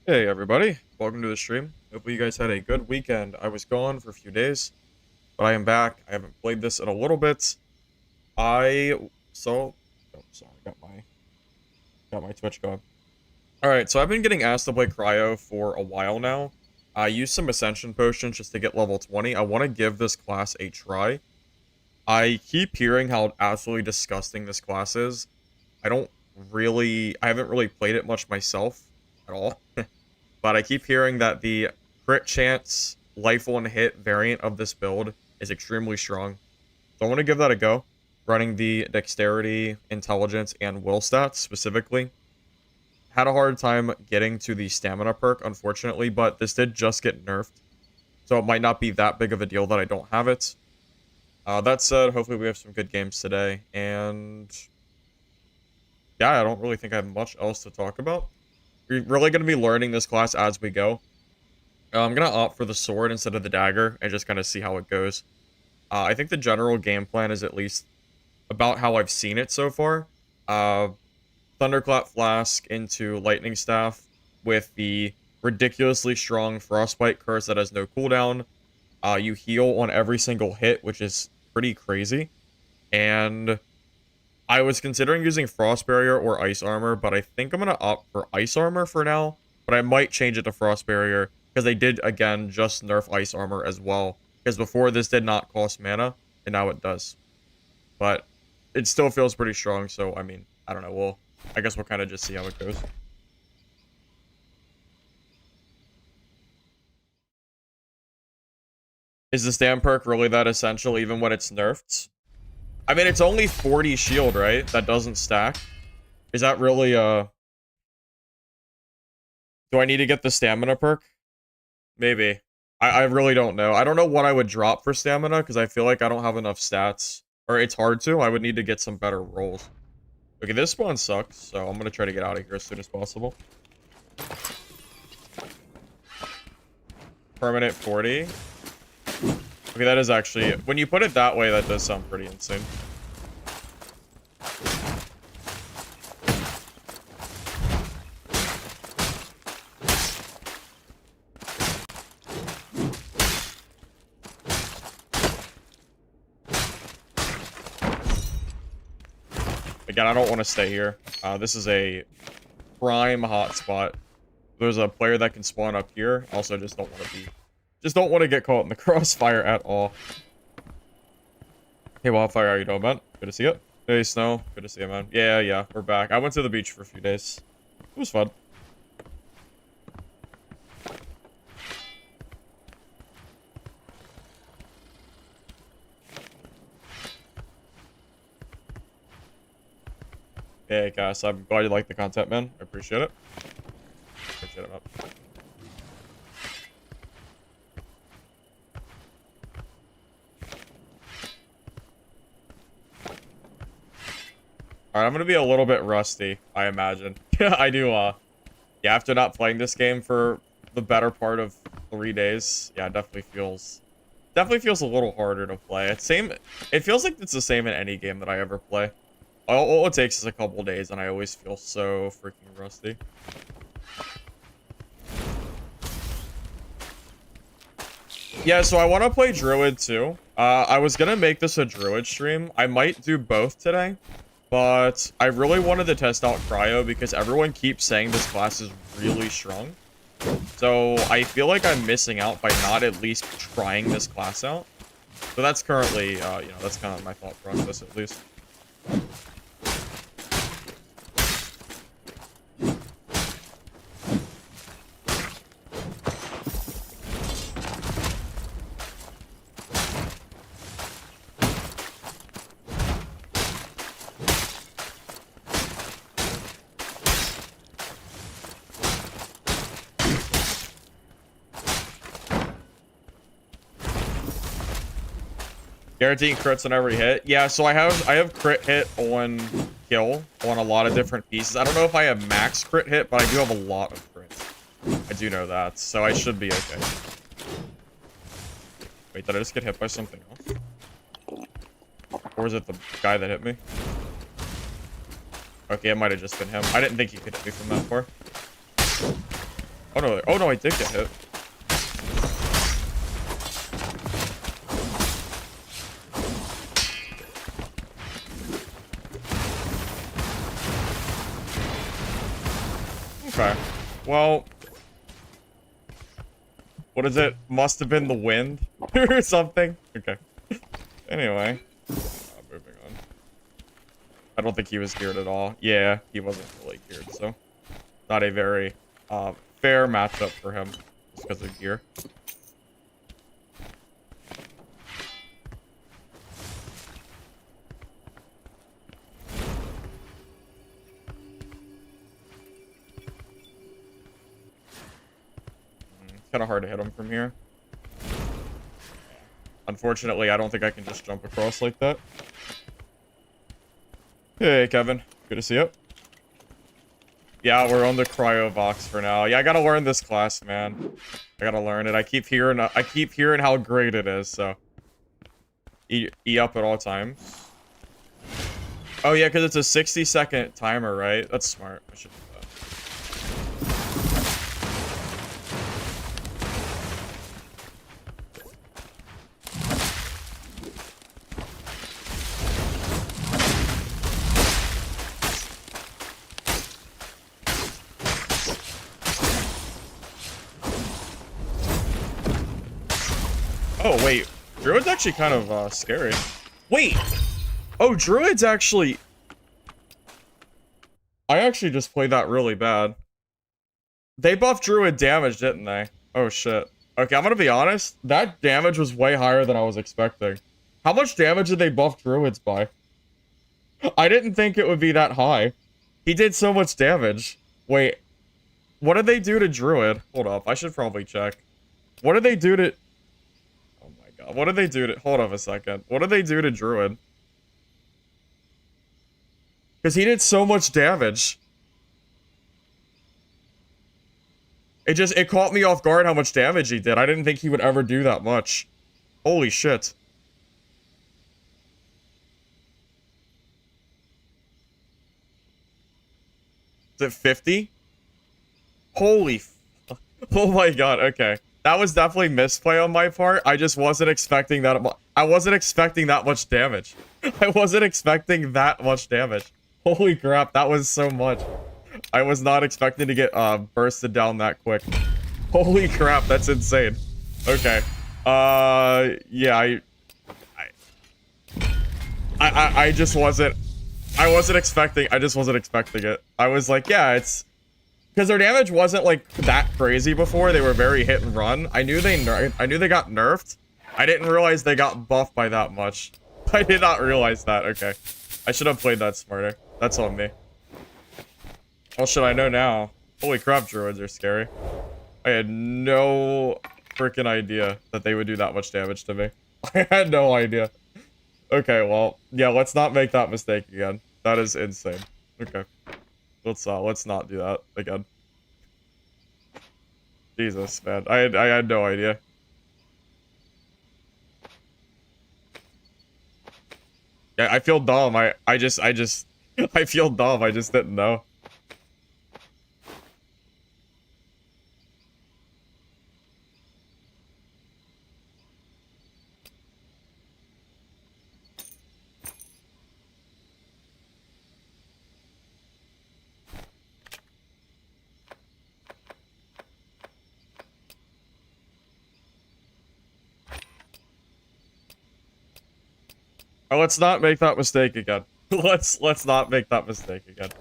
Hey everybody, welcome to the stream. Hopefully you guys had a good weekend. I was gone for a few days, but I am back. I haven't played this in a little bit. Oh, sorry, got my Twitch going. Alright, so I've been getting asked to play Cryo for a while now. I used some Ascension Potions just to get level 20. I want to give this class a try. I keep hearing how absolutely disgusting this class is. I haven't really played it much myself at all. But I keep hearing that the crit chance life one hit variant of this build is extremely strong. So I want to give that a go. Running the dexterity, intelligence, and will stats specifically. Had a hard time getting to the stamina perk, unfortunately, but this did just get nerfed. So it might not be that big of a deal that I don't have it. That said, hopefully we have some good games today. And yeah, I don't really think I have much else to talk about. We're really going to be learning this class as we go. I'm going to opt for the sword instead of the dagger and just kind of see how it goes. I think the general game plan is at least about how I've seen it so far. Thunderclap Flask into Lightning Staff with the ridiculously strong Frostbite Curse that has no cooldown. You heal on every single hit, which is pretty crazy. And I was considering using Frost Barrier or Ice Armor, but I think I'm going to opt for Ice Armor for now. But I might change it to Frost Barrier, because they did, again, just nerf Ice Armor as well. Because before, this did not cost mana, and now it does. But it still feels pretty strong, so, I mean, I don't know. I guess we'll kind of just see how it goes. Is the stand perk really that essential, even when it's nerfed? I mean, it's only 40 shield, right? That doesn't stack. Is that really, Do I need to get the stamina perk? Maybe. I really don't know. I don't know what I would drop for stamina, because I feel like I don't have enough stats. Or it's hard to. I would need to get some better rolls. Okay, this spawn sucks, so I'm going to try to get out of here as soon as possible. Permanent 40. Okay, that is actually... When you put it that way, that does sound pretty insane. Again, I don't want to stay here. This is a prime hotspot. There's a player that can spawn up here. Also, just don't want to get caught in the crossfire at all. Hey, Wildfire, how you doing, man? Good to see you. Hey, Snow. Good to see you, man. Yeah, we're back. I went to the beach for a few days. It was fun. Hey, guys, I'm glad you like the content, man. I appreciate it. Appreciate it, man. Alright, I'm gonna be a little bit rusty, I imagine. I do, yeah, after not playing this game for the better part of 3 days, yeah, it definitely feels a little harder to play. It feels like it's the same in any game that I ever play. All it takes is a couple days, and I always feel so freaking rusty. Yeah, so I want to play Druid, too. I was gonna make this a Druid stream. I might do both today. But I really wanted to test out Cryo because everyone keeps saying this class is really strong. So I feel like I'm missing out by not at least trying this class out. So that's currently, that's kind of my thought process at least. Guaranteeing crits on every hit. Yeah, so I have crit hit on kill on a lot of different pieces. I don't know if I have max crit hit, but I do have a lot of crits. I do know that, so I should be okay. Wait, did I just get hit by something else? Or is it the guy that hit me? Okay, it might have just been him. I didn't think he could hit me from that far. Oh no, I did get hit. Okay. Well, what is it? Must have been the wind or something. Okay. Anyway, moving on. I don't think he was geared at all. Yeah, he wasn't really geared, so not a very fair matchup for him just because of gear. It's kind of hard to hit him from here. Unfortunately, I don't think I can just jump across like that. Hey, Kevin. Good to see you. Yeah, we're on the Cryo box for now. Yeah, I gotta learn this class, man. I gotta learn it. I keep hearing how great it is, so. E up at all times. Oh, yeah, because it's a 60-second timer, right? That's smart. I should do that. Oh, wait. Druid's actually kind of, scary. Wait! Oh, Druid's actually... I actually just played that really bad. They buffed Druid damage, didn't they? Oh, shit. Okay, I'm gonna be honest. That damage was way higher than I was expecting. How much damage did they buff Druids by? I didn't think it would be that high. He did so much damage. Wait. What did they do to Druid? Hold up, I should probably check. What did they do to... What did they do to... Hold on a second. What did they do to Druid? Because he did so much damage. It caught me off guard how much damage he did. I didn't think he would ever do that much. Holy shit. Is it 50? Holy... Oh my god, okay. That was definitely misplay on my part. I just wasn't expecting that. I wasn't expecting that much damage. I wasn't expecting that much damage. Holy crap, that was so much. I was not expecting to get bursted down that quick. Holy crap, that's insane. Okay. Yeah, I just wasn't. I wasn't expecting. I just wasn't expecting it. I was like, yeah, it's. Because their damage wasn't like that crazy before. They were very hit and run. I knew they got nerfed. I didn't realize they got buffed by that much. I did not realize that. Okay. I should have played that smarter. That's on me. Well, should I know now? Holy crap, Druids are scary. I had no freaking idea that they would do that much damage to me. I had no idea. Okay, well, yeah, let's not make that mistake again. That is insane. Okay. Let's not do that again. Jesus, man. I had no idea. Yeah, I feel dumb. I feel dumb. I just didn't know. Oh, let's not make that mistake again. Let's not make that mistake again.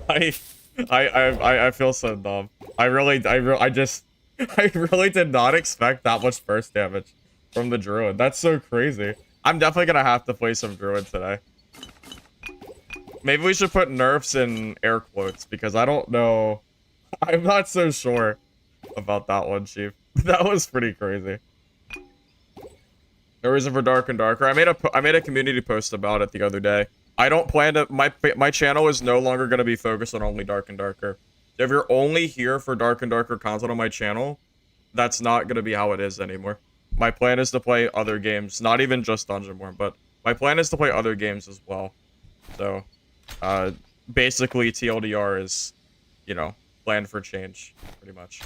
I feel so dumb. I really did not expect that much burst damage from the Druid. That's so crazy. I'm definitely gonna have to play some Druid today. Maybe we should put nerfs in air quotes because I don't know. I'm not so sure about that one, Chief. That was pretty crazy. No reason for Dark and Darker. I made a community post about it the other day. I don't plan to. My channel is no longer going to be focused on only Dark and Darker. If you're only here for Dark and Darker content on my channel, that's not going to be how it is anymore. My plan is to play other games, not even just Dungeonborne, but my plan is to play other games as well. So, basically TLDR is, you know, plan for change, pretty much.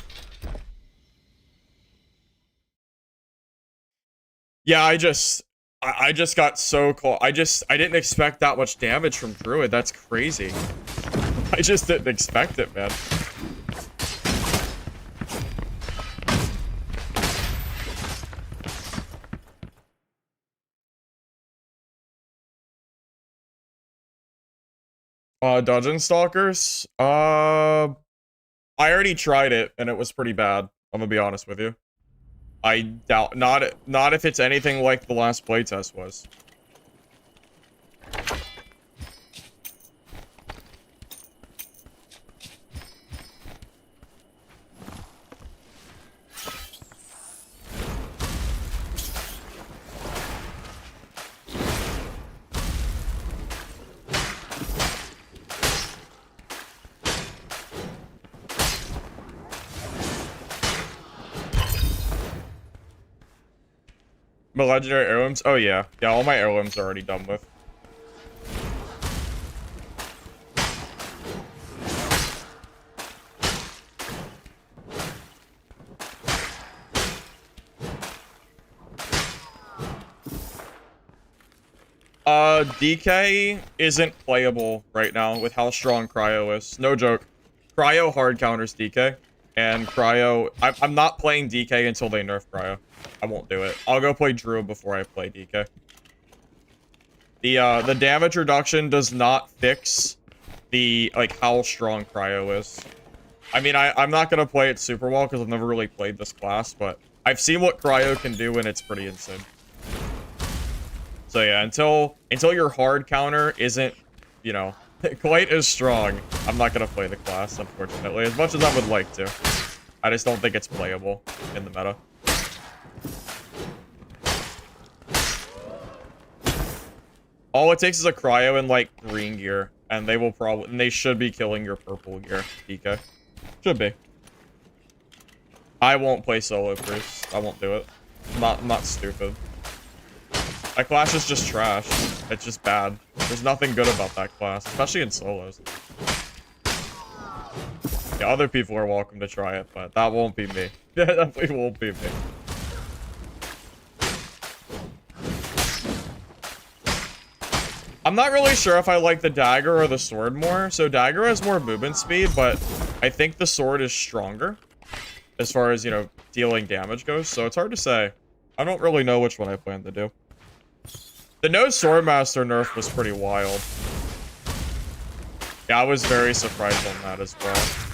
Yeah, I just got so cold. I didn't expect that much damage from Druid. That's crazy. I just didn't expect it, man. Dungeon Stalkers? I already tried it, and it was pretty bad. I'm gonna be honest with you. I doubt, not if it's anything like the last playtest was. My legendary heirlooms? Oh yeah. Yeah, all my heirlooms are already done with. DK isn't playable right now with how strong Cryo is. No joke. Cryo hard counters DK. And Cryo... I'm not playing DK until they nerf Cryo. I won't do it. I'll go play Druid before I play DK. The damage reduction does not fix the, like, how strong Cryo is. I mean, I'm not gonna play it super well because I've never really played this class, but I've seen what Cryo can do and it's pretty insane. So yeah, until your hard counter isn't, you know, quite as strong, I'm not gonna play the class, unfortunately, as much as I would like to. I just don't think it's playable in the meta. All it takes is a Cryo and, like, green gear, and they should be killing your purple gear, DK. Should be. I won't play solo priest. I won't do it. I'm not stupid. That class is just trash. It's just bad. There's nothing good about that class, especially in solos. Yeah, other people are welcome to try it, but that won't be me. That definitely won't be me. I'm not really sure if I like the dagger or the sword more. So dagger has more movement speed, but I think the sword is stronger as far as, you know, dealing damage goes. So it's hard to say. I don't really know which one I plan to do. The no Swordmaster nerf was pretty wild. Yeah, I was very surprised on that as well.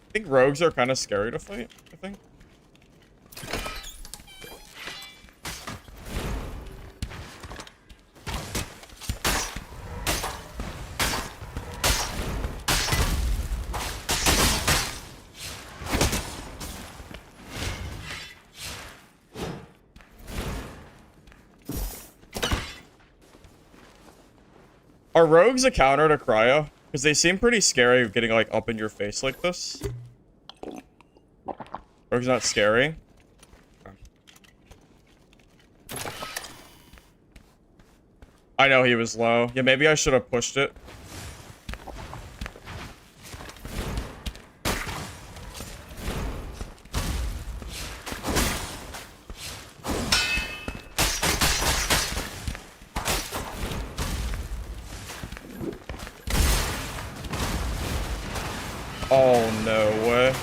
I think rogues are kind of scary to fight, I think. Are rogues a counter to Cryo? Because they seem pretty scary getting, like, up in your face like this. Rogue's not scary. Okay. I know he was low. Yeah, maybe I should have pushed it. Oh, no way.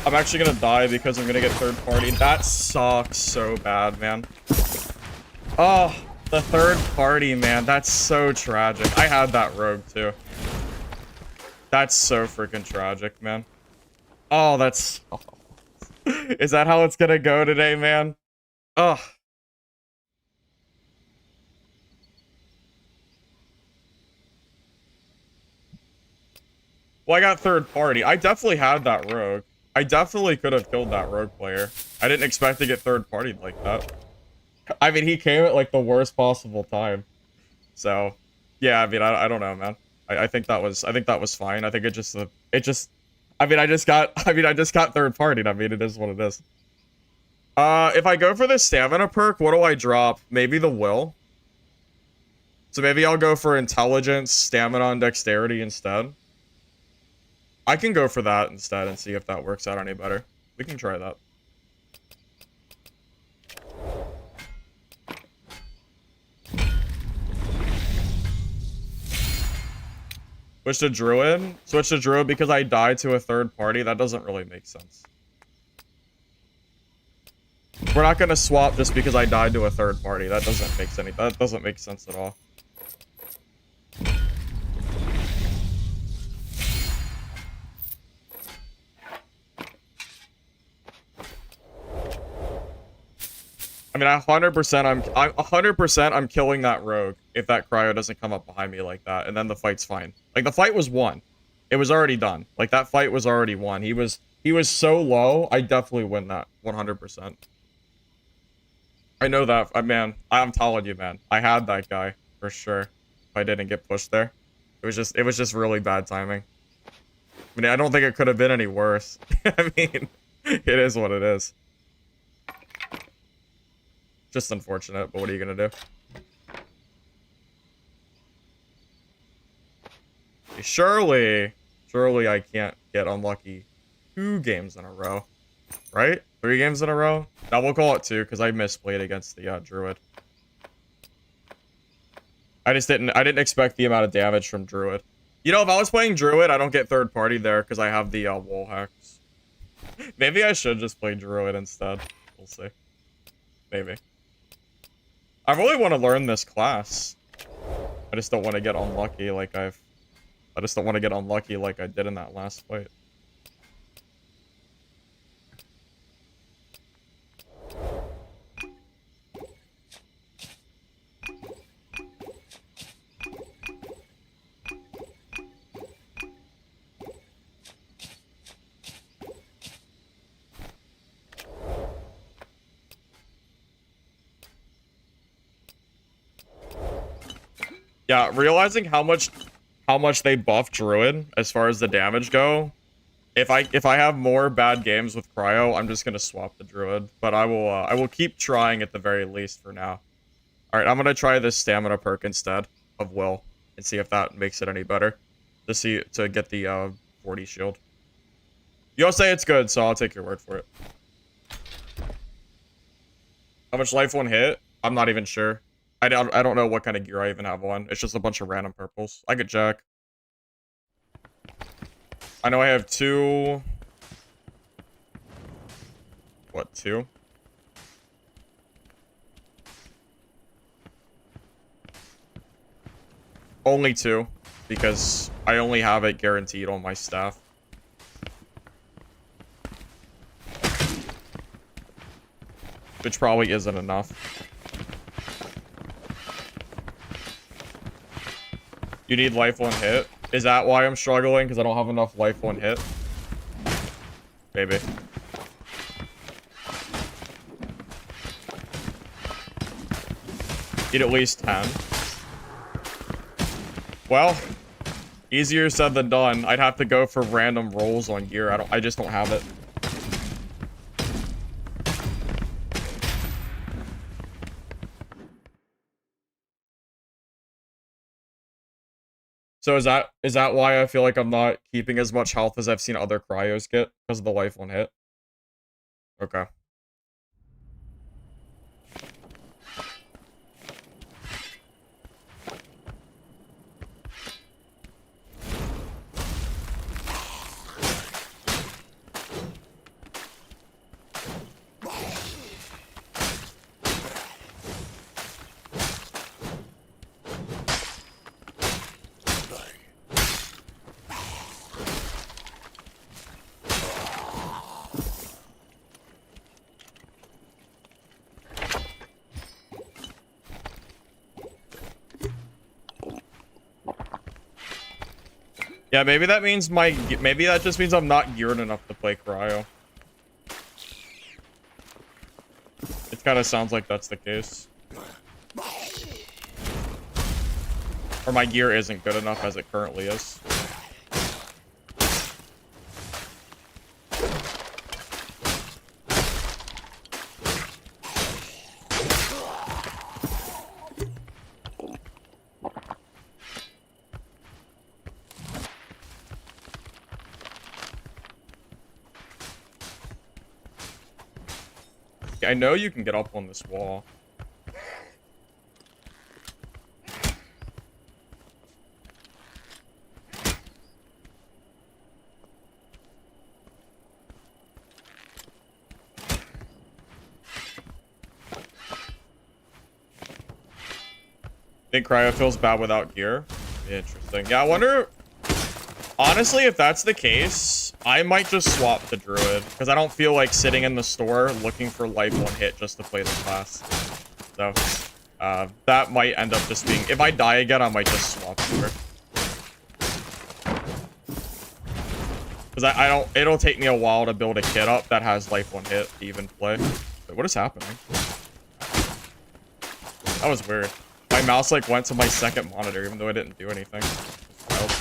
I'm actually gonna die because I'm gonna get third party. That sucks so bad, man. Oh, the third party, man. That's so tragic. I had that rogue, too. That's so freaking tragic, man. Oh, that's... Oh. Is that how it's gonna go today, man? Ugh. Well, I got third party. I definitely had that rogue. I definitely could have killed that rogue player. I didn't expect to get third partied like that. I mean, he came at like the worst possible time. So, yeah, I mean, I don't know, man. I think that was fine. I think I just I just got third partied. I mean, it is what it is. If I go for the stamina perk, what do I drop? Maybe the will. So maybe I'll go for intelligence, stamina, and dexterity instead. I can go for that instead and see if that works out any better. We can try that. Switch to Druid? Switch to Druid because I died to a third party? That doesn't really make sense. We're not gonna swap just because I died to a third party. That doesn't make sense at all. I mean, 100% I'm killing that rogue if that cryo doesn't come up behind me like that, and then the fight's fine. Like, the fight was won. It was already done. Like, that fight was already won. He was so low, I definitely win that 100%. I know that, man. I'm telling you, man. I had that guy for sure. If I didn't get pushed there, it was just really bad timing. I mean, I don't think it could have been any worse. I mean, it is what it is. Just unfortunate, but what are you gonna do? Surely I can't get unlucky 2 games in a row, right? 3 games in a row? Now we'll call it 2 because I misplayed against the Druid. I didn't expect the amount of damage from Druid. You know, if I was playing Druid, I don't get third party there because I have the wall hacks. Maybe I should just play Druid instead. We'll see. Maybe. I really want to learn this class. I just don't want to get unlucky like I did in that last fight. Yeah, realizing how much they buff Druid as far as the damage go. If I have more bad games with Cryo, I'm just gonna swap the Druid. But I will keep trying at the very least for now. Alright, I'm gonna try this stamina perk instead of will and see if that makes it any better. To get the 40 shield. You'll say it's good, so I'll take your word for it. How much life one hit? I'm not even sure. I don't know what kind of gear I even have on. It's just a bunch of random purples. I could check. I know I have 2... What, 2? Only 2. Because I only have it guaranteed on my staff. Which probably isn't enough. You need life one hit? Is that why I'm struggling? Because I don't have enough life one hit? Maybe. Need at least 10. Well, easier said than done. I'd have to go for random rolls on gear. I just don't have it. So is that why I feel like I'm not keeping as much health as I've seen other cryos get because of the life one hit? Okay. Yeah, maybe that means maybe that just means I'm not geared enough to play Cryo. It kind of sounds like that's the case. Or my gear isn't good enough as it currently is. I know you can get up on this wall. Think Cryo feels bad without gear? Interesting. Yeah, I wonder... Honestly, if that's the case, I might just swap to Druid. Because I don't feel like sitting in the store looking for life one hit just to play the class. So, that might end up just being... If I die again, I might just swap to her. Because I don't... It'll take me a while to build a kit up that has life one hit to even play. Wait, what is happening? That was weird. My mouse, like, went to my second monitor, even though I didn't do anything. Wild.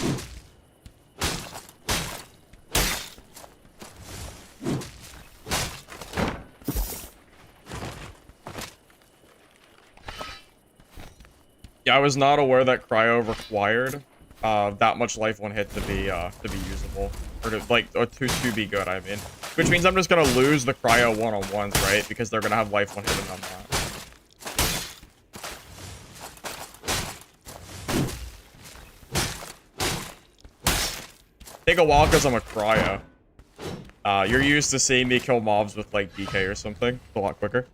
Yeah, I was not aware that Cryo required that much life one hit to be usable, or to be good. I mean, which means I'm just gonna lose the Cryo one-on-ones, right? Because they're gonna have life one hit and I'm not. Take a while because I'm a Cryo. You're used to seeing me kill mobs with like DK or something. It's a lot quicker.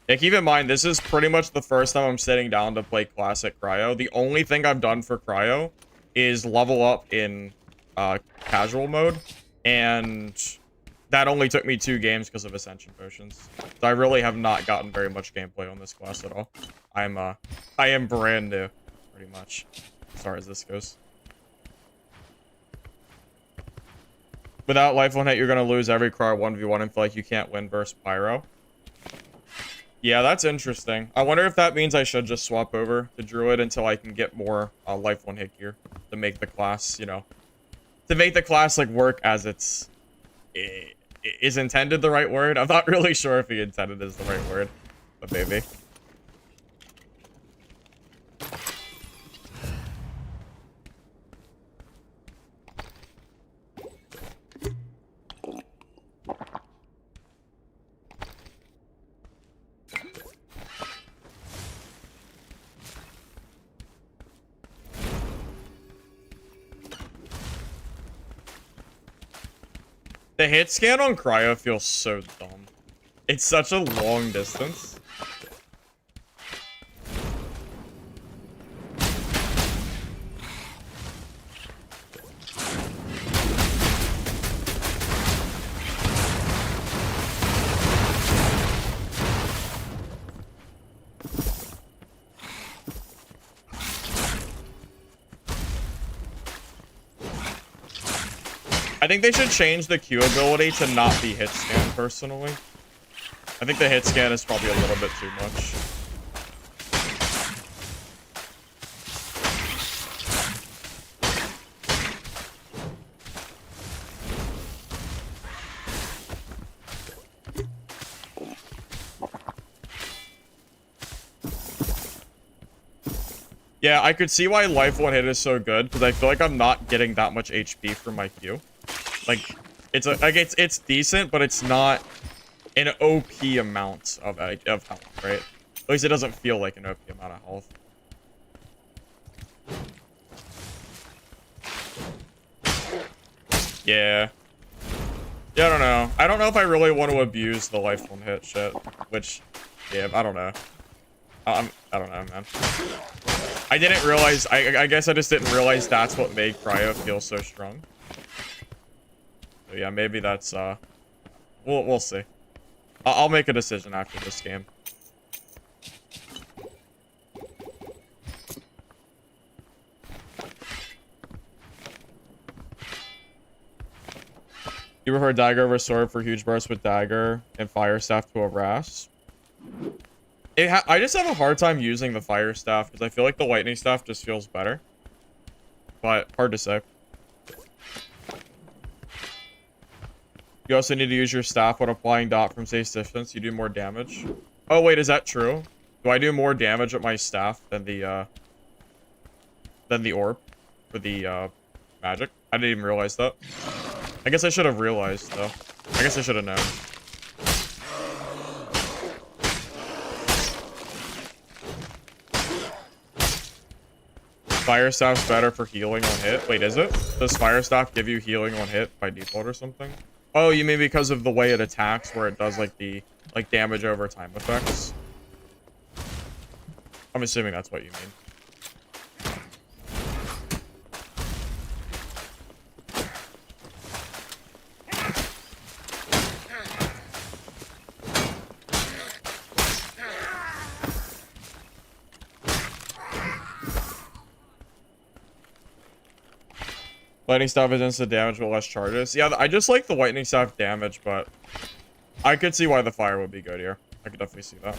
Yeah, keep in mind, this is pretty much the first time I'm sitting down to play classic Cryo. The only thing I've done for Cryo is level up in casual mode, and that only took me 2 games because of Ascension Potions. So I really have not gotten very much gameplay on this class at all. I am brand new, pretty much, as far as this goes. Without life one hit, you're gonna lose every Cryo 1v1 and feel like you can't win versus Pyro. Yeah, that's interesting. I wonder if that means I should just swap over to Druid until I can get more life one hit gear to make the class, you know, to make the class like work as it's is intended the right word. I'm not really sure if he intended is the right word, but maybe. The hit scan on Cryo feels so dumb. It's such a long distance. I think they should change the Q ability to not be hit scan, personally. I think the hit scan is probably a little bit too much. Yeah, I could see why life one hit is so good, because I feel like I'm not getting that much HP from my Q. Like, it's decent, but it's not an OP amount of health, right? At least it doesn't feel like an OP amount of health. Yeah. Yeah, I don't know. I don't know if I really want to abuse the life one hit shit, which, yeah, I don't know. I don't know, man. I didn't realize, I guess I just didn't realize that's what made Cryo feel so strong. So yeah, maybe that's, we'll see. I'll make a decision after this game. You prefer dagger over sword for huge bursts with dagger and fire staff to a rasp? I just have a hard time using the fire staff because I feel like the lightning staff just feels better. But hard to say. You also need to use your staff when applying dot from safe distance. You do more damage. Oh wait, is that true? Do I do more damage with my staff than the orb for the magic? I didn't even realize that. I guess I should have realized though. I guess I should have known. Fire staff's better for healing on hit. Wait, is it? Does fire staff give you healing on hit by default or something? Oh, you mean because of the way it attacks, where it does like the damage over time effects? I'm assuming that's what you mean. Lightning staff is instant damage with less charges. Yeah, I just like the lightning staff damage, but I could see why the fire would be good here. I could definitely see that.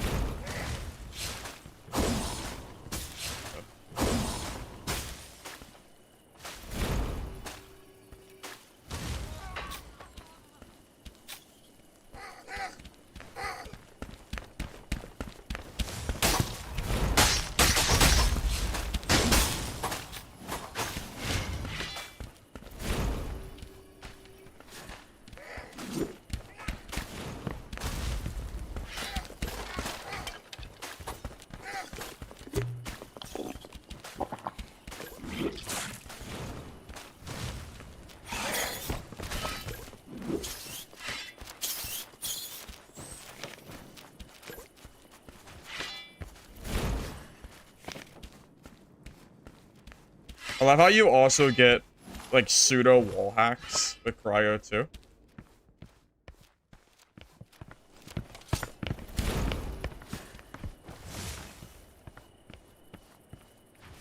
I love how you also get, like, pseudo wall hacks with Cryo, too.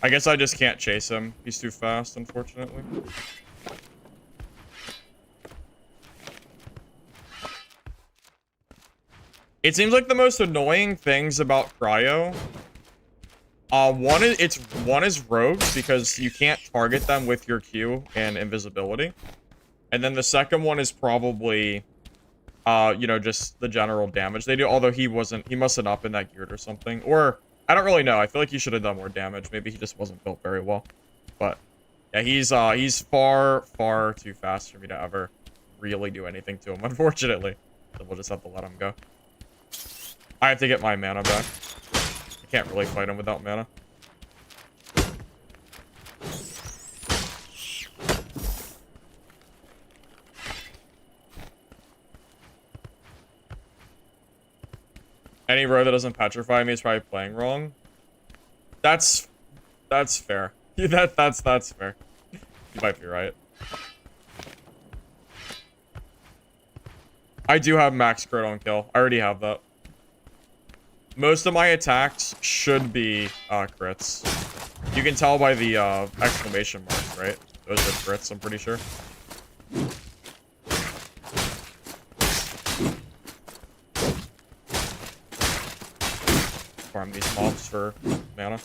I guess I just can't chase him. He's too fast, unfortunately. It seems like the most annoying things about Cryo... one is rogues because you can't target them with your Q and invisibility. And then the second one is probably you know, just the general damage they do, although he must have not been that geared or something. Or I don't really know. I feel like he should have done more damage. Maybe he just wasn't built very well. But yeah, he's far too fast for me to ever really do anything to him, unfortunately. So we'll just have to let him go. I have to get my mana back. Can't really fight him without mana. Any row that doesn't petrify me is probably playing wrong. That's fair. That's fair. You might be right. I do have max crit on kill. I already have that. Most of my attacks should be crits. You can tell by the exclamation marks, right? Those are crits, I'm pretty sure. Farm these mobs for mana.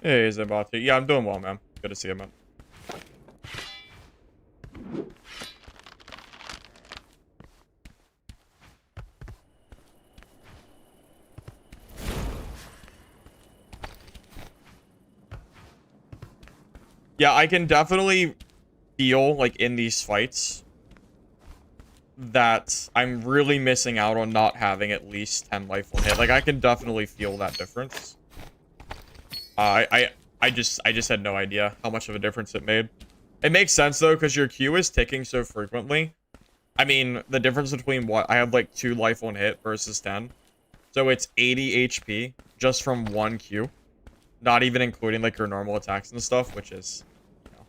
Hey, Zabati. Yeah, I'm doing well, man. Good to see you, man. Yeah, I can definitely feel, like, in these fights, that I'm really missing out on not having at least 10 life on hit. Like, I can definitely feel that difference. I just had no idea how much of a difference it made. It makes sense, though, because your Q is ticking so frequently. I mean, the difference between what... I have, like, 2 life on hit versus 10. So it's 80 HP just from 1 Q. Not even including, like, your normal attacks and stuff, which is... You know,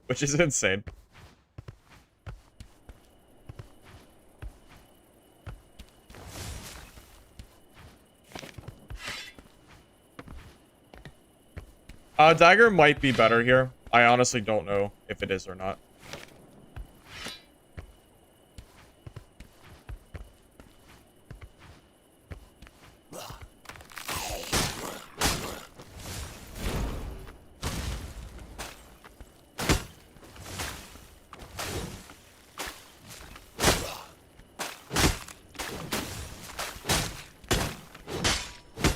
which is insane. Dagger might be better here. I honestly don't know if it is or not.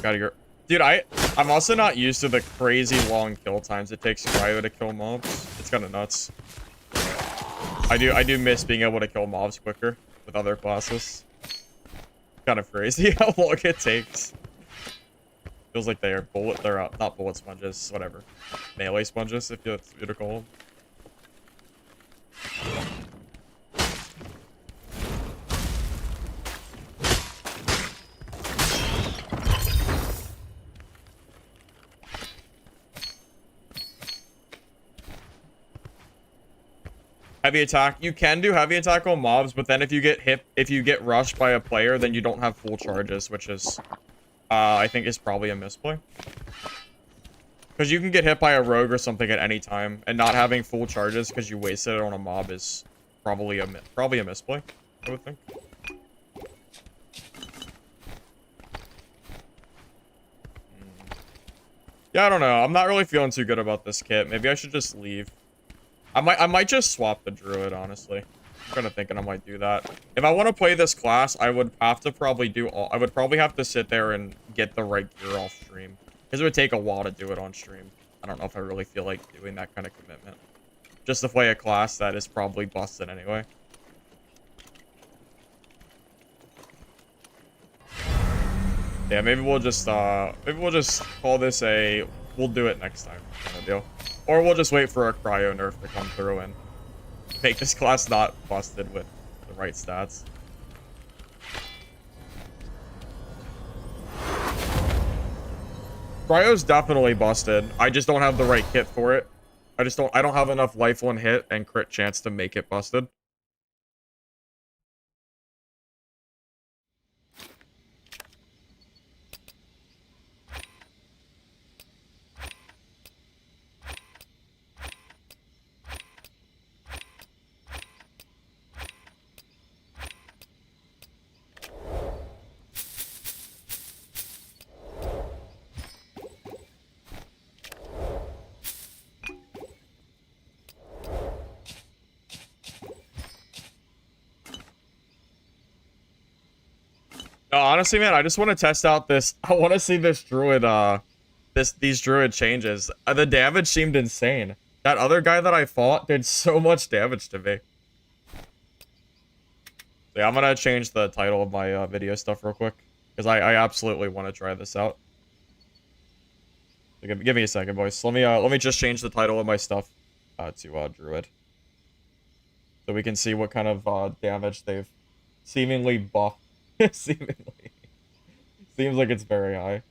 Gotta go. Dude, I'm also not used to the crazy long kill times it takes Cryo to kill mobs. It's kind of nuts. I do miss being able to kill mobs quicker with other classes. Kind of crazy how long it takes. Feels like they're not bullet sponges, whatever. Melee sponges, if you were to call them. Heavy attack. You can do heavy attack on mobs, but then if you get rushed by a player, then you don't have full charges, which is, I think is probably a misplay. Because you can get hit by a rogue or something at any time, and not having full charges because you wasted it on a mob is probably a misplay, I would think. Yeah, I don't know. I'm not really feeling too good about this kit. Maybe I should just leave. I might just swap the Druid, honestly. I'm kind of thinking I might do that. If I want to play this class, I would have to probably I would probably have to sit there and get the right gear off stream. Because it would take a while to do it on stream. I don't know if I really feel like doing that kind of commitment. Just to play a class that is probably busted anyway. Yeah, maybe we'll just call this a we'll do it next time kind of deal. Or we'll just wait for a Cryo nerf to come through and make this class not busted with the right stats. Cryo's definitely busted. I just don't have the right kit for it. I don't have enough life on hit and crit chance to make it busted. No, honestly, man, I just want to test out this. I want to see this Druid, these Druid changes. The damage seemed insane. That other guy that I fought did so much damage to me. Yeah, I'm gonna change the title of my video stuff real quick. Because I absolutely want to try this out. Give me a second, boys. Let me just change the title of my stuff to Druid. So we can see what kind of damage they've seemingly buffed. Seemingly. Seems like it's very high.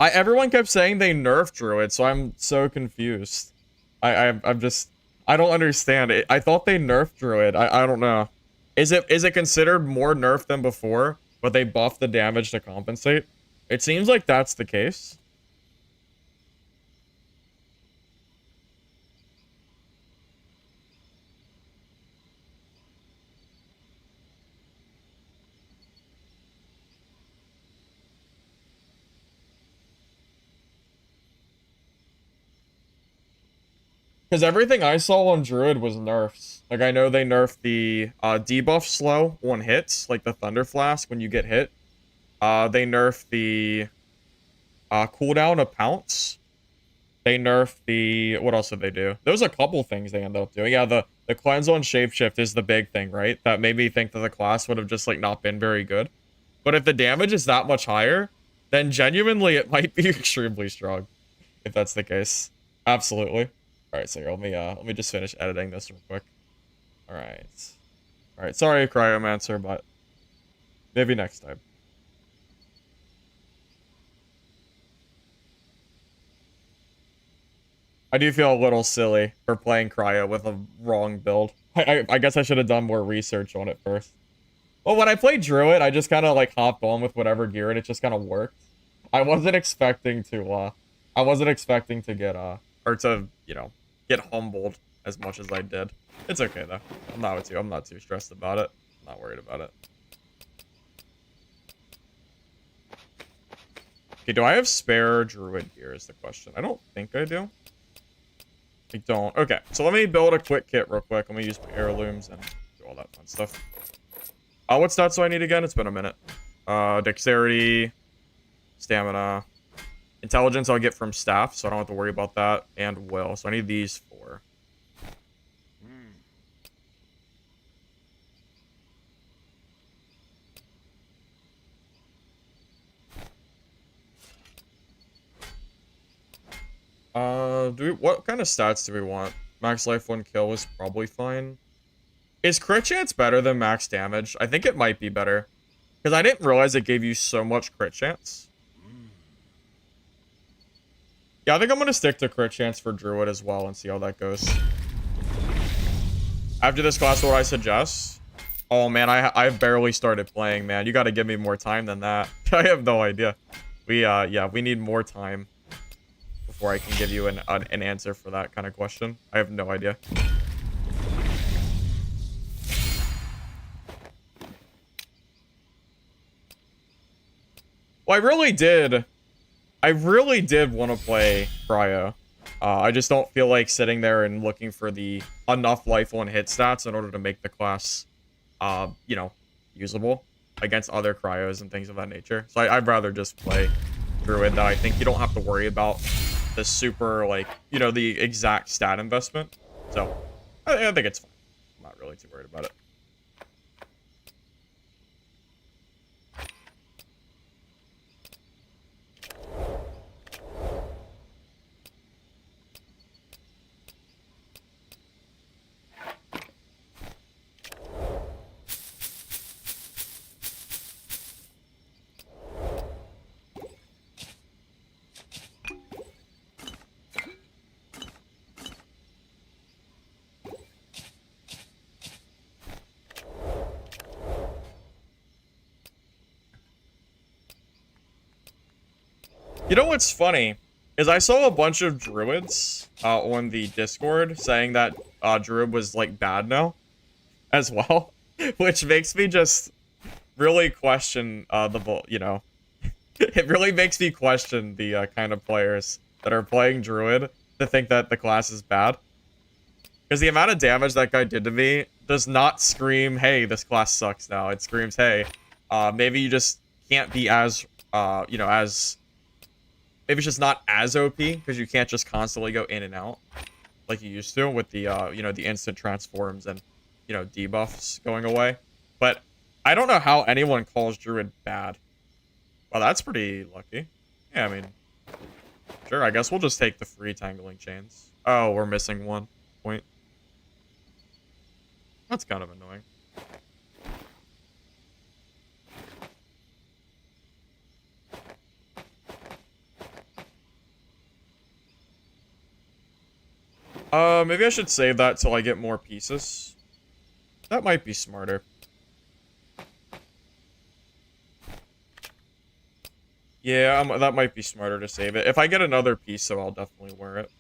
Everyone kept saying they nerfed Druid, so I'm so confused. I'm just I don't understand it. I thought they nerfed Druid. I don't know. Is it considered more nerfed than before, but they buffed the damage to compensate? It seems like that's the case. Because everything I saw on Druid was nerfs. Like, I know they nerfed the debuff slow on hits, like the Thunder Flask when you get hit. They nerfed the cooldown of Pounce. They nerfed the... What else did they do? There was a couple things they ended up doing. Yeah, the cleanse on shapeshift is the big thing, right? That made me think that the class would have just, like, not been very good. But if the damage is that much higher, then genuinely it might be extremely strong. If that's the case. Absolutely. Alright, so here, let me just finish editing this real quick. Alright. Alright, sorry, Cryomancer, but maybe next time. I do feel a little silly for playing Cryo with a wrong build. I guess I should have done more research on it first. Well, when I played Druid, I just kind of, like, hopped on with whatever gear, and it just kind of worked. I wasn't expecting to get, or to, you know, get humbled as much as I did. It's okay, though. I'm not too stressed about it. I'm not worried about it. Okay, do I have spare Druid gear is the question. I don't think I do. I don't. Okay, so let me build a quick kit real quick. Let me use my heirlooms and do all that fun stuff. What stats do I need again? It's been a minute. Dexterity, stamina, intelligence I'll get from staff, so I don't have to worry about that, and will. So I need these 4. What kind of stats do we want? Max life, 1 kill is probably fine. Is crit chance better than max damage? I think it might be better. Because I didn't realize it gave you so much crit chance. Yeah, I think I'm going to stick to crit chance for Druid as well and see how that goes. After this class, what I suggest? Oh, man, I've barely started playing, man. You got to give me more time than that. I have no idea. Yeah, we need more time before I can give you an answer for that kind of question. I have no idea. Well, I really did want to play Cryo. I just don't feel like sitting there and looking for the enough life on hit stats in order to make the class, you know, usable against other Cryos and things of that nature. So I'd rather just play Druid that I think you don't have to worry about the super, like, you know, the exact stat investment. So I think it's fine. I'm not really too worried about it. You know what's funny is I saw a bunch of druids on the Discord saying that Druid was like bad now as well, which makes me just really question you know, it really makes me question the kind of players that are playing Druid to think that the class is bad. Because the amount of damage that guy did to me does not scream, hey, this class sucks now. It screams, hey, maybe you just can't be as, you know, as... Maybe it's just not as OP, because you can't just constantly go in and out like you used to with the, you know, the instant transforms and, you know, debuffs going away. But I don't know how anyone calls Druid bad. Well, that's pretty lucky. Yeah, I mean, sure, I guess we'll just take the free tangling chains. Oh, we're missing 1 point. That's kind of annoying. Maybe I should save that till I get more pieces. That might be smarter. Yeah, that might be smarter to save it. If I get another piece, so I'll definitely wear it.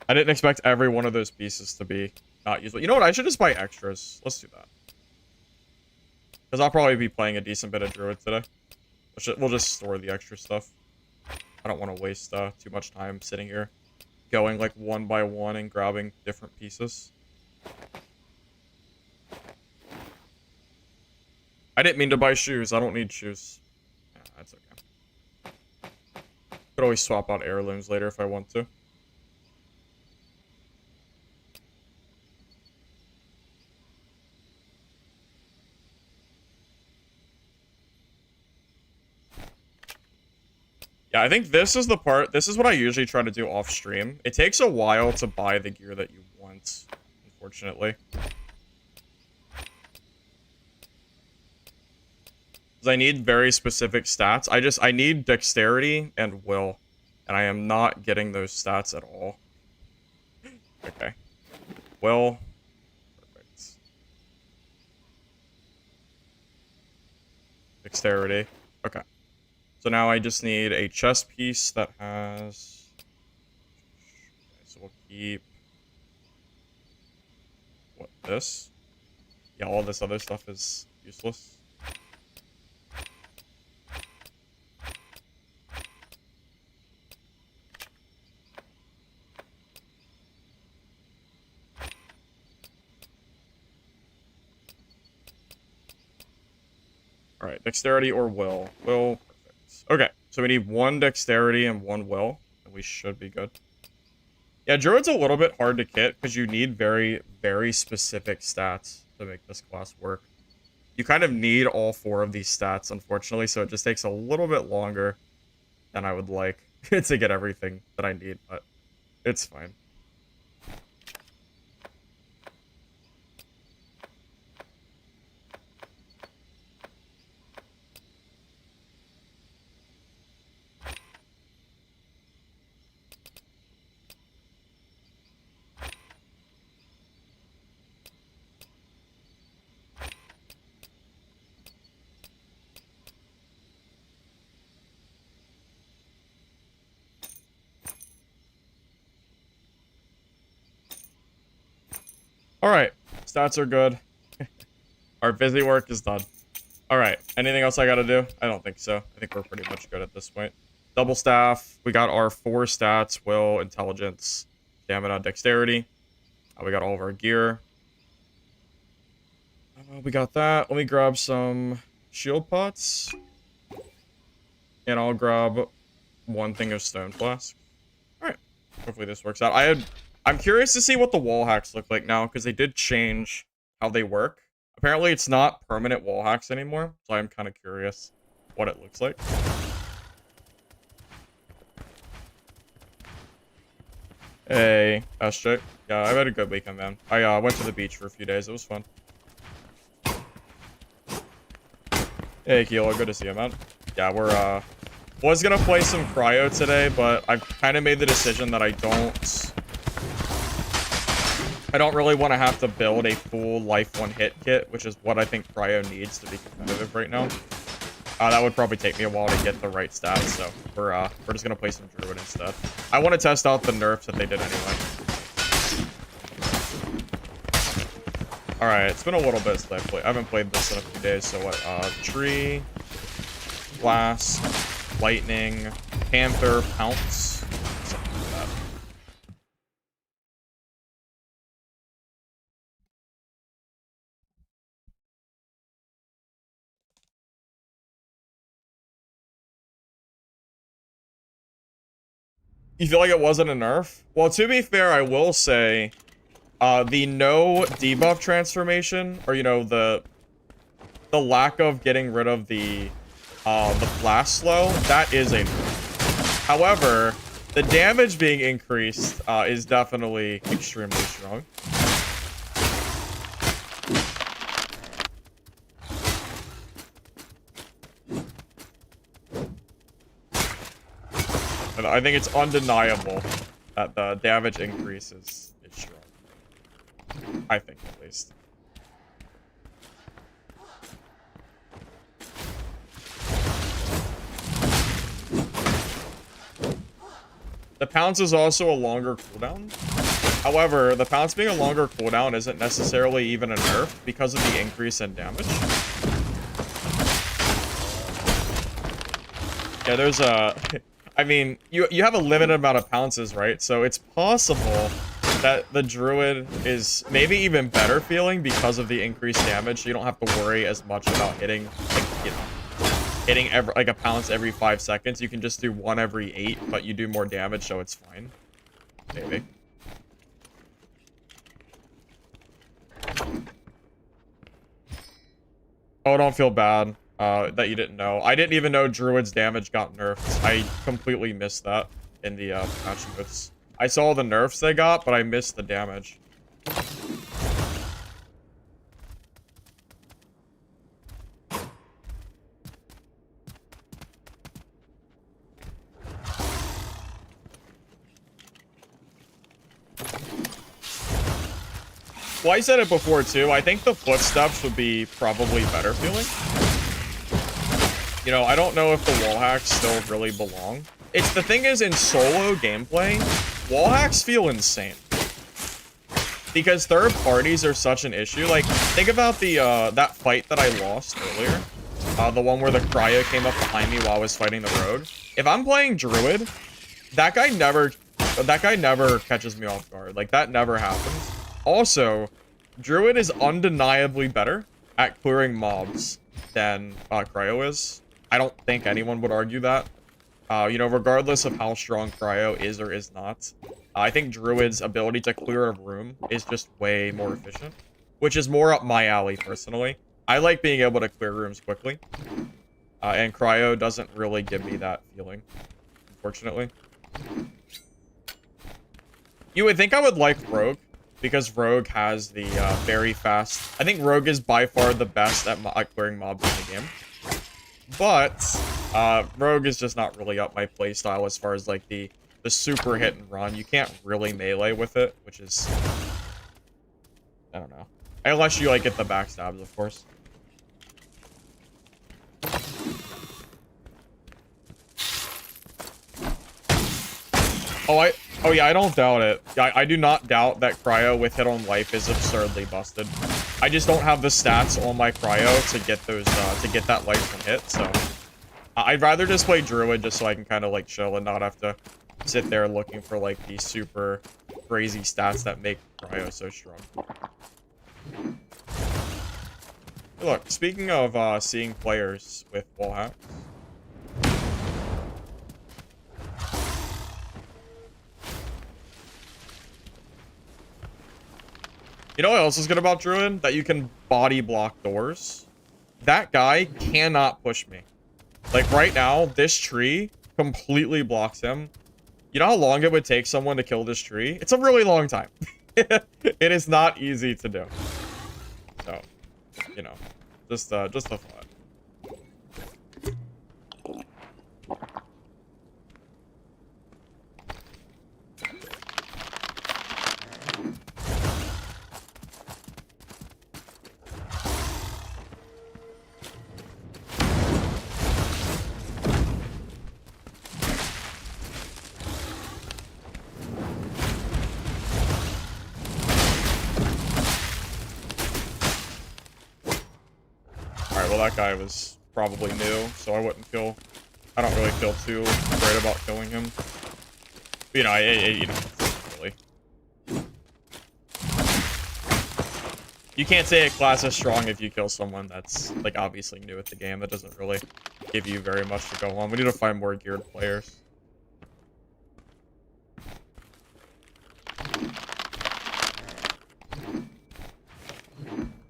I didn't expect every one of those pieces to be not useful. You know what? I should just buy extras. Let's do that. Because I'll probably be playing a decent bit of Druid today. We'll just store the extra stuff. I don't want to waste too much time sitting here going like 1 by 1 and grabbing different pieces. I didn't mean to buy shoes. I don't need shoes. Yeah, that's okay. always swap out heirlooms later if I want to. Yeah, I think this is the part. This is what I usually try to do off stream. It takes a while to buy the gear that you want, unfortunately. Because I need very specific stats. I need dexterity and will. And I am not getting those stats at all. Okay. Will. Perfect. Dexterity. Okay. So now I just need a chest piece that has... Okay, so we'll keep... What, this? Yeah, all this other stuff is useless. Alright, dexterity or will. Will, perfect. Okay, so we need 1 dexterity and 1 will, and we should be good. Yeah, Druid's a little bit hard to kit, because you need very, very specific stats to make this class work. You kind of need all 4 of these stats, unfortunately, so it just takes a little bit longer than I would like to get everything that I need, but it's fine. Alright, stats are good. Our busy work is done. Alright, anything else I gotta do? I don't think so. I think we're pretty much good at this point. Double staff. We got our 4 stats. Will, intelligence, stamina, dexterity. We got all of our gear. We got that. Let me grab some shield pots. And I'll grab 1 thing of stone flask. Alright. Hopefully this works out. I'm curious to see what the wall hacks look like now, because they did change how they work. Apparently it's not permanent wall hacks anymore, so I'm kind of curious what it looks like. Hey, SJ. Yeah, I've had a good weekend, man. I went to the beach for a few days. It was fun. Hey, Kilo. Good to see you, man. Yeah, we're, was gonna play some Cryo today, but I've kind of made the decision that I don't really want to have to build a full life 1 hit kit, which is what I think Cryo needs to be competitive right now. That would probably take me a while to get the right stats, so we're just gonna play some Druid instead. I want to test out the nerfs that they did anyway. Alright, it's been a little bit since I haven't played this in a few days, so what, tree, blast, lightning, panther, pounce, something like that. You feel like it wasn't a nerf? Well, to be fair, I will say, the no debuff transformation, or, you know, the lack of getting rid of the blast slow, that is a nerf. However, the damage being increased, is definitely extremely strong. And I think it's undeniable that the damage increase is strong. I think, at least. The pounce is also a longer cooldown. However, the pounce being a longer cooldown isn't necessarily even a nerf because of the increase in damage. Yeah, there's a... I mean, you have a limited amount of pounces, right? So it's possible that the Druid is maybe even better feeling because of the increased damage, so you don't have to worry as much about hitting, like, you know, hitting like a pounce every 5 seconds. You can just do 1 every 8, but you do more damage, so it's fine. Maybe. Oh, don't feel bad that you didn't know. I didn't even know Druid's damage got nerfed. I completely missed that in the patch notes. I saw the nerfs they got, but I missed the damage. Well, I said it before, too. I think the footsteps would be probably better feeling. You know, I don't know if the wall hacks still really belong. It's the thing is, in solo gameplay, wall hacks feel insane. Because third parties are such an issue. Like, think about the, that fight that I lost earlier. The one where the Cryo came up behind me while I was fighting the rogue. If I'm playing Druid, that guy never catches me off guard. Like, that never happens. Also, Druid is undeniably better at clearing mobs than Cryo is. I don't think anyone would argue that. You know, regardless of how strong Cryo is or is not, I think Druid's ability to clear a room is just way more efficient, which is more up my alley, personally. I like being able to clear rooms quickly, and Cryo doesn't really give me that feeling, unfortunately. You would think I would like Rogue, because Rogue has the very fast... I think Rogue is by far the best at clearing mobs in the game. But Rogue is just not really up my playstyle as far as like the super hit and run. You can't really melee with it, which is... I don't know. Unless you like get the backstabs, of course. Oh yeah, I don't doubt it. I do not doubt that Cryo with hit on life is absurdly busted. I just don't have the stats on my Cryo to get those to get that life from hit. So I'd rather just play Druid just so I can kind of like chill and not have to sit there looking for like these super crazy stats that make Cryo so strong. Look, speaking of seeing players with wall hacks. You know what else is good about Druid? That you can body block doors. That guy cannot push me. Like right now, this tree completely blocks him. You know how long it would take someone to kill this tree? It's a really long time. It is not easy to do. So, you know, just a thought. Well, that guy was probably new, so I don't really feel too great about killing him. But, you know, you know, really. You can't say a class is strong if you kill someone that's, like, obviously new at the game. That doesn't really give you very much to go on. We need to find more geared players.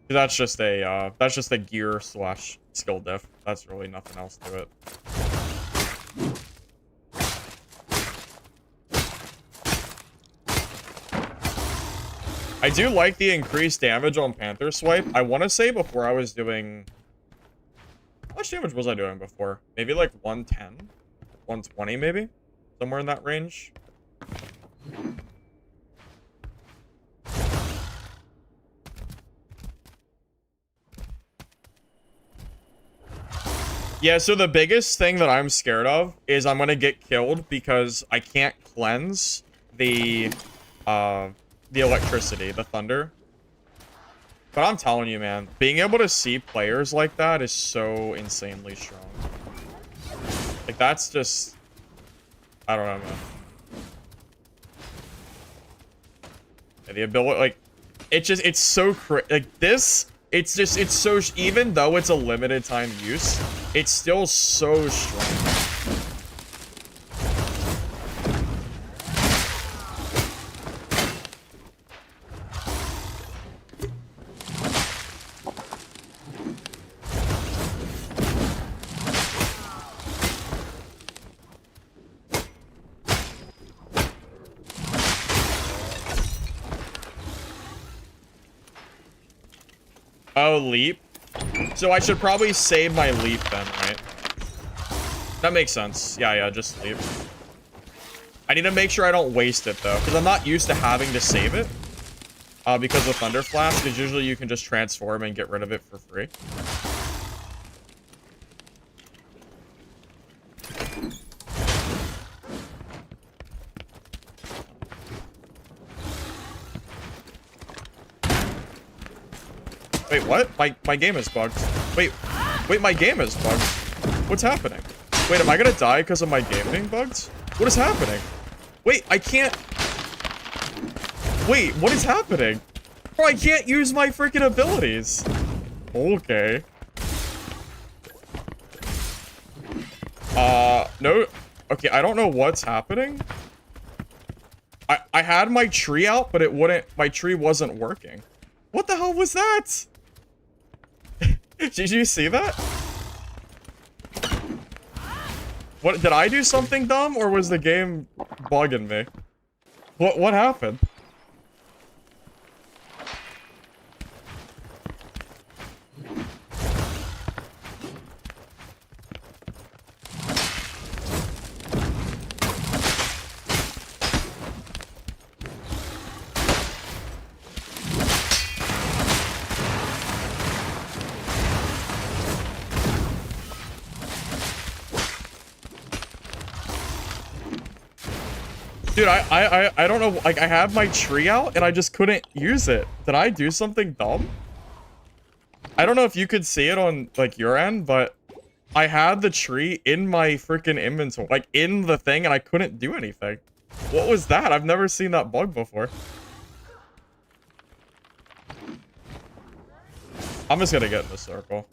That's just a gear slash skill diff. That's really nothing else to it. I do like the increased damage on Panther Swipe. I want to say before I was doing... How much damage was I doing before? Maybe like 110? 120 maybe? Somewhere in that range? Yeah, so the biggest thing that I'm scared of is I'm gonna get killed because I can't cleanse the electricity, the thunder. But I'm telling you, man, being able to see players like that is so insanely strong. Like, that's just... I don't know, man. Yeah, the ability, like, it's so like, this It's just, it's so, even though it's a limited time use, it's still so strong. Oh, leap. So I should probably save my leap then, right? That makes sense. Yeah, just leap. I need to make sure I don't waste it, though, because I'm not used to having to save it. Because of Thunder Flash, because usually you can just transform and get rid of it for free. Wait, what? My game is bugged. Wait, my game is bugged. What's happening? Wait, am I gonna die because of my game being bugged? What is happening? Wait, I can't... Wait, what is happening? Bro, I can't use my freaking abilities. Okay. No. Okay, I don't know what's happening. I had my tree out, but it wouldn't... My tree wasn't working. What the hell was that? Did you see that? What, did I do something dumb, or was the game bugging me? What happened? Dude, I don't know, like, I have my tree out, and I just couldn't use it. Did I do something dumb? I don't know if you could see it on, like, your end, but I had the tree in my freaking inventory, like, in the thing, and I couldn't do anything. What was that? I've never seen that bug before. I'm just gonna get in the circle.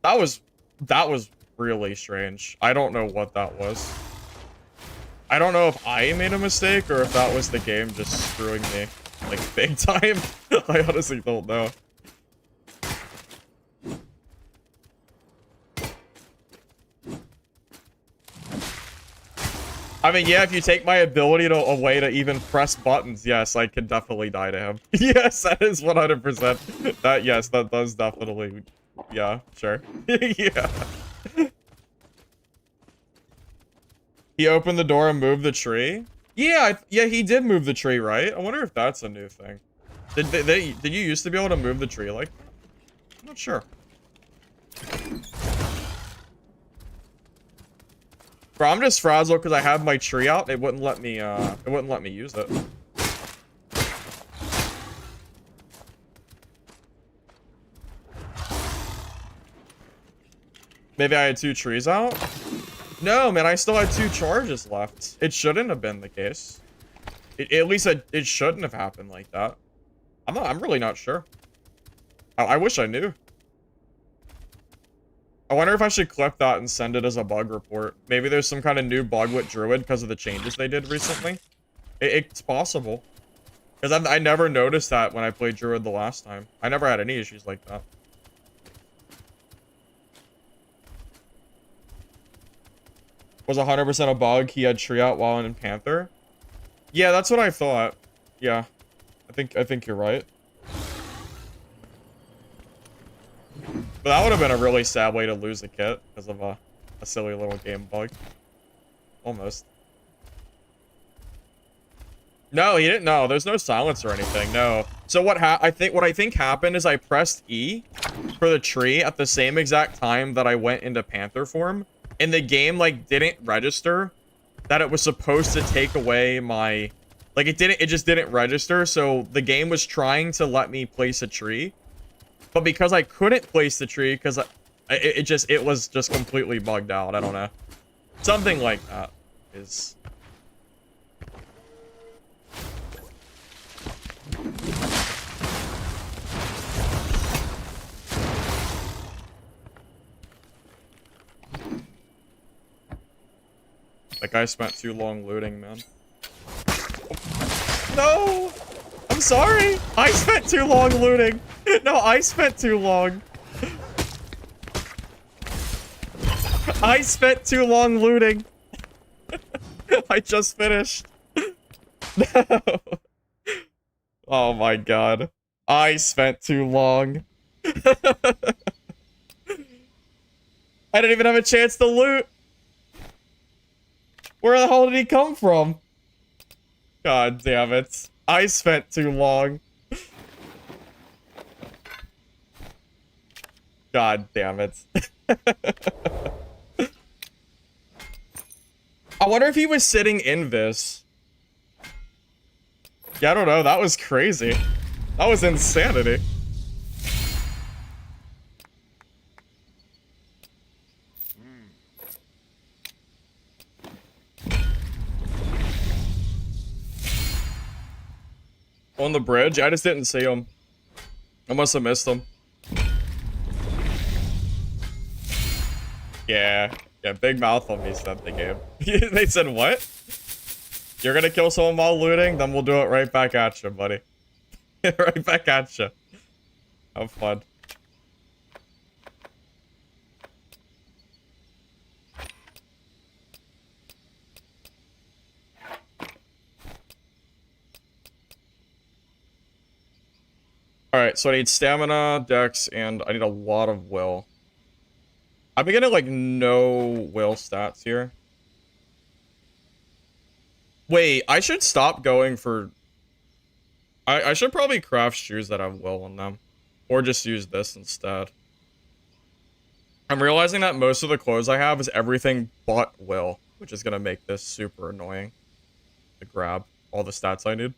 That was really strange. I don't know what that was. I don't know if I made a mistake or if that was the game just screwing me, like, big time. I honestly don't know. I mean, yeah, if you take my ability away to even press buttons, yes, I can definitely die to him. Yes, that is 100%. Yes, that does definitely... Yeah, sure. Yeah. He opened the door and moved the tree? Yeah, yeah, he did move the tree, right? I wonder if that's a new thing. Did you used to be able to move the tree like that? I'm not sure. Bro, I'm just frazzled because I have my tree out. It wouldn't let me use it. Maybe I had 2 trees out? No, man, I still had 2 charges left. It shouldn't have been the case. At least it shouldn't have happened like that. I'm really not sure. I wish I knew. I wonder if I should clip that and send it as a bug report. Maybe there's some kind of new bug with Druid because of the changes they did recently. It's possible. Because I never noticed that when I played Druid the last time. I never had any issues like that. Was 100% a bug. He had tree out while in Panther. Yeah, that's what I thought. Yeah. I think you're right. But that would have been a really sad way to lose a kit because of a silly little game bug. Almost. No, he didn't. No, there's no silence or anything. No. So what I think happened is I pressed E for the tree at the same exact time that I went into Panther form, and the game like didn't register that it was supposed to take away my, like it just didn't register. So the game was trying to let me place a tree, but because I couldn't place the tree because it was just completely bugged out. I don't know. Something like that is. That guy spent too long looting, man. No! I'm sorry! I spent too long looting! No, I spent too long. I spent too long looting. I just finished. No. Oh my god. I spent too long. I didn't even have a chance to loot. Where the hell did he come from? God damn it. I spent too long. God damn it. I wonder if he was sitting in this. Yeah, I don't know. That was crazy. That was insanity. On the bridge? I just didn't see him. I must have missed him. Yeah. Yeah, big mouth on me said the game. They said, what? You're gonna kill someone while looting? Then we'll do it right back at you, buddy. Right back at you. Have fun. Alright, so I need stamina, dex, and I need a lot of will. I've been getting, like, no will stats here. Wait, I should stop going for... I should probably craft shoes that have will on them. Or just use this instead. I'm realizing that most of the clothes I have is everything but will, which is going to make this super annoying to grab all the stats I need.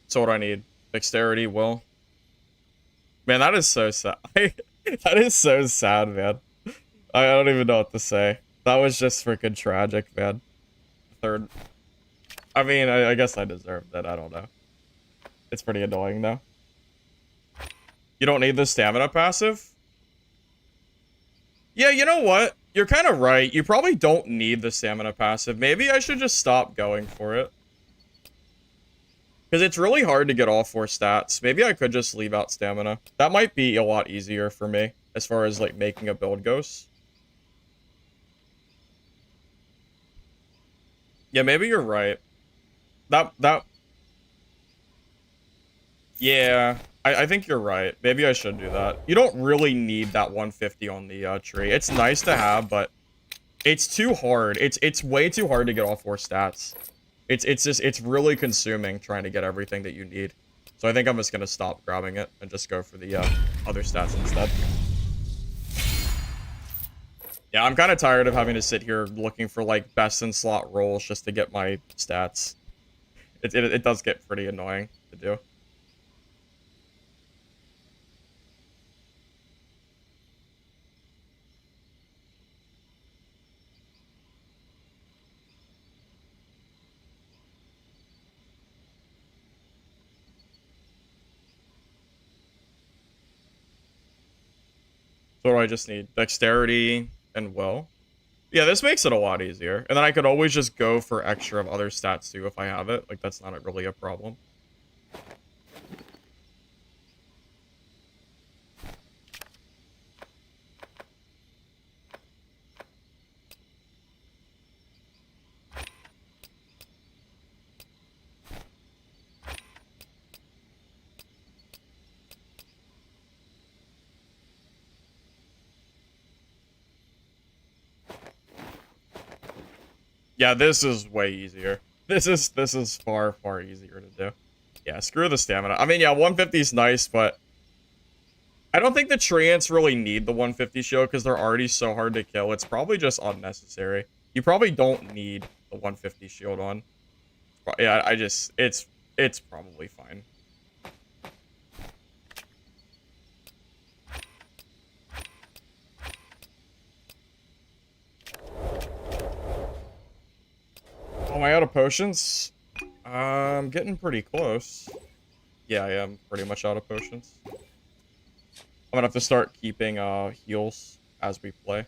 So what do I need? Dexterity, will. Man, that is so sad. That is so sad, man. I don't even know what to say. That was just freaking tragic, man. Third. I mean, I guess I deserved it. I don't know. It's pretty annoying, though. You don't need the stamina passive? Yeah, you know what? You're kind of right. You probably don't need the stamina passive. Maybe I should just stop going for it. Because it's really hard to get all 4 stats. Maybe I could just leave out stamina. That might be a lot easier for me, as far as, like, making a build goes. Yeah, maybe you're right. Yeah, I think you're right. Maybe I should do that. You don't really need that 150 on the tree. It's nice to have, but it's too hard. It's way too hard to get all 4 stats. It's really consuming trying to get everything that you need. So I think I'm just gonna stop grabbing it and just go for the other stats instead. Yeah, I'm kind of tired of having to sit here looking for like best in slot rolls just to get my stats. It does get pretty annoying to do. So what do I just need? Dexterity and will. Yeah, this makes it a lot easier. And then I could always just go for extra of other stats too if I have it. Like, that's not really a problem. Yeah, this is way easier. This is far, far easier to do. Yeah, screw the stamina. I mean, yeah, 150 is nice, but I don't think the treants really need the 150 shield because they're already so hard to kill. It's probably just unnecessary. You probably don't need the 150 shield on. Yeah, it's probably fine. Am I out of potions? I'm getting pretty close. Yeah, I am pretty much out of potions. I'm gonna have to start keeping heals as we play.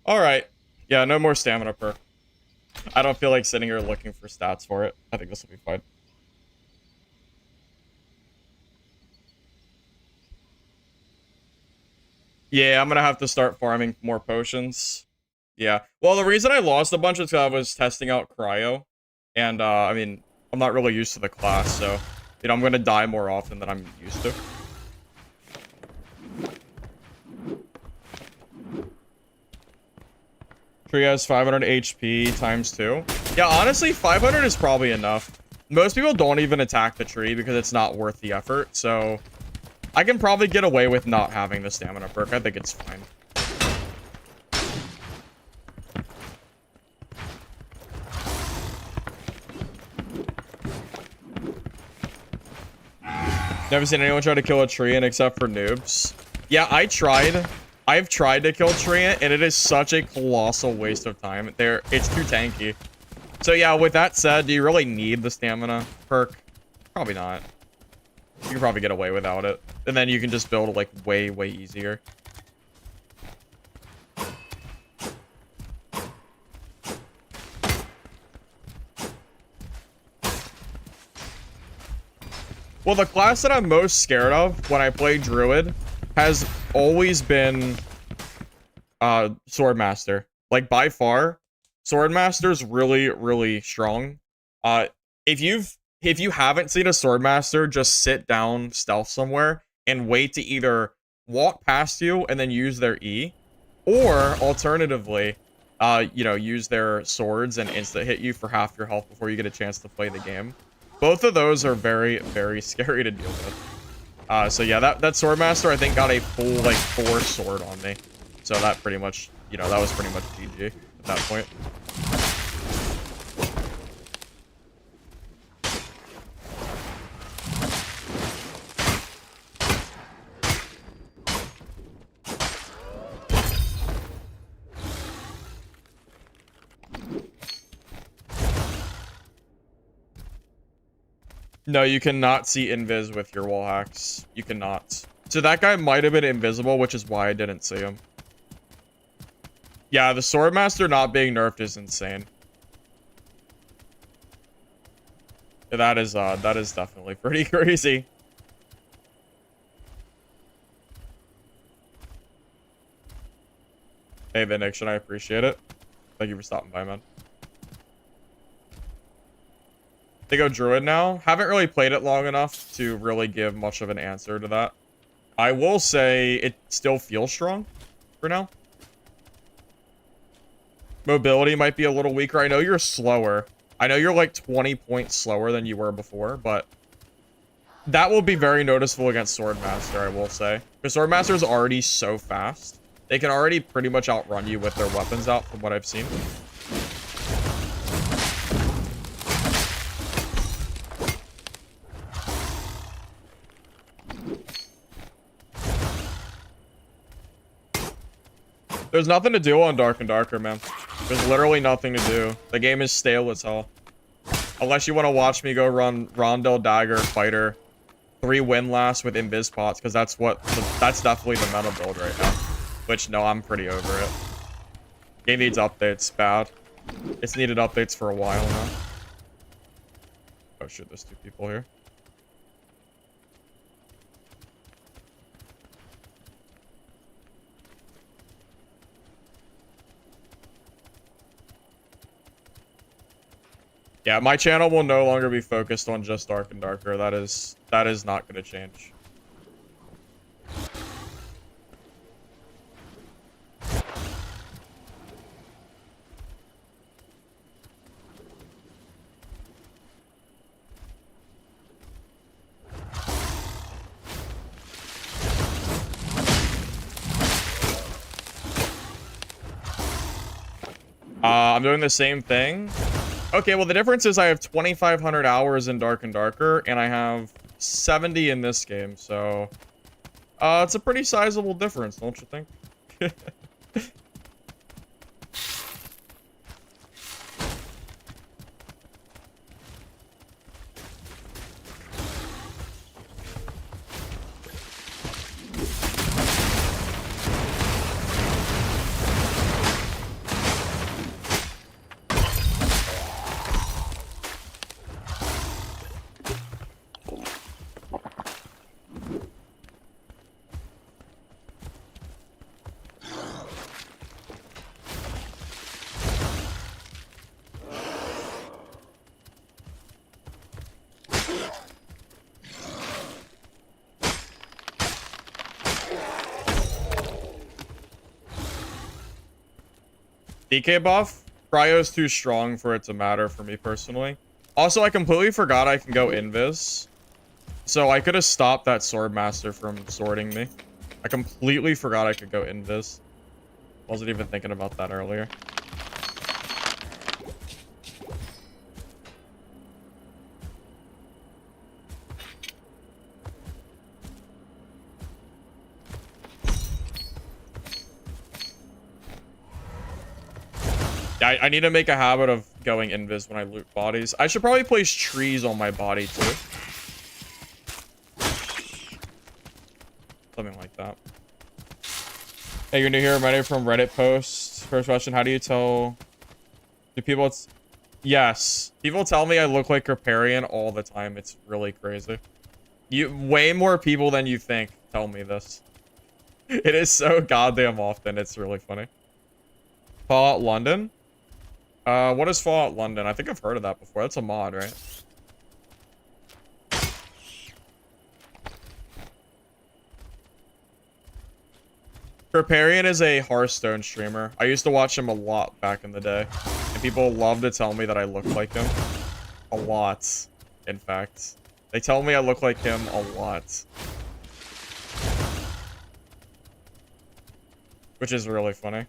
Alright. Yeah, no more stamina perk. I don't feel like sitting here looking for stats for it. I think this will be fine. Yeah, I'm gonna have to start farming more potions. Yeah. Well, the reason I lost a bunch is because I was testing out Cryo. And, I mean, I'm not really used to the class, so... You know, I'm gonna die more often than I'm used to. Tree has 500 HP times 2. Yeah, honestly, 500 is probably enough. Most people don't even attack the tree because it's not worth the effort, so... I can probably get away with not having the stamina perk. I think it's fine. Never seen anyone try to kill a treant except for noobs. Yeah, I tried. I've tried to kill treant, and it is such a colossal waste of time. It's too tanky. So yeah, with that said, do you really need the stamina perk? Probably not. You can probably get away without it. And then you can just build like way, way easier. Well, the class that I'm most scared of when I play Druid has always been Swordmaster. Like, by far, Swordmaster's really, really strong. If you haven't seen a Swordmaster, just sit down stealth somewhere and wait to either walk past you and then use their E, or alternatively, you know, use their swords and insta hit you for half your health before you get a chance to play the game. Both of those are very, very scary to deal with. So yeah, that Swordmaster, I think, got a full, like, 4 sword on me. So that pretty much, you know, that was pretty much GG at that point. No, you cannot see invis with your wall hacks. You cannot. So that guy might have been invisible, which is why I didn't see him. Yeah, the Swordmaster not being nerfed is insane. Yeah, that is definitely pretty crazy. Hey, Viniction, I appreciate it. Thank you for stopping by, man. They go Druid now. Haven't really played it long enough to really give much of an answer to that. I will say it still feels strong for now. Mobility might be a little weaker. I know you're slower. I know you're like 20 points slower than you were before, but that will be very noticeable against Swordmaster, I will say. Because Swordmaster is already so fast. They can already pretty much outrun you with their weapons out from what I've seen. There's nothing to do on Dark and Darker, man. There's literally nothing to do. The game is stale as hell. Unless you want to watch me go run Rondel, Dagger, Fighter, 3 Windlass with Invis Pots, because that's definitely the meta build right now. Which, no, I'm pretty over it. Game needs updates, bad. It's needed updates for a while now. Oh shit, there's 2 people here. Yeah, my channel will no longer be focused on just Dark and Darker. That is not going to change. I'm doing the same thing. Okay, well, the difference is I have 2,500 hours in Dark and Darker, and I have 70 in this game, so... it's a pretty sizable difference, don't you think? DK buff? Cryo's too strong for it to matter for me personally. Also, I completely forgot I can go invis. So I could have stopped that Swordmaster from swording me. I completely forgot I could go invis. Wasn't even thinking about that earlier. I need to make a habit of going invis when I loot bodies. I should probably place trees on my body too. Something like that. Hey, you're new here. Ready from Reddit post. First question, how do you tell... Do people... Yes. People tell me I look like Criparian all the time. It's really crazy. Way more people than you think tell me this. It is so goddamn often. It's really funny. Fallout London? What is Fallout London? I think I've heard of that before. That's a mod, right? Criparian is a Hearthstone streamer. I used to watch him a lot back in the day. And people love to tell me that I look like him. A lot, in fact. They tell me I look like him a lot. Which is really funny.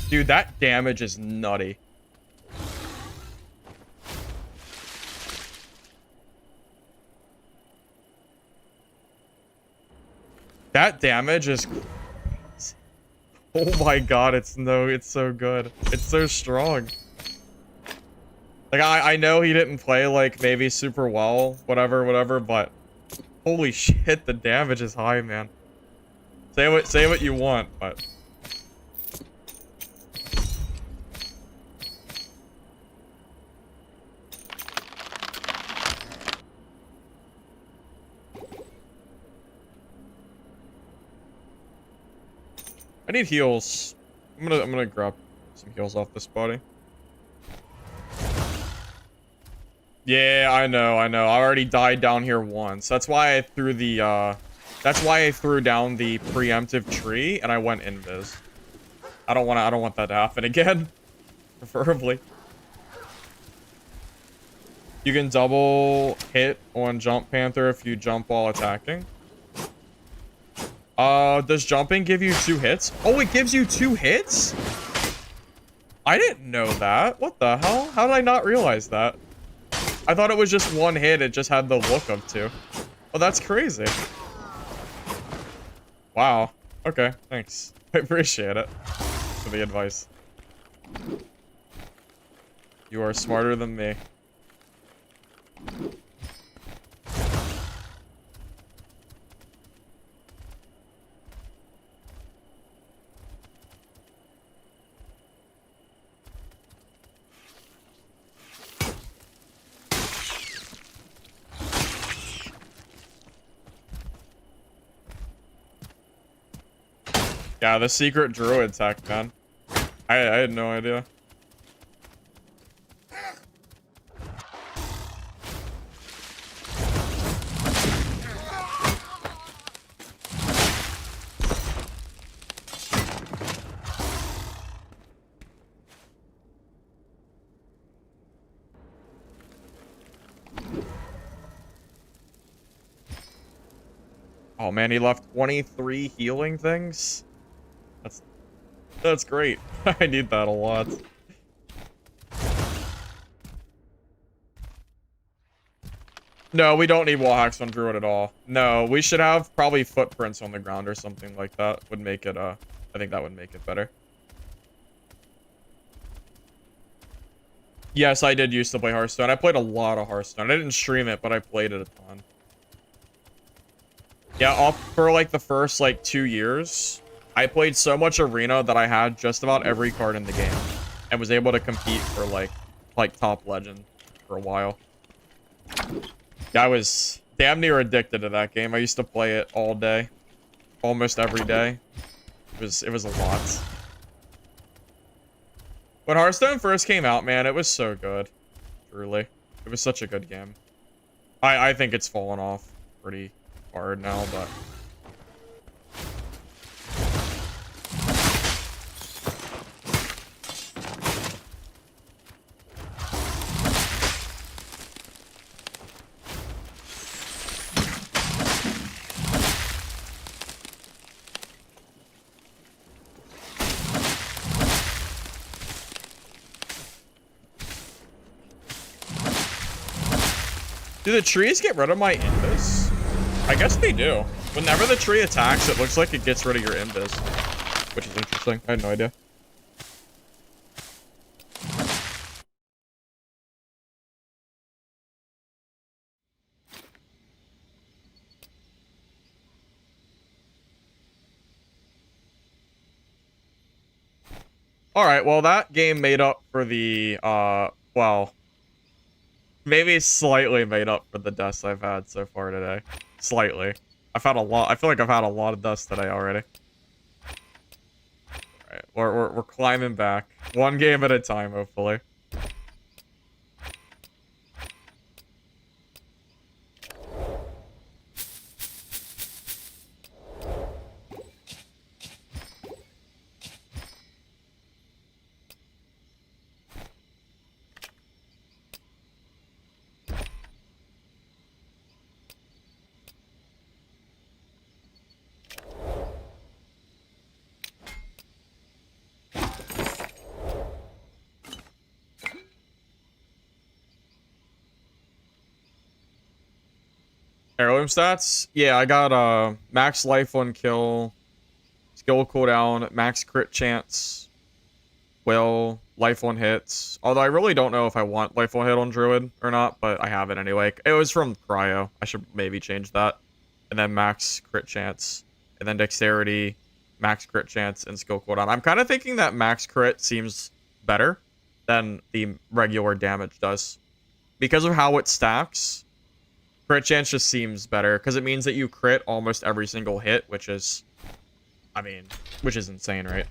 Dude, that damage is nutty. That damage is crazy. Oh my god, it's so good. It's so strong. Like, I know he didn't play, like, maybe super well, whatever, but holy shit, the damage is high, man. Say what you want, but... I need heals. I'm gonna grab some heals off this body. Yeah, I know. I already died down here once. That's why I threw the that's why I threw down the preemptive tree and I went invis. I don't want that to happen again. Preferably. You can double hit on Jump Panther if you jump while attacking. Does jumping give you 2 hits? Oh, it gives you 2 hits? I didn't know that. What the hell? How did I not realize that? I thought it was just 1 hit. It just had the look of 2. Oh, that's crazy. Wow. Okay, thanks. I appreciate it for the advice. You are smarter than me. Yeah, the secret Druid tech, man. I had no idea. Oh man, he left 23 healing things. That's great. I need that a lot. No, we don't need wall hacks on Druid at all. No, we should have probably footprints on the ground or something like that. Would make it, I think that would make it better. Yes, I did used to play Hearthstone. I played a lot of Hearthstone. I didn't stream it, but I played it a ton. Yeah, for like the first like 2 years, I played so much Arena that I had just about every card in the game and was able to compete for like top legend for a while. Yeah, I was damn near addicted to that game. I used to play it all day, almost every day. It was a lot. When Hearthstone first came out, man, it was so good. Truly, it was such a good game. I think it's fallen off pretty hard now, but do the trees get rid of my invis? I guess they do. Whenever the tree attacks, it looks like it gets rid of your invis, which is interesting. I had no idea. All right, well, that game made up for the, well, maybe slightly made up for the deaths I've had so far today. Slightly. I've had a lot. I feel like I've had a lot of deaths today already. All right, we're climbing back. One game at a time, hopefully. Heirloom stats? Yeah, I got max life on kill, skill cooldown, max crit chance, will, life on hits. Although I really don't know if I want life on hit on Druid or not, but I have it anyway. It was from Cryo. I should maybe change that. And then max crit chance, and then dexterity, max crit chance, and skill cooldown. I'm kind of thinking that max crit seems better than the regular damage does. Because of how it stacks, crit chance just seems better, because it means that you crit almost every single hit, which is, I mean, which is insane, right?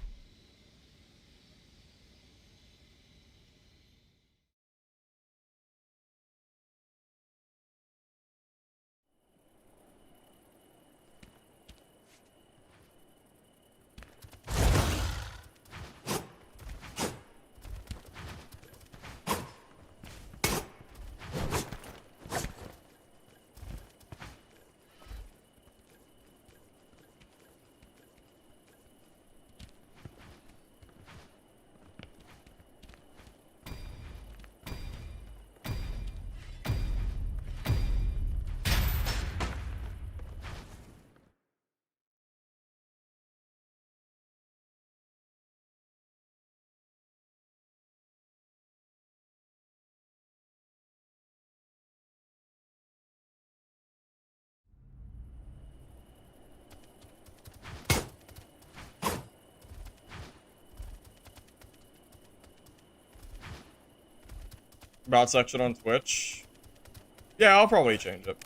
About section on Twitch. Yeah, I'll probably change it.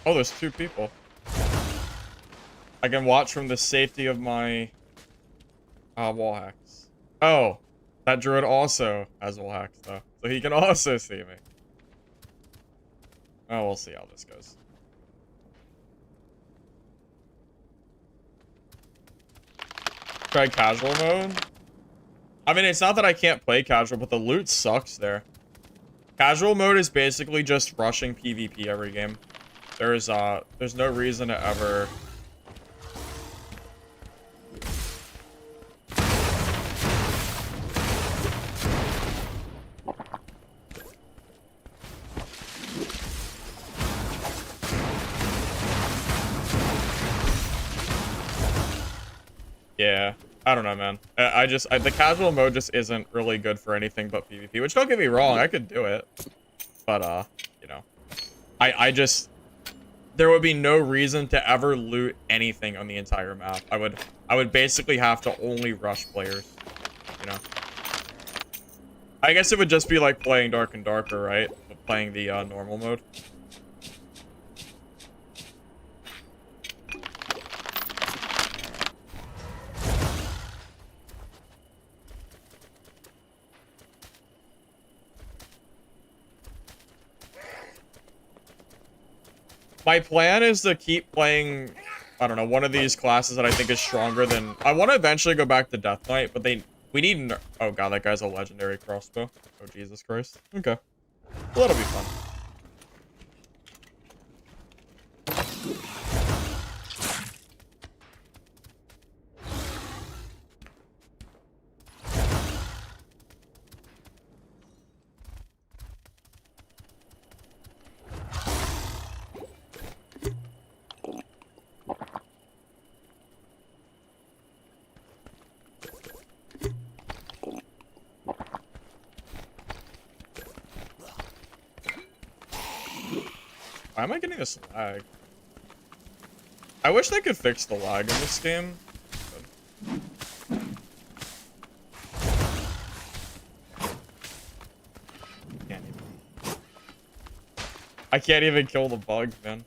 Oh, there's 2 people. I can watch from the safety of my wall hacks. Oh, that druid also has wall hacks though, so he can also see me. Oh, we'll see how this goes. Try casual mode. I mean, it's not that I can't play casual, but the loot sucks there. Casual mode is basically just rushing PvP every game. There's no reason to ever... Yeah, I don't know, man. The casual mode just isn't really good for anything but PvP, which don't get me wrong, I could do it. But, you know, there would be no reason to ever loot anything on the entire map. I would basically have to only rush players, you know. I guess it would just be like playing Dark and Darker, right? But playing the normal mode. My plan is to keep playing, I don't know, one of these classes that I think is stronger than... I want to eventually go back to Death Knight, but we need... Oh god, that guy's a legendary crossbow. Oh Jesus Christ. Okay. Well, that'll be fun. Why am I getting this lag? I wish they could fix the lag in this game. I can't even kill the bug, man.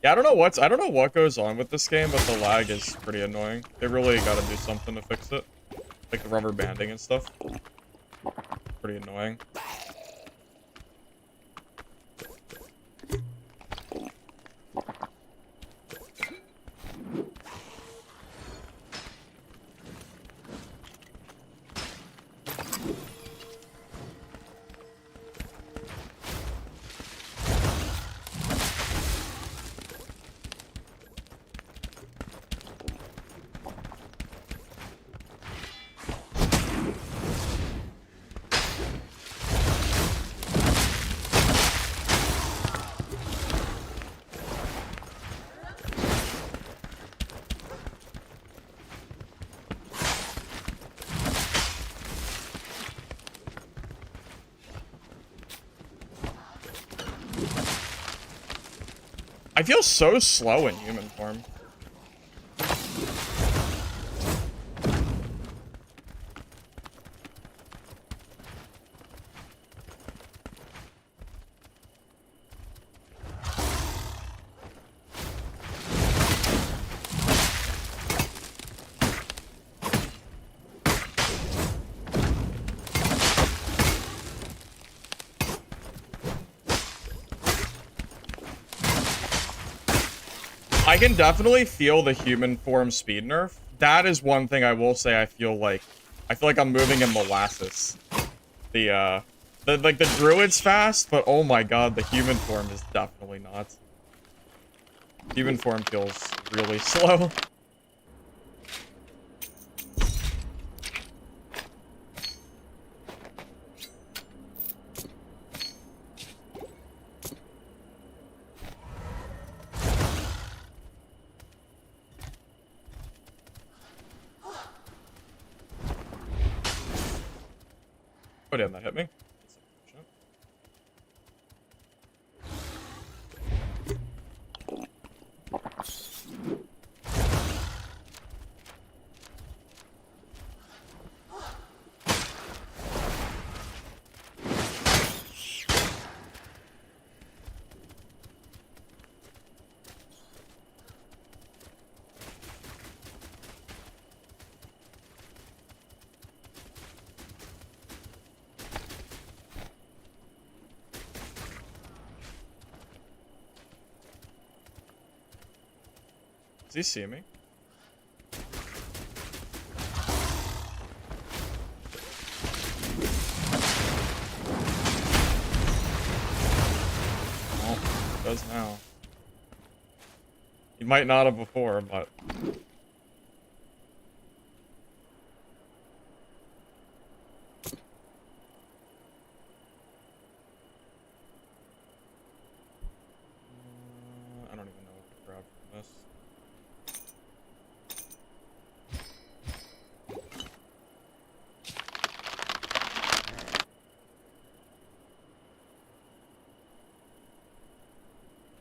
Yeah, I don't know what goes on with this game, but the lag is pretty annoying. They really gotta do something to fix it. Like the rubber banding and stuff. Pretty annoying. I feel so slow in human form. I can definitely feel the human form speed nerf. That is one thing I will say I feel like I'm moving in molasses. The druid's fast, but oh my god, the human form is definitely not. Human form feels really slow. Oh damn, that hit me. Does he see me? Oh, he does now. He might not have before, but... I don't even know what to grab from this.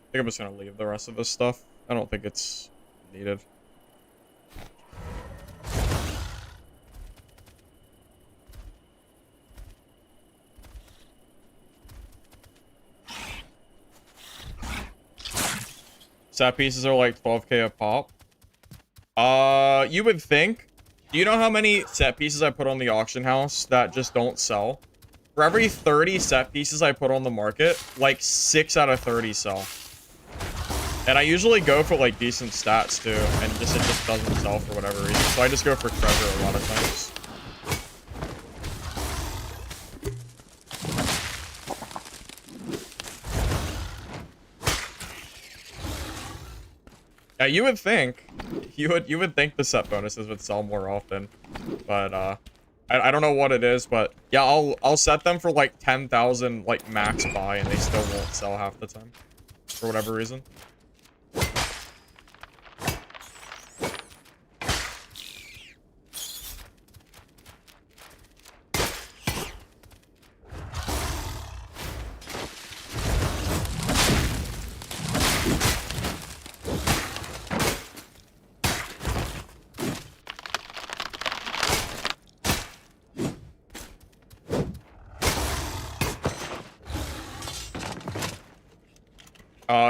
I think I'm just gonna leave the rest of this stuff. I don't think it's needed. Set pieces are like 12k a pop. You would think. Do you know how many set pieces I put on the auction house that just don't sell? For every 30 set pieces I put on the market, like 6 out of 30 sell. And I usually go for like decent stats too, and it just doesn't sell for whatever reason. So I just go for treasure a lot of times. Yeah, you would think the set bonuses would sell more often, but I don't know what it is, but yeah, I'll set them for like 10,000 like max buy, and they still won't sell half the time for whatever reason.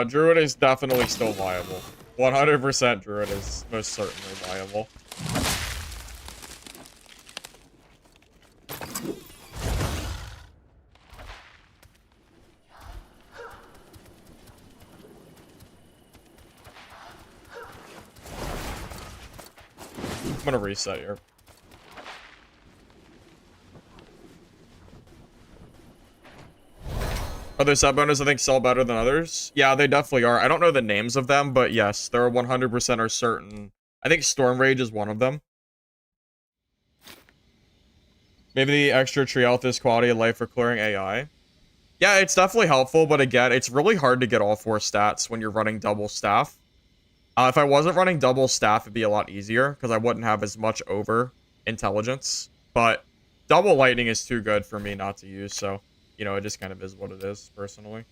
Druid is definitely still viable. 100% Druid is most certainly viable. I'm gonna reset here. Other sub bonus I think sell better than others. Yeah, they definitely are. I don't know the names of them, but yes, there are 100% are certain. I think Storm Rage is one of them. Maybe the extra Trialthus quality of life for clearing AI. Yeah, it's definitely helpful, but again, it's really hard to get all 4 stats when you're running double staff. If I wasn't running double staff, it'd be a lot easier, because I wouldn't have as much over intelligence. But double lightning is too good for me not to use, so... You know, it just kind of is what it is, personally.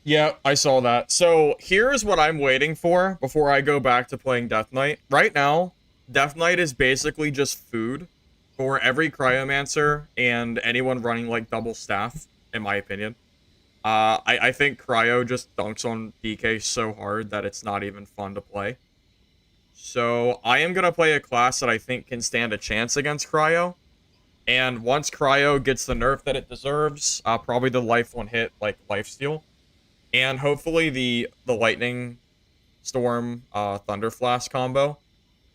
Yeah, I saw that. So here's what I'm waiting for before I go back to playing Death Knight. Right now, Death Knight is basically just food for every Cryomancer and anyone running like double staff, in my opinion. I think Cryo just dunks on DK so hard that it's not even fun to play. So I am going to play a class that I think can stand a chance against Cryo. And once Cryo gets the nerf that it deserves, probably the life one hit, like lifesteal. And hopefully the Lightning Storm Thunder Flash combo.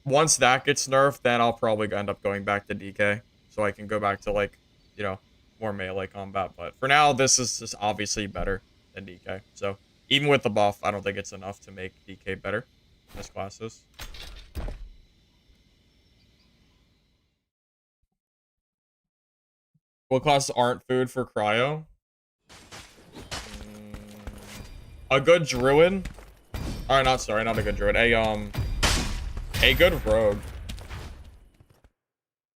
Once that gets nerfed, then I'll probably end up going back to DK. So I can go back to, like, you know, more melee combat. But for now, this is just obviously better than DK. So Even with the buff, I don't think it's enough to make DK better in this classes. What classes aren't food for Cryo? A good Druid. Or not, sorry, not a good Druid. A good Rogue.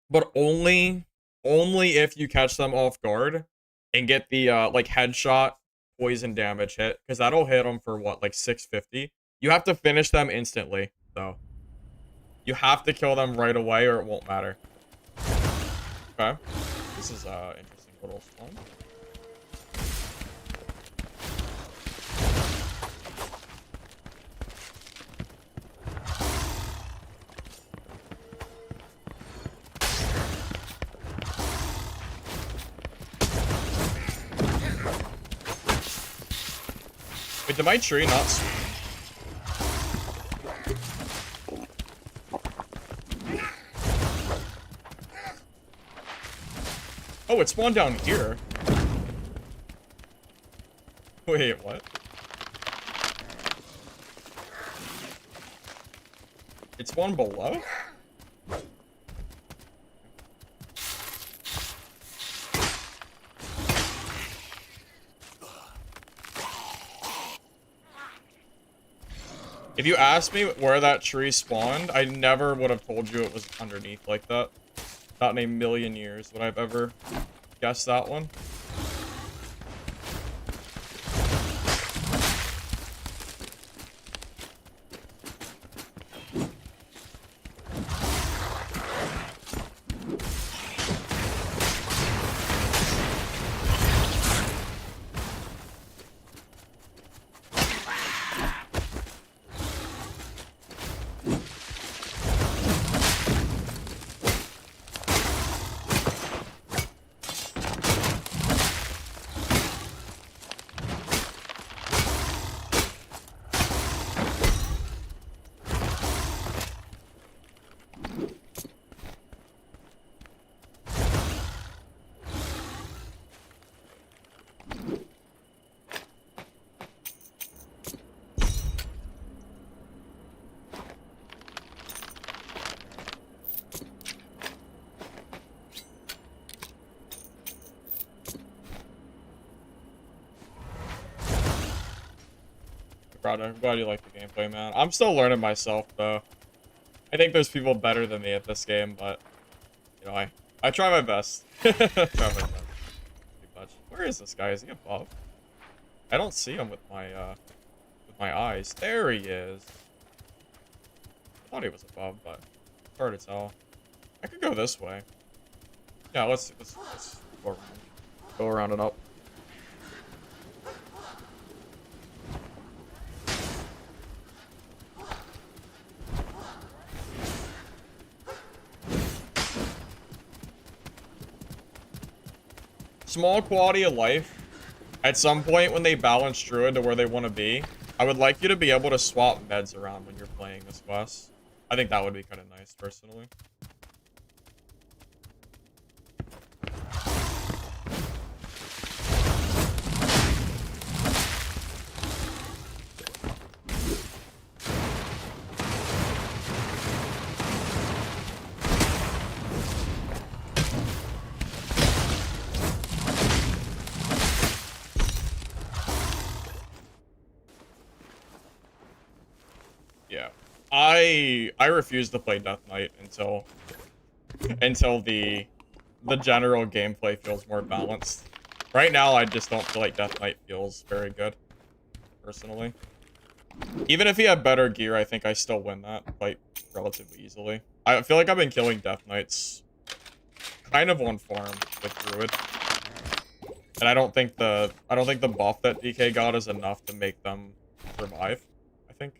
But only if you catch them off guard and get the like headshot poison damage hit, because that'll hit them for what, like 650. You have to finish them instantly, though. You have to kill them right away, or it won't matter. Okay, this is interesting little spawn. Wait, did my tree not spawn? Oh, it spawned down here. Wait, what? It spawned below? If you asked me where that tree spawned, I never would have told you it was underneath like that. Not in a million years would I've ever guessed that one. I'm glad you like the gameplay, man. I'm still learning myself, though. I think there's people better than me at this game, but, you know, I try my best. Try my best. Pretty much. Where is this guy? Is he above? I don't see him with my eyes. There he is. I thought he was above, but it's hard to tell. I could go this way. Yeah, let's go around and up. Small quality of life. At some point when they balance Druid to where they want to be, I would like you to be able to swap meds around when you're playing this quest. I think that would be kind of nice, personally. Yeah, I refuse to play Death Knight until the general gameplay feels more balanced. Right now, I just don't feel like Death Knight feels very good, personally. Even if he had better gear, I think I still win that fight relatively easily. I feel like I've been killing Death Knights kind of on farm with Druid, and I don't think the buff that DK got is enough to make them survive. I think.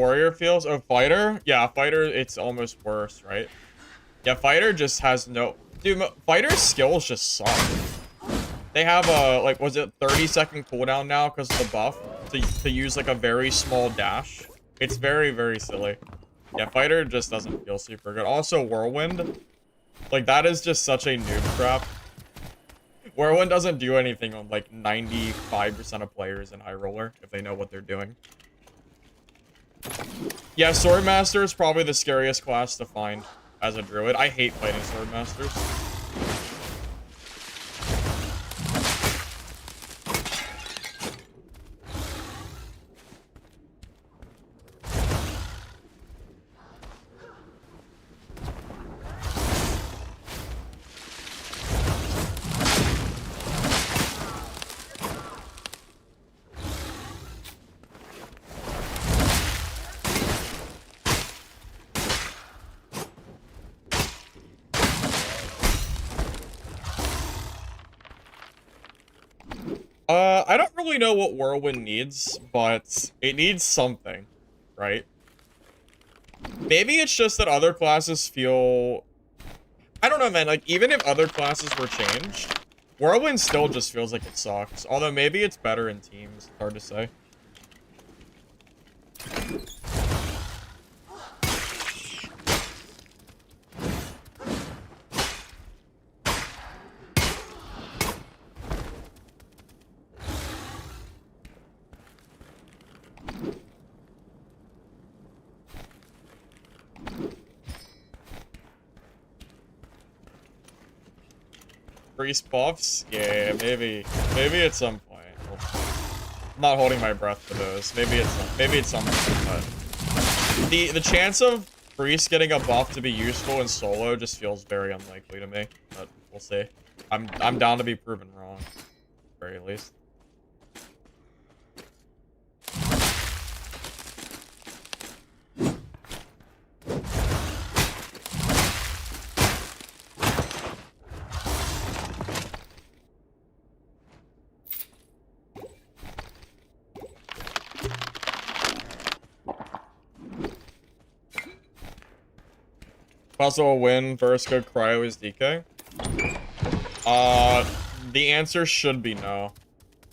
warrior feels? Oh, fighter? Yeah, fighter, it's almost worse, right? Yeah, fighter just has no... Dude, fighter's skills just suck. They have a, like, was it 30-second cooldown now because of the buff? To use, like, a very small dash. It's very, very silly. Yeah, fighter just doesn't feel super good. Also, whirlwind. Like, that is just such a noob trap. Whirlwind doesn't do anything on, like, 95% of players in High Roller, if they know what they're doing. Yeah, Swordmaster is probably the scariest class to find as a druid. I hate fighting Swordmasters. I don't really know what Whirlwind needs, but it needs something, right? Maybe it's just that other classes feel... I don't know, man. Like, even if other classes were changed, Whirlwind still just feels like it sucks. Although, maybe it's better in teams. It's hard to say. Priest buffs? Yeah, maybe at some point. I'm not holding my breath for those. Maybe it's something, but the chance of Priest getting a buff to be useful in solo just feels very unlikely to me. But we'll see. I'm down to be proven wrong, at the very least. Possible win versus good Cryo is DK? The answer should be no.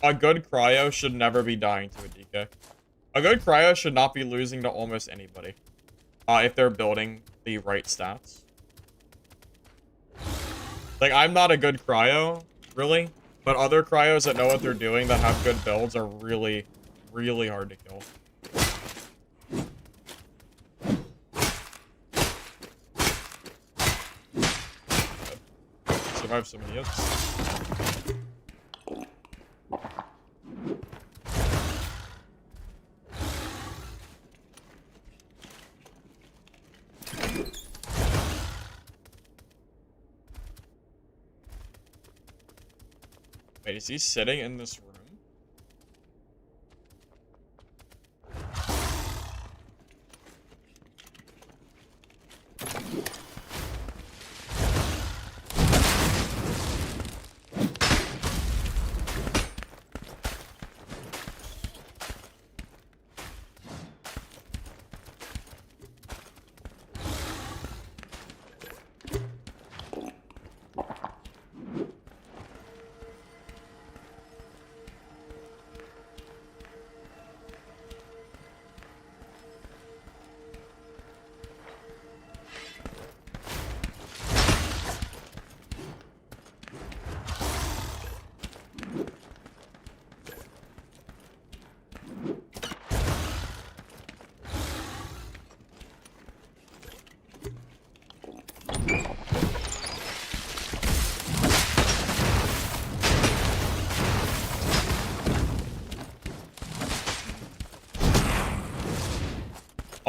A good Cryo should never be dying to a DK. A good Cryo should not be losing to almost anybody. If they're building the right stats. Like, I'm not a good Cryo, really. But other Cryos that know what they're doing, that have good builds, are really, really hard to kill. Survive so many hits. Wait, is he sitting in this room?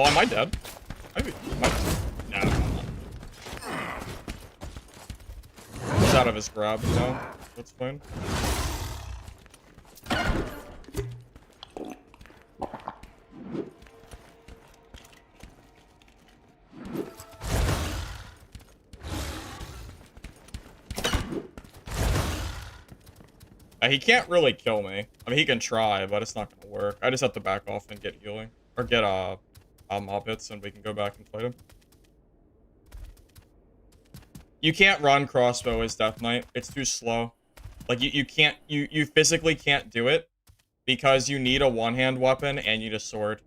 Oh, am I dead? Nah, he's out of his grab, so that's fine. He can't really kill me. I mean, he can try, but it's not gonna work. I just have to back off and get healing. Or get mob hits, and we can go back and fight him. You can't run crossbow as Death Knight. It's too slow. Like, you can't... You physically can't do it because you need a one-hand weapon and you need a sword.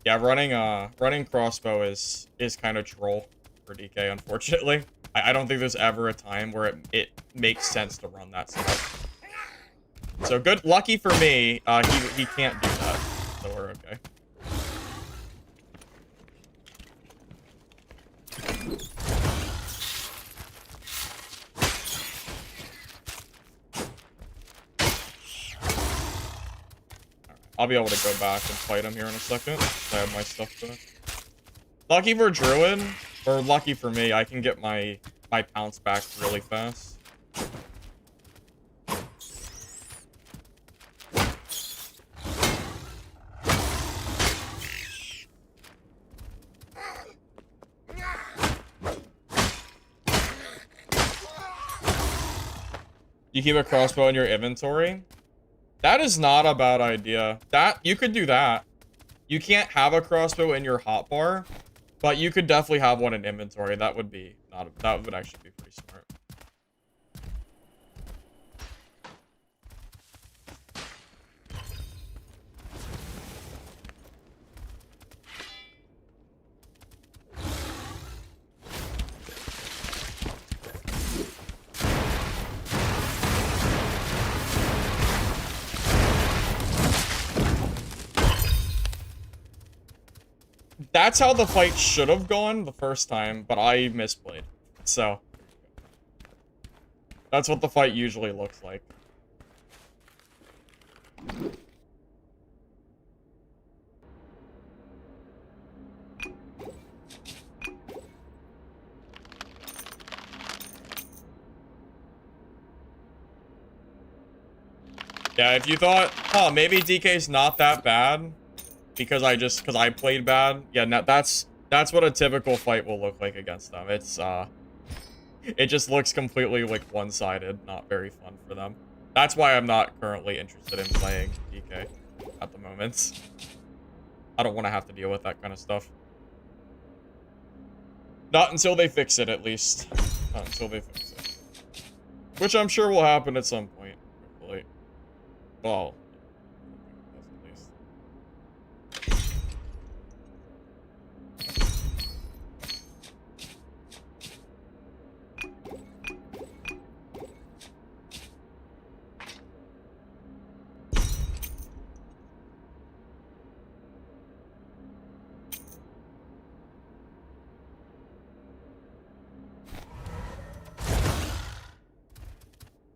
Yeah, running crossbow is kind of troll for DK, unfortunately. I don't think there's ever a time where it makes sense to run that stuff. So good, lucky for me, he can't do that, so we're okay. I'll be able to go back and fight him here in a second. I have my stuff back. Lucky for Druid, or lucky for me, I can get my pounce back really fast. You keep a crossbow in your inventory? That is not a bad idea. You could do that. You can't have a crossbow in your hotbar, but you could definitely have one in inventory. That would actually be pretty smart. That's how the fight should have gone the first time, but I misplayed. So, that's what the fight usually looks like. Yeah, if you thought, oh, maybe DK's not that bad because I played bad. Yeah, that's what a typical fight will look like against them. It just looks completely like one-sided, not very fun for them. That's why I'm not currently interested in playing DK at the moment. I don't want to have to deal with that kind of stuff. Not until they fix it, at least. Not until they fix it. Which I'm sure will happen at some point, hopefully. Well, at least.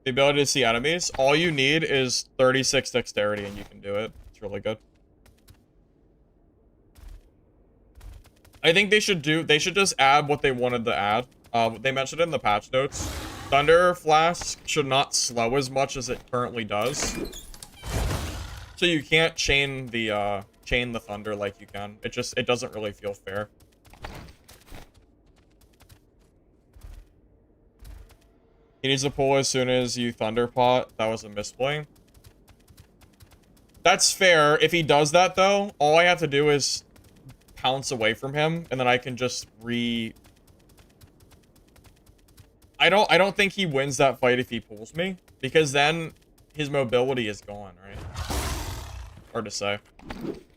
The ability to see enemies. All you need is 36 dexterity and you can do it. It's really good. I think they should just add what they wanted to add. They mentioned it in the patch notes. Thunder Flask should not slow as much as it currently does. So you can't chain the thunder like you can. It doesn't really feel fair. He needs to pull as soon as you Thunderpot. That was a misplay. That's fair. If he does that, though, all I have to do is pounce away from him, and then I can just I don't think he wins that fight if he pulls me, because then his mobility is gone, right? Hard to say.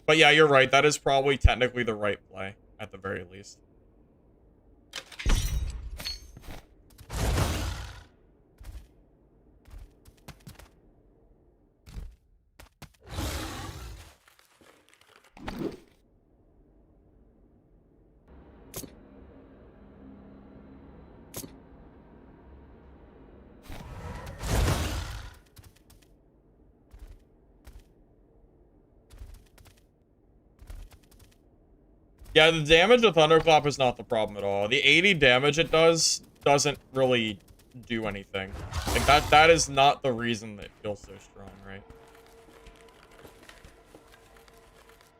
But yeah, you're right. That is probably technically the right play, at the very least. Yeah, the damage of Thunderclap is not the problem at all. The 80 damage it does doesn't really do anything. Like, that is not the reason that it feels so strong, right?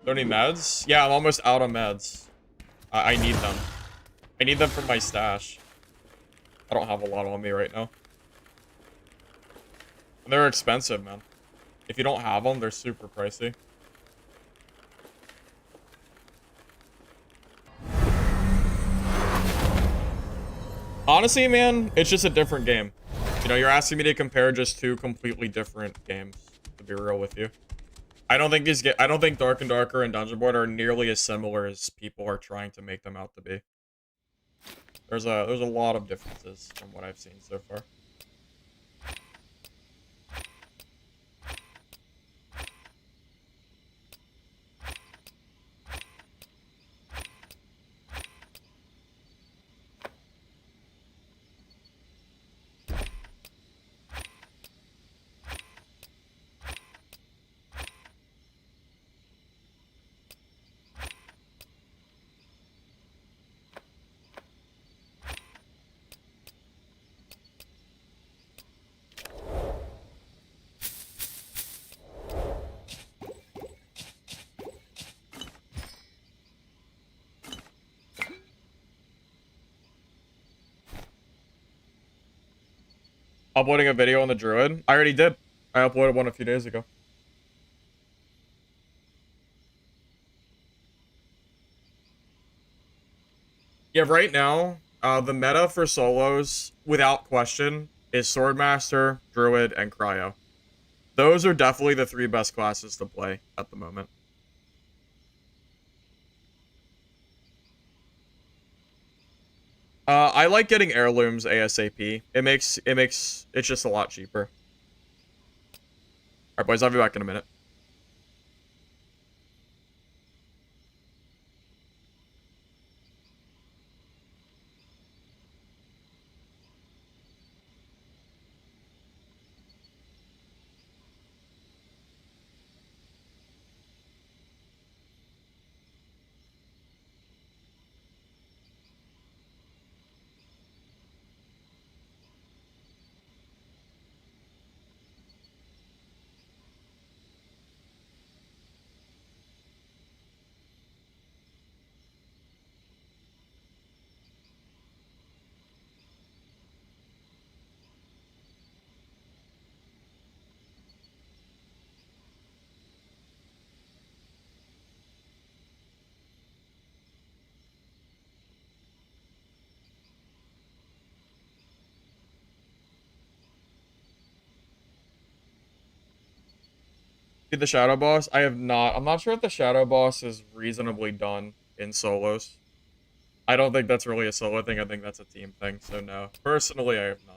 Don't need meds? Yeah, I'm almost out of meds. I need them. I need them for my stash. I don't have a lot on me right now. They're expensive, man. If you don't have them, they're super pricey. Honestly, man, it's just a different game. You know, you're asking me to compare just two completely different games, to be real with you. I don't think I don't think Dark and Darker and Dungeonborne are nearly as similar as people are trying to make them out to be. There's a lot of differences from what I've seen so far. Uploading a video on the Druid? I already did. I uploaded one a few days ago. Yeah, right now, the meta for solos, without question, is Swordmaster, Druid, and Cryo. Those are definitely the three best classes to play at the moment. I like getting heirlooms ASAP. It's just a lot cheaper. Alright, boys, I'll be back in a minute. Did the shadow boss? I have not. I'm not sure if the shadow boss is reasonably done in solos. I don't think that's really a solo thing. I think that's a team thing. So no. Personally, I have not.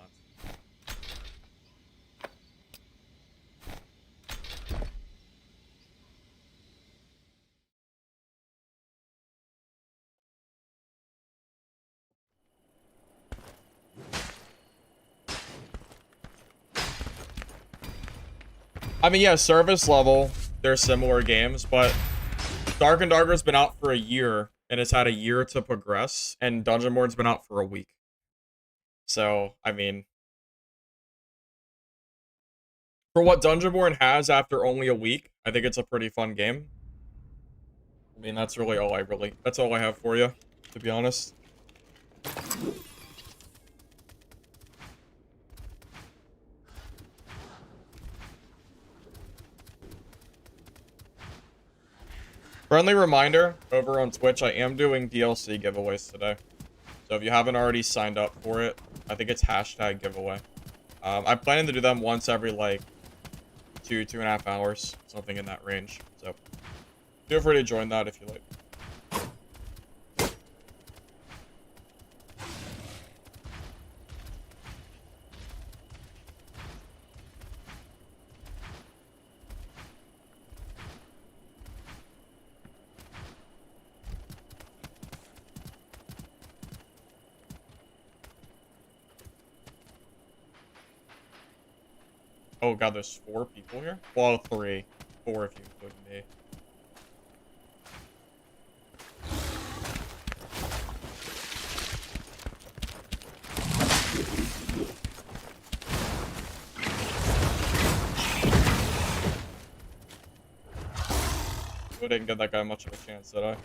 I mean, yeah, service level, they're similar games, but Dark and Darker's been out for a year, and it's had a year to progress, and Dungeonborne's been out for a week. So, I mean, for what Dungeonborne has after only a week, I think it's a pretty fun game. I mean, that's really all that's all I have for you, to be honest. Friendly reminder, over on Twitch, I am doing DLC giveaways today. So if you haven't already signed up for it, I think it's hashtag giveaway. I'm planning to do them once every, like, 2.5 hours, something in that range. So feel free to join that if you like. Oh god, there's 4 people here? Well, 3. 4 if you include me. I didn't get that guy much of a chance, did I?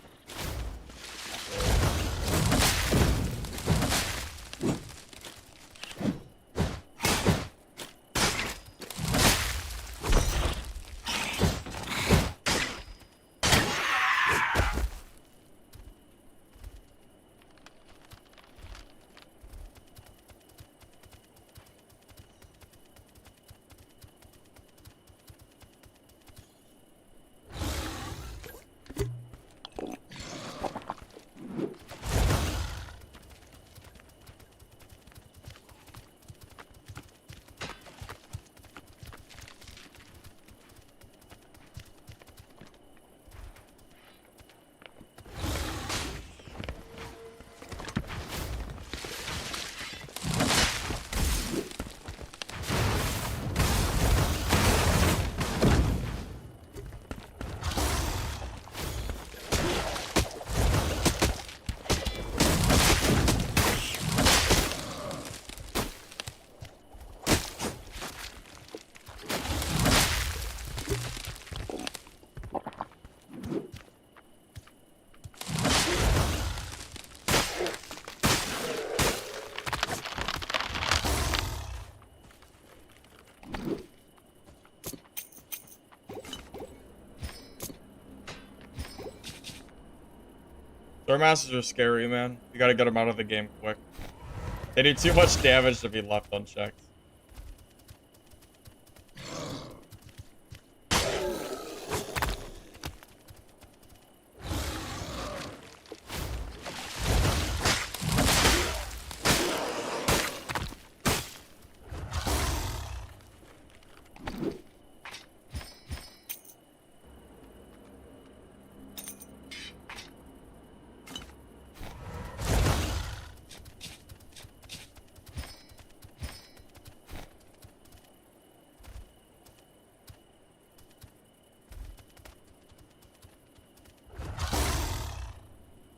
Masters are scary, man. You gotta get them out of the game quick. They do too much damage to be left unchecked.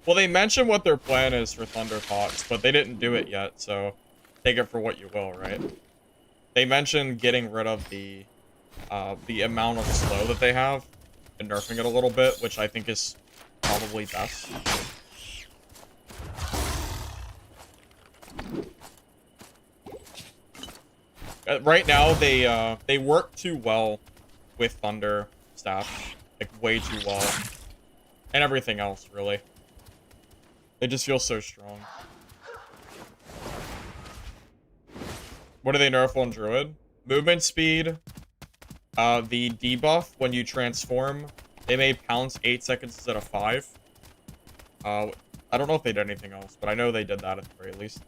Well, they mentioned what their plan is for Thunderhawks, but they didn't do it yet, so take it for what you will, right? They mentioned getting rid of the amount of slow that they have and nerfing it a little bit, which I think is probably best. Right now, they work too well with Thunder Staff, like way too well, and everything else, really. They just feel so strong. What do they nerf on Druid? Movement speed. The debuff when you transform. They made pounce 8 seconds instead of 5. I don't know if they did anything else, but I know they did that at the very least.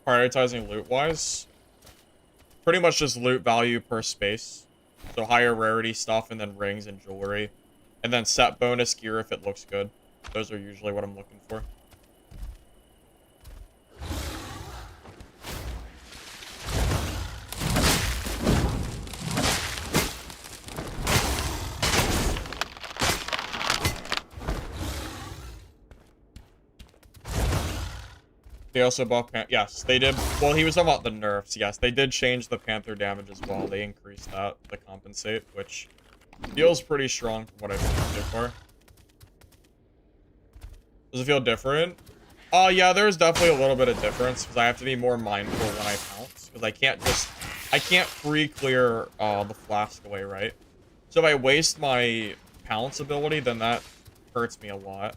Prioritizing loot-wise. Pretty much just loot value per space. So higher rarity stuff, and then rings and jewelry. And then set bonus gear if it looks good. Those are usually what I'm looking for. They also buffed yes, they did. Well, he was talking about the nerfs. Yes, they did change the Panther damage as well. They increased that to compensate, which feels pretty strong from what I've seen so far. Does it feel different? Yeah, there's definitely a little bit of difference because I have to be more mindful when I pounce because I can't free clear the flask away, right? So if I waste my pounce ability, then that hurts me a lot.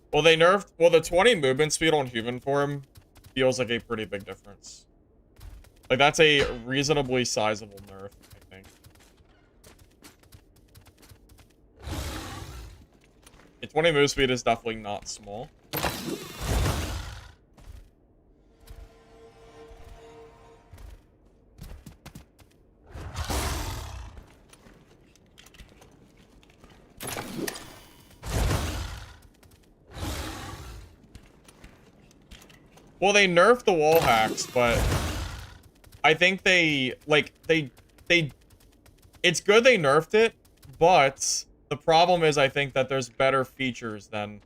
Well, they nerfed... Well, the 20 movement speed on human form feels like a pretty big difference. Like, that's a reasonably sizable nerf, I think. The 20 move speed is definitely not small. Well, they nerfed the wall hacks, but I think it's good they nerfed it, but the problem is I think that there's better features than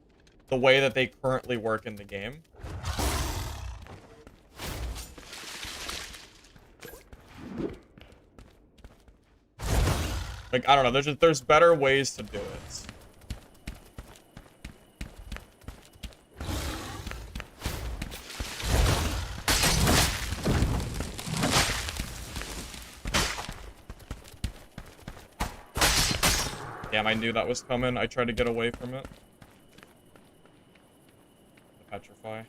the way that they currently work in the game. Like, I don't know, there's better ways to do it. Damn, I knew that was coming. I tried to get away from it. The petrify.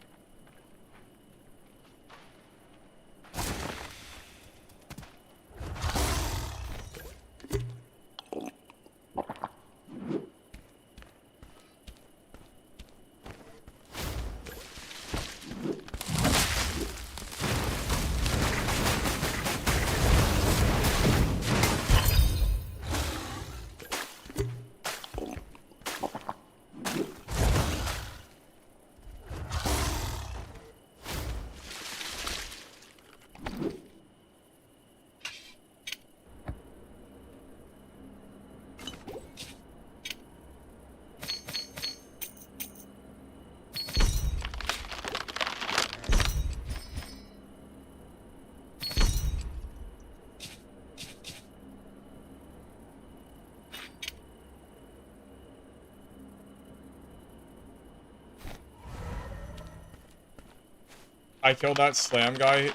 I killed that slam guy.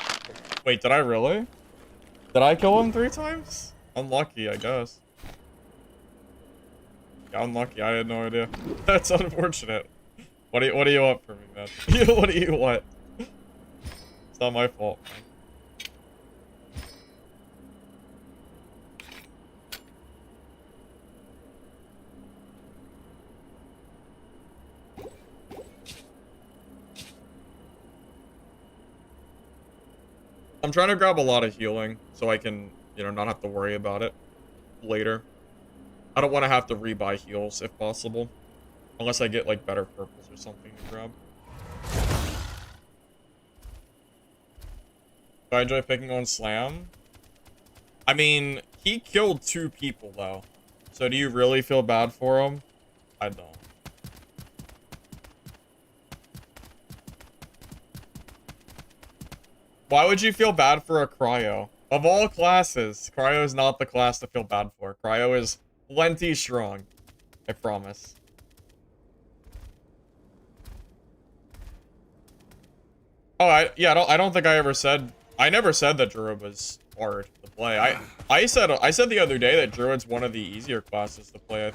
Wait, did I really? Did I kill him 3 times? Unlucky, I guess. Yeah, unlucky. I had no idea. That's unfortunate. What do you want from me, man? What do you want? It's not my fault, man. I'm trying to grab a lot of healing so I can, you know, not have to worry about it later. I don't want to have to rebuy heals if possible. Unless I get, like, better purples or something to grab. Do I enjoy picking on Slam? I mean, he killed 2 people, though. So do you really feel bad for him? I don't. Why would you feel bad for a Cryo? Of all classes, Cryo is not the class to feel bad for. Cryo is plenty strong. I promise. Oh, I don't think I ever said... I never said that Druid was hard to play. I said the other day that Druid's one of the easier classes to play.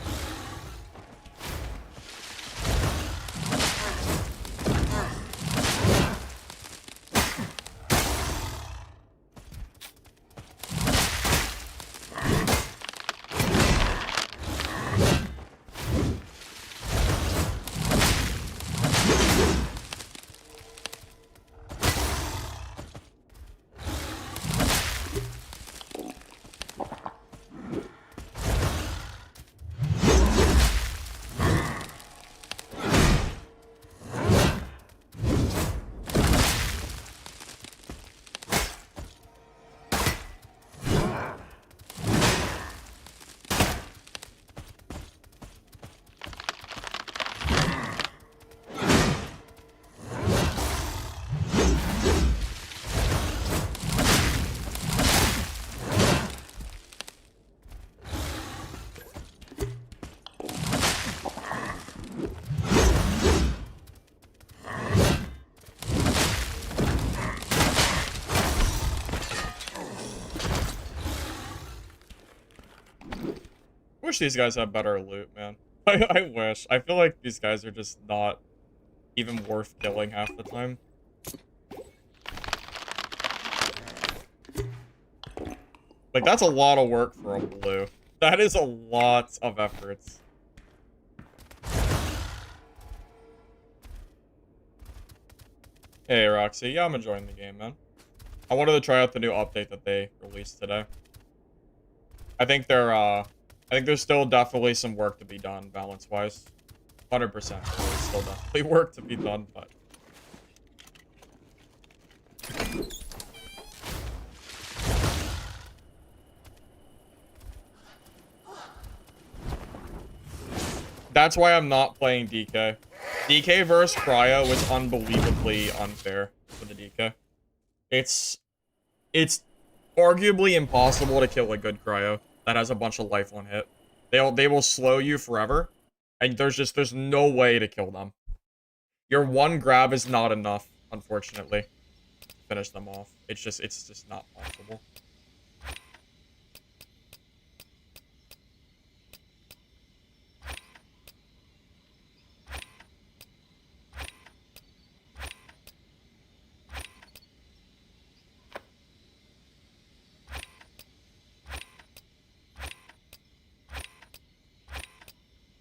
I wish these guys had better loot, man. I wish. I feel like these guys are just not even worth killing half the time. Like, that's a lot of work for a blue. That is a lot of efforts. Hey, Roxy. Yeah, I'm enjoying the game, man. I wanted to try out the new update that they released today. I think there's still definitely some work to be done, balance-wise. 100%. There's still definitely work to be done, but... That's why I'm not playing DK. DK versus Cryo was unbelievably unfair for the DK. It's arguably impossible to kill a good Cryo that has a bunch of life on hit. They will slow you forever, and there's no way to kill them. Your one grab is not enough, unfortunately, to finish them off. It's just not possible.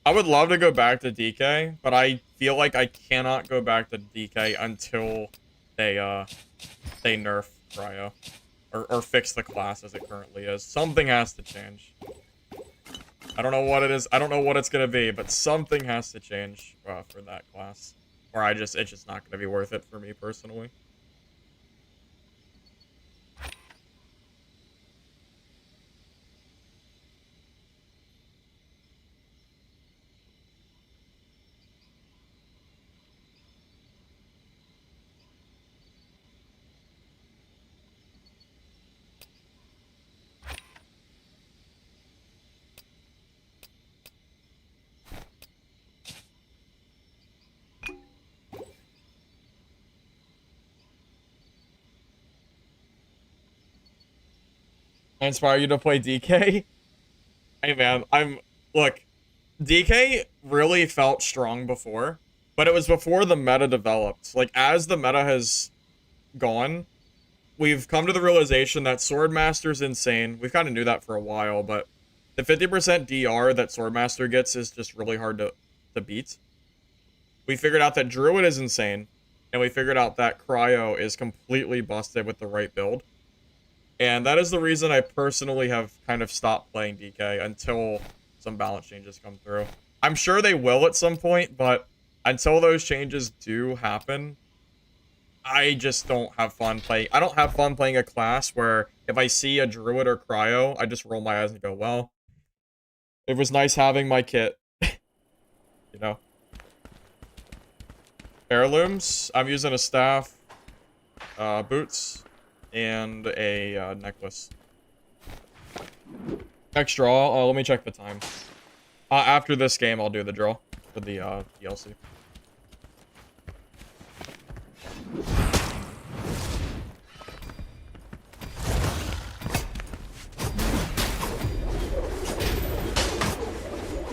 I would love to go back to DK, but I feel like I cannot go back to DK until they nerf Cryo. Or fix the class as it currently is. Something has to change. I don't know what it is. I don't know what it's gonna be, but something has to change for that class. Or it's just not gonna be worth it for me personally. I inspire you to play DK. Hey man, look, DK really felt strong before, but it was before the meta developed. Like, as the meta has gone, we've come to the realization that Swordmaster's insane. We kind of knew that for a while, but the 50% DR that Swordmaster gets is just really hard to beat. We figured out that Druid is insane, and we figured out that Cryo is completely busted with the right build. And that is the reason I personally have kind of stopped playing DK until some balance changes come through. I'm sure they will at some point, but until those changes do happen, I just don't have fun playing. I don't have fun playing a class where if I see a Druid or Cryo, I just roll my eyes and go, well, it was nice having my kit. You know? Heirlooms. I'm using a staff, boots, and a necklace. Next draw. Let me check the time. After this game, I'll do the draw for the DLC.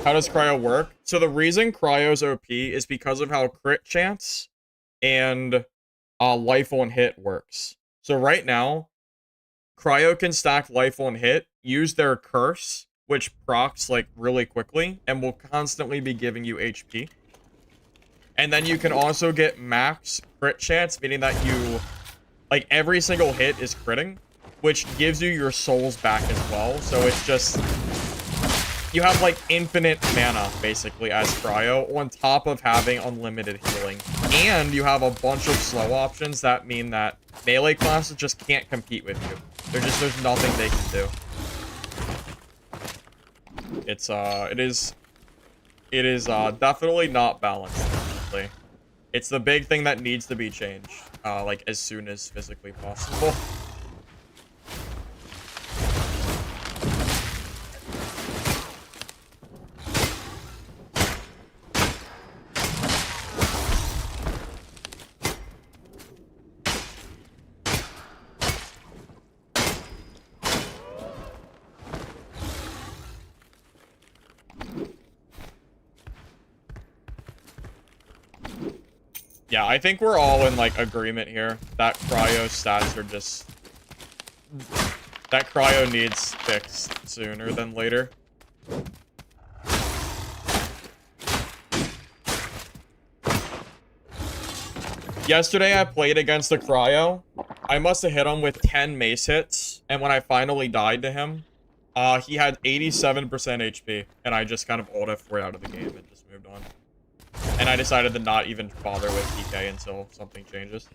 How does Cryo work? So the reason Cryo's OP is because of how crit chance and life on hit works. So right now, Cryo can stack life on hit, use their curse, which procs like really quickly, and will constantly be giving you HP. And then you can also get max crit chance, meaning that you, like, every single hit is critting, which gives you your souls back as well. So it's just, you have like infinite mana basically as Cryo, on top of having unlimited healing. And you have a bunch of slow options that mean that melee classes just can't compete with you. There's nothing they can do. It is definitely not balanced. Honestly. It's the big thing that needs to be changed, like as soon as physically possible. Yeah, I think we're all in, like, agreement here. That Cryo stats are just... That Cryo needs fixed sooner than later. Yesterday, I played against the Cryo. I must have hit him with 10 mace hits, and when I finally died to him, he had 87% HP, and I just kind of ult F4 out of the game and just moved on. And I decided to not even bother with DK until something changes.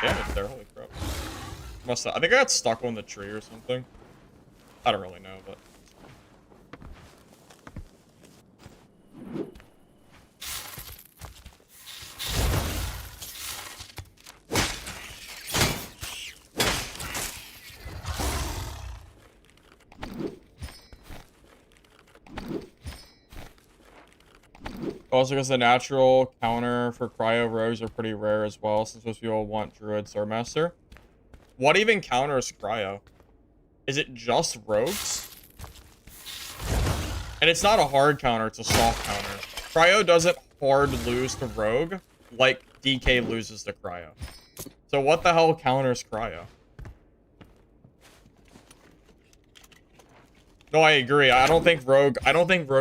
Damage there, holy crap. I think I got stuck on the tree or something. I don't really know, but... Also, because the natural counter for Cryo rogues are pretty rare as well, since most people want Druid Swordmaster. What even counters Cryo? Is it just rogues? And it's not a hard counter, it's a soft counter. Cryo doesn't hard lose to rogue like DK loses to Cryo. So what the hell counters Cryo? No, I agree. I don't think rogue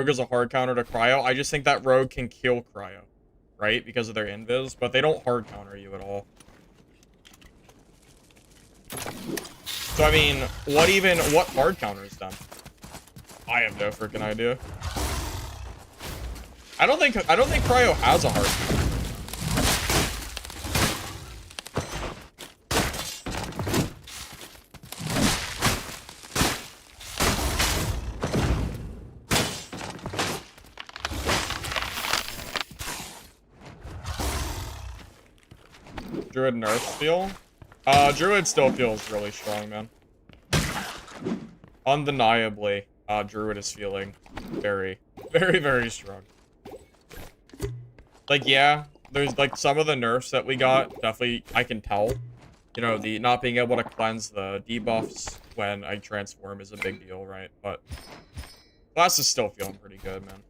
is a hard counter to Cryo. I just think that rogue can kill Cryo, right? Because of their invis, but they don't hard counter you at all. So I mean, what hard counters them? I have no freaking idea. I don't think Cryo has a hard counter. Druid nerfs feel? Druid still feels really strong, man. Undeniably, Druid is feeling very, very, very strong. Like, yeah, there's, like, some of the nerfs that we got, definitely, I can tell. You know, the not being able to cleanse the debuffs when I transform is a big deal, right? But class is still feeling pretty good, man.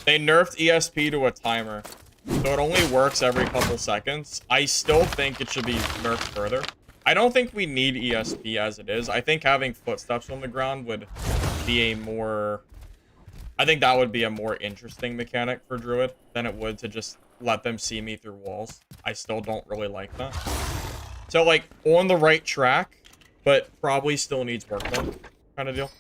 They nerfed ESP to a timer, so it only works every couple seconds. I still think it should be nerfed further. I don't think we need ESP as it is. I think having footsteps on the ground would be a more... I think that would be a more interesting mechanic for Druid than it would to just let them see me through walls. I still don't really like that. So, like, on the right track, but probably still needs work done, kind of deal.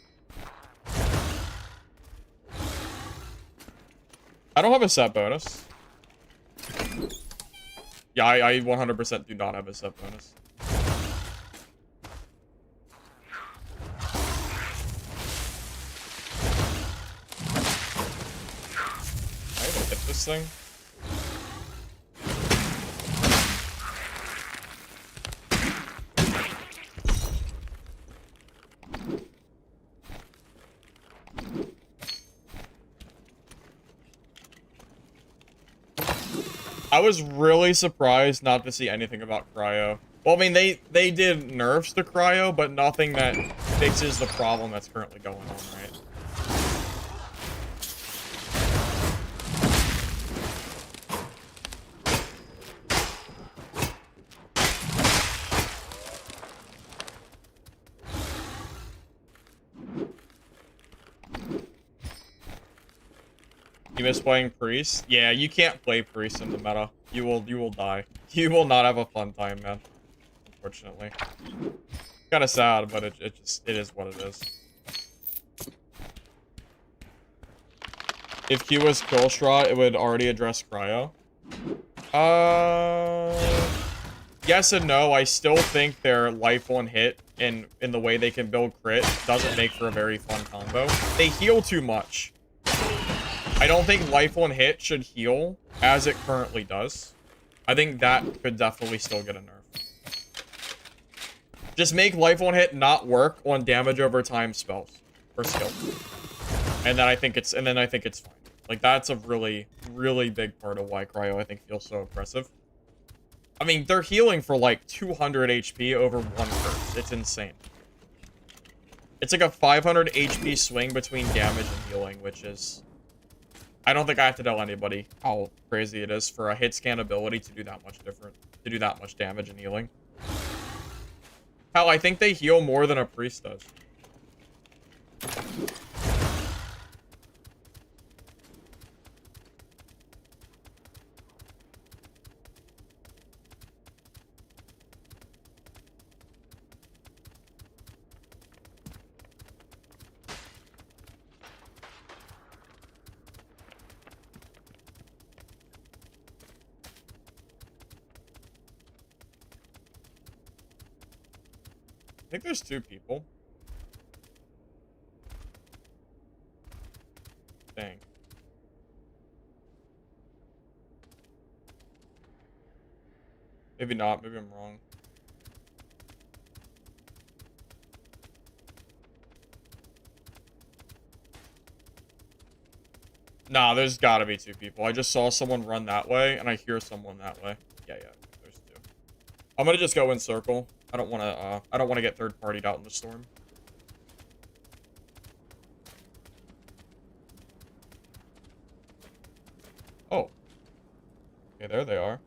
I don't have a set bonus. Yeah, I 100% do not have a set bonus. I even hit this thing. I was really surprised not to see anything about Cryo. Well, I mean, they did nerfs to Cryo, but nothing that fixes the problem that's currently going on, right? You miss playing Priest? Yeah, you can't play Priest in the meta. You will die. You will not have a fun time, man. Unfortunately. Kind of sad, but it is what it is. If Q was kill strat, it would already address Cryo. Yes and no. I still think their life on hit in the way they can build crit doesn't make for a very fun combo. They heal too much. I don't think life on hit should heal as it currently does. I think that could definitely still get a nerf. Just make life on hit not work on damage over time spells or skill. And then I think it's fine. Like, that's a really, really big part of why Cryo I think feels so oppressive. I mean, they're healing for like 200 HP over one curse. It's insane. It's like a 500 HP swing between damage and healing, which is... I don't think I have to tell anybody how crazy it is for a hit scan ability to do that much to do that much damage and healing. Hell, I think they heal more than a priest does. I think there's 2 people. Dang. Maybe not. Maybe I'm wrong. Nah, there's gotta be 2 people. I just saw someone run that way, and I hear someone that way. Yeah, there's 2. I'm gonna just go in circle. I don't wanna get third-partied out in the storm. Oh. Okay, there they are. Are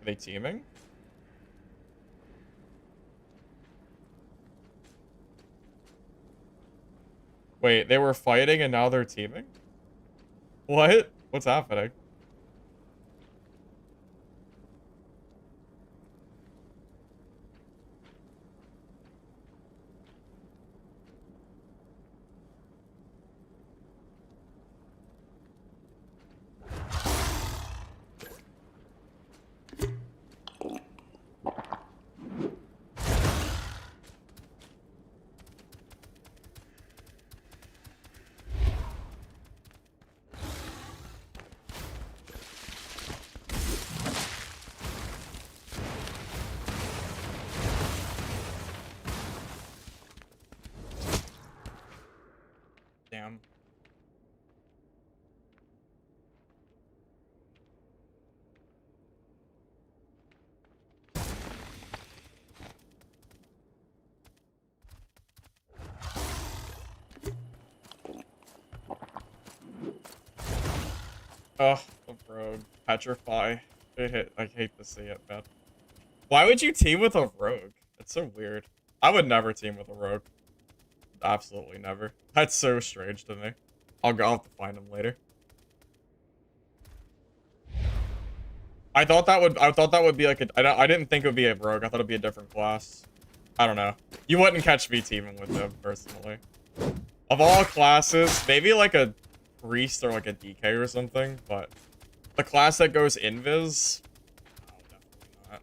they teaming? Wait, they were fighting and now they're teaming? What? What's happening? Damn. Ugh, the rogue. Petrify. I hate to see it, man. Why would you team with a rogue? That's so weird. I would never team with a rogue. Absolutely never. That's so strange to me. I'll have to find him later. I thought that would be like a, I didn't think it would be a rogue. I thought it'd be a different class. I don't know. You wouldn't catch me teaming with him, personally. Of all classes, maybe like a priest or like a DK or something, but the class that goes invis, no, definitely not.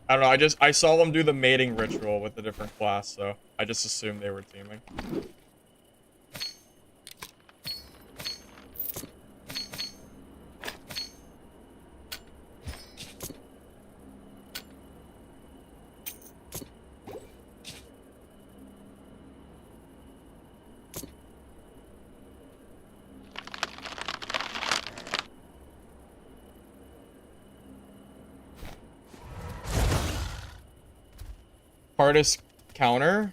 I don't know, I saw them do the mating ritual with a different class, so I just assumed they were teaming. Hardest counter?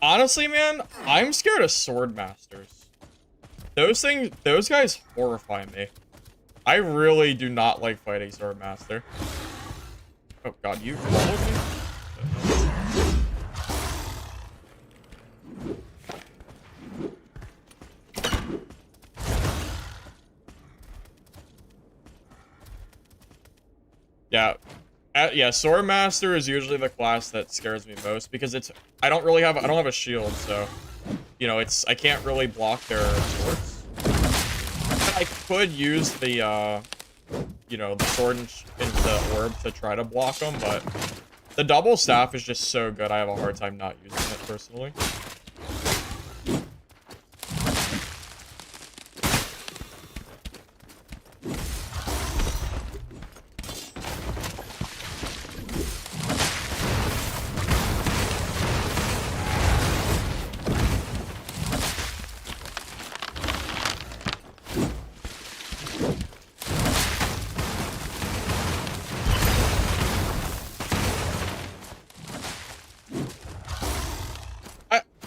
Honestly, man, I'm scared of sword masters. Those guys horrify me. I really do not like fighting sword master. Oh god, you followed me? Yeah. Yeah, Sword Master is usually the class that scares me most because I don't have a shield, so you know, I can't really block their swords. I could use the you know, the sword in the orb to try to block them, but the double staff is just so good I have a hard time not using it personally.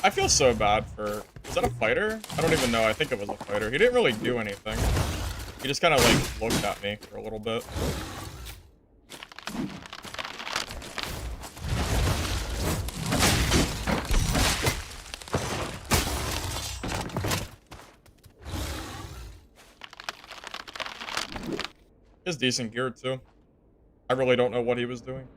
I feel so bad for... Was that a fighter? I don't even know. I think it was a fighter. He didn't really do anything. He just kind of, like, looked at me for a little bit. He's decent gear, too. I really don't know what he was doing.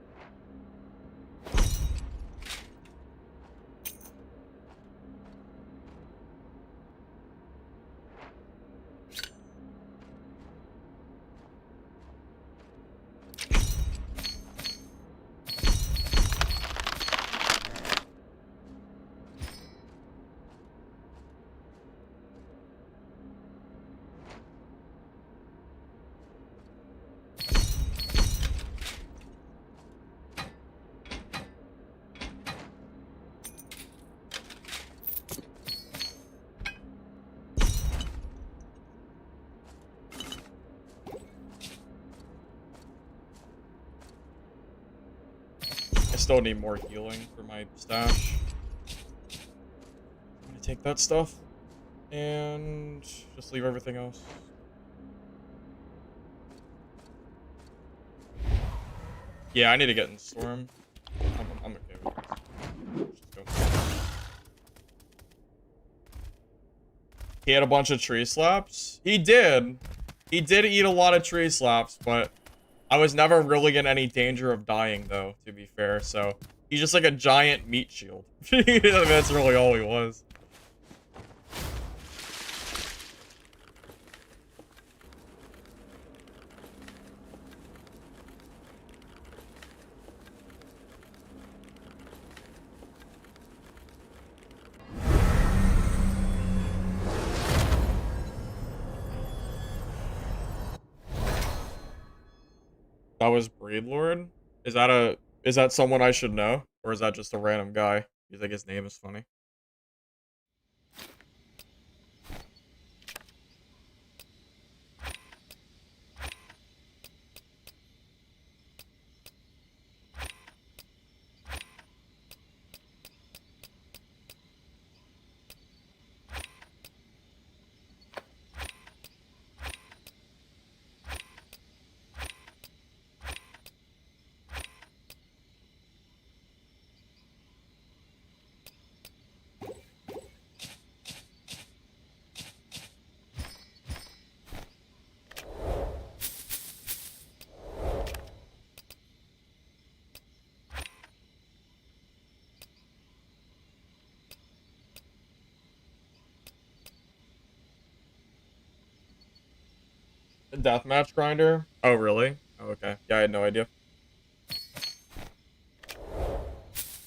still need more healing for my stash. I'm gonna take that stuff and just leave everything else. Yeah, I need to get in Storm. I'm okay with this. Just go. He had a bunch of tree slaps. He did. He did eat a lot of tree slaps, but I was never really in any danger of dying, though, to be fair. So he's just like a giant meat shield. That's really all he was. That was Breedlord? Is that someone I should know? Or is that just a random guy? You think his name is funny? Deathmatch grinder? Oh, really? Oh, okay. Yeah, I had no idea.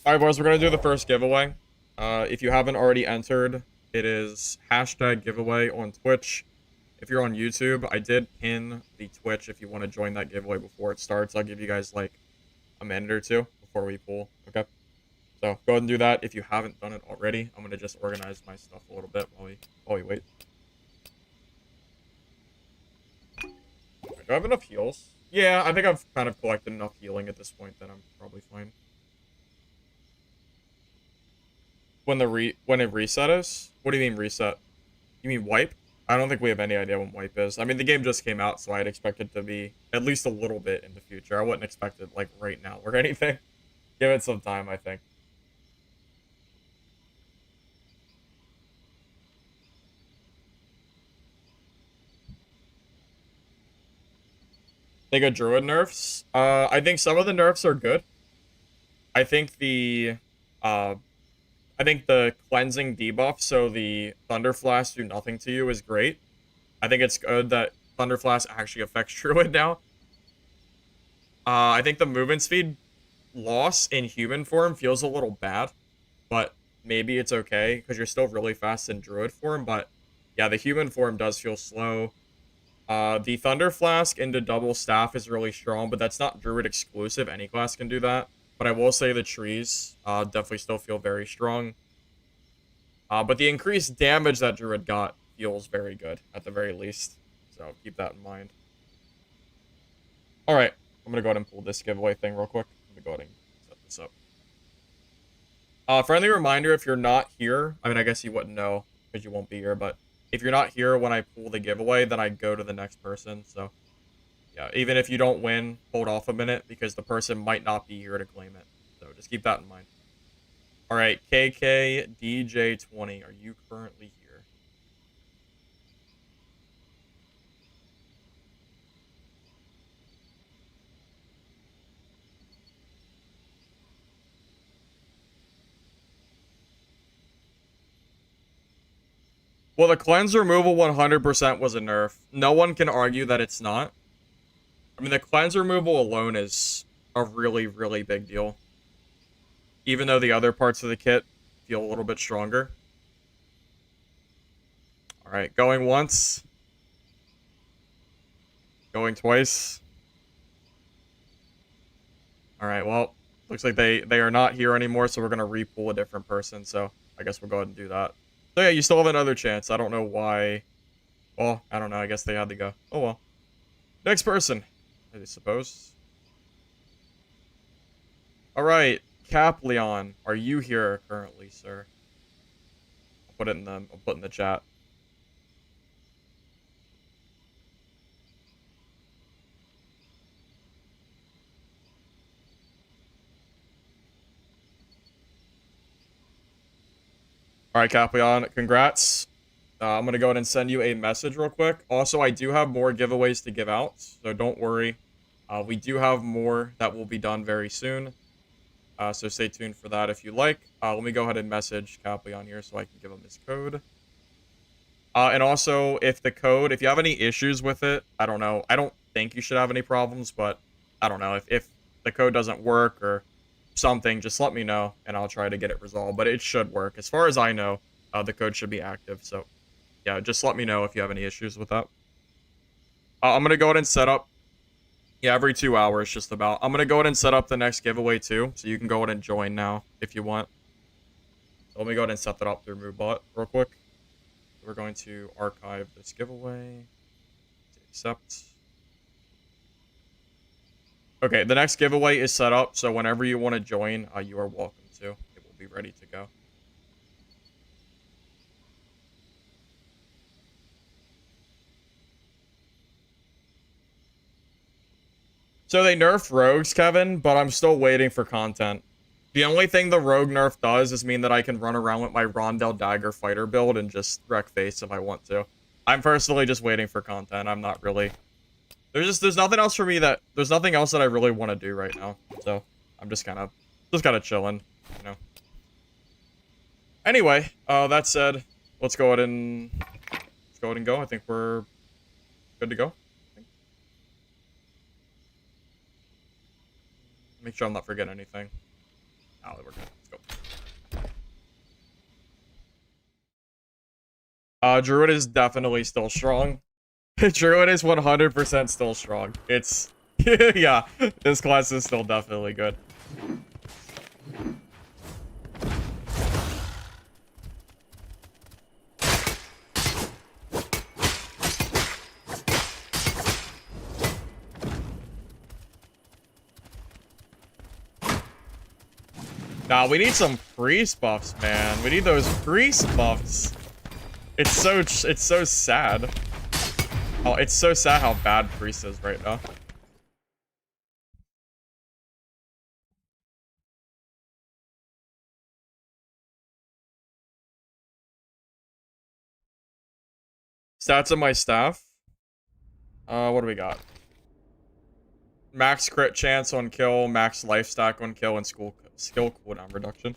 Alright, boys, we're gonna do the first giveaway. If you haven't already entered, it is hashtag giveaway on Twitch. If you're on YouTube, I did pin the Twitch if you want to join that giveaway before it starts. I'll give you guys, like, a minute or two before we pull, okay? So, go ahead and do that. If you haven't done it already, I'm gonna just organize my stuff a little bit while we wait. Do I have enough heals? Yeah, I think I've kind of collected enough healing at this point that I'm probably fine. When it reset us? What do you mean reset? You mean wipe? I don't think we have any idea when wipe is. I mean, the game just came out, so I'd expect it to be at least a little bit in the future. I wouldn't expect it, like, right now or anything. Give it some time, I think. They got Druid nerfs. I think some of the nerfs are good. I think I think the cleansing debuff, so the Thunder Flash do nothing to you, is great. I think it's good that Thunder Flash actually affects Druid now. I think the movement speed loss in human form feels a little bad, but maybe it's okay because you're still really fast in Druid form. But yeah, the human form does feel slow. The Thunder Flask into double staff is really strong, but that's not Druid exclusive. Any class can do that. But I will say the trees definitely still feel very strong. But the increased damage that Druid got feels very good, at the very least. So keep that in mind. Alright, I'm going to go ahead and pull this giveaway thing real quick. I'm going to go ahead and set this up. Friendly reminder, if you're not here, I mean, I guess you wouldn't know because you won't be here, but if you're not here when I pull the giveaway, then I go to the next person. So, yeah, even if you don't win, hold off a minute because the person might not be here to claim it. So just keep that in mind. All right, KK DJ20, are you currently here? Well, the cleanse removal 100% was a nerf. No one can argue that it's not. I mean, the cleanse removal alone is a really, really big deal. Even though the other parts of the kit feel a little bit stronger. Alright, going once. Going twice. Alright, well, looks like they are not here anymore, so we're going to re-pull a different person, so I guess we'll go ahead and do that. So yeah, you still have another chance. I don't know why. Well, I don't know. I guess they had to go. Oh well. Next person, I suppose. Alright, Capleon, are you here currently, sir? I'll put in the chat. Alright, Capleon, congrats. I'm gonna go ahead and send you a message real quick. Also, I do have more giveaways to give out, so don't worry. We do have more that will be done very soon. So stay tuned for that if you like. Let me go ahead and message Capleon here so I can give him his code. And also, if you have any issues with it, I don't know. I don't think you should have any problems, but I don't know. If the code doesn't work or something, just let me know, and I'll try to get it resolved. But it should work. As far as I know, the code should be active. So, yeah, just let me know if you have any issues with that. I'm going to go ahead and set up. Yeah, every 2 hours, just about. I'm going to go ahead and set up the next giveaway, too. So you can go ahead and join now, if you want. So let me go ahead and set that up through MoveBot real quick. We're going to archive this giveaway. Accept. Okay, the next giveaway is set up, so whenever you want to join, you are welcome to. It will be ready to go. So they nerfed rogues, Kevin, but I'm still waiting for content. The only thing the rogue nerf does is mean that I can run around with my Rondell Dagger fighter build and just wreck face if I want to. I'm personally just waiting for content. I'm not really... There's nothing else for me there's nothing else that I really want to do right now. So, I'm just kind of chilling, you know. Anyway, that said, let's go ahead and go. I think we're good to go. Make sure I'm not forgetting anything. Oh, we're good. Let's go. Druid is definitely still strong. Druid is 100% still strong. It's... yeah, this class is still definitely good. Nah, we need some priest buffs, man. We need those priest buffs. It's so sad. Oh, it's so sad how bad priest is right now. Stats of my staff. What do we got? Max crit chance on kill, max life stack on kill, and skill cooldown reduction.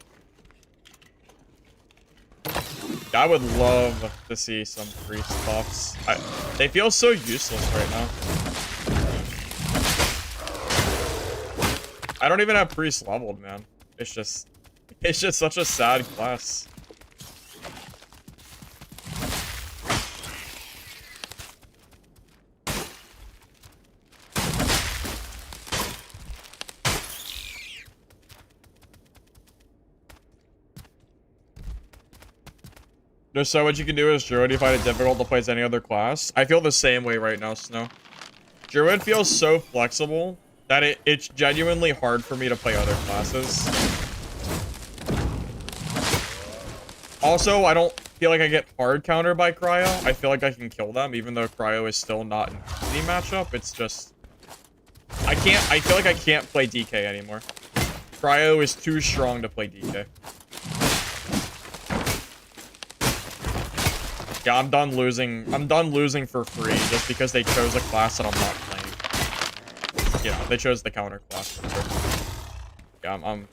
I would love to see some priest buffs. They feel so useless right now. I don't even have priest leveled, man. It's just such a sad class. Just so what you can do is Druid, you find it difficult to play as any other class. I feel the same way right now, Snow. Druid feels so flexible that it's genuinely hard for me to play other classes. Also, I don't feel like I get hard countered by Cryo. I feel like I can kill them, even though Cryo is still not an easy matchup. It's just... I feel like I can't play DK anymore. Cryo is too strong to play DK. Yeah, I'm done losing for free just because they chose a class that I'm not playing. Yeah, they chose the counter class for sure. Yeah, I'm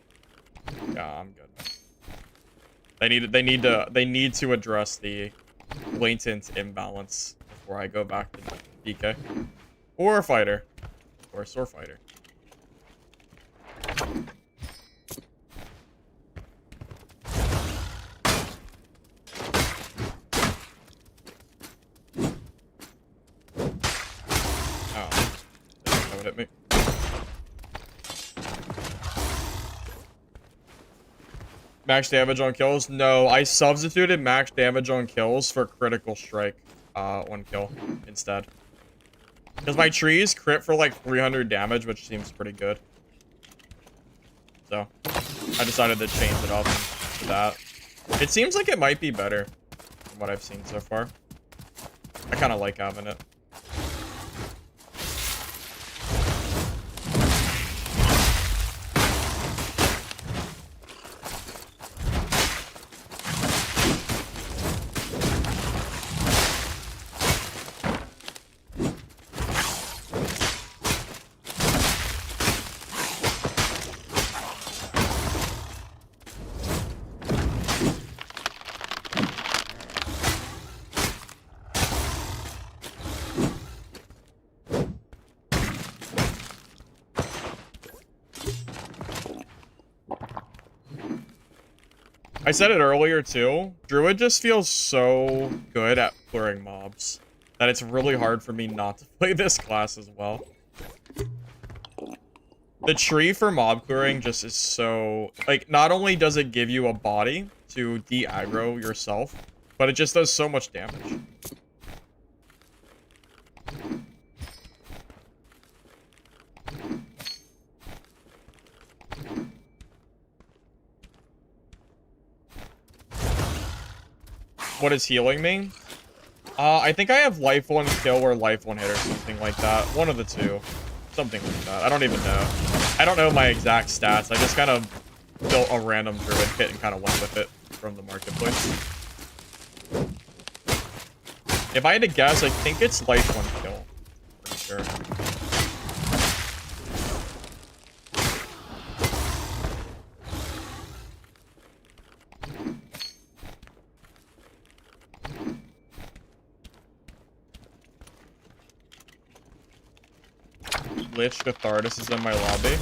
good. They need to address the blatant imbalance before I go back to DK. Or fighter. Of course, or fighter. At me. Max damage on kills? No, I substituted max damage on kills for critical strike on kill instead. Because my trees crit for like 300 damage, which seems pretty good. So I decided to change it up to that. It seems like it might be better from what I've seen so far. I kind of like having it. I said it earlier too, Druid just feels so good at clearing mobs that it's really hard for me not to play this class as well. The tree for mob clearing just is so, like, not only does it give you a body to de-aggro yourself, but it just does so much damage. What is healing me? I think I have life 1 kill or life 1 hit or something like that. One of the two. Something like that. I don't even know. I don't know my exact stats. I just kind of built a random Druid kit and kind of went with it from the marketplace. If I had to guess, I think it's life 1 kill. Pretty sure. Lich Catharsis is in my lobby.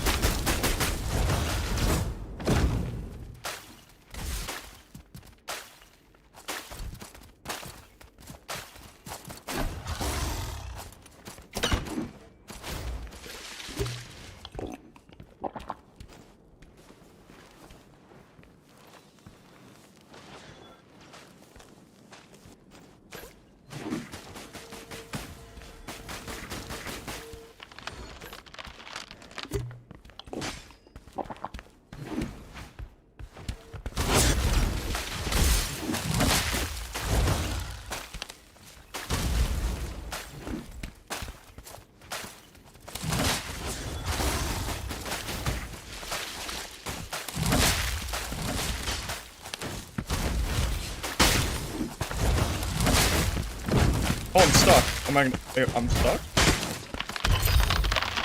Oh, I'm stuck. I'm stuck?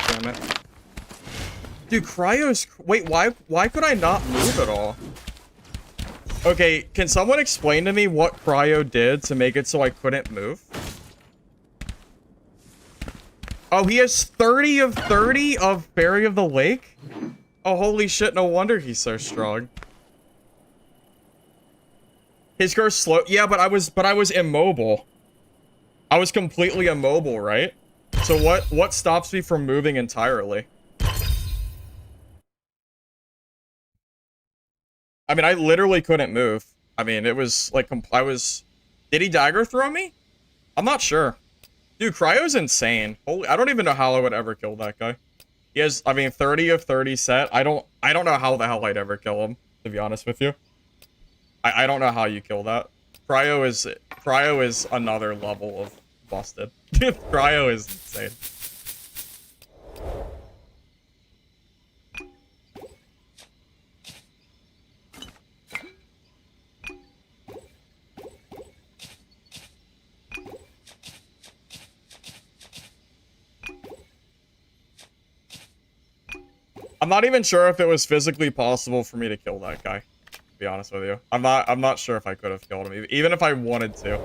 Damn it. Dude, Cryo's... Wait, why could I not move at all? Okay, can someone explain to me what Cryo did to make it so I couldn't move? Oh, he has 30 of 30 of Berry of the Lake? Oh, holy shit, no wonder he's so strong. His growth slow... Yeah, but I was immobile. I was completely immobile, right? So what stops me from moving entirely? I mean, I literally couldn't move. I mean, it was like did he dagger throw me? I'm not sure. Dude, Cryo's insane. Holy, I don't even know how I would ever kill that guy. He has, I mean, 30 of 30 set. I don't know how the hell I'd ever kill him, to be honest with you. I don't know how you kill that. Cryo is another level of busted. Cryo is insane. I'm not even sure if it was physically possible for me to kill that guy, to be honest with you. I'm not sure if I could have killed him, even if I wanted to.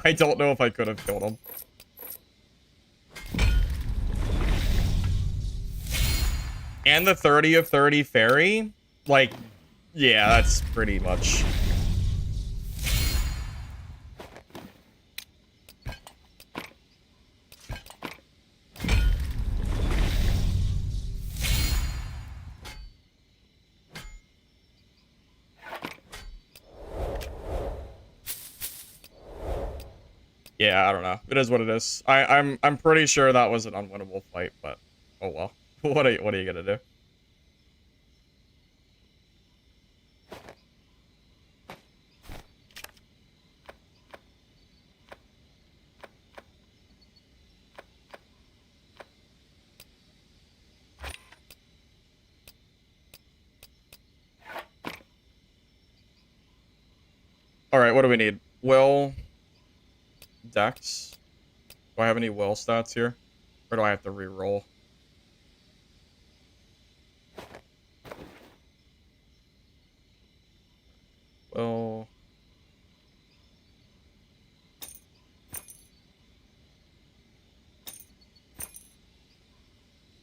I don't know if I could have killed him. And the 30 of 30 fairy, like, yeah, that's pretty much... Yeah, I don't know. It is what it is. I'm pretty sure that was an unwinnable fight, but oh well. What are you gonna do? Alright, what do we need? Will. Dex. Do I have any will stats here? Or do I have to re-roll? Well,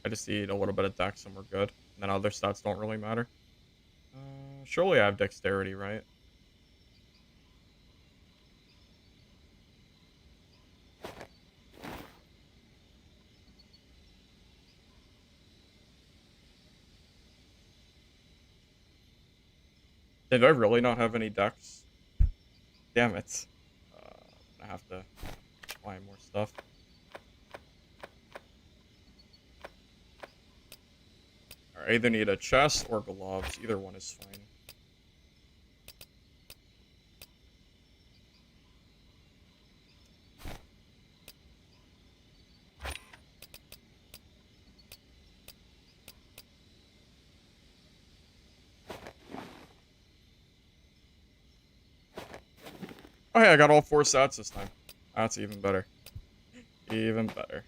I just need a little bit of dex and we're good. And then other stats don't really matter. Surely I have dexterity, right? Did I really not have any dex? Damn it. I have to buy more stuff. I either need a chest or gloves. Either one is fine. Oh hey, I got all 4 stats this time. That's even better. Even better.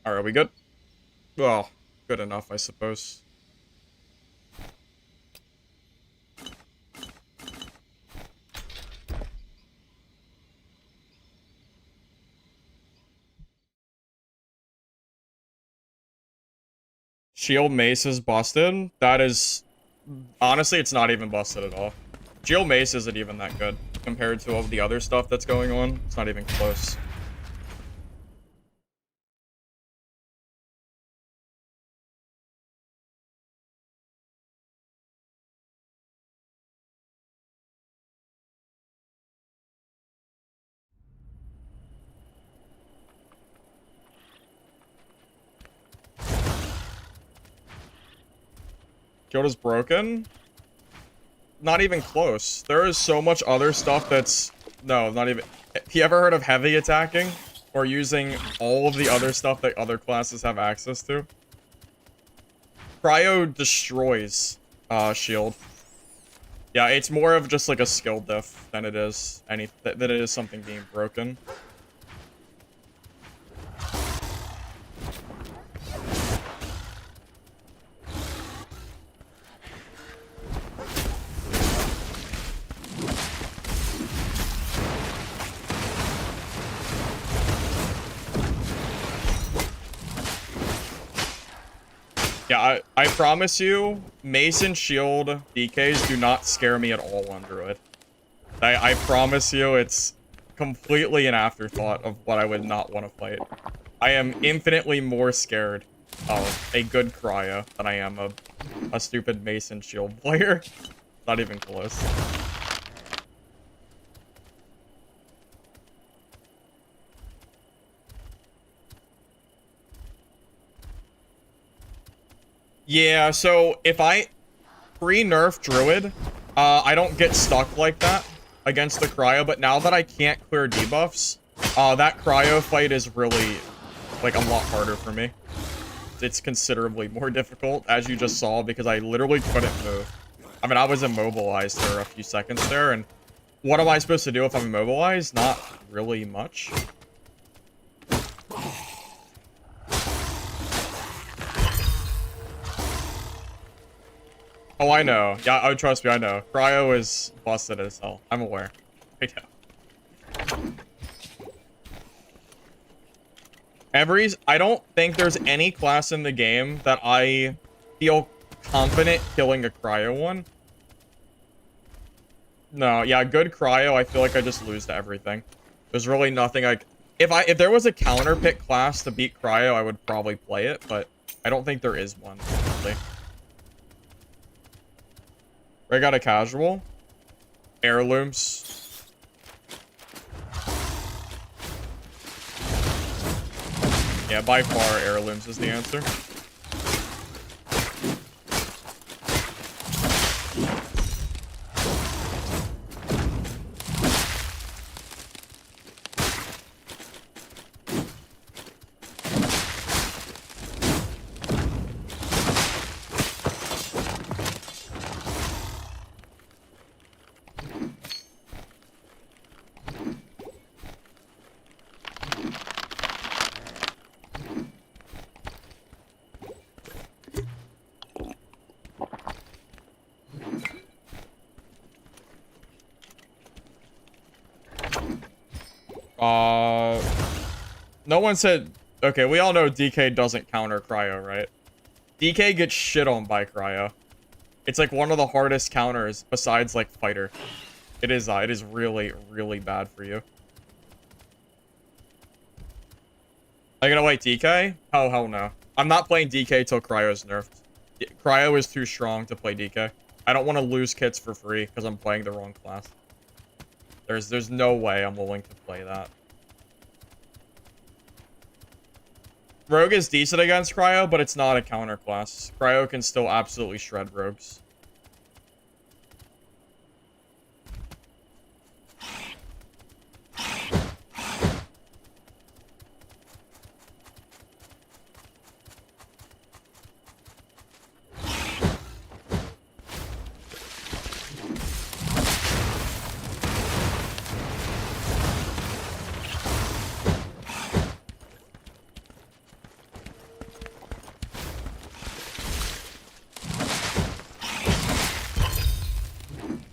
Alright, are we good? Well, good enough, I suppose. Shield Mace is busted. That is... Honestly, it's not even busted at all. Shield Mace isn't even that good compared to all the other stuff that's going on. It's not even close. Shield is broken? Not even close. There is so much other stuff that's... No, not even... You ever heard of heavy attacking? Or using all of the other stuff that other classes have access to? Cryo destroys shield. Yeah, it's more of just like a skill diff than it is than it is something being broken. Yeah, I promise you, Mace and Shield DKs do not scare me at all on Druid. I promise you, it's completely an afterthought of what I would not want to fight. I am infinitely more scared of a good Cryo than I am of a stupid Mace and Shield player. Not even close. Yeah, so if I pre-nerf Druid, I don't get stuck like that against the Cryo, but now that I can't clear debuffs, that Cryo fight is really, like, a lot harder for me. It's considerably more difficult, as you just saw, because I literally couldn't move. I mean, I was immobilized for a few seconds there, and what am I supposed to do if I'm immobilized? Not really much. Oh, I know. Yeah, oh, trust me, I know. Cryo is busted as hell. I'm aware. I know. I don't think there's any class in the game that I feel confident killing a Cryo one. No, yeah, good Cryo, I feel like I just lose to everything. There's really nothing if there was a counter pick class to beat Cryo, I would probably play it, but I don't think there is one, honestly. I got a casual. Heirlooms. Yeah, by far, heirlooms is the answer. No one said... Okay, we all know DK doesn't counter Cryo, right? DK gets shit on by Cryo. It's like one of the hardest counters besides like Fighter. It is really, really bad for you. Are you gonna wait DK? Oh, hell no. I'm not playing DK till Cryo's nerfed. Cryo is too strong to play DK. I don't want to lose kits for free because I'm playing the wrong class. There's no way I'm willing to play that. Rogue is decent against Cryo, but it's not a counter class. Cryo can still absolutely shred rogues.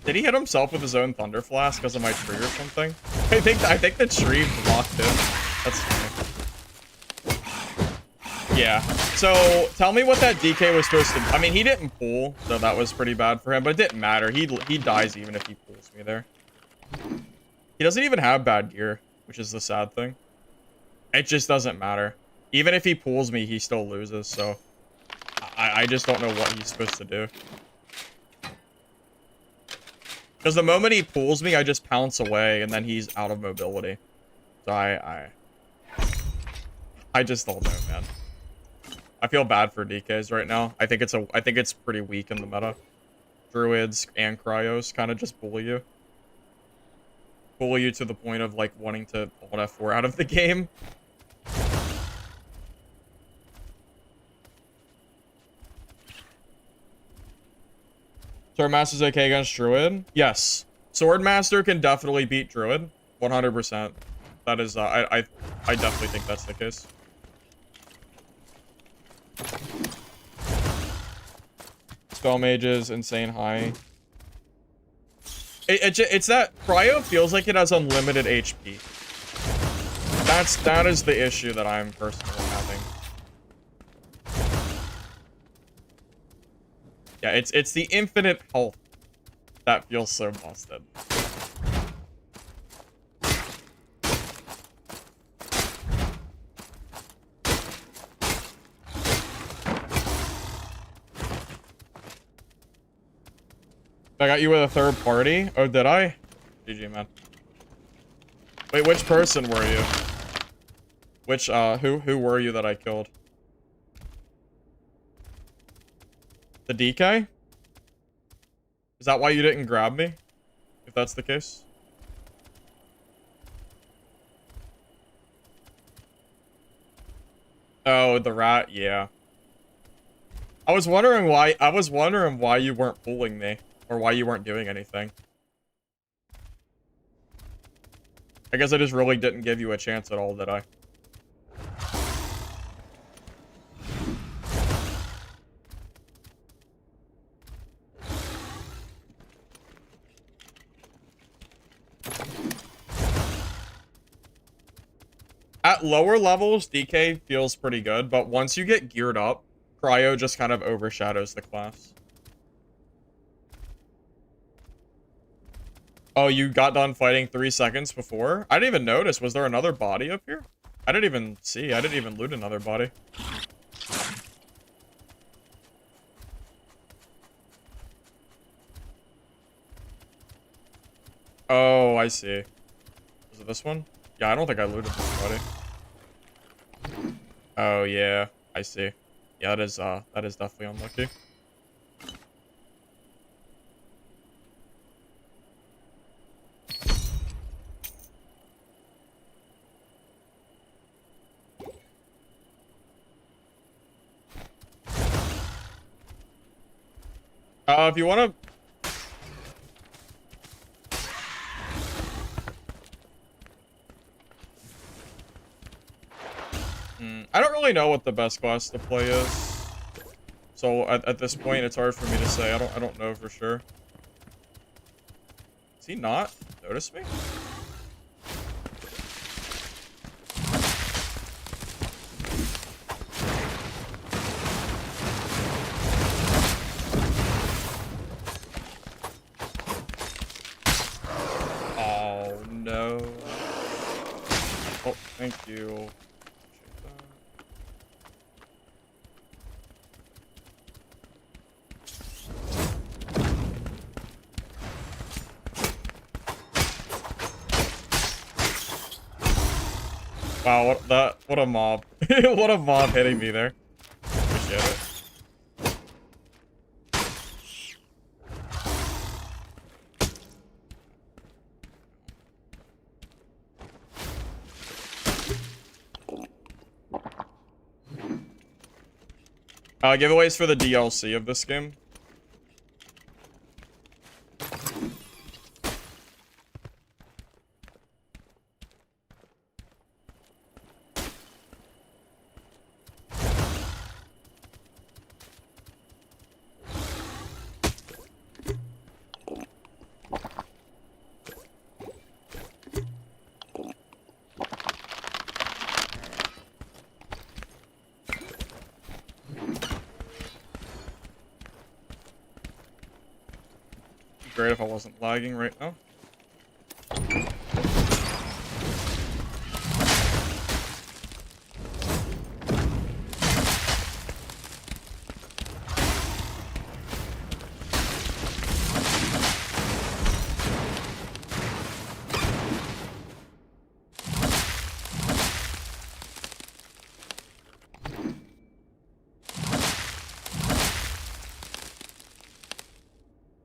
Did he hit himself with his own Thunder Flask because of my tree or something? I think the tree blocked him. That's funny. Yeah. So tell me what that DK was supposed to. I mean, he didn't pull, so that was pretty bad for him. But it didn't matter. He dies even if he pulls me there. He doesn't even have bad gear, which is the sad thing. It just doesn't matter. Even if he pulls me, he still loses. So I just don't know what he's supposed to do. Because the moment he pulls me, I just pounce away, and then he's out of mobility. So I just don't know, man. I feel bad for DKs right now. I think it's pretty weak in the meta. Druids and Cryos kind of just bully you. Bully you to the point of like wanting to pull an F4 out of the game. Swordmaster's okay against Druid? Yes. Swordmaster can definitely beat Druid. 100%. That is, I definitely think that's the case. Spell mages, insane high. It's that Cryo feels like it has unlimited HP. That is the issue that I'm personally having. Yeah, it's the infinite health that feels so busted. I got you with a third party? Oh, did I? GG, man. Wait, which person were you? Which, who were you that I killed? The DK? Is that why you didn't grab me? If that's the case? Oh, the rat, yeah. I was wondering why you weren't pulling me. Or why you weren't doing anything. I guess I just really didn't give you a chance at all, did I? At lower levels, DK feels pretty good, but once you get geared up, Cryo just kind of overshadows the class. Oh, you got done fighting 3 seconds before? I didn't even notice. Was there another body up here? I didn't even see. I didn't even loot another body. Oh, I see. Was it this one? Yeah, I don't think I looted this body. Oh, yeah. I see. Yeah, that is definitely unlucky. If you want to... I don't really know what the best class to play is. So at this point, it's hard for me to say. I don't know for sure. Does he not notice me? Thank you. Appreciate that. Wow, what a mob. What a mob hitting me there. Appreciate it. Giveaways for the DLC of this game. Great if I wasn't lagging right now.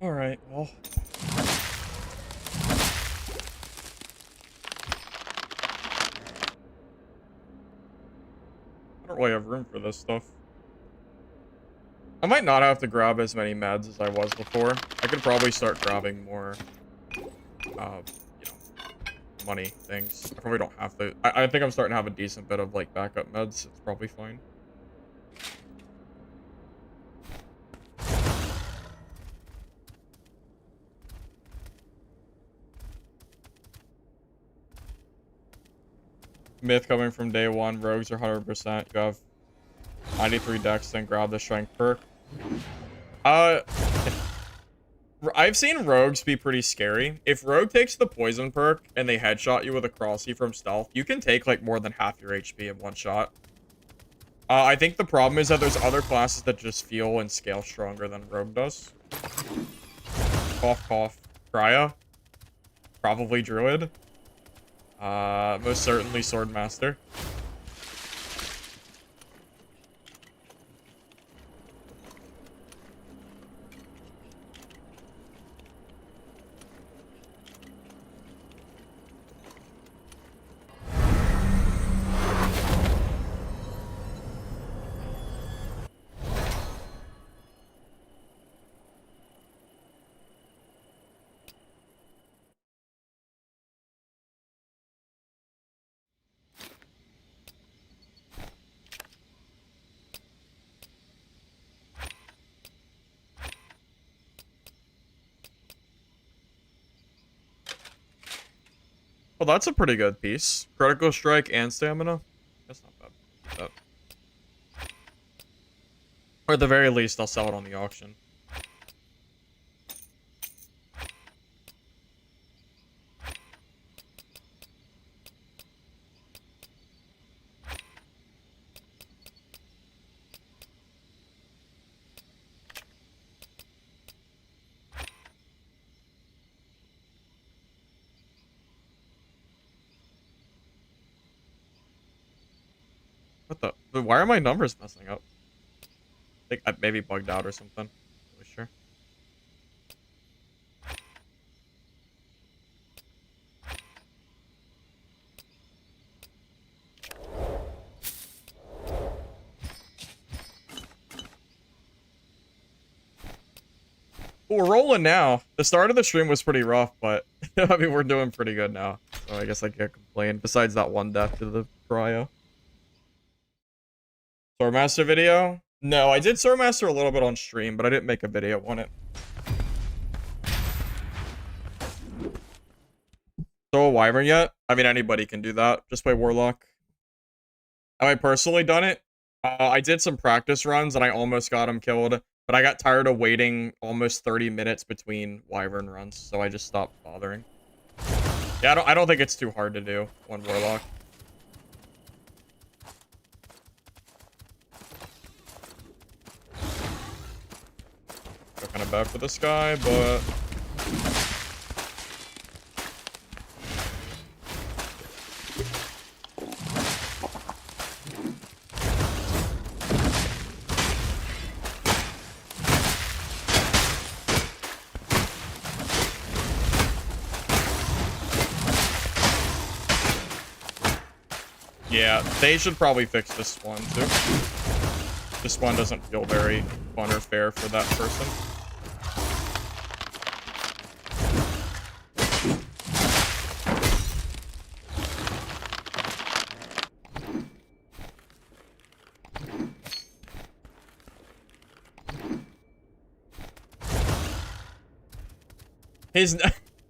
Alright, well. I don't really have room for this stuff. I might not have to grab as many meds as I was before. I could probably start grabbing more, you know, money things. I probably don't have to. I think I'm starting to have a decent bit of, like, backup meds. It's probably fine. Myth coming from day one. Rogues are 100%. You have 93 dex, then grab the strength perk. I've seen rogues be pretty scary. If rogue takes the poison perk and they headshot you with a crossy from stealth, you can take like more than half your HP in one shot. I think the problem is that there's other classes that just feel and scale stronger than rogue does. Cough, cough. Cryo. Probably Druid. Most certainly Swordmaster. Well, that's a pretty good piece. Critical strike and stamina. That's not bad. Or at the very least, I'll sell it on the auction. What the? Why are my numbers messing up? I think I maybe bugged out or something. Not really sure. Well, we're rolling now. The start of the stream was pretty rough, but I mean, we're doing pretty good now. So I guess I can't complain. Besides that one death to the Cryo. Swordmaster video? No, I did Swordmaster a little bit on stream, but I didn't make a video on it. So a Wyvern yet? I mean, anybody can do that. Just play Warlock. Have I personally done it? I did some practice runs, and I almost got him killed. But I got tired of waiting almost 30 minutes between Wyvern runs, so I just stopped bothering. Yeah, I don't think it's too hard to do one Warlock. feel kind of bad for this guy, but... Yeah, they should probably fix this one, too. This one doesn't feel very fun or fair for that person.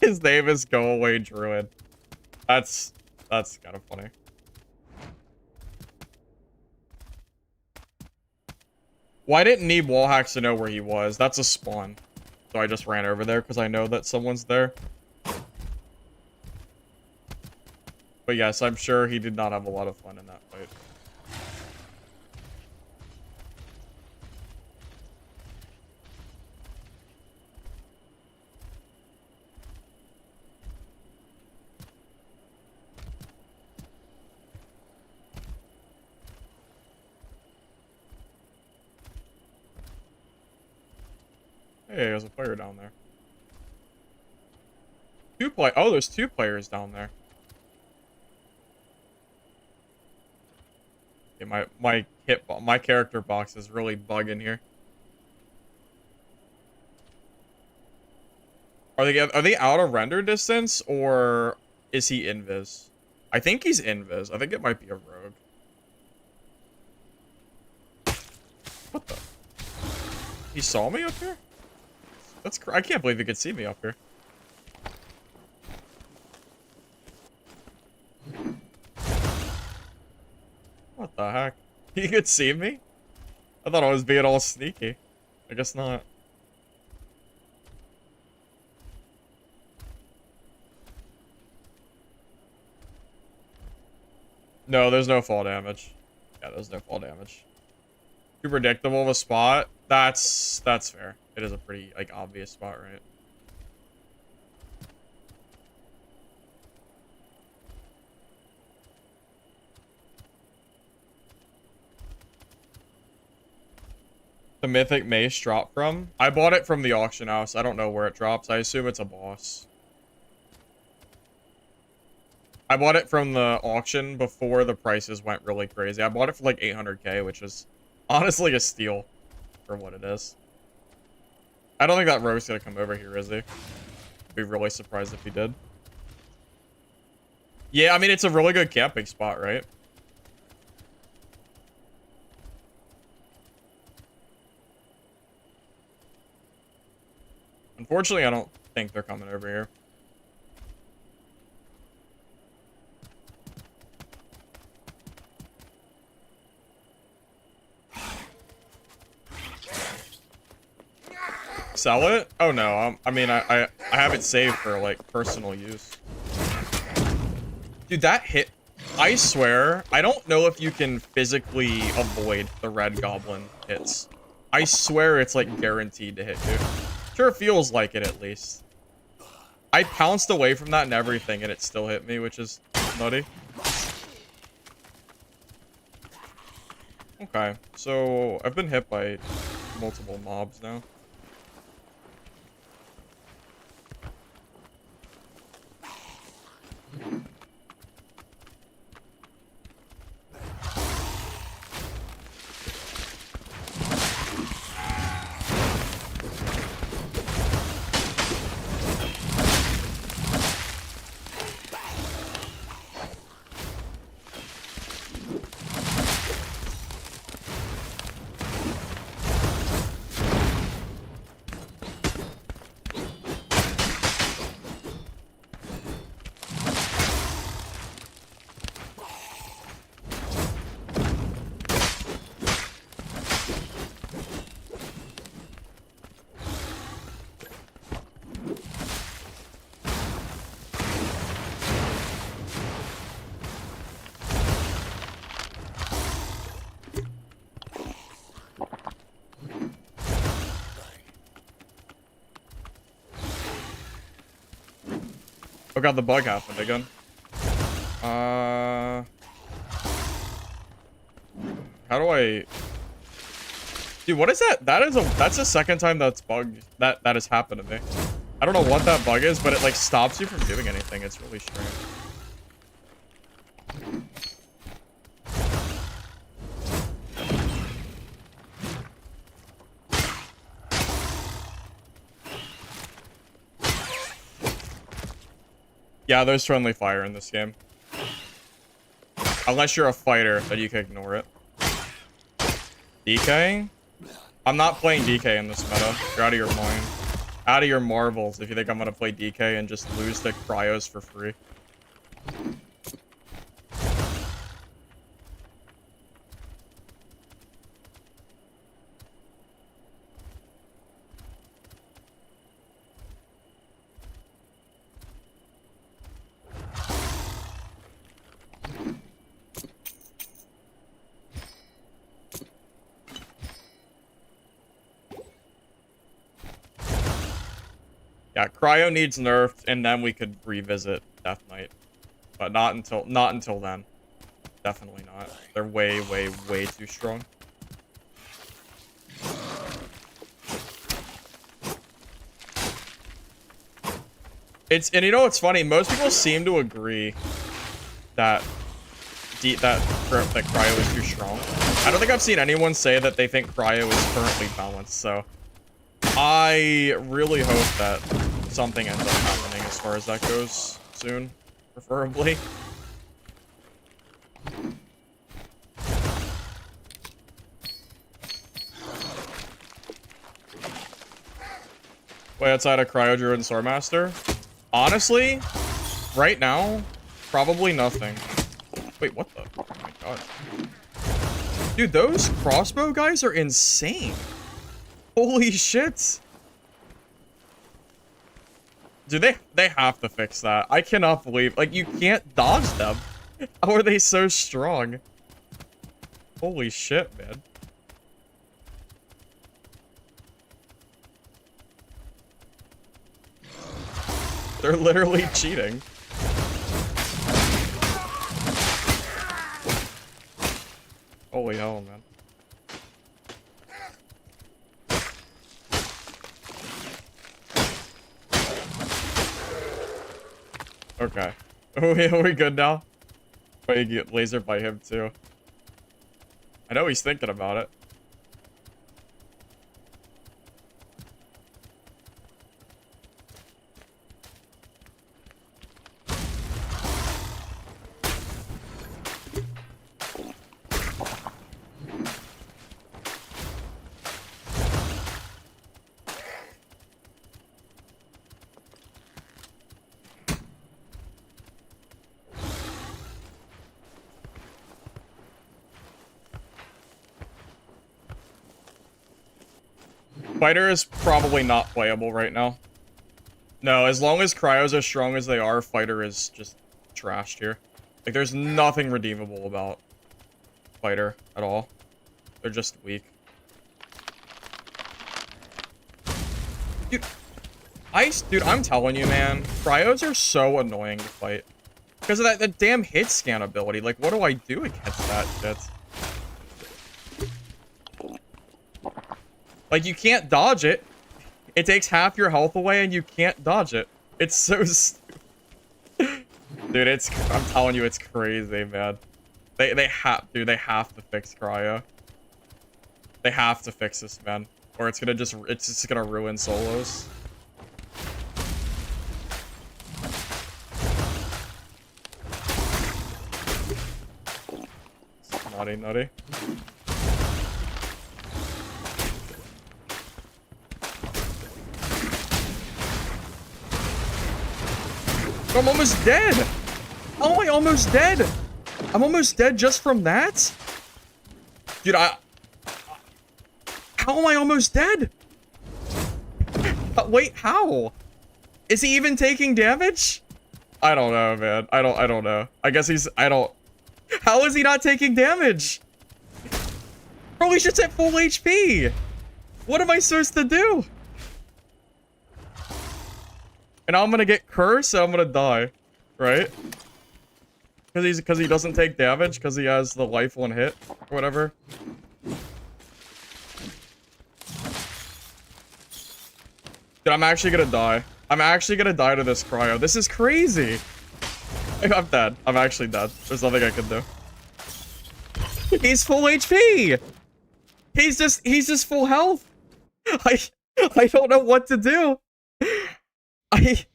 His name is Go Away Druid. That's kind of funny. Well, I didn't need wall hacks to know where he was. That's a spawn. So I just ran over there because I know that someone's there. But yes, I'm sure he did not have a lot of fun in that fight. Hey, there's a player down there. Oh, there's 2 players down there. Okay, my character box is really bugging here. Are they out of render distance, or is he invis? I think he's invis. I think it might be a rogue. What the? He saw me up here? I can't believe he could see me up here. What the heck? He could see me? I thought I was being all sneaky. I guess not. No, there's no fall damage. Yeah, there's no fall damage. Too predictable of a spot. That's fair. It is a pretty, like, obvious spot, right? The mythic mace dropped from? I bought it from the auction house. I don't know where it drops. I assume it's a boss. I bought it from the auction before the prices went really crazy. I bought it for like 800k, which is honestly a steal for what it is. I don't think that rogue's gonna come over here, is he? I'd be really surprised if he did. Yeah, I mean, it's a really good camping spot, right? Unfortunately, I don't think they're coming over here. Sell it? Oh no, I mean, I have it saved for, like, personal use. Dude, that hit... I swear, I don't know if you can physically avoid the red goblin hits. I swear it's, like, guaranteed to hit you. Sure feels like it, at least. I pounced away from that and everything, and it still hit me, which is nutty. Okay, so I've been hit by multiple mobs now. Oh god, the bug happened again. How do I... Dude, what is that? That's the second time that's bugged. That has happened to me. I don't know what that bug is, but it like stops you from doing anything. It's really strange. Yeah, there's friendly fire in this game. Unless you're a fighter, then you can ignore it. DK? I'm not playing DK in this meta. You're out of your mind. Out of your marbles if you think I'm gonna play DK and just lose to Cryos for free. Yeah, Cryo needs nerfed, and then we could revisit Death Knight. But not until then. Definitely not. They're way, way, way too strong. And you know what's funny? Most people seem to agree that Cryo is too strong. I don't think I've seen anyone say that they think Cryo is currently balanced, so I really hope that something ends up happening as far as that goes soon, preferably. Wait, outside of Cryo, Druid, and Swordmaster? Honestly, right now, probably nothing. Wait, what the? Oh my god. Dude, those crossbow guys are insane. Holy shit. Dude, they have to fix that. I cannot believe, like, you can't dodge them. How are they so strong? Holy shit, man. They're literally cheating. Holy hell, man. Okay. Are we good now? But you get lasered by him too. I know he's thinking about it. Fighter is probably not playable right now. No, as long as Cryos are as strong as they are, Fighter is just trashed here. Like, there's nothing redeemable about Fighter at all. They're just weak. Dude, dude, I'm telling you, man, Cryos are so annoying to fight. Because of that damn hit scan ability. Like, what do I do against that shit? Like, you can't dodge it. It takes half your health away and you can't dodge it. It's so stupid. Dude, I'm telling you, it's crazy, man. They have to fix Cryo. They have to fix this, man. Or it's just gonna ruin solos. Naughty, nutty. I'm almost dead! How am I almost dead? I'm almost dead just from that? Dude, how am I almost dead? Wait, how? Is he even taking damage? I don't know, man. I don't know. I guess how is he not taking damage? Bro, he's just at full HP. What am I supposed to do? And I'm gonna get cursed and I'm gonna die. Right? Because he doesn't take damage because he has the life one hit or whatever. Dude, I'm actually gonna die. I'm actually gonna die to this cryo. This is crazy. I'm dead. I'm actually dead. There's nothing I can do. He's full HP. He's just full health. I don't know what to do. I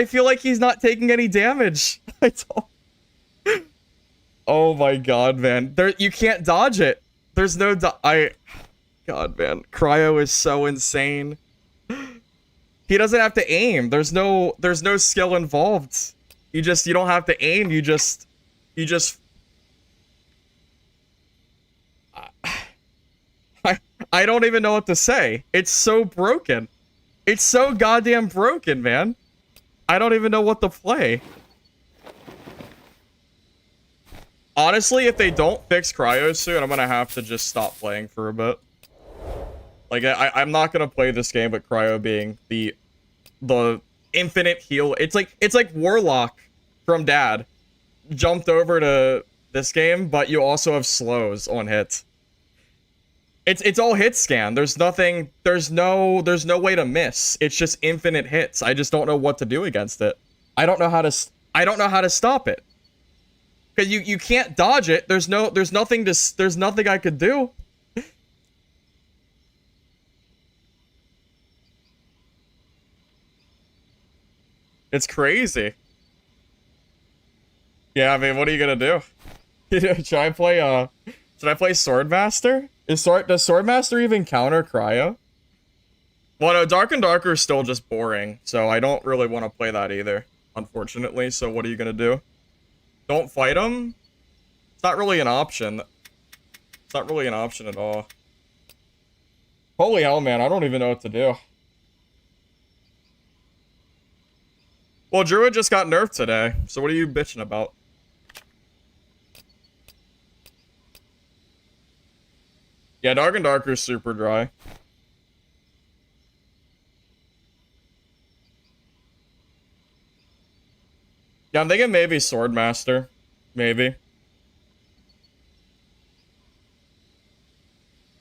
feel like he's not taking any damage. I don't. Oh my god, man. You can't dodge it. There's no God, man. Cryo is so insane. He doesn't have to aim. There's no skill involved. You don't have to aim. You just I don't even know what to say. It's so broken. It's so goddamn broken, man. I don't even know what to play. Honestly, if they don't fix Cryo soon, I'm gonna have to just stop playing for a bit. Like, I'm not gonna play this game with Cryo being the infinite heal. It's like Warlock from Dad jumped over to this game, but you also have slows on hits. It's all hit scan. There's nothing. There's no way to miss. It's just infinite hits. I just don't know what to do against it. I don't know how to stop it. Cause you can't dodge it. There's nothing I could do. It's crazy. Yeah, I mean, what are you gonna do? Should I play Swordmaster? Does Swordmaster even counter Cryo? Well, no, Dark and Darker is still just boring, so I don't really want to play that either, unfortunately. So what are you gonna do? Don't fight him? It's not really an option. It's not really an option at all. Holy hell, man, I don't even know what to do. Well, Druid just got nerfed today, so what are you bitching about? Yeah, Dark and Darker is super dry. Yeah, I'm thinking maybe Swordmaster. Maybe.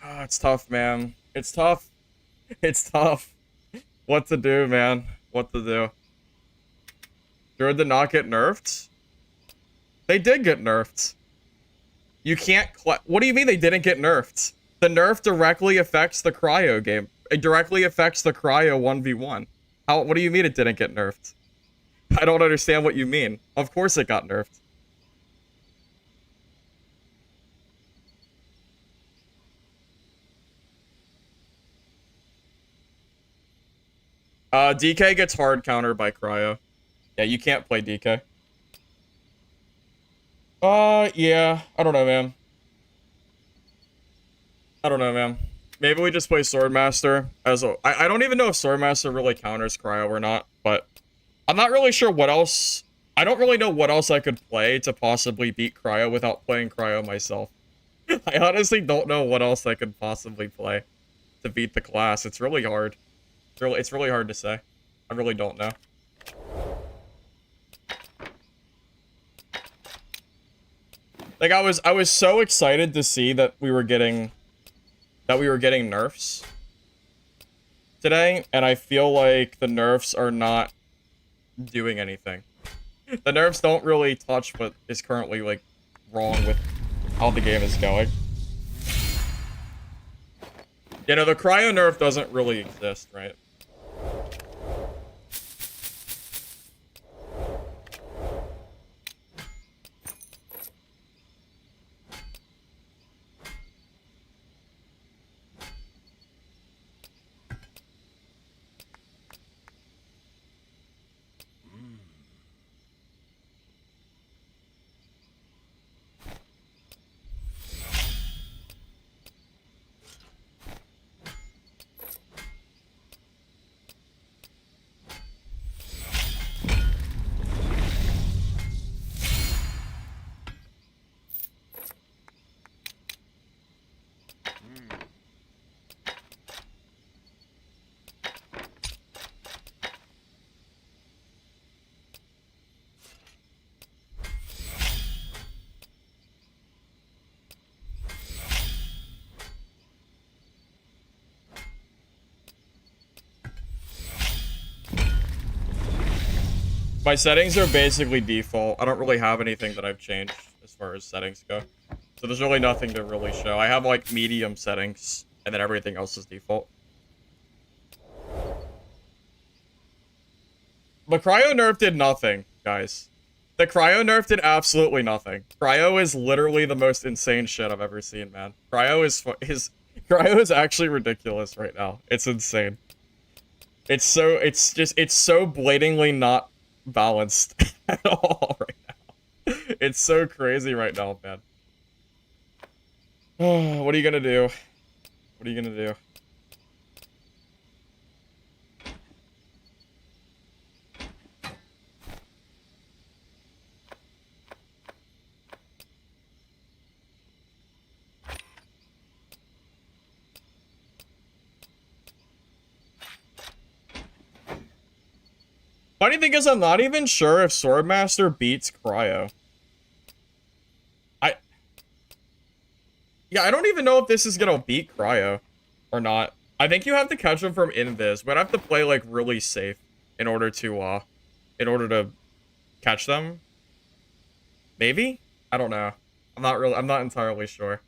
Oh, it's tough, man. It's tough. It's tough. What to do, man? What to do? Druid did not get nerfed? They did get nerfed. You can't what do you mean they didn't get nerfed? The nerf directly affects the Cryo game. It directly affects the Cryo 1v1. What do you mean it didn't get nerfed? I don't understand what you mean. Of course it got nerfed. DK gets hard countered by Cryo. Yeah, you can't play DK. Yeah. I don't know, man. I don't know, man. Maybe we just play Swordmaster as a... I don't even know if Swordmaster really counters Cryo or not, but... I'm not really sure what else... I don't really know what else I could play to possibly beat Cryo without playing Cryo myself. I honestly don't know what else I could possibly play to beat the class. It's really hard. It's really hard to say. I really don't know. Like, I was so excited to see that we were getting nerfs today, and I feel like the nerfs are not doing anything. The nerfs don't really touch what is currently, like, wrong with how the game is going. You know, the Cryo nerf doesn't really exist, right? My settings are basically default. I don't really have anything that I've changed as far as settings go. So there's really nothing to really show. I have like medium settings, and then everything else is default. The Cryo nerf did nothing, guys. The Cryo nerf did absolutely nothing. Cryo is literally the most insane shit I've ever seen, man. Cryo is actually ridiculous right now. It's insane. It's so blatantly not balanced at all right now. It's so crazy right now, man. What are you gonna do? What are you gonna do? Funny thing is, I'm not even sure if Swordmaster beats Cryo. Yeah, I don't even know if this is gonna beat Cryo or not. I think you have to catch them from invis, but I have to play like really safe in order to catch them. Maybe? I don't know. I'm not entirely sure.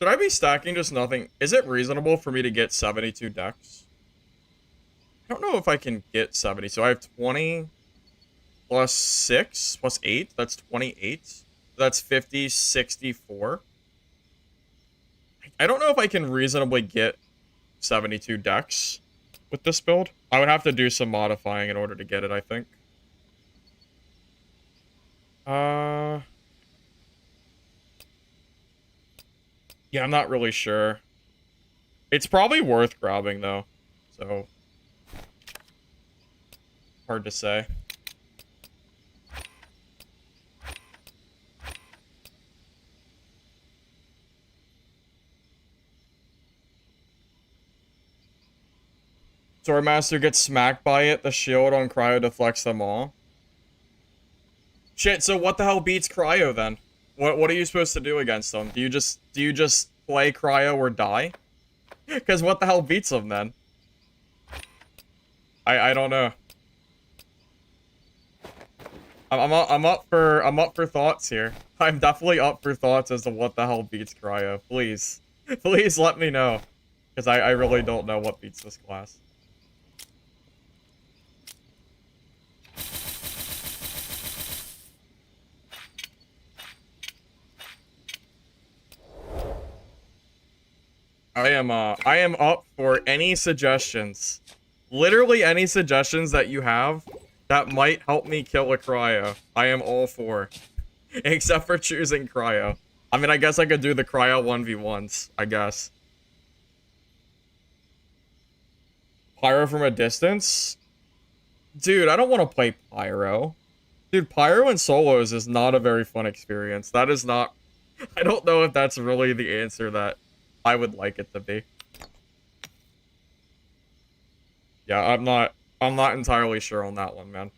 Should I be stacking just nothing? Is it reasonable for me to get 72 decks? I don't know if I can get 70. So I have 20 plus 6 plus 8. That's 28. That's 50, 64. I don't know if I can reasonably get 72 decks with this build. I would have to do some modifying in order to get it, I think. Yeah, I'm not really sure. It's probably worth grabbing, though. So, hard to say. Swordmaster gets smacked by it. The shield on Cryo deflects them all. Shit, so what the hell beats Cryo, then? What are you supposed to do against them? Do you just play Cryo or die? Because what the hell beats them then? I don't know. I'm up for thoughts here. I'm definitely up for thoughts as to what the hell beats Cryo. Please. Please let me know. Because I really don't know what beats this class. I am up for any suggestions. Literally any suggestions that you have that might help me kill a Cryo. I am all for. Except for choosing Cryo. I mean, I guess I could do the Cryo 1v1s, I guess. Pyro from a distance? Dude, I don't want to play Pyro. Dude, Pyro in solos is not a very fun experience. That is not... I don't know if that's really the answer that I would like it to be. Yeah, I'm not entirely sure on that one, man.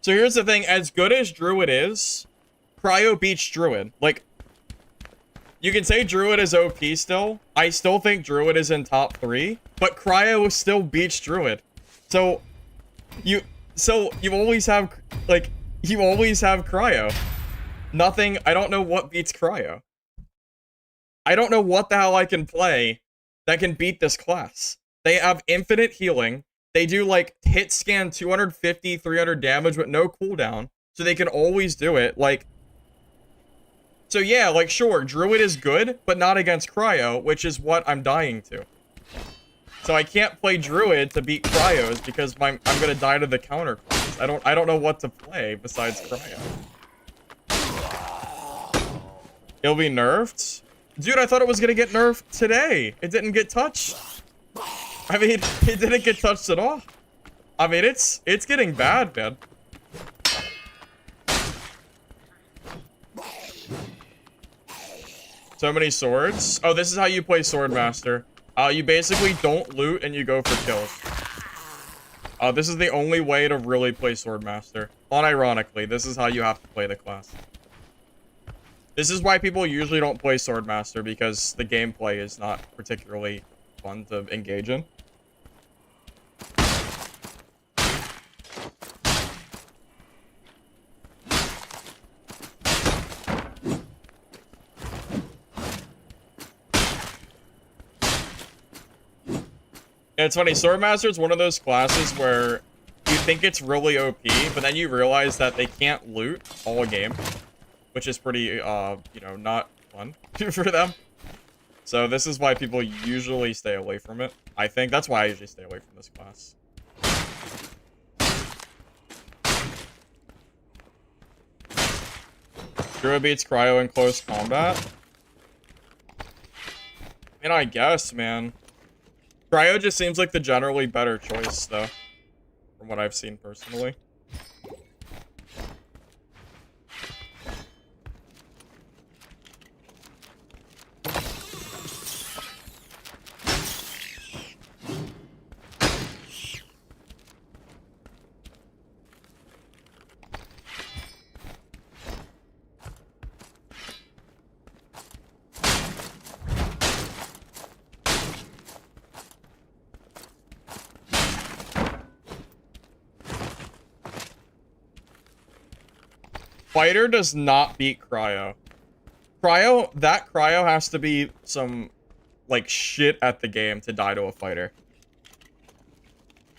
So here's the thing, as good as Druid is, Cryo beats Druid. Like, you can say Druid is OP still. I still think Druid is in top 3, but Cryo still beats Druid. So you always have, like, you always have Cryo. Nothing, I don't know what beats Cryo. I don't know what the hell I can play that can beat this class. They have infinite healing. They do, like, hit scan 250, 300 damage with no cooldown. So they can always do it. Like, so yeah, like, sure, Druid is good, but not against Cryo, which is what I'm dying to. So I can't play Druid to beat Cryos because I'm gonna die to the counter class. I don't know what to play besides Cryo. It'll be nerfed? Dude, I thought it was gonna get nerfed today. It didn't get touched. I mean, it didn't get touched at all. I mean, it's getting bad, man. So many swords. Oh, this is how you play Swordmaster. You basically don't loot and you go for kills. This is the only way to really play Swordmaster. Unironically, this is how you have to play the class. This is why people usually don't play Swordmaster, because the gameplay is not particularly fun to engage in. And it's funny, Swordmaster is one of those classes where you think it's really OP, but then you realize that they can't loot all game, which is pretty, you know, not fun for them. So this is why people usually stay away from it. I think that's why I usually stay away from this class. Druid beats Cryo in close combat. I mean, I guess, man. Cryo just seems like the generally better choice, though, from what I've seen personally. Fighter does not beat Cryo. That Cryo has to be some, like, shit at the game to die to a fighter.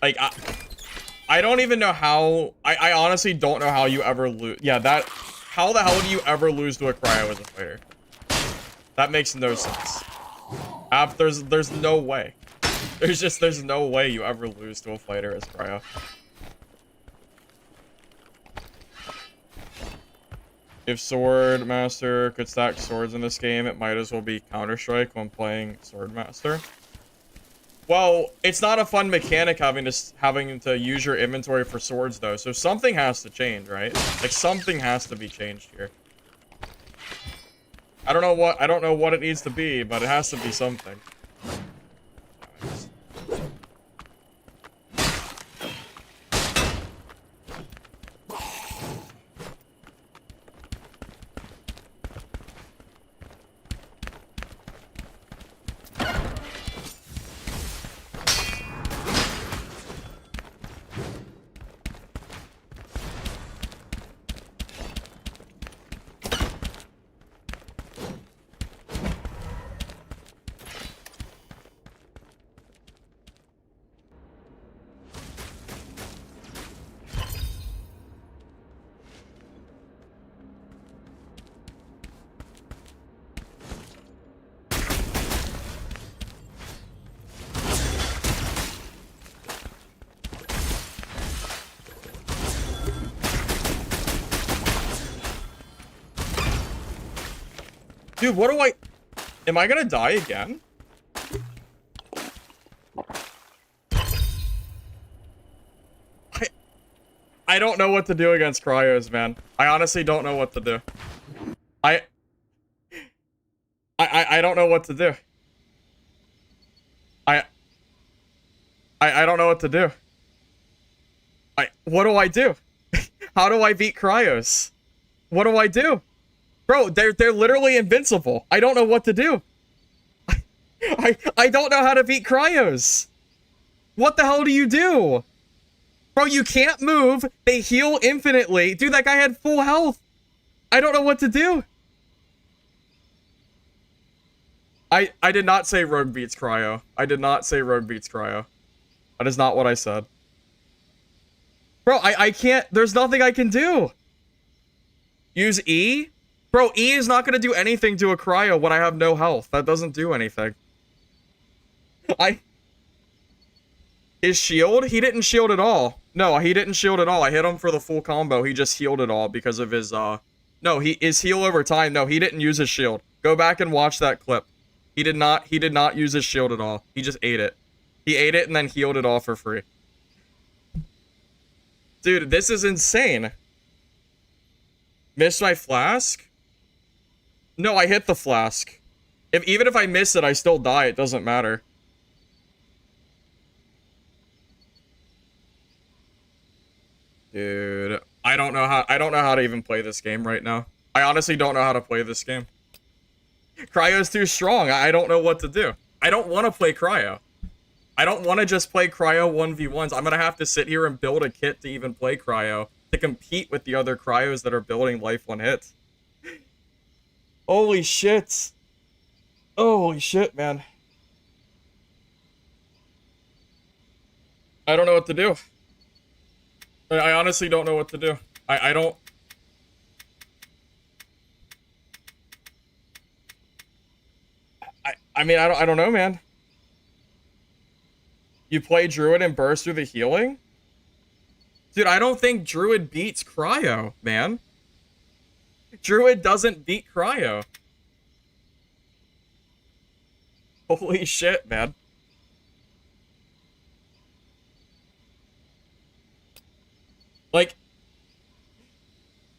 Like, I don't even know how... I honestly don't know how you ever lose... Yeah, that... How the hell do you ever lose to a Cryo as a fighter? That makes no sense. There's no way. There's no way you ever lose to a fighter as Cryo. If Swordmaster could stack swords in this game, it might as well be Counter-Strike when playing Swordmaster. Well, it's not a fun mechanic having to use your inventory for swords, though. So something has to change, right? Like, something has to be changed here. I don't know what it needs to be, but it has to be something. Dude, what do I... Am I gonna die again? I don't know what to do against Cryos, man. I honestly don't know what to do. I don't know what to do. I don't know what to do. What do I do? How do I beat Cryos? What do I do? Bro, they're literally invincible. I don't know what to do. I don't know how to beat Cryos. What the hell do you do? Bro, you can't move. They heal infinitely. Dude, that guy had full health. I don't know what to do. I did not say Rogue beats Cryo. I did not say Rogue beats Cryo. That is not what I said. Bro, I can't... There's nothing I can do. Use E? Bro, E is not going to do anything to a Cryo when I have no health. That doesn't do anything. His shield? He didn't shield at all. No, he didn't shield at all. I hit him for the full combo. He just healed it all because of his, No, No, he is heal over time. No, he didn't use his shield. Go back and watch that clip. He did not use his shield at all. He just ate it. He ate it and then healed it all for free. Dude, this is insane. Missed my flask? No, I hit the flask. Even if I miss it, I still die. It doesn't matter. Dude, I don't know how to even play this game right now. I honestly don't know how to play this game. Cryo's too strong. I don't know what to do. I don't want to play Cryo. I don't want to just play Cryo 1v1s. I'm going to have to sit here and build a kit to even play Cryo, to compete with the other Cryos that are building life 1 hit. Holy shit. Holy shit, man. I don't know what to do. I honestly don't know what to do. I don't... I mean, I don't know, man. You play Druid and burst through the healing? Dude, I don't think Druid beats Cryo, man. Druid doesn't beat Cryo. Holy shit, man. Like...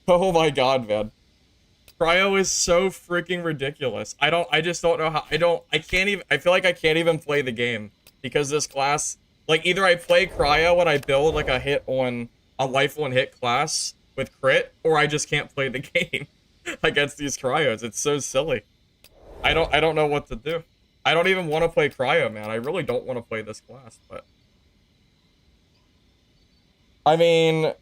Oh my god, man. Cryo is so freaking ridiculous. I just don't know how, I feel like I can't even play the game. Because this class, like, either I play Cryo and I build, like, a life 1 hit class with crit, or I just can't play the game against these Cryos. It's so silly. I don't know what to do. I don't even want to play Cryo, man. I really don't want to play this class, but... I mean...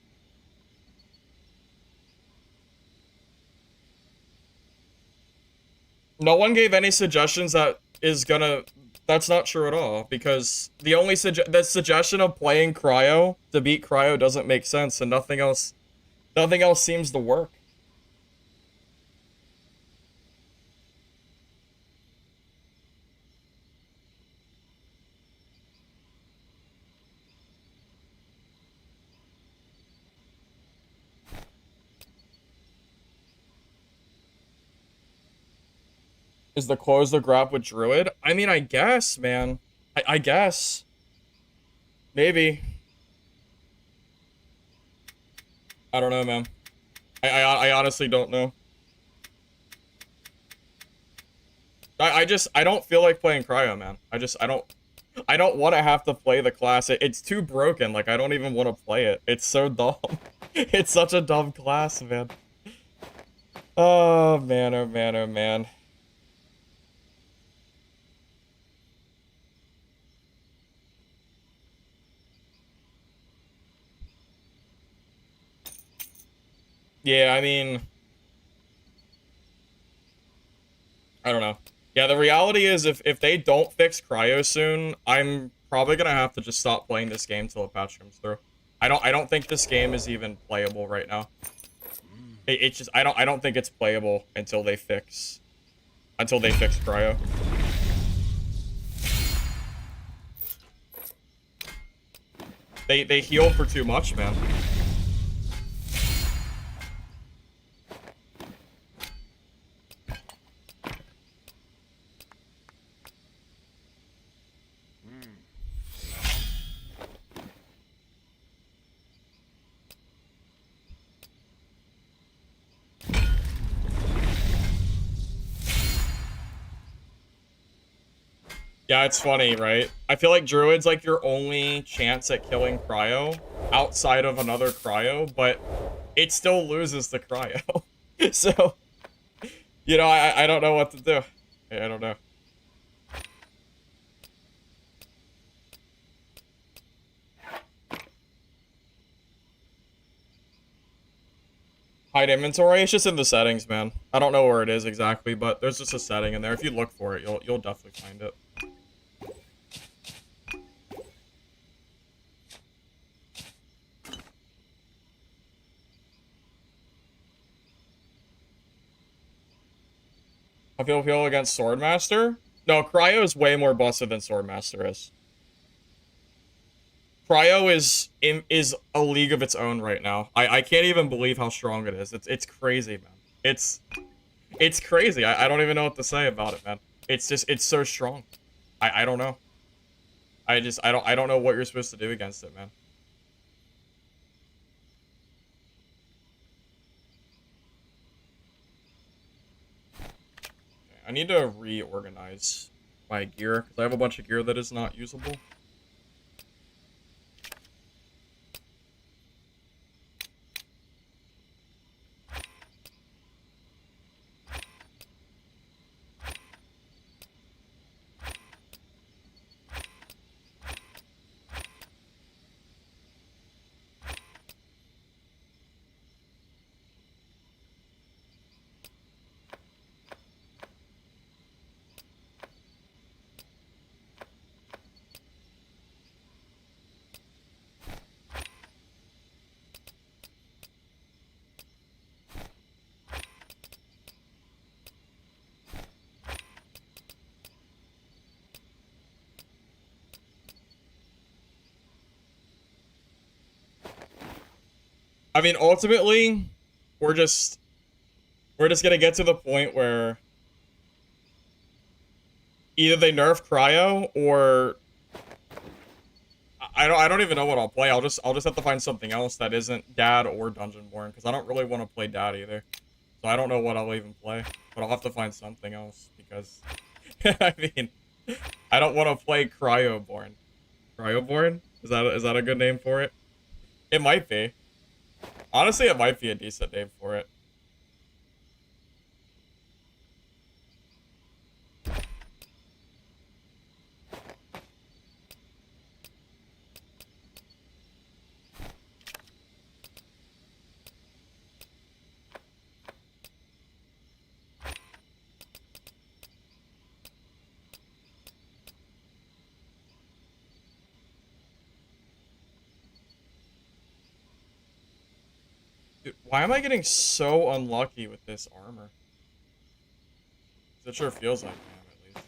No one gave any suggestions that's not true at all, because the only suggestion of playing Cryo to beat Cryo doesn't make sense, and nothing else seems to work. Is the close the grab with Druid? I mean, I guess, man. I guess. Maybe. I don't know, man. I honestly don't know. I don't feel like playing Cryo, man. I don't want to have to play the class. It's too broken. Like, I don't even want to play it. It's so dumb. It's such a dumb class, man. Oh, man, oh, man, oh, man. Yeah, I mean... I don't know. Yeah, the reality is if they don't fix Cryo soon, I'm probably gonna have to just stop playing this game till a patch comes through. I don't think this game is even playable right now. It's just I don't think it's playable until they fix Cryo. They heal for too much, man. Yeah, it's funny, right? I feel like Druid's like your only chance at killing Cryo outside of another Cryo, but it still loses the Cryo. So, you know, I don't know what to do. I don't know. Hide inventory? It's just in the settings, man. I don't know where it is exactly, but there's just a setting in there. If you look for it, you'll definitely find it. I feel against Swordmaster? No, Cryo is way more busted than Swordmaster is. Cryo is a league of its own right now. I can't even believe how strong it is. It's crazy, man. It's it's crazy. I don't even know what to say about it, man. It's just it's so strong. I don't know. I don't know what you're supposed to do against it, man. Okay, I need to reorganize my gear because I have a bunch of gear that is not usable. I mean, ultimately, we're just gonna get to the point where either they nerf Cryo or I don't even know what I'll play. I'll just have to find something else that isn't Dad or Dungeonborne because I don't really want to play Dad either. So I don't know what I'll even play, but I'll have to find something else because I mean, I don't want to play Cryoborn. Cryoborn? Is that a good name for it? It might be. Honestly, it might be a decent name for it. Dude, why am I getting so unlucky with this armor? It sure feels like I am, at least.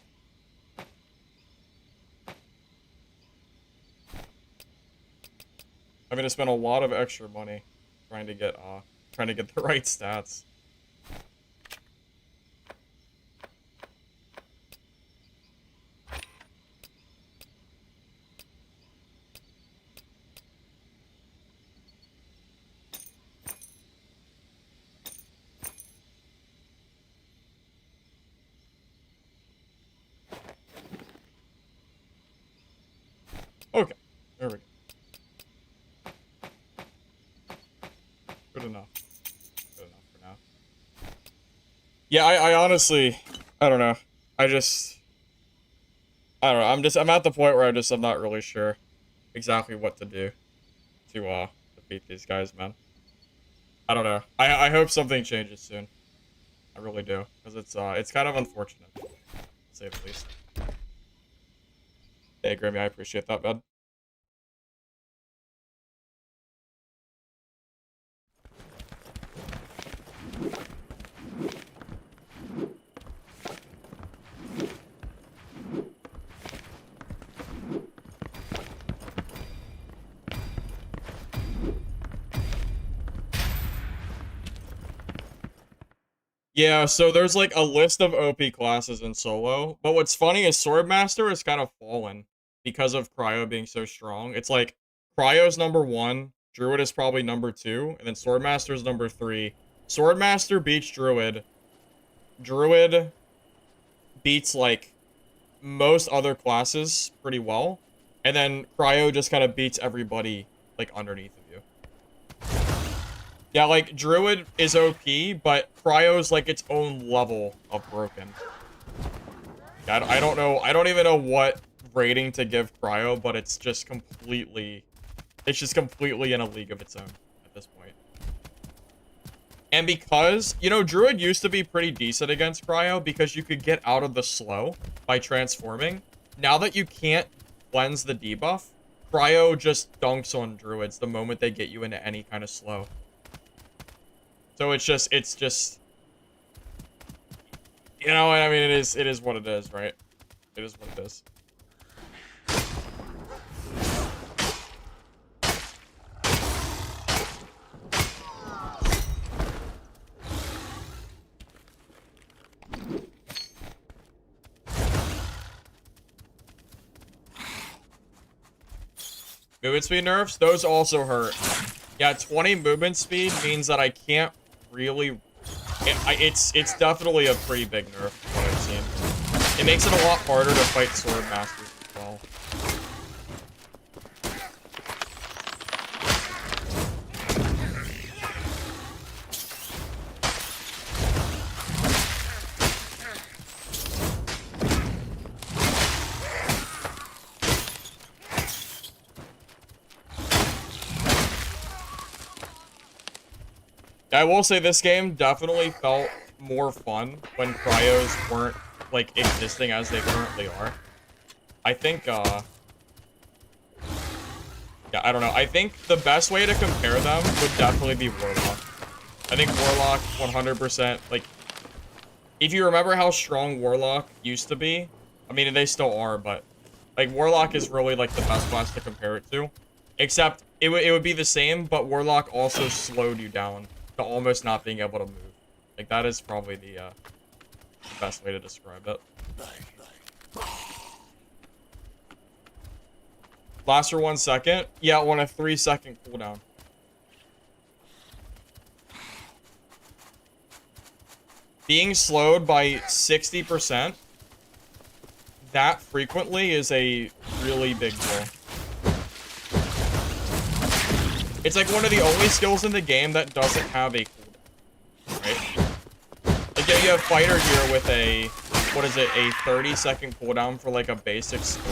I'm gonna spend a lot of extra money trying to get the right stats. Okay, there we go. Good enough. Good enough for now. Yeah, I honestly, I don't know. I don't know. I'm at the point where I'm not really sure exactly what to do to defeat these guys, man. I don't know. I hope something changes soon. I really do, because it's kind of unfortunate, to say the least. Hey, Grimmy, I appreciate that, bud. Yeah, so there's like a list of OP classes in solo, but what's funny is Swordmaster has kind of fallen because of Cryo being so strong. It's like Cryo's number 1, Druid is probably number 2, and then Swordmaster is number 3. Swordmaster beats Druid. Druid beats like most other classes pretty well, and then Cryo just kind of beats everybody like underneath of you. Yeah, like, Druid is OP, but Cryo's, like, its own level of broken. I don't know, I don't even know what rating to give Cryo, but it's just completely in a league of its own at this point. And because, you know, Druid used to be pretty decent against Cryo because you could get out of the slow by transforming. Now that you can't cleanse the debuff, Cryo just dunks on Druids the moment they get you into any kind of slow. So it's just, you know, I mean, it is what it is, right? It is what it is. Movement speed nerfs, those also hurt. Yeah, 20 movement speed means that I can't really... It's definitely a pretty big nerf, from what I've seen. It makes it a lot harder to fight sword masters as well. I will say this game definitely felt more fun when cryos weren't, like, existing as they currently are. I think, yeah, I don't know. I think the best way to compare them would definitely be Warlock. I think Warlock 100%, like, if you remember how strong Warlock used to be, I mean, they still are, but, like, Warlock is really, like, the best class to compare it to. Except, it would be the same, but Warlock also slowed you down to almost not being able to move. Like, that is probably the best way to describe it. Lasts for 1 second? Yeah, on a 3-second cooldown. Being slowed by 60% that frequently is a really big deal. It's like one of the only skills in the game that doesn't have a cooldown, right? Like, yeah, you have Fighter here with a, what is it, a 30-second cooldown for, like, a basic skill.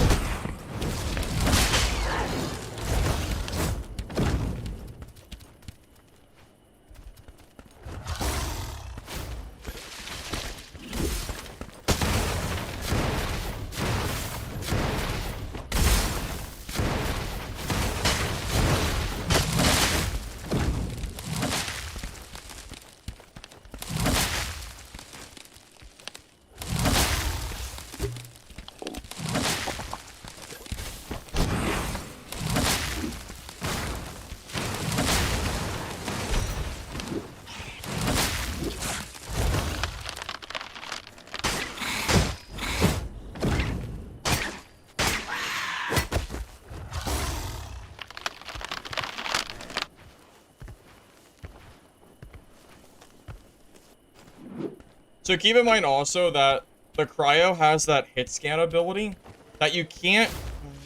So keep in mind also that the Cryo has that hit scan ability that you can't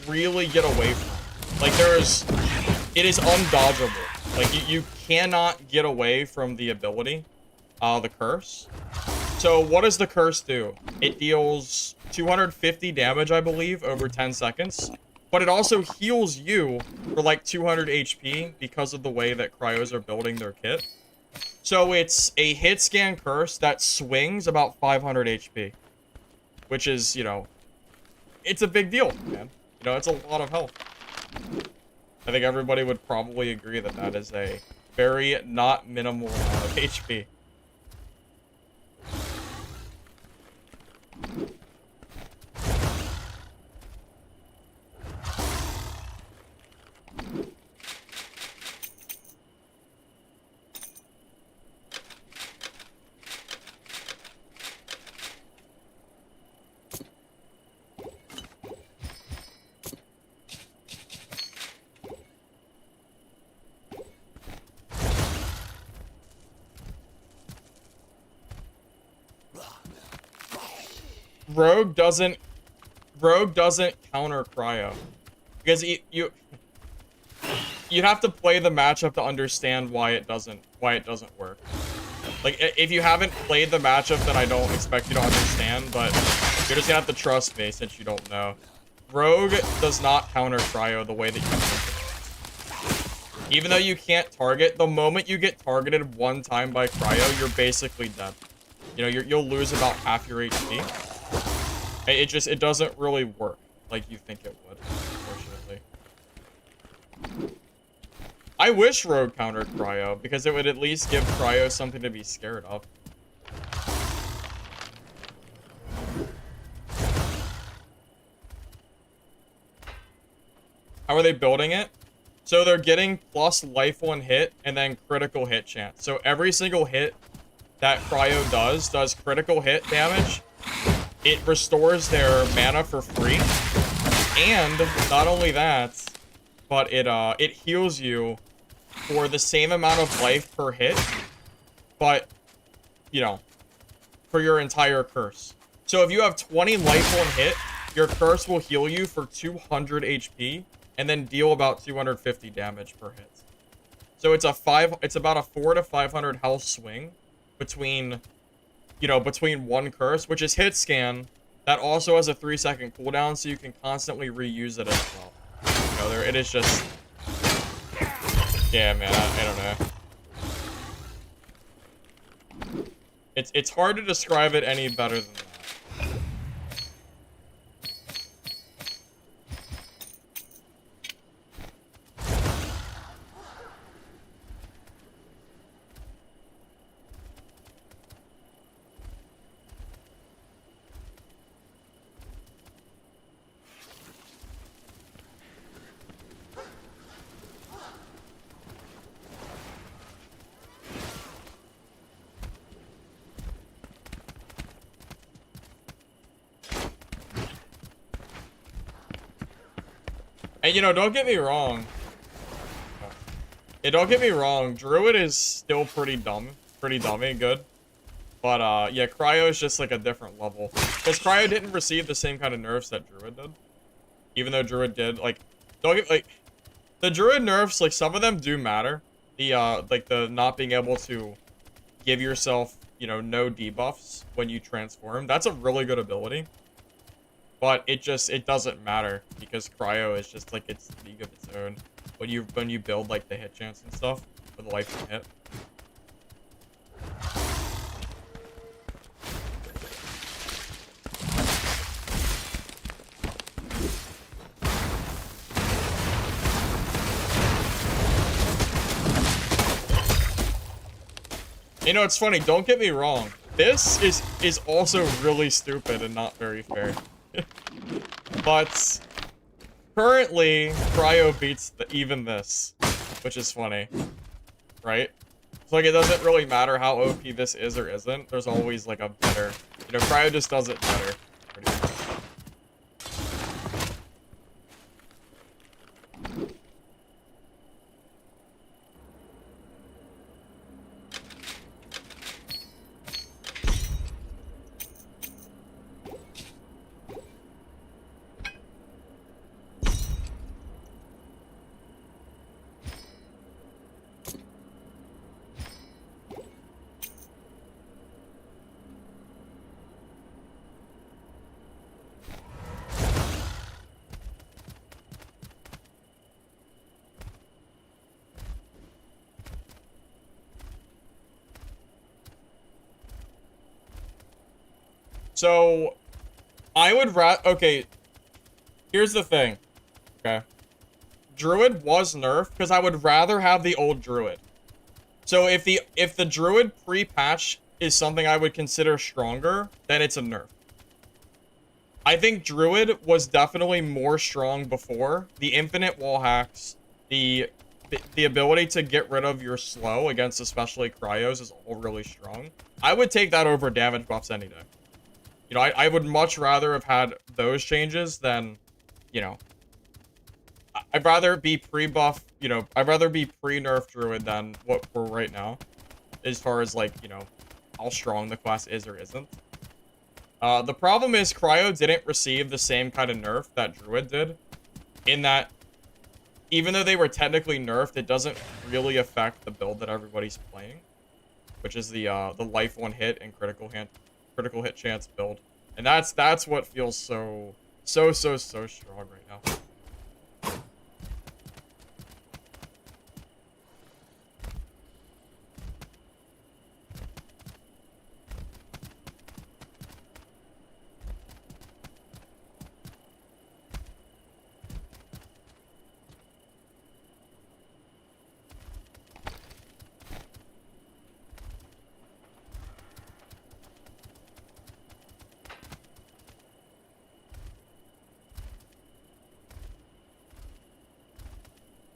really get away from. Like, it is undodgeable. Like, you cannot get away from the ability, the curse. So what does the curse do? It deals 250 damage, I believe, over 10 seconds. But it also heals you for like 200 HP because of the way that Cryos are building their kit. So it's a hit scan curse that swings about 500 HP. Which is, you know, it's a big deal, man. You know, it's a lot of health. I think everybody would probably agree that that is a very not minimal amount of HP. Rogue doesn't counter Cryo. Because you'd have to play the matchup to understand why it doesn't work. Like, if you haven't played the matchup, then I don't expect you to understand, but you're just gonna have to trust me since you don't know. Rogue does not counter Cryo the way that you think it. Even though you can't target, the moment you get targeted one time by Cryo, you're basically dead. You know, you'll lose about half your HP. It doesn't really work like you think it would, unfortunately. I wish Rogue countered Cryo, because it would at least give Cryo something to be scared of. How are they building it? So they're getting plus life 1 hit and then critical hit chance. So every single hit that Cryo does critical hit damage. It restores their mana for free. And not only that, but it heals you for the same amount of life per hit, but, you know, for your entire curse. So if you have 20 life on hit, your curse will heal you for 200 HP and then deal about 250 damage per hit. So it's about a 400 to 500 health swing between, you know, between one curse, which is hit scan, that also has a 3-second cooldown, so you can constantly reuse it as well. You know, it is just, yeah, man, I don't know. It's hard to describe it any better than that. And, you know, don't get me wrong. Yeah, don't get me wrong. Druid is still pretty dummy good. But, yeah, Cryo is just, like, a different level. Because Cryo didn't receive the same kind of nerfs that Druid did. Even though Druid did, like, don't get, like, the Druid nerfs, like, some of them do matter. The, like, the not being able to give yourself, you know, no debuffs when you transform. That's a really good ability. But it doesn't matter because Cryo is just like it's a league of its own when you build like the hit chance and stuff for the life and hit. You know, it's funny, don't get me wrong. This is also really stupid and not very fair. But currently, Cryo beats even this, which is funny, right? So, like, it doesn't really matter how OP this is or isn't. There's always, like, a better... You know, Cryo just does it better. Pretty much. So, I would okay, here's the thing, okay? Druid was nerfed because I would rather have the old Druid. So if the Druid pre-patch is something I would consider stronger, then it's a nerf. I think Druid was definitely more strong before. The infinite wall hacks, the ability to get rid of your slow against especially Cryos is all really strong. I would take that over damage buffs any day. You know, I would much rather have had those changes than, you know, I'd rather be pre-buff, you know, I'd rather be pre-nerf Druid than what we're right now, as far as, like, you know, how strong the class is or isn't. The problem is Cryo didn't receive the same kind of nerf that Druid did, in that, even though they were technically nerfed, it doesn't really affect the build that everybody's playing, which is the life one hit and critical hit chance build. And that's what feels so strong right now.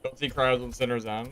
Don't see Cryos on Sinner's End.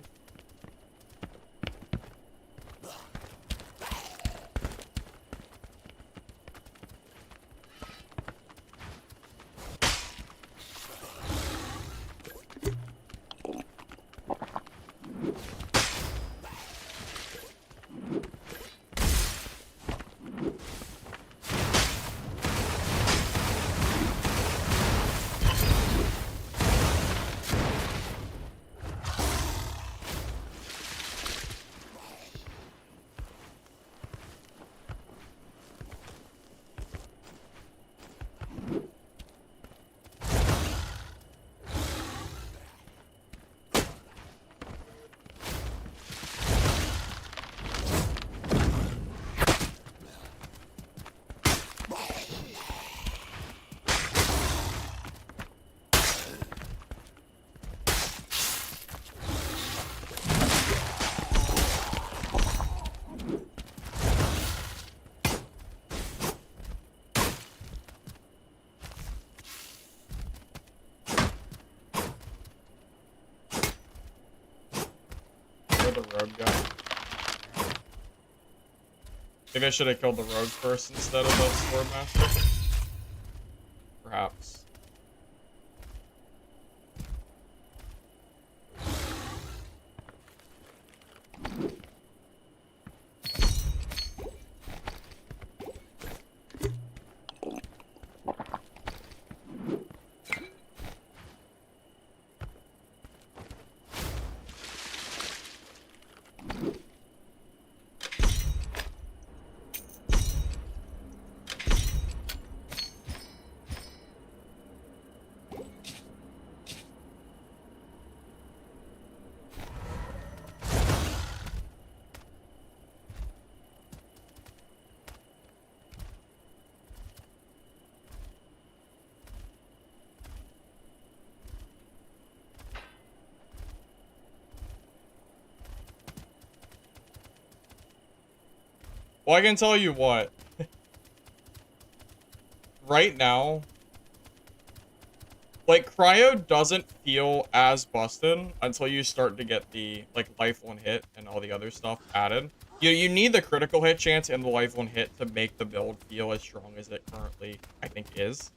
rogue guy. Maybe I should have killed the rogue first instead of the sword master. Perhaps. Well, I can tell you what. Right now, like, Cryo doesn't feel as busted until you start to get the, like, life one hit and all the other stuff added. You need the critical hit chance and the life one hit to make the build feel as strong as it currently, I think, is.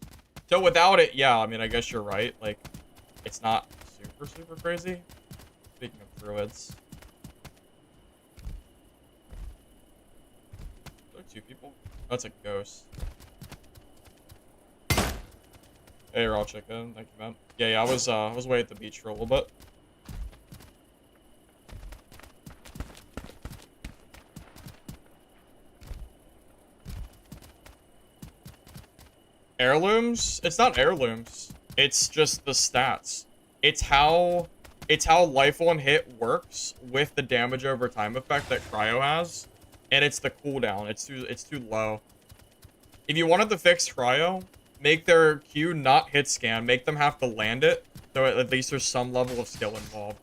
So without it, yeah, I mean, I guess you're right. Like, it's not super, super crazy. Speaking of druids. Are there 2 people? That's a ghost. Hey, raw chicken. Thank you, man. Yeah, I was away at the beach for a little bit. Heirlooms? It's not heirlooms. It's just the stats. It's how life one hit works with the damage over time effect that Cryo has, and it's the cooldown. It's too low. If you wanted to fix Cryo, make their Q not hit scan. Make them have to land it, so at least there's some level of skill involved.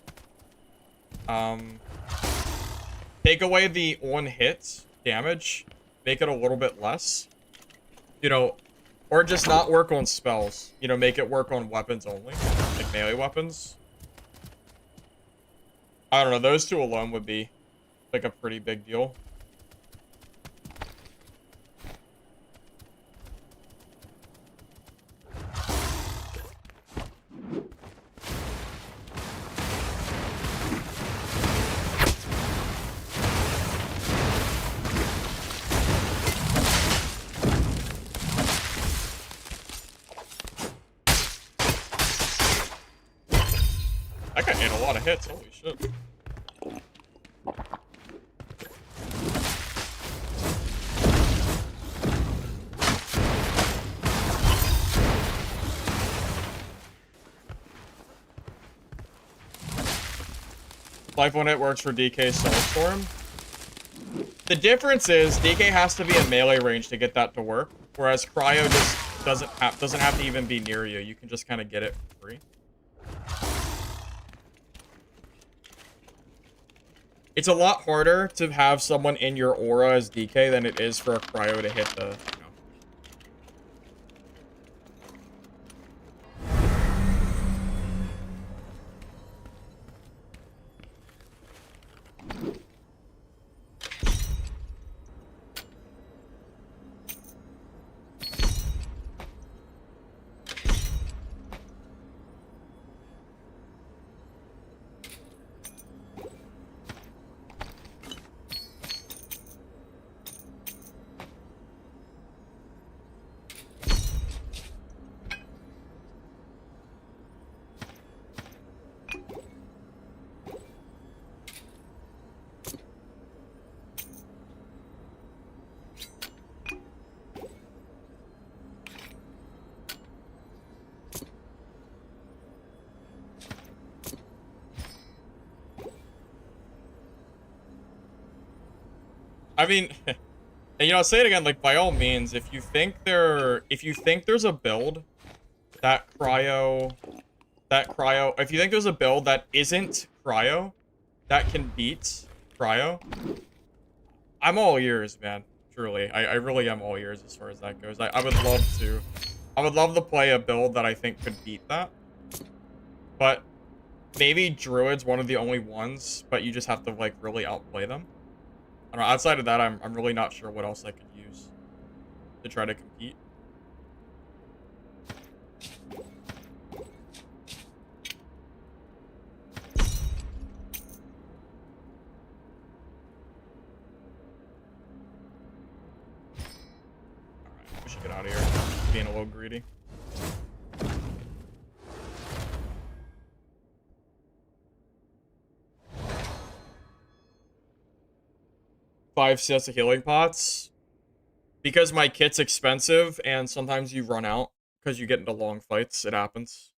Take away the on hit damage. Make it a little bit less. You know, or just not work on spells. You know, make it work on weapons only, like melee weapons. I don't know. Those 2 alone would be like a pretty big deal. That guy ate a lot of hits, holy shit. Life one hit works for DK Soulstorm. The difference is DK has to be in melee range to get that to work, whereas Cryo just doesn't have to even be near you. You can just kind of get it for free. It's a lot harder to have someone in your aura as DK than it is for a Cryo to hit the, you know. I mean, and you know, I'll say it again, like, by all means, if you think there's a build that if you think there's a build that isn't Cryo, that can beat Cryo, I'm all ears, man. Truly. I really am all ears as far as that goes. I would love to play a build that I think could beat that. But Maybe Druid's one of the only ones, but you just have to, like, really outplay them. I don't know, outside of that, I'm really not sure what else I could use to try to compete. Alright, we should get out of here. Being a little greedy. Five sets of healing pots. Because my kit's expensive and sometimes you run out because you get into long fights. It happens.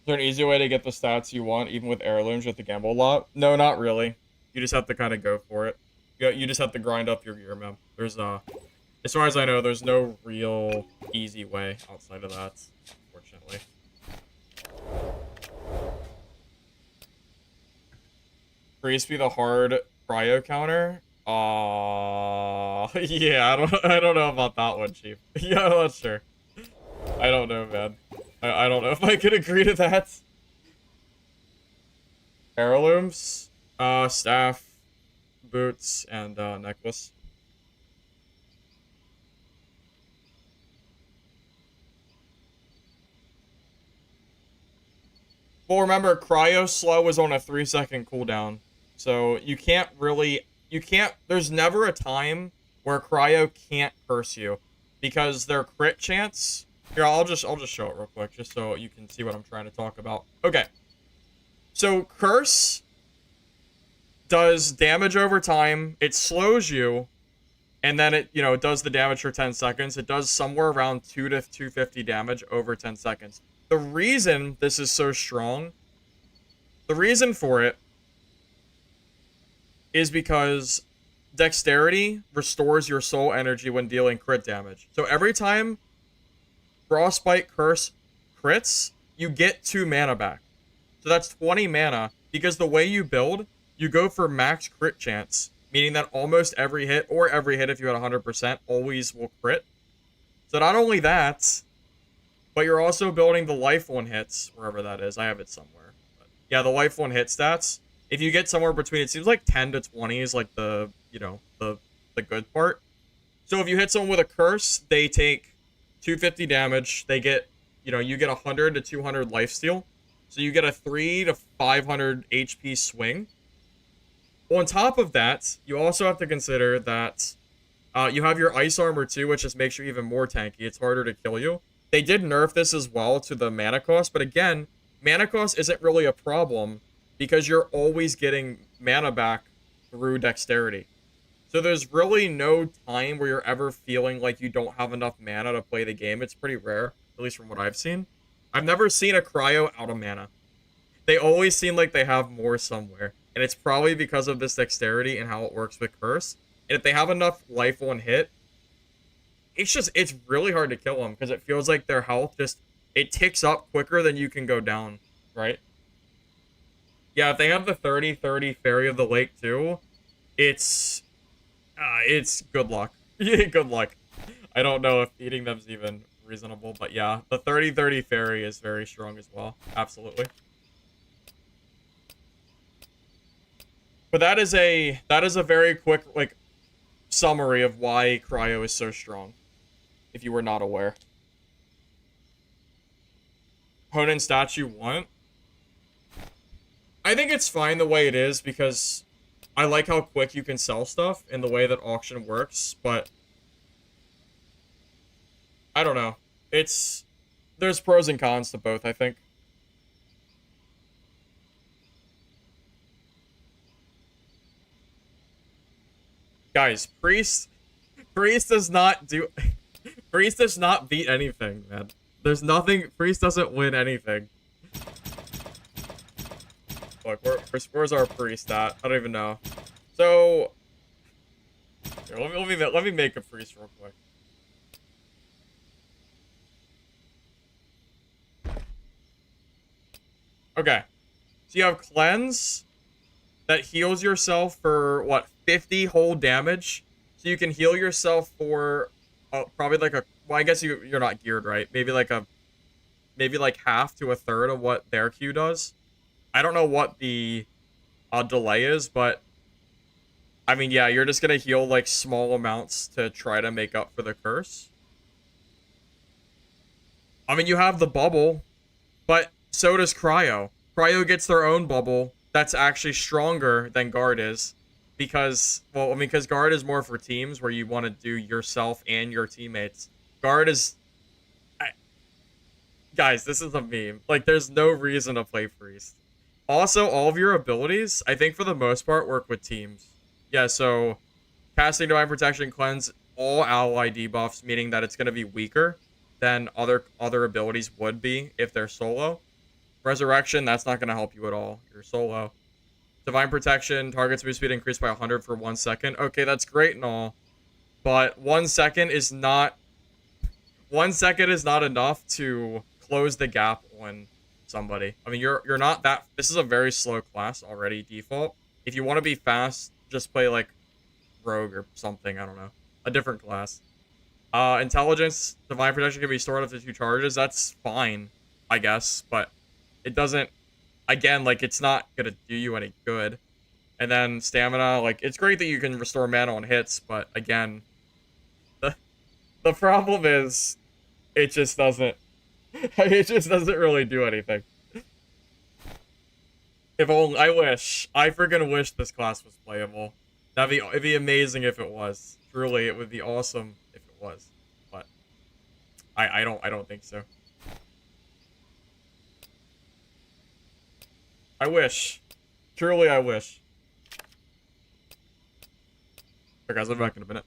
Is there an easier way to get the stats you want, even with heirlooms, you have to gamble a lot? No, not really. You just have to kind of go for it. You just have to grind up your gear, man. There's, as far as I know, there's no real easy way outside of that, unfortunately. Priest be the hard cryo counter? Yeah, I don't know about that one, Chief. Yeah, I'm not sure. I don't know, man. I don't know if I could agree to that. Heirlooms, staff, boots, and necklace. Well, remember, Cryo slow is on a 3-second cooldown. So you can't really, there's never a time where Cryo can't curse you. Because their crit chance, here, I'll just show it real quick, just so you can see what I'm trying to talk about. Okay. So, Curse does damage over time, it slows you, and then it, you know, it does the damage for 10 seconds. It does somewhere around 2 to 250 damage over 10 seconds. The reason this is so strong, the reason for it is because Dexterity restores your soul energy when dealing crit damage. So every time Frostbite Curse crits, you get 2 mana back. So that's 20 mana, because the way you build, you go for max crit chance, meaning that almost every hit, or every hit if you had 100%, always will crit. So not only that, but you're also building the life 1 hits, wherever that is. I have it somewhere. But yeah, the life 1 hit stats. If you get somewhere between, it seems like 10 to 20 is like the, you know, the good part. So if you hit someone with a curse, they take 250 damage. They get, you know, you get 100 to 200 lifesteal. So you get a 3 to 500 HP swing. On top of that, you also have to consider that you have your ice armor too, which just makes you even more tanky. It's harder to kill you. They did nerf this as well to the mana cost, but again, mana cost isn't really a problem because you're always getting mana back through dexterity. So there's really no time where you're ever feeling like you don't have enough mana to play the game. It's pretty rare, at least from what I've seen. I've never seen a cryo out of mana. They always seem like they have more somewhere. And it's probably because of this dexterity and how it works with curse. And if they have enough life 1 hit, it's really hard to kill them because it feels like their health it ticks up quicker than you can go down, right? Yeah, if they have the 30-30 Fairy of the Lake too, it's good luck. Yeah, good luck. I don't know if eating them's even reasonable, but yeah, the 30-30 fairy is very strong as well. Absolutely. But that is a very quick like summary of why Cryo is so strong, if you were not aware. Opponent statue 1. I think it's fine the way it is because I like how quick you can sell stuff and the way that auction works, but I don't know. There's pros and cons to both, I think. Guys, Priest does not do Priest does not beat anything, man. There's nothing Priest doesn't win anything. Look, where's our Priest at? I don't even know. So here, let me make a Priest real quick. Okay. So you have Cleanse that heals yourself for what, 50 whole damage? So you can heal yourself for probably like a, well, I guess you're not geared, right? Maybe like half to a third of what their Q does. I don't know what the delay is, but I mean, yeah, you're just gonna heal like small amounts to try to make up for the curse. I mean, you have the bubble, but so does Cryo. Cryo gets their own bubble that's actually stronger than Guard is. Because, well, I mean, because Guard is more for teams where you want to do yourself and your teammates. Guard is... guys, this is a meme. Like, there's no reason to play Priest. Also, all of your abilities, I think for the most part, work with teams. Yeah, so casting Divine Protection, Cleanse, all ally debuffs, meaning that it's going to be weaker than other abilities would be if they're solo. Resurrection, that's not going to help you at all. You're solo. Divine Protection, target's move speed increased by 100 for 1 second. Okay, that's great and all. But 1 second is not... 1 second is not enough to close the gap on somebody. I mean, you're not that... This is a very slow class already, default. If you want to be fast, just play, like, Rogue or something. I don't know. A different class. Intelligence, Divine Protection can be stored up to 2 charges. That's fine, I guess. But it doesn't... Again, like, it's not gonna do you any good. And then stamina, like, it's great that you can restore mana on hits, but again, the problem is, it just doesn't really do anything. If only, I freaking wish this class was playable. It'd be amazing if it was. Truly, it would be awesome if it was. But I don't think so. I wish. Truly, I wish. Okay, guys, I'll be back in a minute.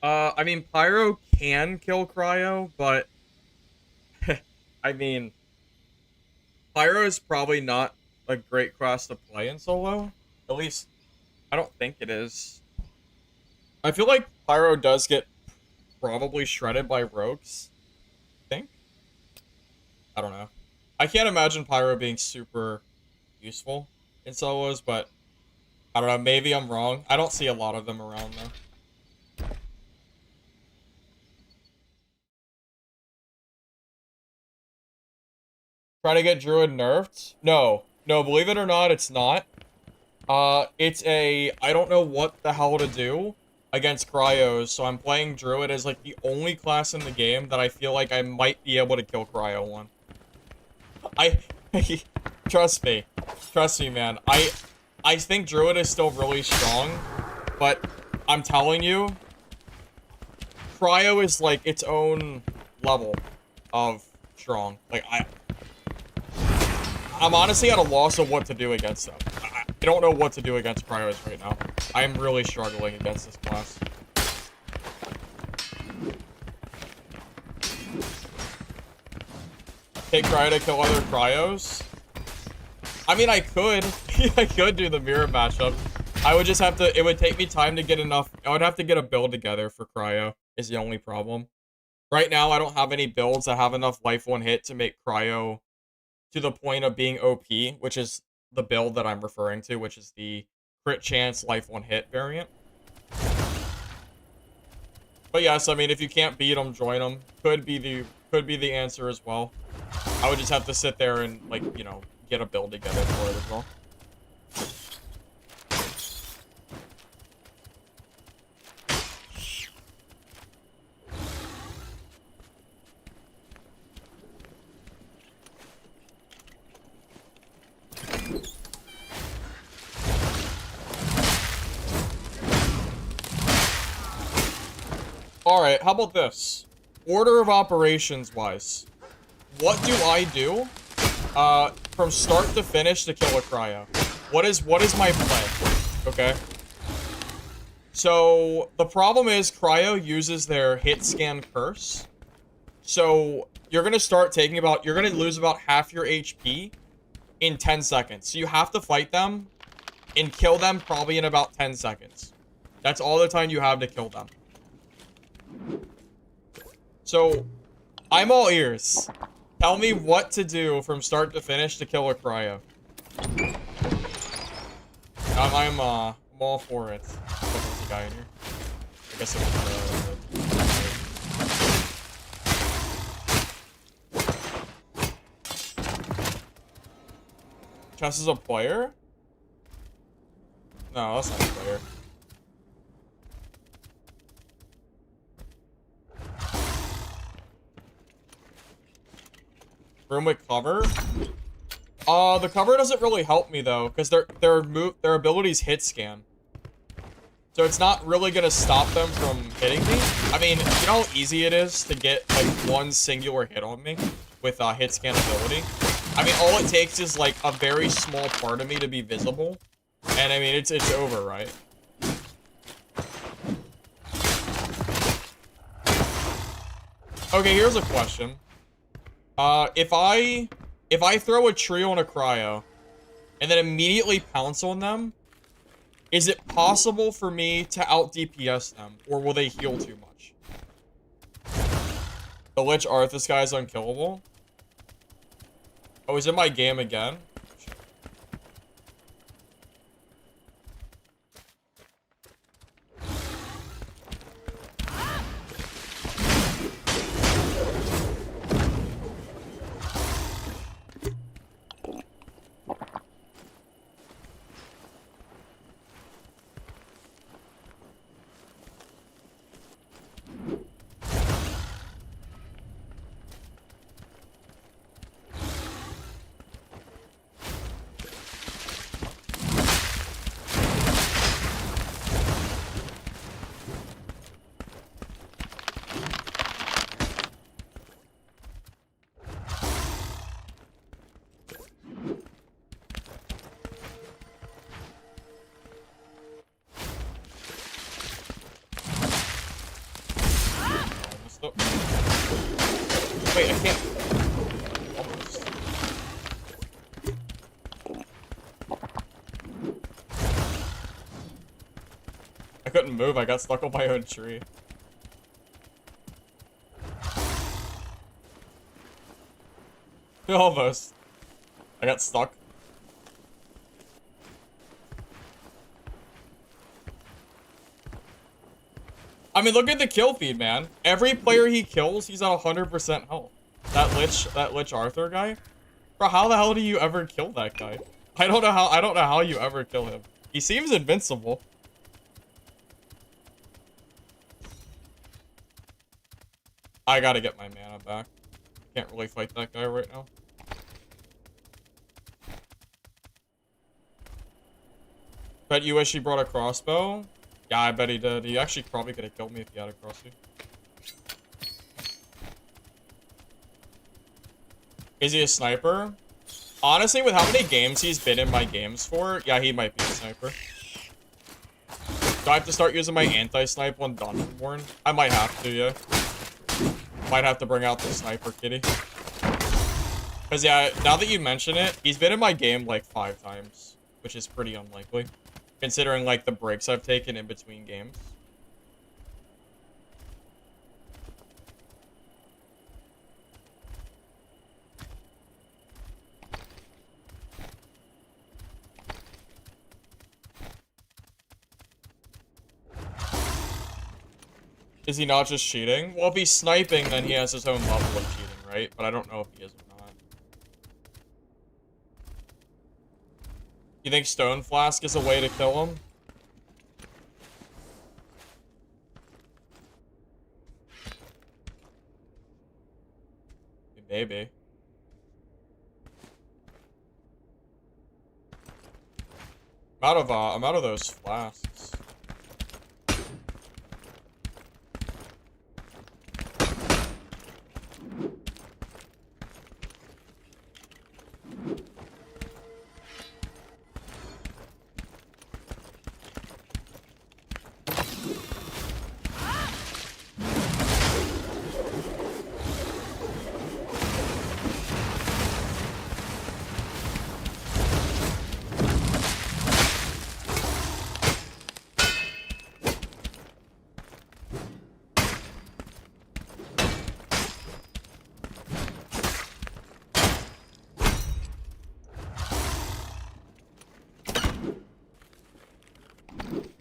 I mean, Pyro can kill Cryo, but I mean, Pyro is probably not a great class to play in solo. At least, I don't think it is. I feel like Pyro does get probably shredded by rogues. I think. I don't know. I can't imagine Pyro being super useful. in solos, but I don't know, maybe I'm wrong. I don't see a lot of them around though. Try to get Druid nerfed? No. No, believe it or not, it's not. It's a, I don't know what the hell to do against Cryos, so I'm playing Druid as like the only class in the game that I feel like I might be able to kill Cryo on. I, trust me. Trust me, man. I think Druid is still really strong, but I'm telling you, Cryo is like its own level of strong. Like, I'm honestly at a loss of what to do against them. I don't know what to do against Cryos right now. I'm really struggling against this class. Take Cryo to kill other Cryos? I mean, I could. I could do the mirror matchup. I would just have to, it would take me time to get enough. I would have to get a build together for Cryo, is the only problem. Right now, I don't have any builds that have enough life one hit to make Cryo to the point of being OP, which is the build that I'm referring to, which is the crit chance life one hit variant. But yes, I mean, if you can't beat them, join them. Could be the answer as well. I would just have to sit there and, like, you know, get a build together for it as well. Alright, how about this? Order of operations wise. What do I do from start to finish to kill a Cryo? What is my play? Okay. So the problem is Cryo uses their hit scan curse. So you're gonna start taking about, you're gonna lose about half your HP in 10 seconds. So you have to fight them and kill them probably in about 10 seconds. That's all the time you have to kill them. So, I'm all ears. Tell me what to do from start to finish to kill a Cryo. I'm all for it. Oh, there's a guy in here. I guess it was, Chess is a player? No, that's not a player. Room with cover? The cover doesn't really help me though, because their abilities hit scan. So it's not really gonna stop them from hitting me. I mean, you know how easy it is to get like one singular hit on me with hit scan ability? I mean, all it takes is like a very small part of me to be visible. And I mean, it's over, right? Okay, here's a question. If I throw a trio on a Cryo, and then immediately pounce on them, is it possible for me to out DPS them, or will they heal too much? The Lich Arthas guy is unkillable? Oh, he's in my game again? Wait, I can't. Almost. I couldn't move, I got stuck on my own tree. Almost. I got stuck. I mean, look at the kill feed, man. Every player he kills, he's at 100% health. That Lich Arthur guy. Bro, how the hell do you ever kill that guy? I don't know how you ever kill him. He seems invincible. I gotta get my mana back. Can't really fight that guy right now. Bet you wish he brought a crossbow? Yeah, I bet he did. He actually probably could have killed me if he had a crossbow. Is he a sniper? Honestly, with how many games he's been in my games for, yeah, he might be a sniper. Do I have to start using my anti-snipe on Dungeonborne? I might have to, yeah. Might have to bring out the sniper kitty. Because, yeah, now that you mention it, he's been in my game like 5 times, which is pretty unlikely, considering, like, the breaks I've taken in between games. Is he not just cheating? Well, if he's sniping, then he has his own level of cheating, right? But I don't know if he is or not. You think Stone Flask is a way to kill him? Maybe. I'm out of those flasks.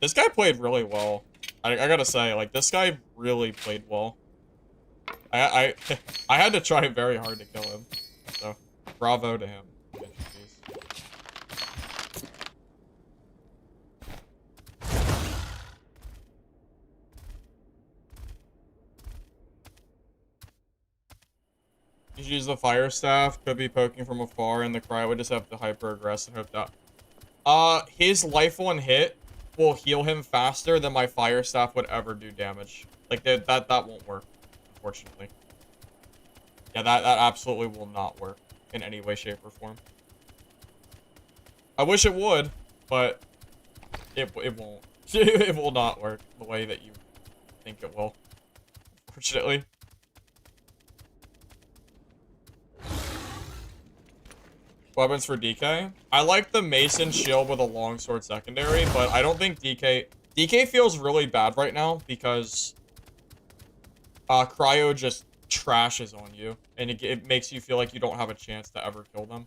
This guy played really well. I gotta say, like, this guy really played well. I had to try very hard to kill him. So, bravo to him. You should use the fire staff. Could be poking from afar, and the Cryo would just have to hyper aggress and hope that. His life one hit will heal him faster than my fire staff would ever do damage. Like that won't work, unfortunately. Yeah, that absolutely will not work in any way, shape, or form. I wish it would, but it won't. It will not work the way that you think it will, unfortunately. Weapons for DK. I like the Mason shield with a longsword secondary, but I don't think DK feels really bad right now because Cryo just trashes on you, and it makes you feel like you don't have a chance to ever kill them.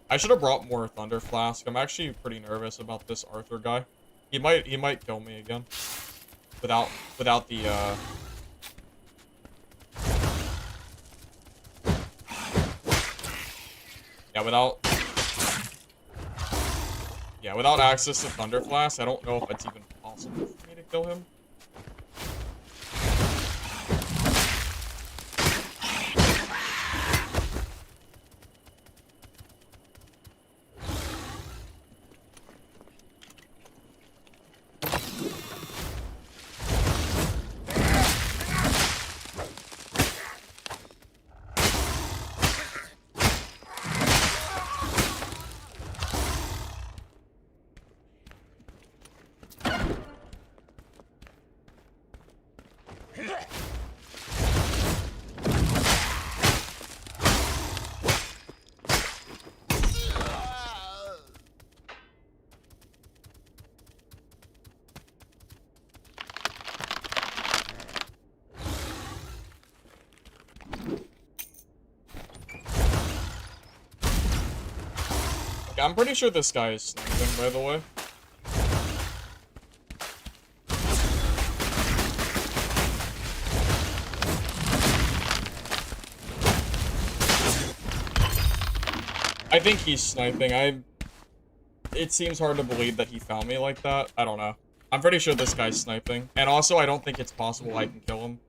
I should have brought more Thunder Flask. I'm actually pretty nervous about this Arthur guy. He might kill me again without the without access to Thunder Flask, I don't know if it's even possible for me to kill him. I'm pretty sure this guy is sniping, by the way. I think he's sniping. It seems hard to believe that he found me like that. I don't know. I'm pretty sure this guy's sniping. And also, I don't think it's possible I can kill him.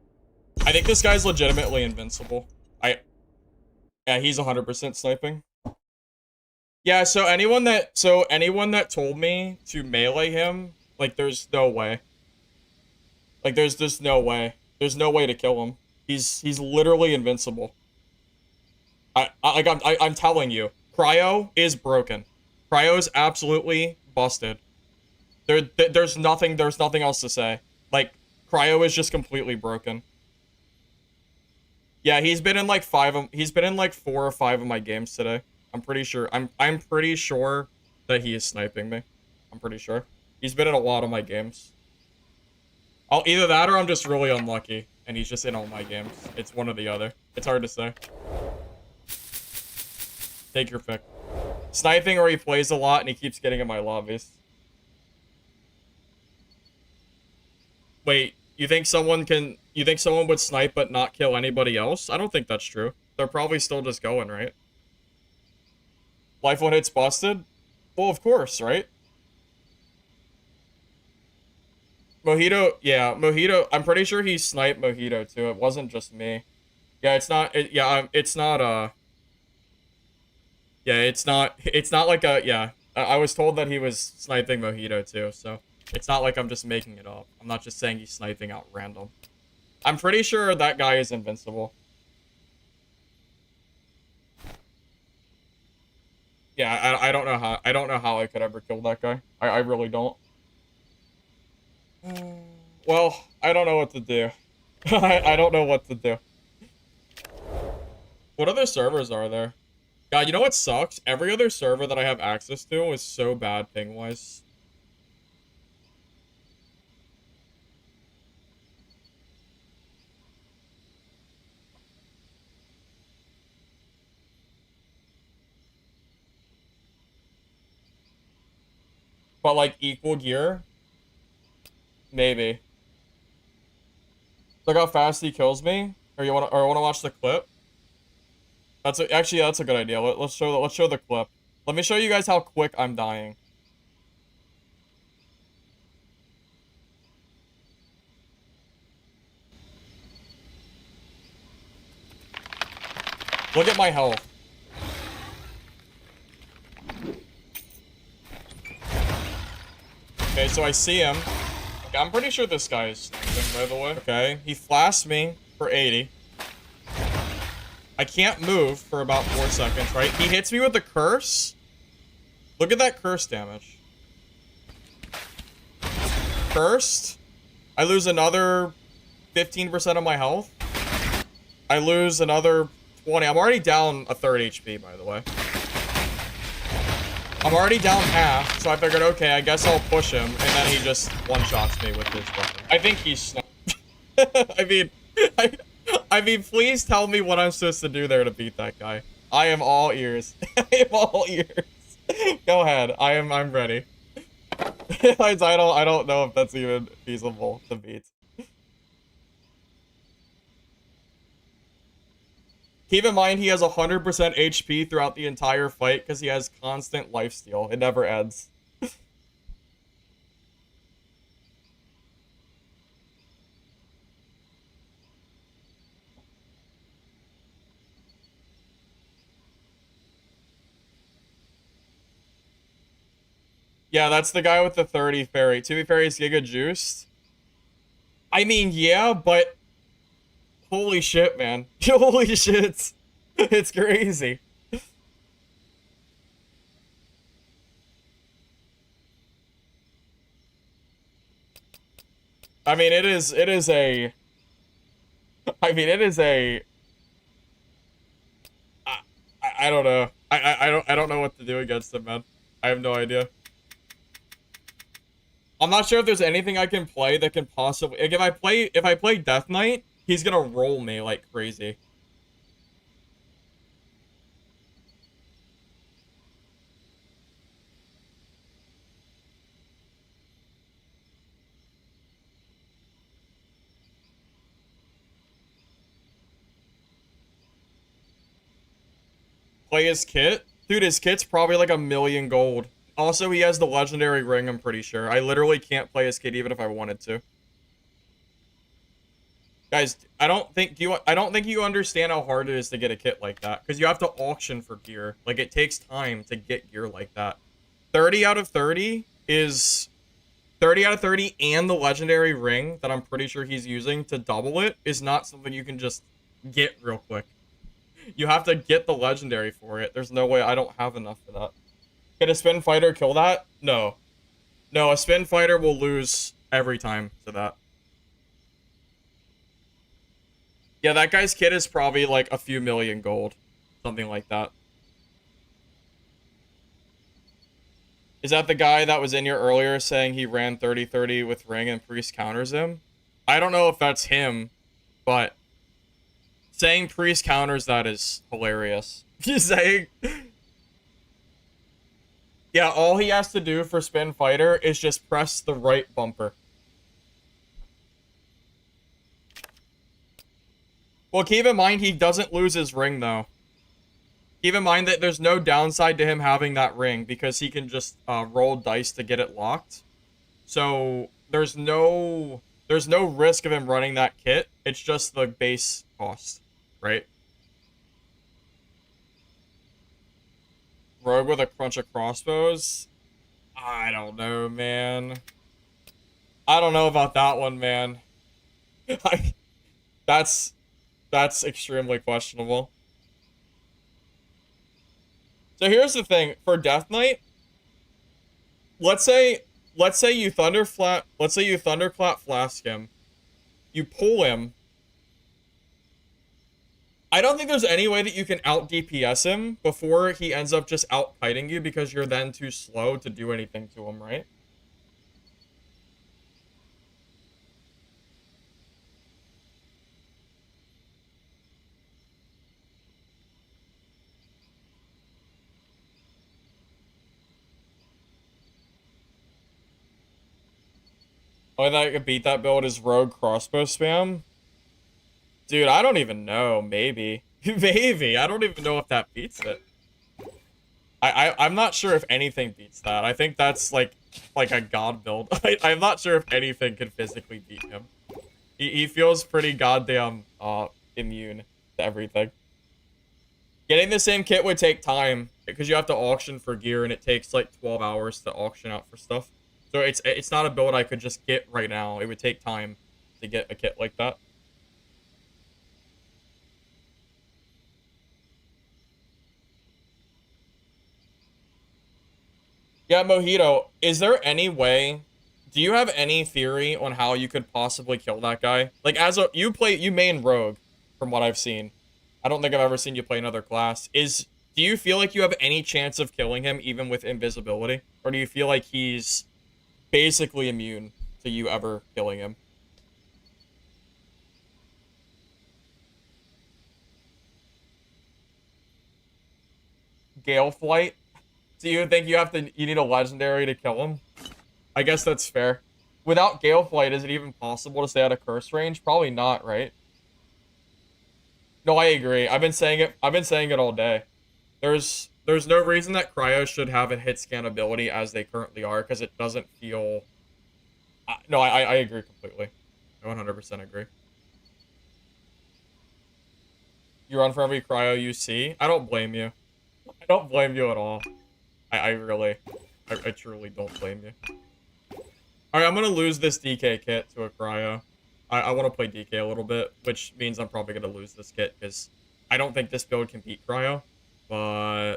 I think this guy's legitimately invincible. Yeah, he's 100% sniping. Yeah, so anyone that told me to melee him, like, there's no way. Like, there's just no way. There's no way to kill him. He's literally invincible. I'm telling you, Cryo is broken. Cryo is absolutely busted. There's nothing else to say. Like, Cryo is just completely broken. Yeah, he's been in like 4 or 5 of my games today. I'm pretty sure. I'm pretty sure that he is sniping me. I'm pretty sure. He's been in a lot of my games. Either that or I'm just really unlucky and he's just in all my games. It's one or the other. It's hard to say. Take your pick. Sniping or he plays a lot and he keeps getting in my lobbies. Wait, you think someone would snipe but not kill anybody else? I don't think that's true. They're probably still just going, right? Life 1 hits busted? Well, of course, right? Mojito, yeah, Mojito, I'm pretty sure he sniped Mojito too. It wasn't just me. Yeah, it's not like I was told that he was sniping Mojito too, so it's not like I'm just making it up. I'm not just saying he's sniping out random. I'm pretty sure that guy is invincible. Yeah, I don't know how I could ever kill that guy. I really don't. Well, I don't know what to do. I don't know what to do. What other servers are there? God, you know what sucks? Every other server that I have access to is so bad ping-wise. But like equal gear? Maybe. Look how fast he kills me? Or wanna watch the clip? Actually, that's a good idea. Let's show the clip. Let me show you guys how quick I'm dying. Look at my health. Okay, so I see him. Okay, I'm pretty sure this guy is sniping, by the way. Okay, he flashed me for 80. I can't move for about 4 seconds, right? He hits me with the curse. Look at that curse damage. Cursed. I lose another 15% of my health. I lose another 20. I'm already down a third HP, by the way. I'm already down half, so I figured, okay, I guess I'll push him, and then he just one-shots me with his weapon. I think he's I mean, please tell me what I'm supposed to do there to beat that guy. I am all ears. I am all ears. Go ahead. I'm ready. I don't know if that's even feasible to beat. Keep in mind he has 100% HP throughout the entire fight because he has constant lifesteal. It never ends. Yeah, that's the guy with the 30 fairy. 2 fairies giga juiced. I mean, yeah, but holy shit, man. Holy shit. It's crazy. I mean, it is a I don't know. I don't know what to do against him, man. I have no idea. I'm not sure if there's anything I can play that can possibly, like, if I play Death Knight, he's gonna roll me like crazy. Play his kit? Dude, his kit's probably like 1,000,000 gold. Also, he has the legendary ring, I'm pretty sure. I literally can't play his kit even if I wanted to. Guys, I don't think you understand how hard it is to get a kit like that. Because you have to auction for gear. Like, it takes time to get gear like that. 30 out of 30 is 30 out of 30 and the legendary ring that I'm pretty sure he's using to double it is not something you can just get real quick. You have to get the legendary for it. There's no way I don't have enough for that. Can a spin fighter kill that? No. No, a spin fighter will lose every time to that. Yeah, that guy's kit is probably like a few million gold. Something like that. Is that the guy that was in here earlier saying he ran 30-30 with ring and priest counters him? I don't know if that's him, but saying priest counters that is hilarious. He's saying... Yeah, all he has to do for spin fighter is just press the right bumper. Well, keep in mind he doesn't lose his ring, though. Keep in mind that there's no downside to him having that ring because he can just roll dice to get it locked. So there's no risk of him running that kit. It's just the base cost, right? Rogue with a crunch of crossbows? I don't know, man. I don't know about that one, man. That's extremely questionable. So here's the thing, for Death Knight, let's say you thunderclap flask him, you pull him. I don't think there's any way that you can out DPS him before he ends up just out kiting you because you're then too slow to do anything to him, right? Only thing I could beat that build is rogue crossbow spam. Dude, I don't even know. Maybe. Maybe. I don't even know if that beats it. I'm not sure if anything beats that. I think that's like a god build. I'm not sure if anything can physically beat him. He feels pretty goddamn immune to everything. Getting the same kit would take time because you have to auction for gear and it takes like 12 hours to auction out for stuff. So it's not a build I could just get right now. It would take time to get a kit like that. Yeah, Mojito, is there any way... Do you have any theory on how you could possibly kill that guy? Like, you main rogue, from what I've seen. I don't think I've ever seen you play another class. Do you feel like you have any chance of killing him, even with invisibility? Or do you feel like he's basically immune to you ever killing him? Gale Flight? Do you think you need a legendary to kill him? I guess that's fair. Without Gale Flight, is it even possible to stay out of curse range? Probably not, right? No, I agree. I've been saying it all day. There's no reason that Cryo should have a hit scan ability as they currently are, because it doesn't feel... No, I agree completely. I 100% agree. You run for every Cryo you see? I don't blame you. I don't blame you at all. I truly don't blame you. Alright, I'm gonna lose this DK kit to a Cryo. I want to play DK a little bit, which means I'm probably gonna lose this kit, because I don't think this build can beat Cryo, but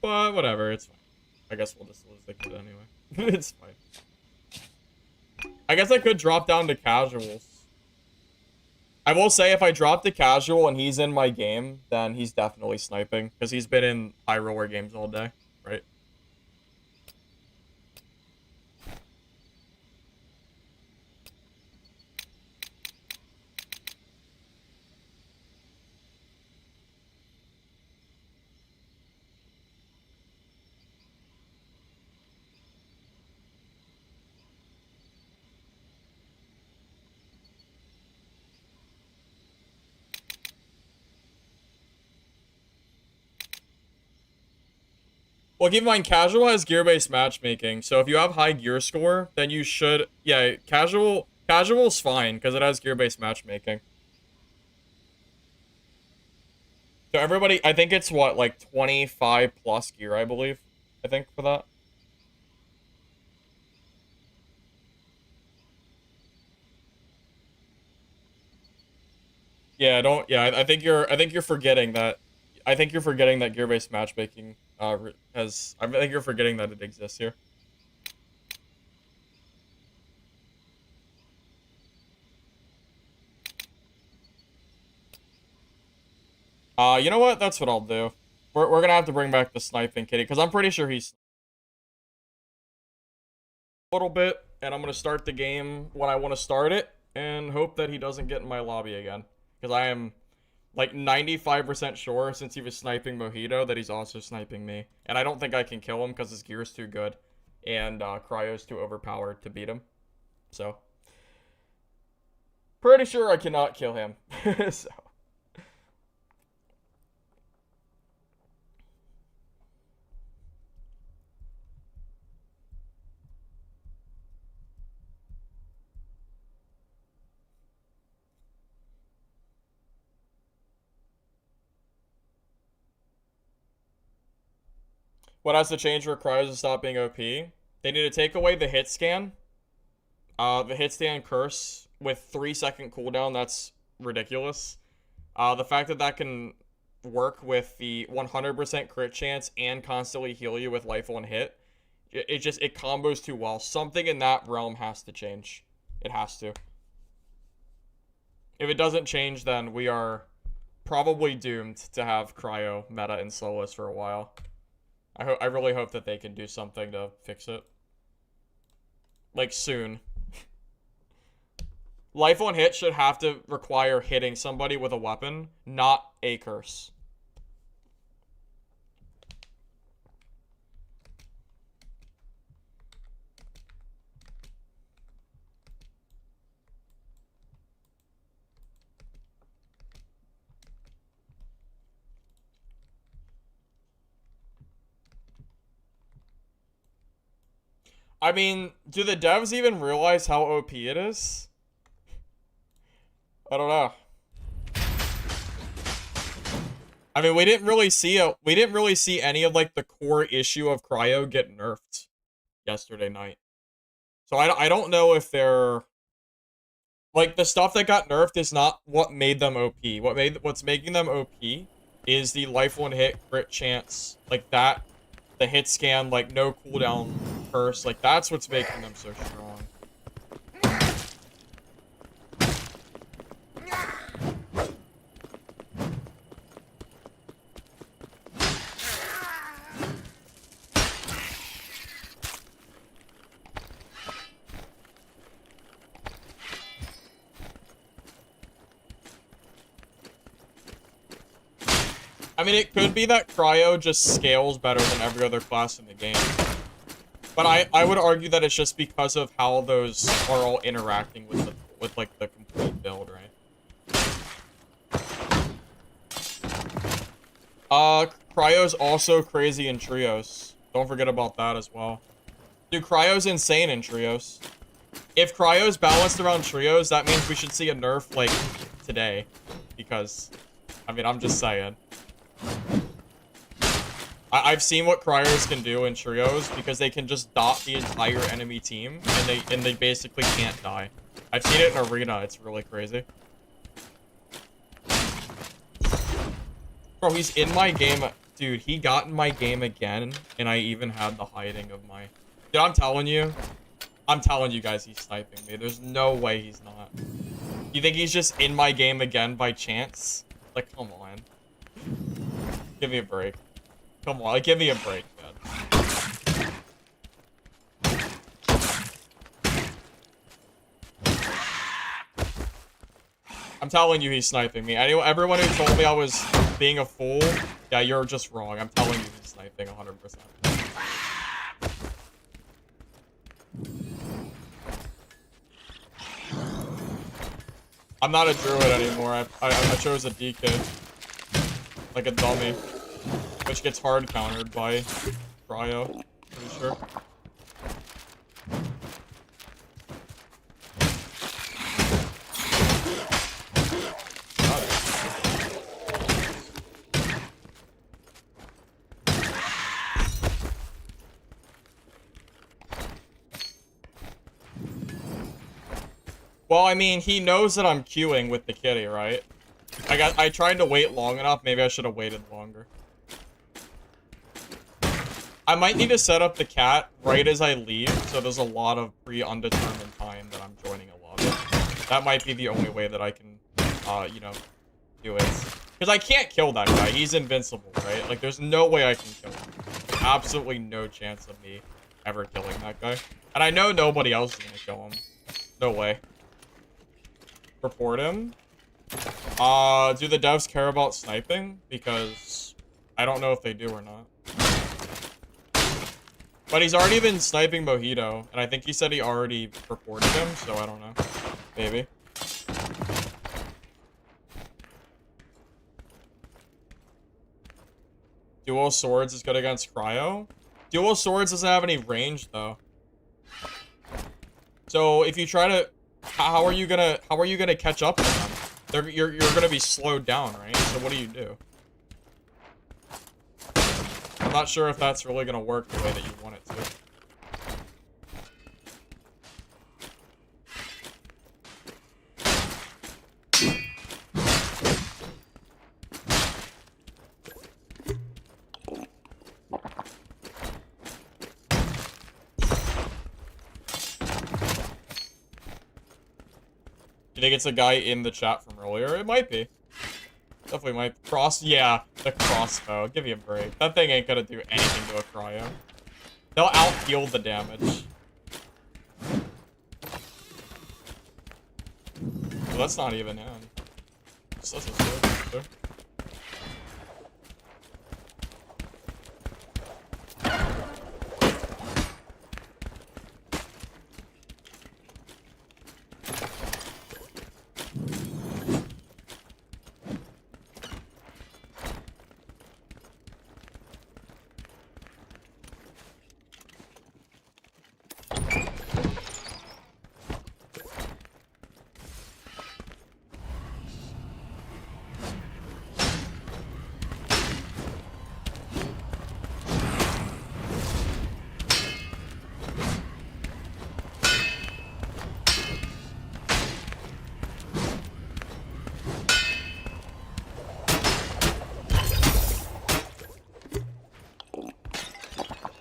whatever, it's fine. I guess we'll just lose the kit anyway. It's fine. I guess I could drop down to casuals. I will say, if I drop to casual and he's in my game, then he's definitely sniping, because he's been in high roller games all day, right? Well, keep in mind, casual has gear-based matchmaking, so if you have high gear score, then you should... Yeah, casual's fine, because it has gear-based matchmaking. So everybody, I think it's what, like 25 plus gear, I believe. I think for that. Yeah, don't. Yeah, I think you're forgetting that. I think you're forgetting that gear-based matchmaking has. I think you're forgetting that it exists here. You know what? That's what I'll do. We're gonna have to bring back the sniping kitty because I'm pretty sure he's a little bit, and I'm gonna start the game when I want to start it, and hope that he doesn't get in my lobby again because I am like 95% sure since he was sniping Mojito that he's also sniping me, and I don't think I can kill him because his gear is too good, and Cryo's too overpowered to beat him. So pretty sure I cannot kill him. So. What has to change for Cryos to stop being OP? They need to take away the hit scan. The hit scan curse with 3-second cooldown, that's ridiculous. The fact that that can work with the 100% crit chance and constantly heal you with life on hit, it combos too well. Something in that realm has to change. It has to. If it doesn't change, then we are probably doomed to have Cryo meta and Solus for a while. I really hope that they can do something to fix it. Like, soon. Life on hit should have to require hitting somebody with a weapon, not a curse. I mean, do the devs even realize how OP it is? I don't know. I mean, we didn't really see any of like the core issue of Cryo get nerfed yesterday night. So I don't know if they're like the stuff that got nerfed is not what made them OP. What's making them OP is the life one hit crit chance, like that, the hit scan, like no cooldown curse, like that's what's making them so strong. I mean, it could be that Cryo just scales better than every other class in the game. But I would argue that it's just because of how those are all interacting with like the complete build, right? Cryo's also crazy in trios. Don't forget about that as well. Dude, Cryo's insane in trios. If Cryo's balanced around trios, that means we should see a nerf like today. Because, I mean, I'm just saying. I've seen what Cryos can do in trios because they can just dot the entire enemy team and they basically can't die. I've seen it in arena, it's really crazy. Bro, he's in my game. Dude, he got in my game again and I even had the hiding of my... Dude, I'm telling you guys he's sniping me. There's no way he's not. You think he's just in my game again by chance? Like, come on. Give me a break. Come on, give me a break, man. I'm telling you he's sniping me. Everyone who told me I was being a fool, yeah, you're just wrong. I'm telling you he's sniping 100%. I'm not a druid anymore. I chose a DK. Like a dummy. Which gets hard countered by Cryo. Cryo. Pretty sure. Well, I mean, he knows that I'm queuing with the kitty, right? I tried to wait long enough. Maybe I should have waited longer. I might need to set up the cat right as I leave, so there's a lot of pre-undetermined time that I'm joining a lobby. That might be the only way that I can, you know, do it. Because I can't kill that guy. He's invincible, right? Like, there's no way I can kill him. Absolutely no chance of me ever killing that guy. And I know nobody else is gonna kill him. No way. Report him. Do the devs care about sniping? Because I don't know if they do or not. But he's already been sniping Mojito, and I think he said he already reported him, so I don't know. Maybe. Dual Swords is good against Cryo? Dual Swords doesn't have any range, though. So if you try to... How are you gonna catch up to them? You're gonna be slowed down, right? So what do you do? I'm not sure if that's really gonna work the way that you want it to. Do you think it's a guy in the chat from earlier? It might be. Definitely might. Yeah, the crossbow. Give me a break. That thing ain't gonna do anything to a Cryo. They'll out-heal the damage. Well, that's not even in. That's a sword.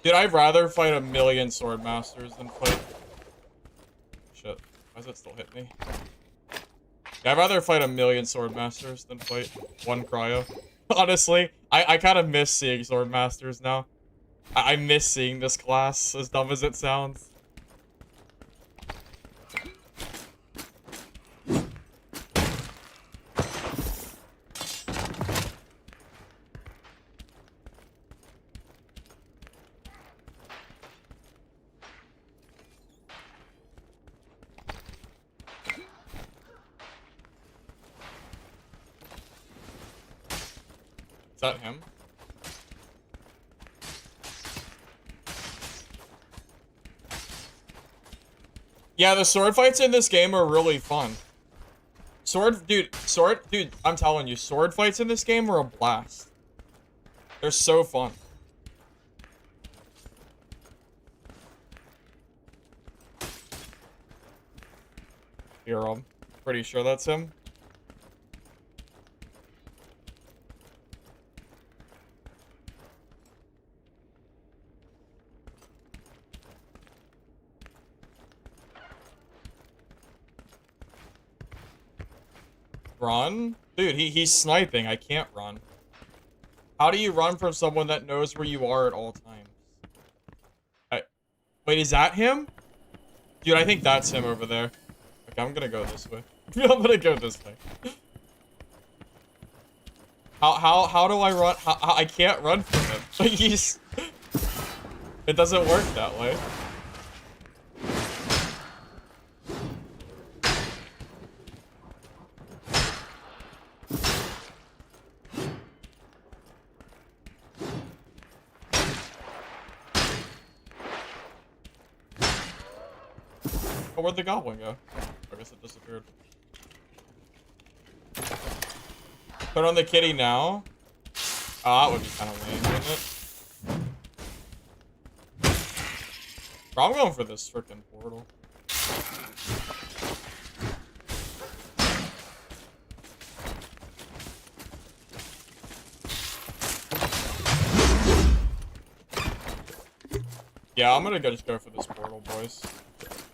Dude, I'd rather fight a million sword masters than fight... Shit. Why does it still hit me? Yeah, I'd rather fight a million sword masters than fight one Cryo. Honestly, I kind of miss seeing sword masters now. I miss seeing this class, as dumb as it sounds. Is that him? Yeah, the sword fights in this game are really fun. Dude, I'm telling you, sword fights in this game are a blast. They're so fun. Here, I'm pretty sure that's him. Run? Dude, he's sniping. I can't run. How do you run from someone that knows where you are at all times? Wait, is that him? Dude, I think that's him over there. Okay, I'm gonna go this way. I'm gonna go this way. How do I run? I can't run from him. Like, it doesn't work that way. Oh, where'd the goblin go? I guess it disappeared. Put on the kitty now. Oh, that would be kind of lame, wouldn't it? Bro, I'm going for this freaking portal. Yeah, I'm gonna just go for this portal, boys.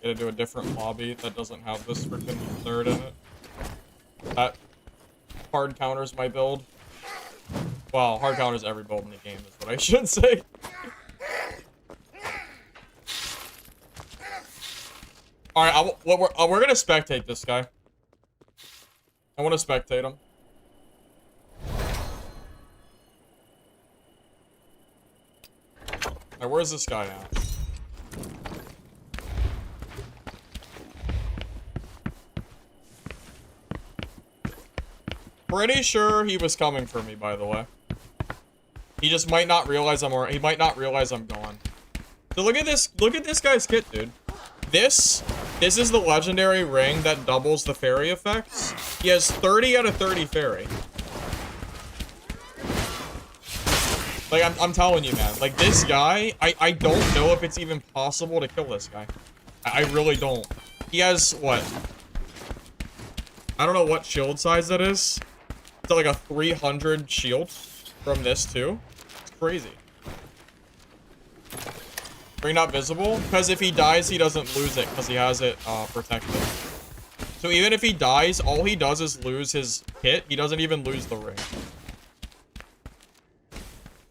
Gotta do a different lobby that doesn't have this freaking third in it. That hard counters my build. Well, hard counters every build in the game is what I should say. Alright, we're gonna spectate this guy. I want to spectate him. Alright, where's this guy at? Pretty sure he was coming for me, by the way. He just might not realize he might not realize I'm gone. So look at this guy's kit, dude. This is the legendary ring that doubles the fairy effects. He has 30 out of 30 fairy. Like, I'm telling you, man. Like, this guy, I don't know if it's even possible to kill this guy. I really don't. He has, what? I don't know what shield size that is. It's like a 300 shield from this, too. It's crazy. Ring not visible? Because if he dies, he doesn't lose it, because he has it protected. So even if he dies, all he does is lose his hit. He doesn't even lose the ring.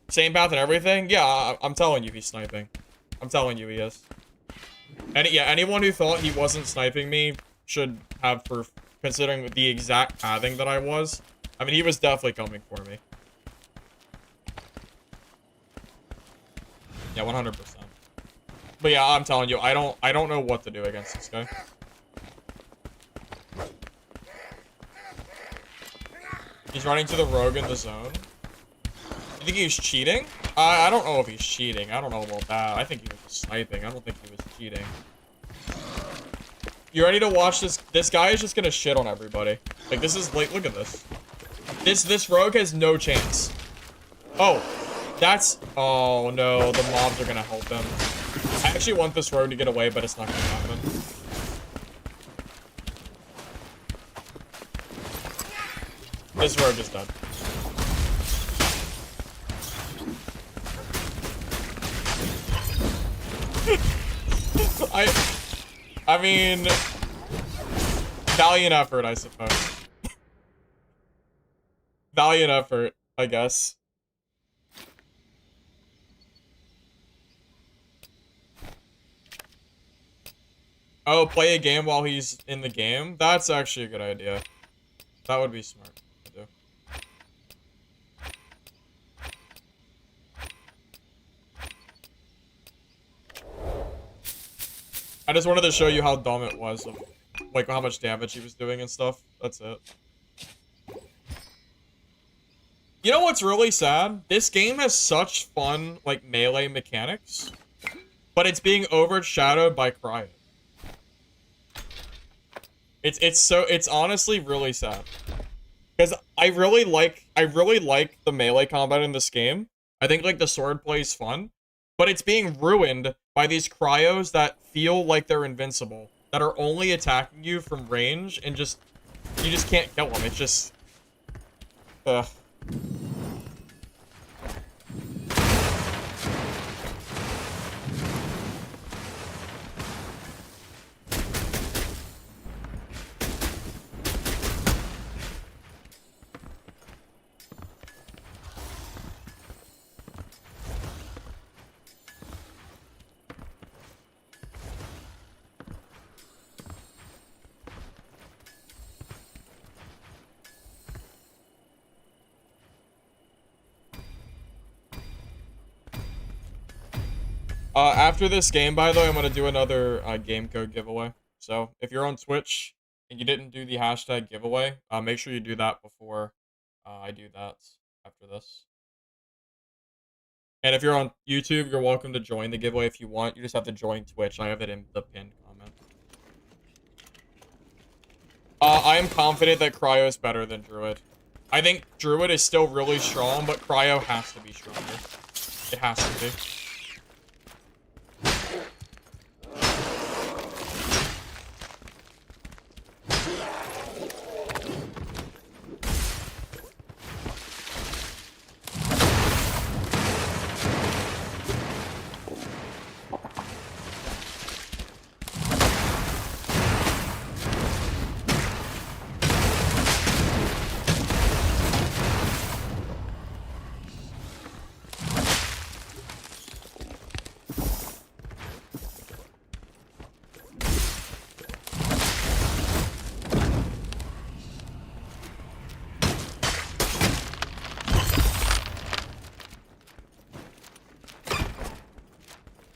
Same path and everything? Yeah, I'm telling you he's sniping. I'm telling you he is. And yeah, anyone who thought he wasn't sniping me should have proof, considering the exact pathing that I was. I mean, he was definitely coming for me. Yeah, 100%. But yeah, I'm telling you, I don't know what to do against this guy. He's running to the rogue in the zone. You think he's cheating? I don't know if he's cheating. I don't know about that. I think he was just sniping. I don't think he was cheating. You ready to watch this? This guy is just gonna shit on everybody. Like, this is like, look at this. This rogue has no chance. Oh, that's, oh no, the mobs are gonna help him. I actually want this rogue to get away, but it's not gonna happen. This rogue is dead. I mean, valiant effort, I suppose. Valiant effort, I guess. Oh, play a game while he's in the game? That's actually a good idea. That would be smart to do. I just wanted to show you how dumb it was, of, like, how much damage he was doing and stuff. That's it. You know what's really sad? This game has such fun, like, melee mechanics, but it's being overshadowed by Cryo. It's honestly really sad. Because I really like the melee combat in this game. I think, like, the sword play is fun, but it's being ruined by these cryos that feel like they're invincible, that are only attacking you from range, and you just can't kill them. It's just, ugh. After this game, by the way, I'm going to do another game code giveaway. So, if you're on Twitch and you didn't do the hashtag giveaway, make sure you do that before I do that after this. And if you're on YouTube, you're welcome to join the giveaway if you want. You just have to join Twitch. I have it in the pinned comment. I am confident that Cryo is better than Druid. I think Druid is still really strong, but Cryo has to be stronger. It has to be.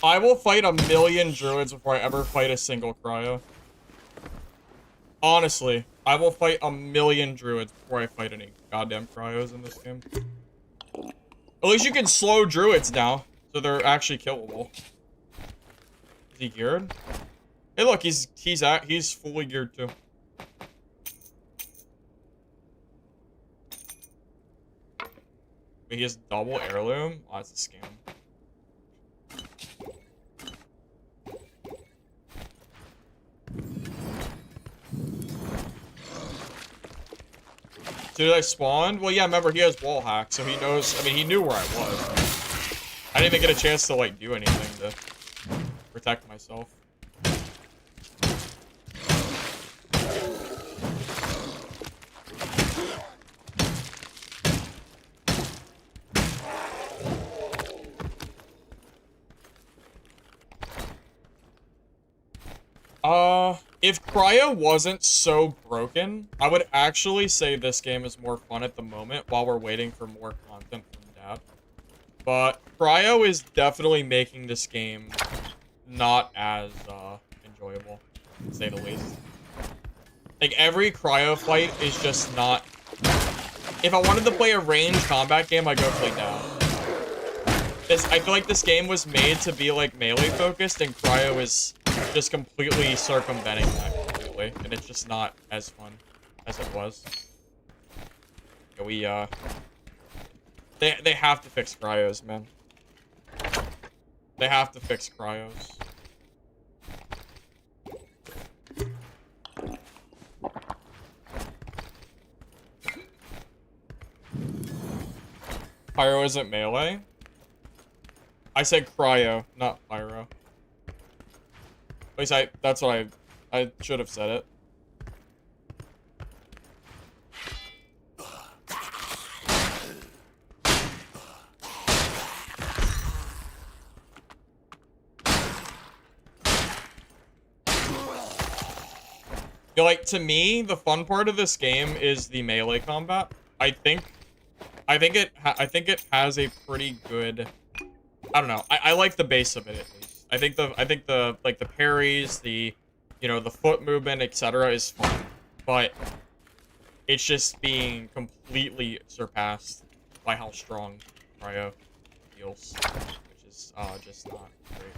I will fight a million druids before I ever fight a single cryo. Honestly, I will fight a million druids before I fight any goddamn cryos in this game. At least you can slow druids now, so they're actually killable. Is he geared? Hey, look, he's fully geared too. Wait, he has double heirloom? Oh, that's a scam. Did I spawn? Well, yeah, remember, he has wall hack, so he knows. I mean, he knew where I was. I didn't even get a chance to, like, do anything to protect myself. If Cryo wasn't so broken, I would actually say this game is more fun at the moment while we're waiting for more content from Dad. But Cryo is definitely making this game not as, enjoyable, to say the least. Like, every Cryo fight is just not... If I wanted to play a ranged combat game, I'd go play Dad. I feel like this game was made to be, like, melee focused, and Cryo is just completely circumventing that completely, and it's just not as fun as it was. Yeah, they have to fix cryos, man. They have to fix cryos. Pyro isn't melee? I said cryo, not pyro. At least that's what I should have said it. Yeah, like, to me, the fun part of this game is the melee combat. I think it has a pretty good, I don't know. I like the base of it at least. I think the like the parries, the the foot movement, etc. is fun, but it's just being completely surpassed by how strong Cryo feels, which is just not great.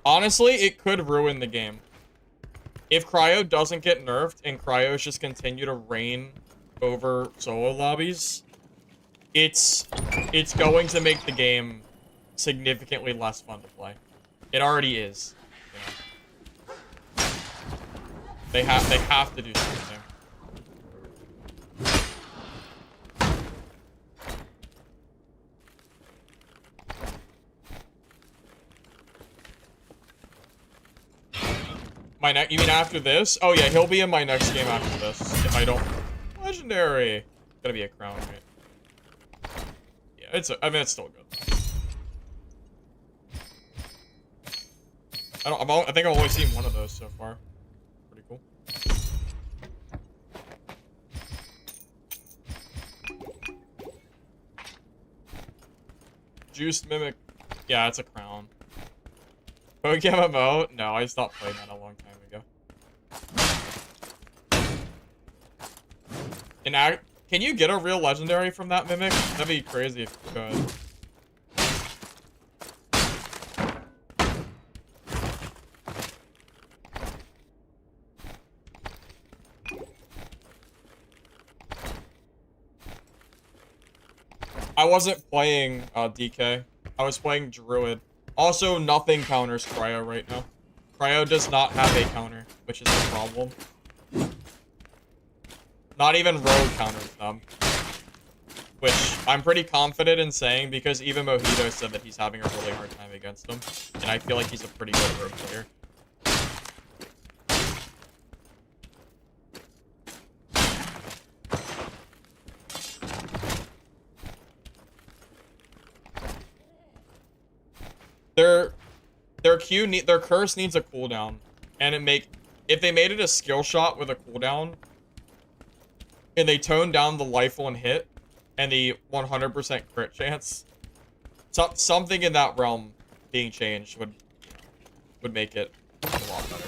Honestly, it could ruin the game. If Cryo doesn't get nerfed and Cryos just continue to reign over solo lobbies, it's going to make the game significantly less fun to play. It already is. They have to do something. You mean after this? Oh yeah, he'll be in my next game after this. If I don't... Legendary! Gotta be a crown, right? Yeah, I mean, it's still good. I think I've only seen one of those so far. Pretty cool. Juiced Mimic. Yeah, it's a crown. Pokemon MMO? No, I stopped playing that a long time ago. Can you get a real legendary from that Mimic? That'd be crazy if you could. I wasn't playing DK. I was playing Druid. Also, nothing counters Cryo right now. Cryo does not have a counter, which is the problem. Not even Rogue counters them. Which I'm pretty confident in saying because even Mojito said that he's having a really hard time against them. And I feel like he's a pretty good Rogue player. Their curse needs a cooldown, and if they made it a skill shot with a cooldown, and they toned down the life on hit and the 100% crit chance, something in that realm being changed would make it a lot better.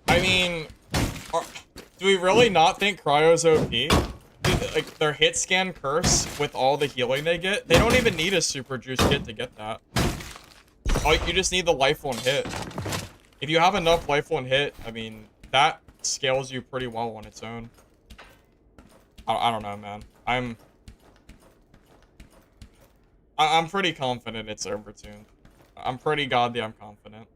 I mean, do we really not think Cryo's OP? Like, their hit scan curse with all the healing they get, they don't even need a super juice kit to get that. You just need the life on hit. If you have enough life on hit, I mean, that scales you pretty well on its own. I don't know, man. I'm pretty confident it's overtuned. I'm pretty goddamn confident.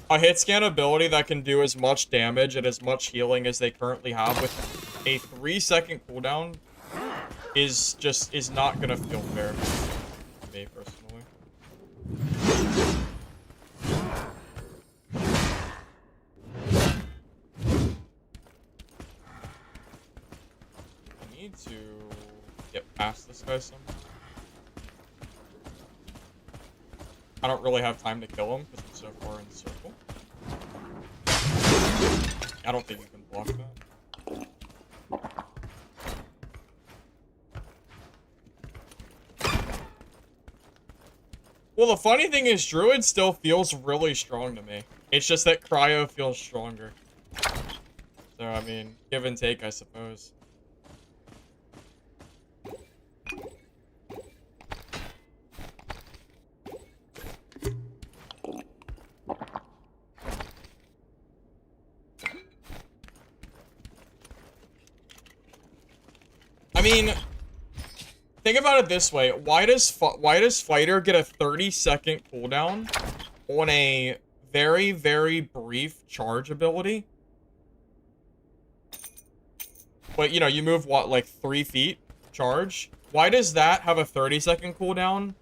A hit scan ability that can do as much damage and as much healing as they currently have with a 3-second cooldown is not gonna feel fair to me personally. I need to get past this guy somehow. I don't really have time to kill him because I'm so far in the circle. I don't think you can block that. Well, the funny thing is Druid still feels really strong to me. It's just that Cryo feels stronger. So, I mean, give and take, I suppose. I mean, think about it this way. Why does Fighter get a 30-second cooldown on a very, very brief charge ability? But, you know, you move, what, like 3 feet charge? Why does that have a 30-second cooldown,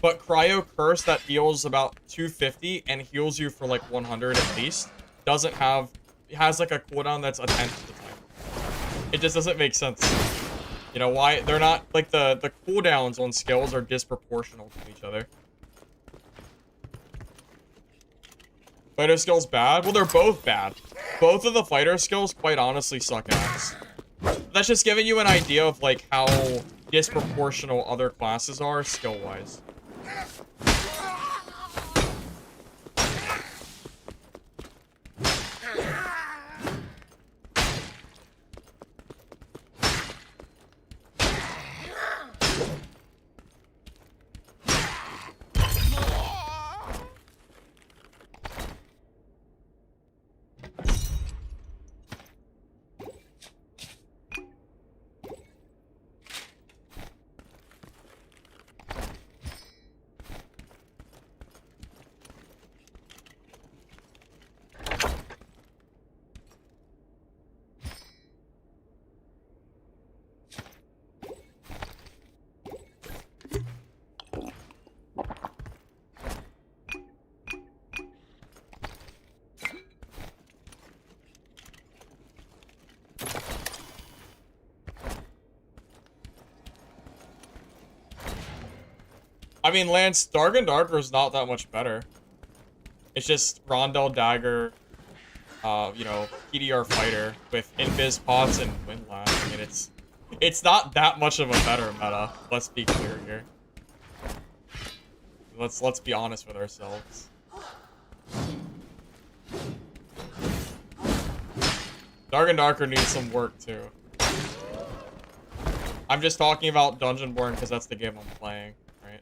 but Cryo Curse that deals about 250 and heals you for, like, 100 at least, doesn't have... It has, like, a cooldown that's a 10th of the time. It just doesn't make sense. You know, why? They're not... Like, the cooldowns on skills are disproportional to each other. Fighter skills bad? Well, they're both bad. Both of the fighter skills, quite honestly, suck ass. That's just giving you an idea of, like, how disproportional other classes are, skill-wise. I mean, Lance, Dark and Darker is not that much better. It's just Rondell Dagger, you know, PDR fighter with invis pots and windlass. I mean, it's not that much of a better meta. Let's be clear here. Let's be honest with ourselves. Dark and Darker needs some work too. I'm just talking about Dungeonborne because that's the game I'm playing, right?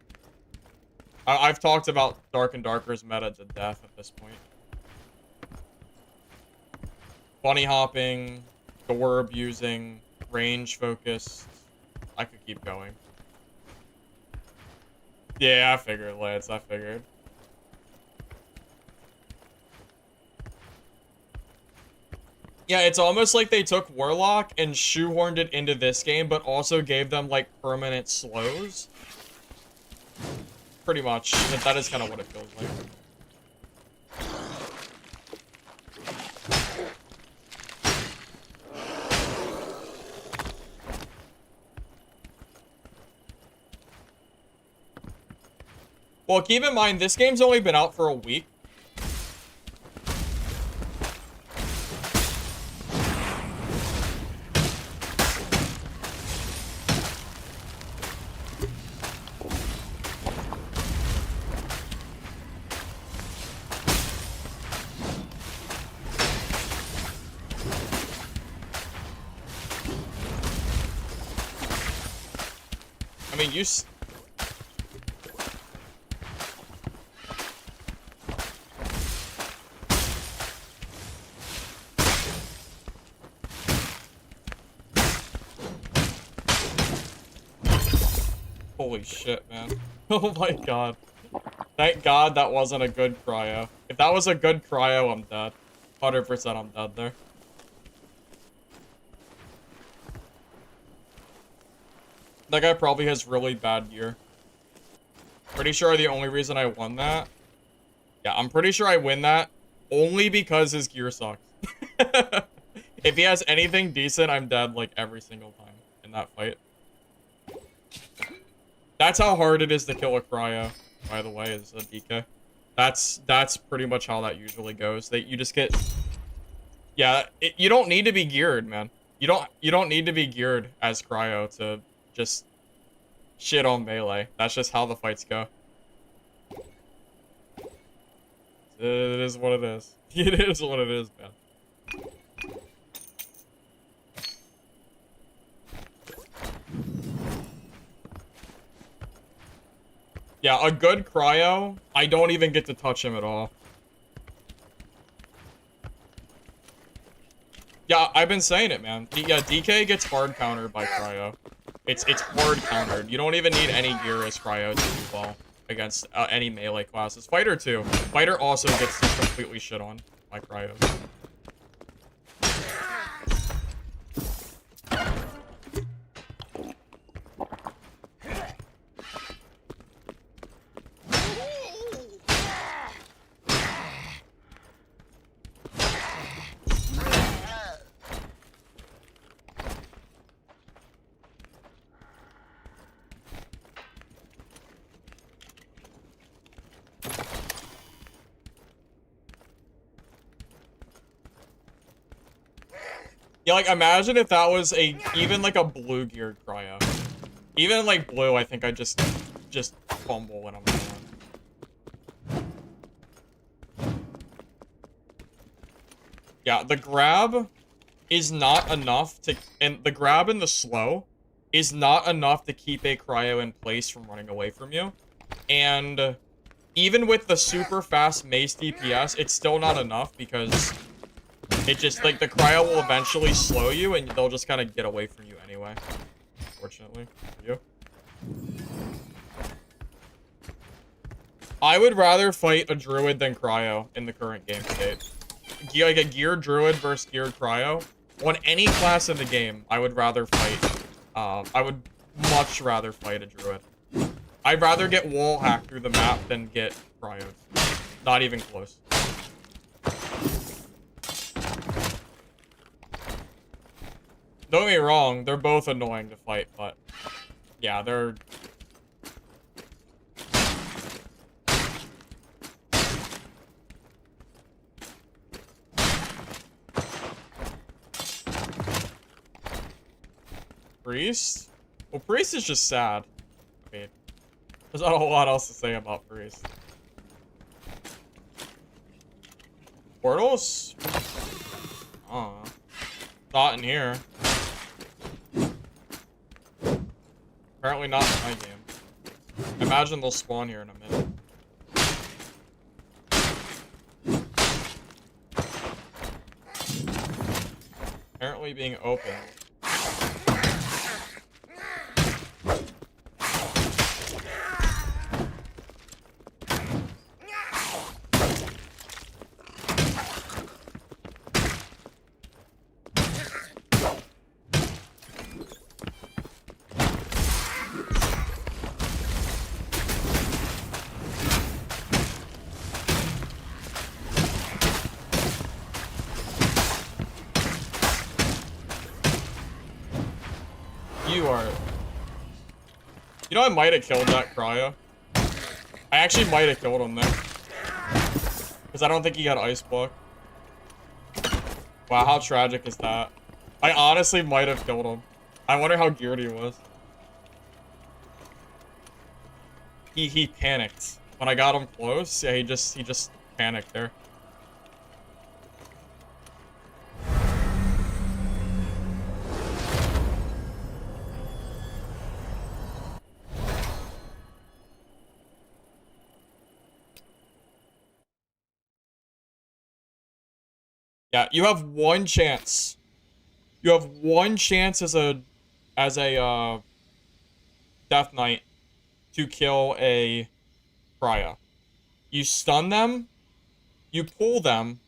I've talked about Dark and Darker's meta to death at this point. Bunny hopping, door abusing, range focused. I could keep going. Yeah, I figured, Lance. I figured. Yeah, it's almost like they took Warlock and shoehorned it into this game, but also gave them, like, permanent slows. Pretty much. That is kind of what it feels like. Well, keep in mind, this game's only been out for a week. I mean, Holy shit, man. Oh my god. Thank god that wasn't a good cryo. If that was a good cryo, I'm dead. 100% I'm dead there. That guy probably has really bad gear. Pretty sure the only reason I won that... Yeah, I'm pretty sure I win that only because his gear sucks. If he has anything decent, I'm dead like every single time in that fight. That's how hard it is to kill a cryo, by the way, is a DK. That's pretty much how that usually goes. You just get... Yeah, you don't need to be geared, man. You don't need to be geared as cryo to just shit on melee. That's just how the fights go. It is what it is. It is what it is, man. Yeah, a good cryo, I don't even get to touch him at all. Yeah, I've been saying it, man. Yeah, DK gets hard countered by cryo. It's hard countered. You don't even need any gear as cryo to do well against any melee classes. Fighter too. Fighter also gets just completely shit on by cryo. Yeah, like, imagine if that was even, like, a blue-geared cryo. Even, like, blue, I think I just fumble when I'm done. Yeah, the grab is not enough to... And the grab and the slow is not enough to keep a cryo in place from running away from you. And even with the super fast mace DPS, it's still not enough because... It just, like, the cryo will eventually slow you, and they'll just kind of get away from you anyway. Unfortunately, for you. I would rather fight a Druid than Cryo in the current game state. Like, a geared Druid versus geared Cryo. On any class in the game, I would rather fight, I would much rather fight a Druid. I'd rather get wall hacked through the map than get Cryos. Not even close. Don't get me wrong, they're both annoying to fight, but yeah, they're Priest? Well, Priest is just sad. I mean, there's not a whole lot else to say about Priest. Portals? Oh, not in here. Apparently not in my game. I imagine they'll spawn here in a minute. Apparently being open. You know, I might have killed that Cryo. I actually might have killed him there. Because I don't think he had Ice Block. Wow, how tragic is that? I honestly might have killed him. I wonder how geared he was. He panicked. When I got him close, yeah, he just panicked there. Yeah, you have one chance. You have one chance as a Death Knight to kill a Cryo. You stun them, you pull them,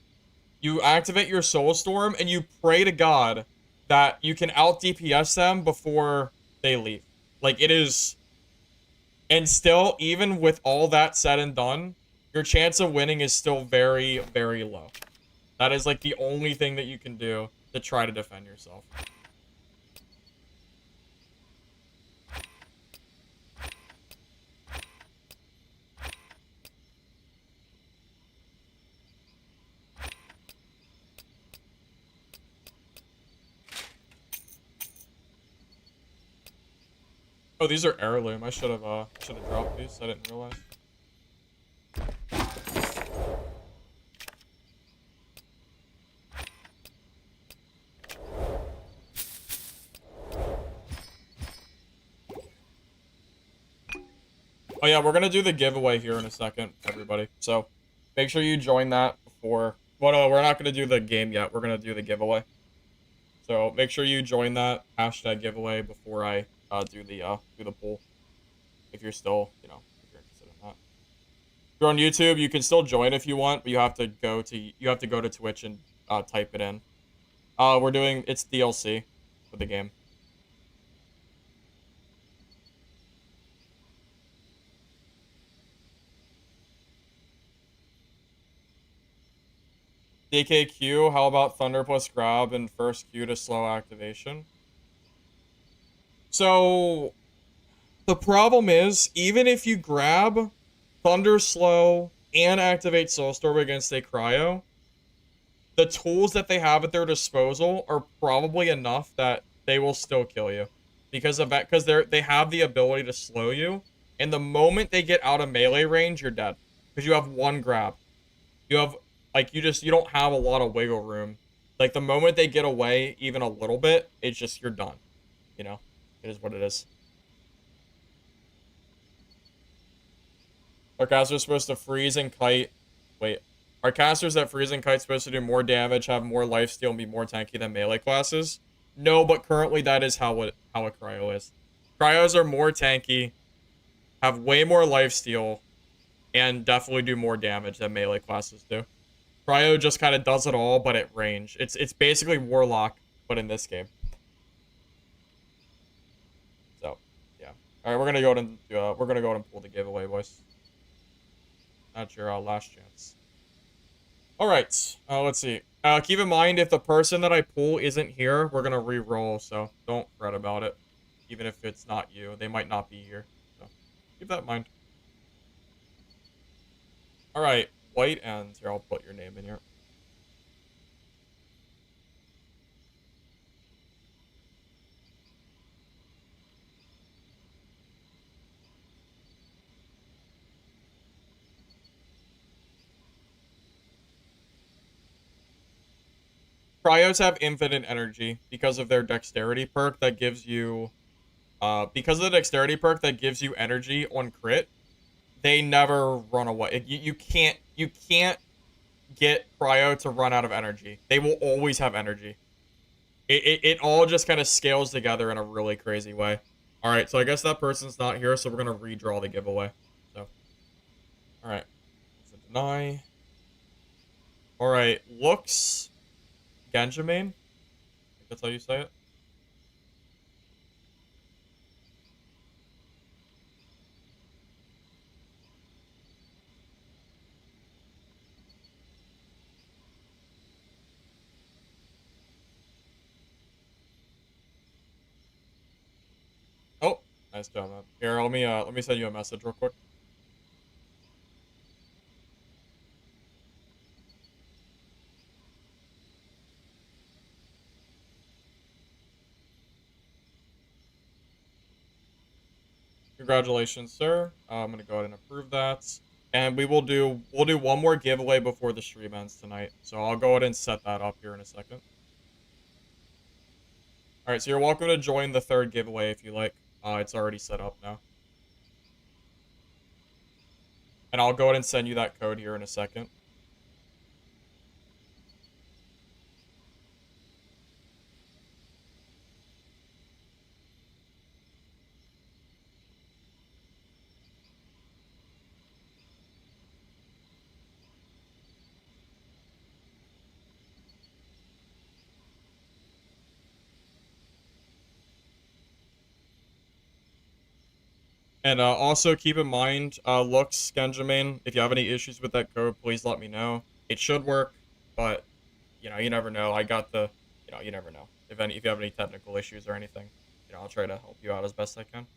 you activate your Soul Storm, and you pray to God that you can out DPS them before they leave. Like, it is... And still, even with all that said and done, your chance of winning is still very, very low. That is, like, the only thing that you can do to try to defend yourself. Oh, these are heirloom. I should have dropped these. I didn't realize. Oh yeah, we're gonna do the giveaway here in a second, everybody. So make sure you join that before. Well, no, we're not gonna do the game yet. We're gonna do the giveaway. So make sure you join that hashtag giveaway before I do the poll. If you're still, if you're interested in that. If you're on YouTube, you can still join if you want, but you have to go to Twitch and type it in. It's DLC for the game. DKQ, how about Thunder plus grab and first Q to slow activation? So, the problem is, even if you grab Thunder slow and activate Soulstorm against a Cryo, the tools that they have at their disposal are probably enough that they will still kill you. Because of that, because they have the ability to slow you, and the moment they get out of melee range, you're dead. Because you have one grab. You have... Like, you don't have a lot of wiggle room. Like, the moment they get away even a little bit, it's just, you're done. You know? It is what it is. Our caster's supposed to freeze and kite. Wait. Are casters that freeze and kite supposed to do more damage, have more lifesteal, and be more tanky than melee classes? No, but currently that is how a Cryo is. Cryos are more tanky, have way more lifesteal, and definitely do more damage than melee classes do. Cryo just kind of does it all, but at range. It's basically Warlock, but in this game. So, yeah. All right, we're gonna go ahead and pull the giveaway, boys. Not your last chance. All right. Let's see. Keep in mind, if the person that I pull isn't here, we're gonna re-roll. So don't fret about it. Even if it's not you, they might not be here. So keep that in mind. All right. White ends. Here, I'll put your name in here. Cryos have infinite energy because of their dexterity perk that gives you, because of the dexterity perk that gives you energy on crit. They never run away. You can't get Cryo to run out of energy. They will always have energy. It all just kind of scales together in a really crazy way. All right, so I guess that person's not here, so we're gonna redraw the giveaway. So, all right, so deny. All right, looks Genjamin. I think that's how you say it. Oh, nice job, man. Here, let me send you a message real quick. Congratulations, sir. I'm gonna go ahead and approve that. And we'll do one more giveaway before the stream ends tonight. So I'll go ahead and set that up here in a second. Alright, so you're welcome to join the third giveaway if you like. It's already set up now. And I'll go ahead and send you that code here in a second. And also keep in mind, looks, Genjamin, if you have any issues with that code, please let me know. It should work, but, you know, you never know. I got the, you know, you never know. If you have any technical issues or anything, you know, I'll try to help you out as best I can.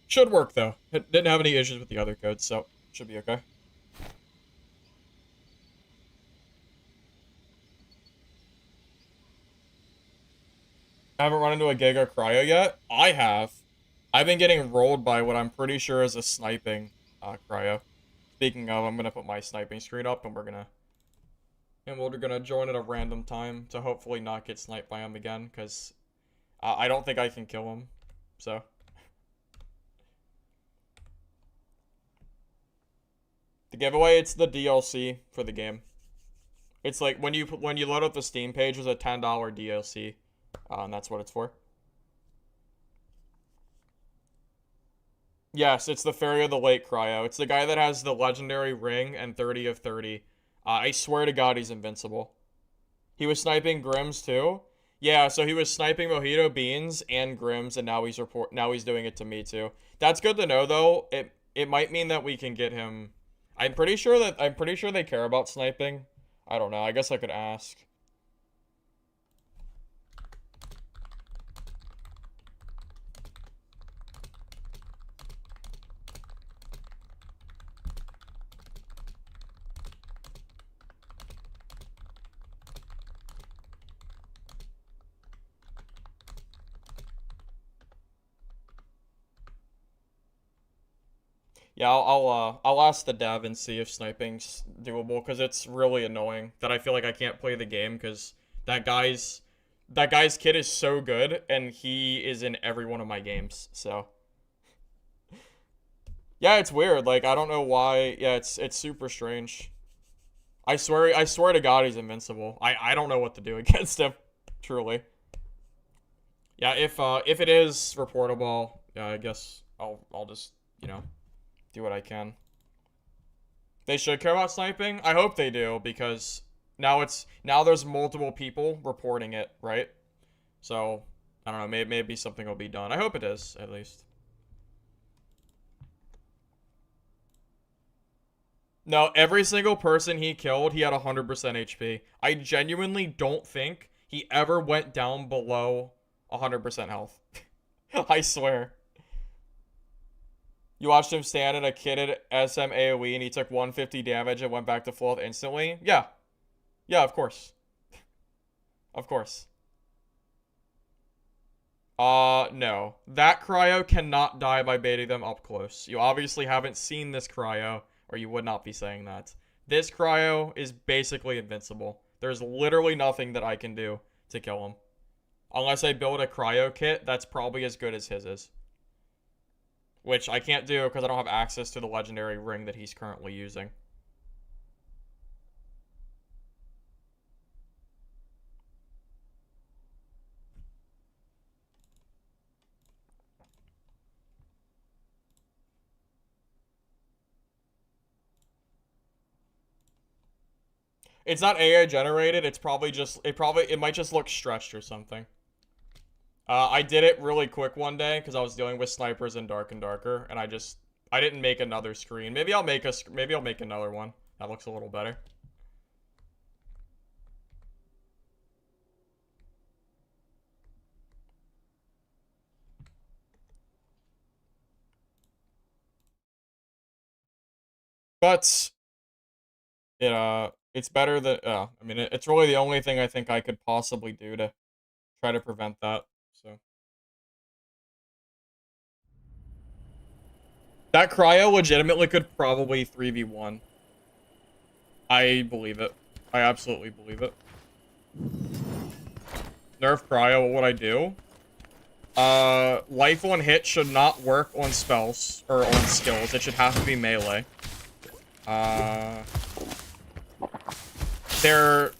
Should work, though. It didn't have any issues with the other codes, so should be okay. I haven't run into a Giga Cryo yet. I have. I've been getting rolled by what I'm pretty sure is a sniping Cryo. Speaking of, I'm gonna put my sniping screen up, and we're gonna join at a random time to hopefully not get sniped by him again, because I don't think I can kill him. So the giveaway, it's the DLC for the game. It's like when you load up the Steam page, there's a $10 DLC, and that's what it's for. Yes, it's the Fairy of the Lake Cryo. It's the guy that has the legendary ring and 30 of 30. I swear to God, he's invincible. He was sniping Grims too. Yeah, so he was sniping Mojito Beans and Grims, and now he's doing it to me too. That's good to know though. It might mean that we can get him. I'm pretty sure they care about sniping. I don't know. I guess I could ask. Yeah, I'll ask the dev and see if sniping's doable, because it's really annoying that I feel like I can't play the game because that guy's kit is so good and he is in every one of my games. So yeah, it's weird. Like, I don't know why. Yeah, it's super strange. I swear to God, he's invincible. I don't know what to do against him. Truly. Yeah, if it is reportable, yeah, I guess I'll just, you know, do what I can. They should care about sniping. I hope they do, because now there's multiple people reporting it, right? So I don't know. Maybe something will be done. I hope it is, at least. No, every single person he killed, he had 100% HP. I genuinely don't think he ever went down below 100% health. I swear. You watched him stand at a kitted SM AoE and he took 150 damage and went back to full health instantly? Yeah. Yeah, of course. Of course. No. That Cryo cannot die by baiting them up close. You obviously haven't seen this Cryo, or you would not be saying that. This Cryo is basically invincible. There's literally nothing that I can do to kill him. Unless I build a cryo kit, that's probably as good as his is. Which I can't do because I don't have access to the legendary ring that he's currently using. It's not AI generated. It's probably just it might just look stretched or something. I did it really quick one day because I was dealing with snipers in Dark and Darker, and I didn't make another screen. Maybe I'll make another one that looks a little better. But it's better than I mean it's really the only thing I think I could possibly do to try to prevent that. So that cryo legitimately could probably 3v1. I believe it. I absolutely believe it. Nerf cryo, what would I do? Life on hit should not work on spells or on skills. It should have to be melee. Their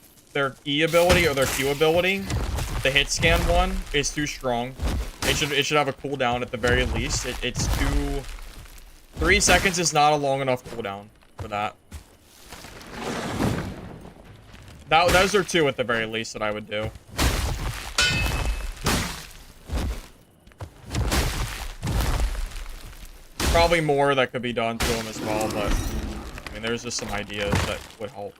E ability or their Q ability, the hit scan one, is too strong. It should have a cooldown at the very least. It's too 3 seconds is not a long enough cooldown for that. Those are 2 at the very least that I would do. Probably more that could be done to him as well, but I mean, there's just some ideas that would help.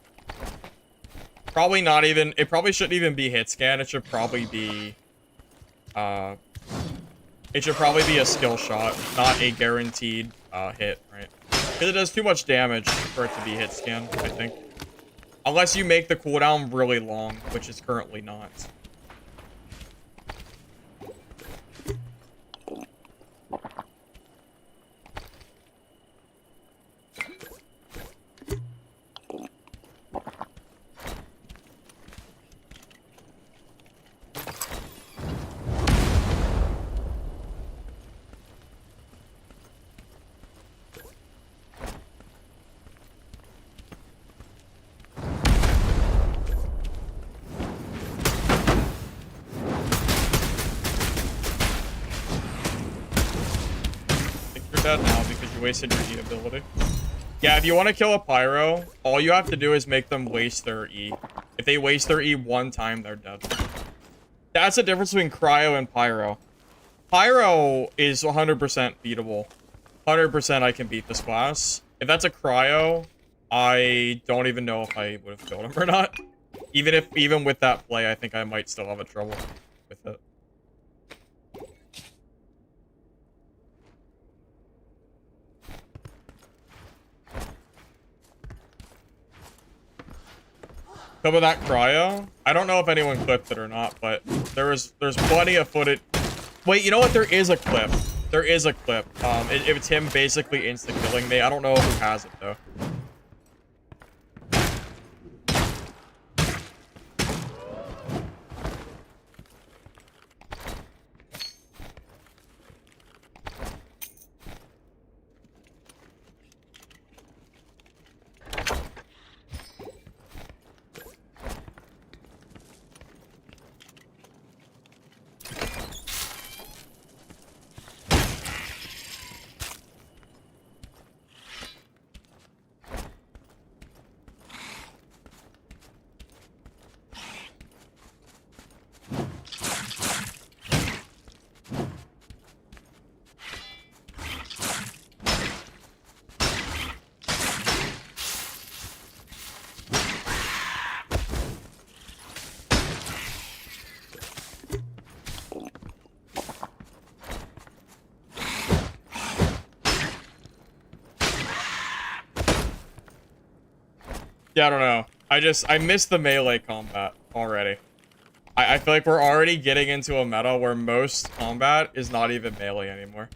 Probably not even, it probably shouldn't even be hit scan. It should probably be, a skill shot, not a guaranteed, hit, right? Because it does too much damage for it to be hit scan, I think. Unless you make the cooldown really long, which is currently not. Dead now because you wasted your E ability. Yeah, if you want to kill a pyro, all you have to do is make them waste their E. If they waste their E one time, they're dead. That's the difference between cryo and pyro. Pyro is 100% beatable. 100% I can beat this class. If that's a cryo, I don't even know if I would have killed him or not. Even with that play, I think I might still have a trouble with it. Cover that cryo. I don't know if anyone clipped it or not, but there's plenty of footage. Wait, you know what? There is a clip. There is a clip. If it's him basically insta-killing me. I don't know who has it though. Yeah, I don't know. I missed the melee combat already. I feel like we're already getting into a meta where most combat is not even melee anymore.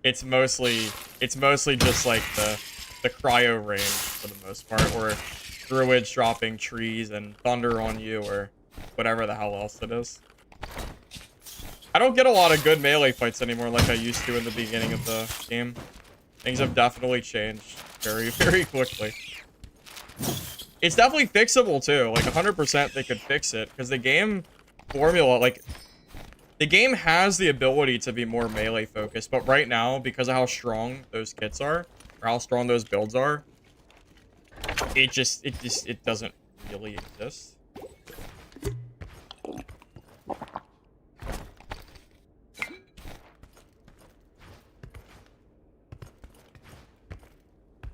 It's mostly just like the cryo range for the most part, or Druids dropping trees and thunder on you or whatever the hell else it is. I don't get a lot of good melee fights anymore like I used to in the beginning of the game. Things have definitely changed very, very quickly. It's definitely fixable too. Like 100% they could fix it because the game formula, like the game has the ability to be more melee focused, but right now because of how strong those kits are or how strong those builds are, it doesn't really exist.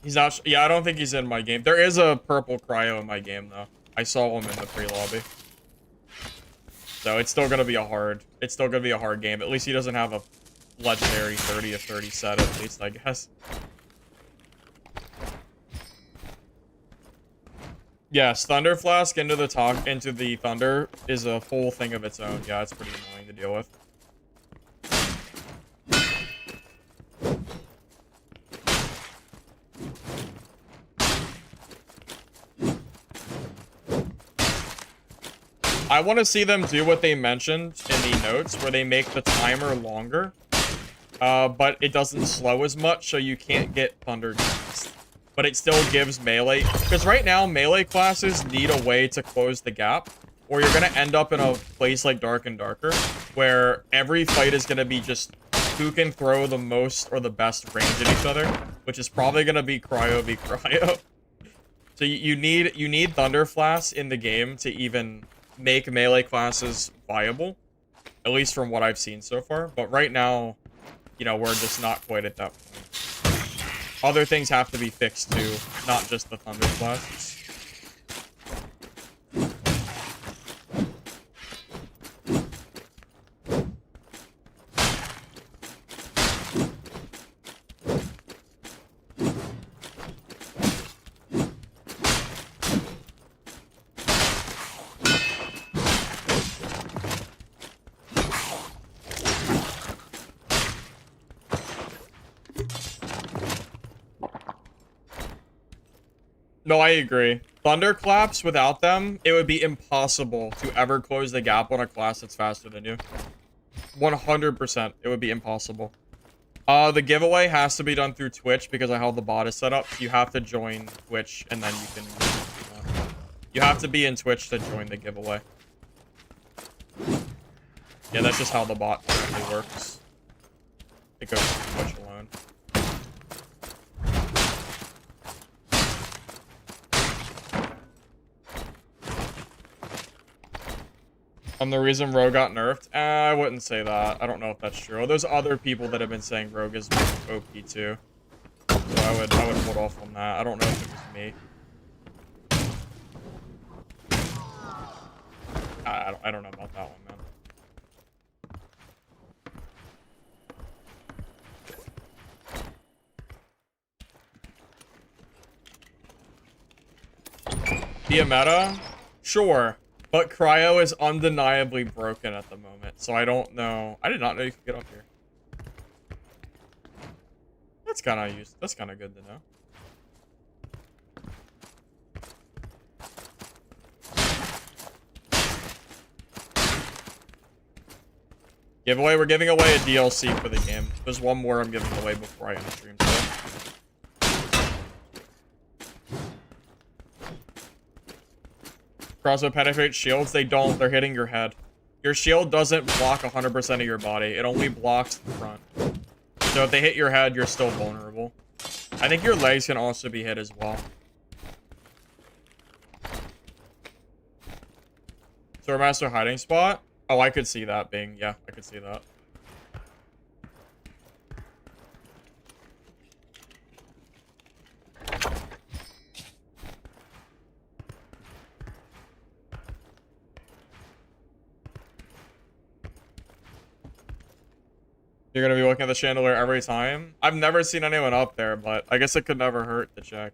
He's not. Yeah, I don't think he's in my game. There is a purple cryo in my game though. I saw him in the pre-lobby. So it's still gonna be a hard. It's still gonna be a hard game. At least he doesn't have a legendary 30 of 30 set. At least I guess. Yes, Thunder Flask into the Thunder is a whole thing of its own. Yeah, it's pretty annoying to deal with. I want to see them do what they mentioned in the notes, where they make the timer longer, but it doesn't slow as much, so you can't get Thunder Dance. But it still gives melee, because right now, melee classes need a way to close the gap, or you're going to end up in a place like Dark and Darker, where every fight is going to be just who can throw the most or the best range at each other, which is probably going to be Cryo v Cryo. So you need Thunder Flask in the game to even make melee classes viable, at least from what I've seen so far. But right now, you know, we're just not quite at that point. Other things have to be fixed too, not just the Thunder Flasks. No, I agree. Thunderclaps, without them, it would be impossible to ever close the gap on a class that's faster than you. 100%. It would be impossible. The giveaway has to be done through Twitch because of how the bot is set up. You have to join Twitch and then you can... You have to be in Twitch to join the giveaway. Yeah, that's just how the bot currently works. It goes through Twitch alone. The reason Rogue got nerfed? I wouldn't say that. I don't know if that's true. There's other people that have been saying Rogue is OP too. So I would hold off on that. I don't know if it was me. I don't know about that one, man. Be a meta? Sure. But Cryo is undeniably broken at the moment, so I don't know. I did not know you could get up here. That's kind of good to know. Giveaway, we're giving away a DLC for the game. There's one more I'm giving away before I end the stream today. Crossbow penetrates shields. They don't. They're hitting your head. Your shield doesn't block 100% of your body. It only blocks the front. So if they hit your head, you're still vulnerable. I think your legs can also be hit as well. Swordmaster hiding spot? Oh, I could see that being... Yeah, I could see that. You're gonna be looking at the chandelier every time? I've never seen anyone up there, but I guess it could never hurt to check.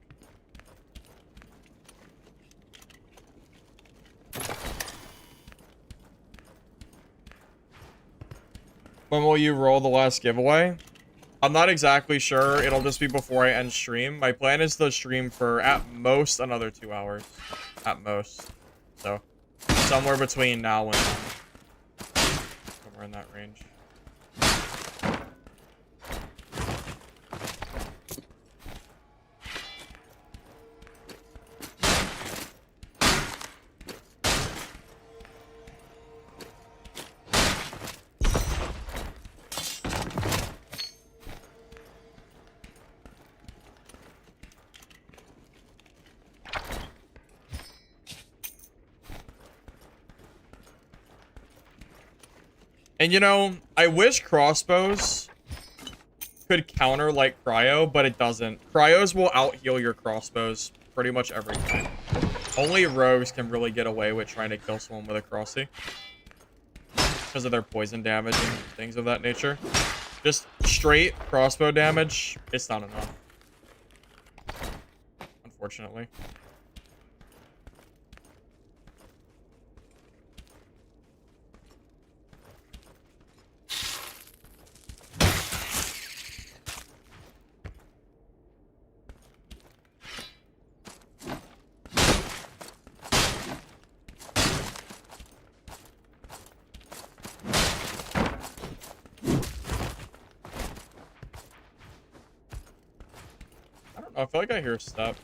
When will you roll the last giveaway? I'm not exactly sure. It'll just be before I end stream. My plan is to stream for at most another 2 hours. At most. So, somewhere between now and somewhere in that range. And you know, I wish crossbows could counter like Cryo, but it doesn't. Cryos will out-heal your crossbows pretty much every time. Only rogues can really get away with trying to kill someone with a crossy. Because of their poison damage and things of that nature. Just straight crossbow damage, it's not enough. Unfortunately. I feel like I hear a step.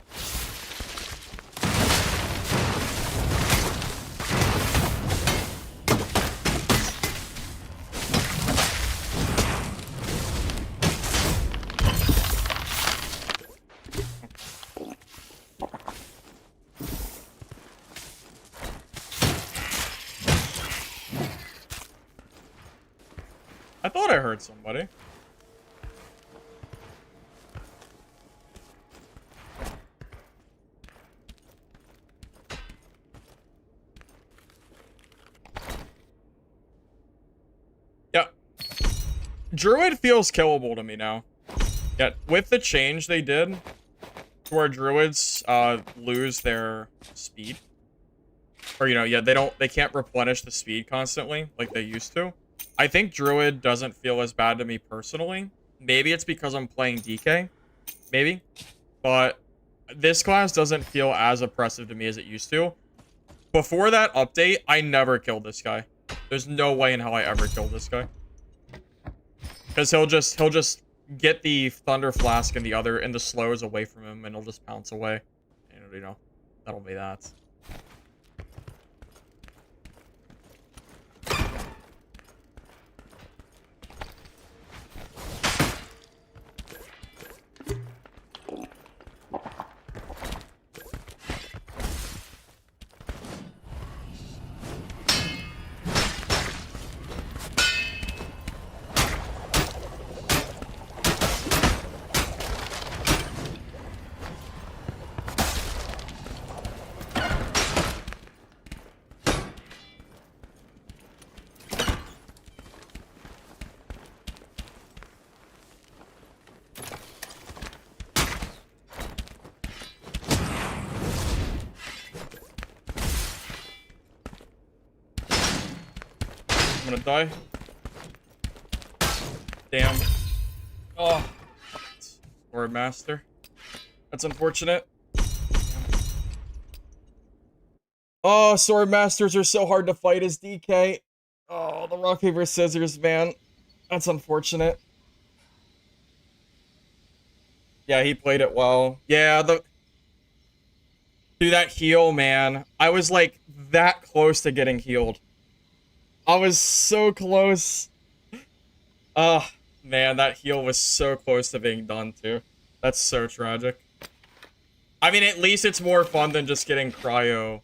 I thought I heard somebody. Druid feels killable to me now. Yeah, with the change they did to where druids lose their speed. Or, you know, yeah, they can't replenish the speed constantly like they used to. I think Druid doesn't feel as bad to me personally. Maybe it's because I'm playing DK. Maybe. But this class doesn't feel as oppressive to me as it used to. Before that update, I never killed this guy. There's no way in hell I ever killed this guy. Because he'll just get the Thunder Flask and the slows away from him, and he'll just pounce away. And, you know, that'll be that. I'm gonna die. Damn. Oh. Sword Master. That's unfortunate. Oh, Sword Masters are so hard to fight as DK. Oh, the rock, paper, scissors, man. That's unfortunate. Yeah, he played it well. Yeah, Dude, that heal, man. I was like that close to getting healed. I was so close. Oh, man, that heal was so close to being done, too. That's so tragic. I mean, at least it's more fun than just getting Cryo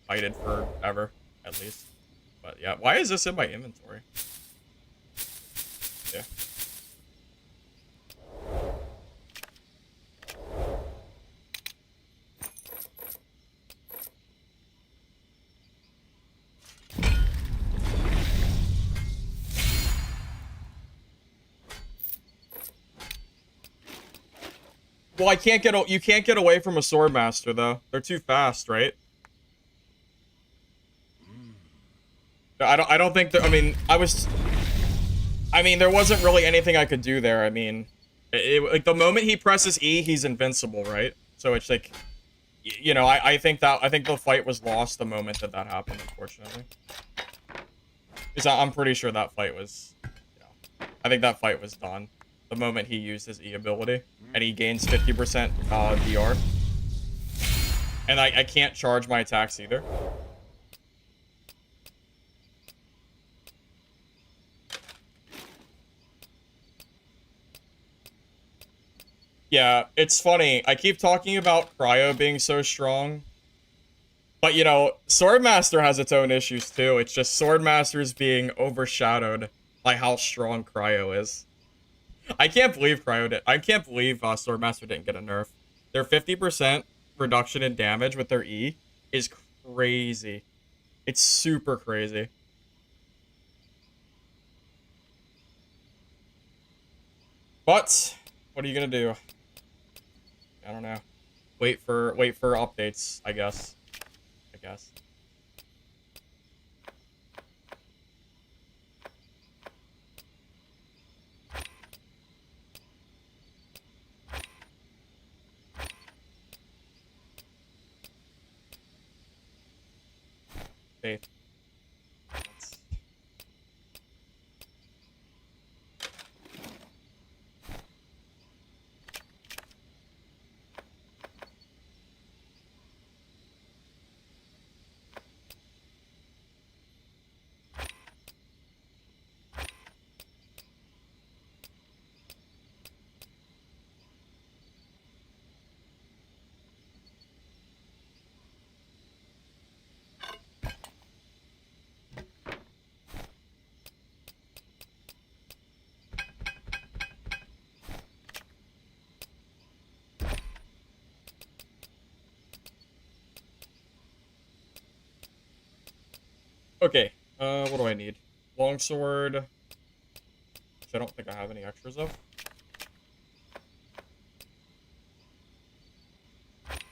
fighted forever, at least. But yeah, why is this in my inventory? Yeah. Well, you can't get away from a Sword Master, though. They're too fast, right? I don't think that, I mean, I I mean, there wasn't really anything I could do there. I mean, like the moment he presses E, he's invincible, right? So it's like, you know, I think the fight was lost the moment that happened, unfortunately. Because I'm pretty sure that fight was, I think that fight was done the moment he used his E ability, and he gains 50% DR. And I can't charge my attacks either. Yeah, it's funny. I keep talking about Cryo being so strong. But, you know, Swordmaster has its own issues, too. It's just Swordmaster's being overshadowed by how strong Cryo is. I can't believe Swordmaster didn't get a nerf. Their 50% reduction in damage with their E is crazy. It's super crazy. But what are you gonna do? I don't know. Wait for updates, I guess. Faith. Okay, what do I need? Longsword, which I don't think I have any extras of.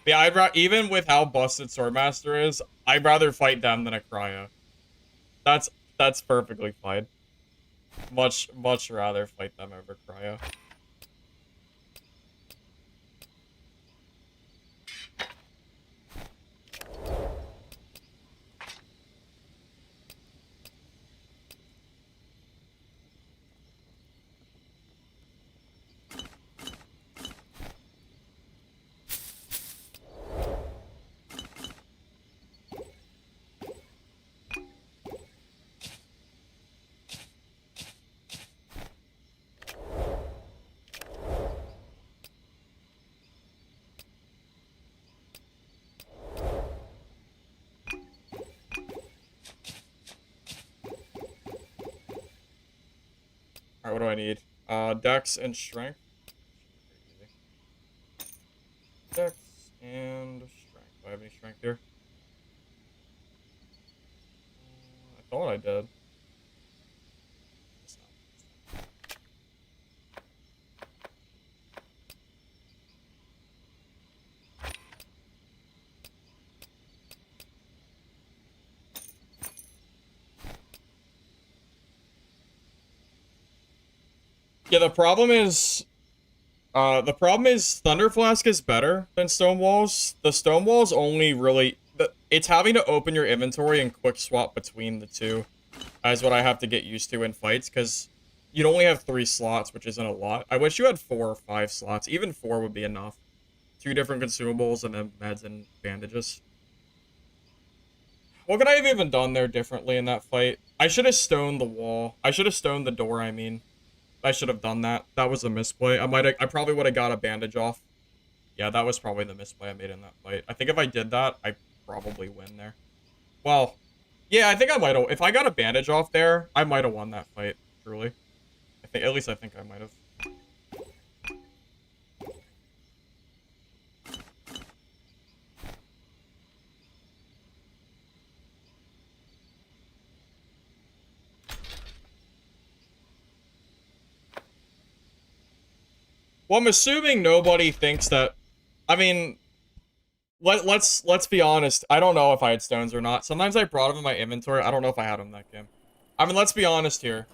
Yeah, even with how busted Swordmaster is, I'd rather fight them than a Cryo. That's perfectly fine. Much rather fight them over Cryo. Alright, what do I need? Dex and Strength. Dex and Strength. Do I have any Strength here? I thought I did. Yeah, the problem is Thunder Flask is better than Stonewalls. The Stonewalls only really, it's having to open your inventory and quick swap between the two is what I have to get used to in fights, because you'd only have 3 slots, which isn't a lot. I wish you had 4 or 5 slots. Even 4 would be enough. 2 different consumables and then meds and bandages. What could I have even done there differently in that fight? I should have stoned the wall. I should have stoned the door, I mean. I should have done that. That was a misplay. I probably would have got a bandage off. Yeah, that was probably the misplay I made in that fight. I think if I did that, I probably win there. Well, yeah, I think I might have. If I got a bandage off there, I might have won that fight, truly. At least I think I might have. Well, I'm assuming nobody thinks that. I mean, let's be honest. I don't know if I had stones or not. Sometimes I brought them in my inventory. I don't know if I had them that game. I mean, let's be honest here.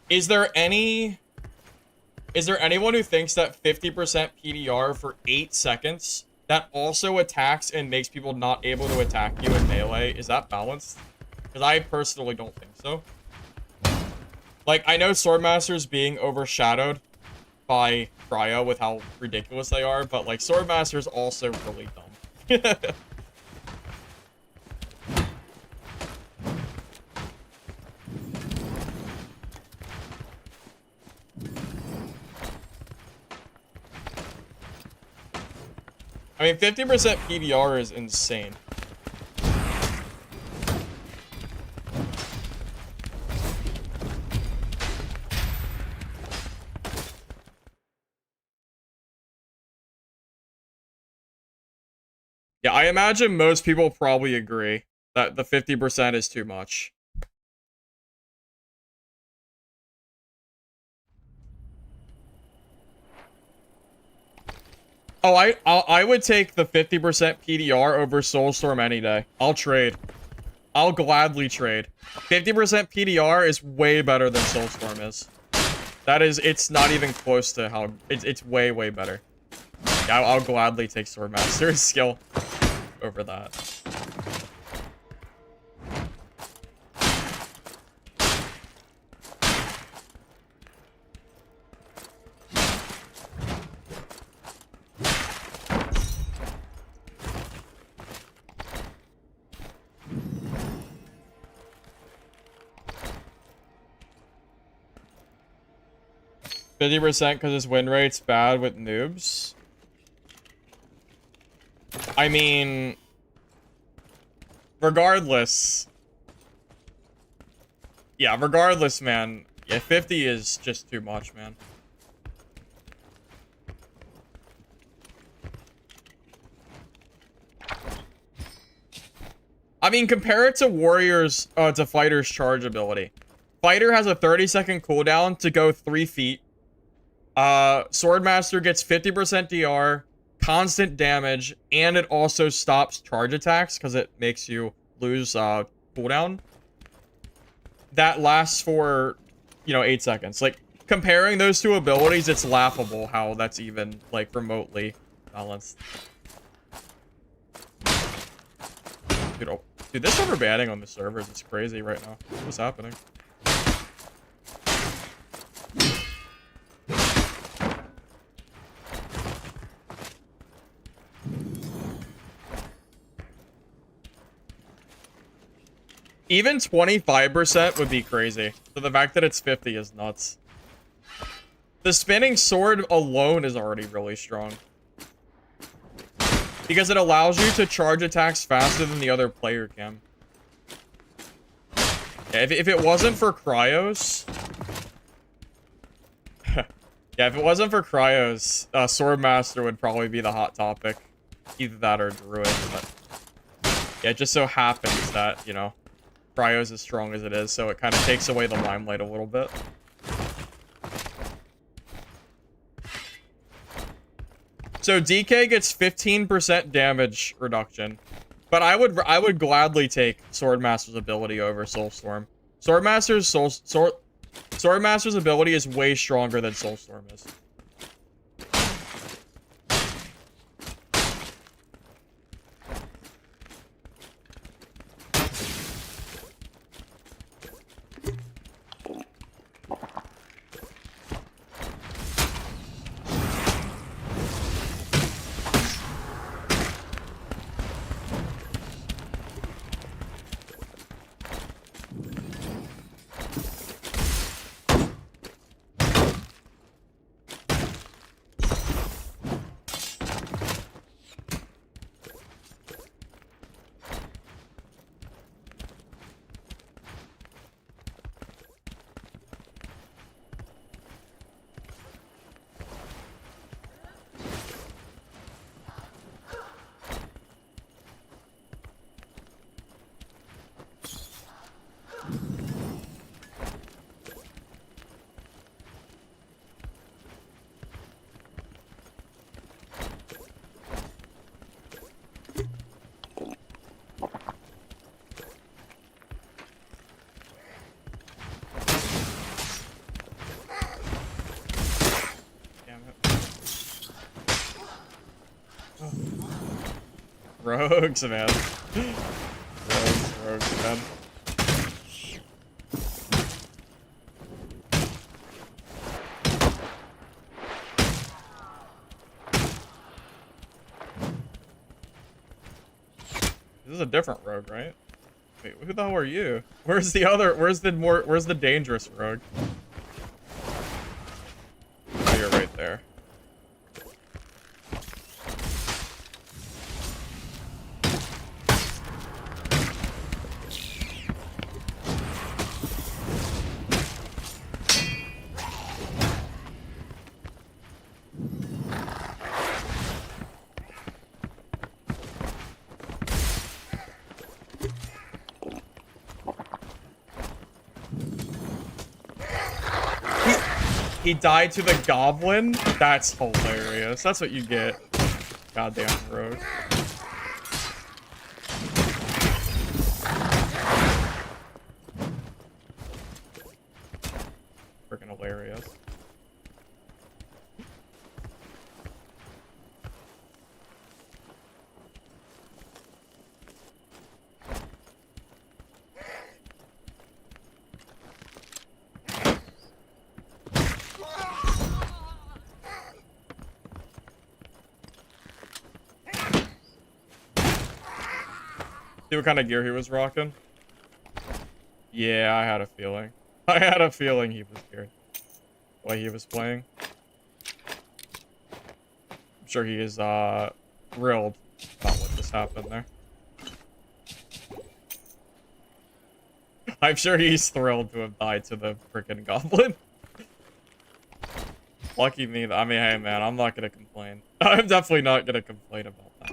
Is there anyone who thinks that 50% PDR for 8 seconds that also attacks and makes people not able to attack you in melee, is that balanced? Because I personally don't think so. Like, I know Swordmaster's being overshadowed by Cryo with how ridiculous they are, but, like, Swordmaster's also really dumb. I mean, 50% PDR is insane. Yeah, I imagine most people probably agree that the 50% is too much. Oh, I would take the 50% PDR over Soulstorm any day. I'll trade. I'll gladly trade. 50% PDR is way better than Soulstorm is. That is, it's not even close to how, it's way, way better. Yeah, I'll gladly take Swordmaster's skill over that. %, because his win rate's bad with noobs. I mean, regardless. Yeah, regardless, man. Yeah, 50 is just too much, man. I mean, compare it to Warriors, to Fighter's charge ability. Fighter has a 30-second cooldown to go 3 feet. Swordmaster gets 50% DR, constant damage, and it also stops charge attacks because it makes you lose cooldown. That lasts for, 8 seconds. Like, comparing those two abilities, it's laughable how that's even, like, remotely balanced. Dude, this overbanning on the servers is crazy right now. What's happening? Even 25% would be crazy. So the fact that it's 50 is nuts. The spinning sword alone is already really strong. Because it allows you to charge attacks faster than the other player can. Yeah, if it wasn't for Cryos... yeah, if it wasn't for Cryos, Swordmaster would probably be the hot topic. Either that or Druid, but... yeah, it just so happens that, Cryo's as strong as it is, so it kind of takes away the limelight a little bit. So DK gets 15% damage reduction, but I would gladly take Swordmaster's ability over Soulstorm. Swordmaster's ability is way stronger than Soulstorm is. Rogues, man. Rogues, man. This is a different rogue, right? Wait, who the hell are you? Where's the dangerous rogue? Oh, you're right there. He died to the goblin? That's hilarious. That's what you get. Goddamn rogue. Freaking hilarious. See what kind of gear he was rocking? Yeah, I had a feeling. I had a feeling he was geared. The way he was playing. I'm sure he is, thrilled about what just happened there. I'm sure he's thrilled to have died to the freaking goblin. Lucky me. I mean, hey, man, I'm not gonna complain. I'm definitely not gonna complain about that.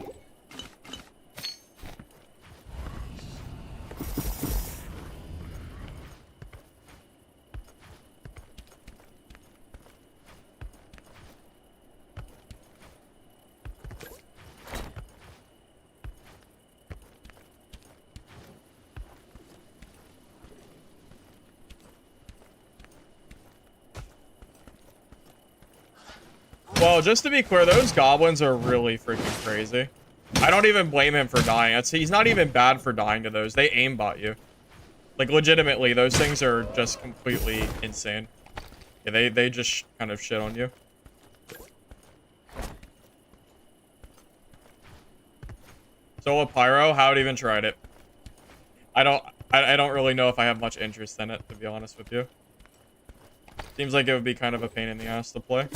Well, just to be clear, those goblins are really freaking crazy. I don't even blame him for dying. He's not even bad for dying to those. They aimbot you. Like, legitimately, those things are just completely insane. Yeah, they just kind of shit on you. Solo Pyro, haven't even tried it. I don't really know if I have much interest in it, to be honest with you. Seems like it would be kind of a pain in the ass to play.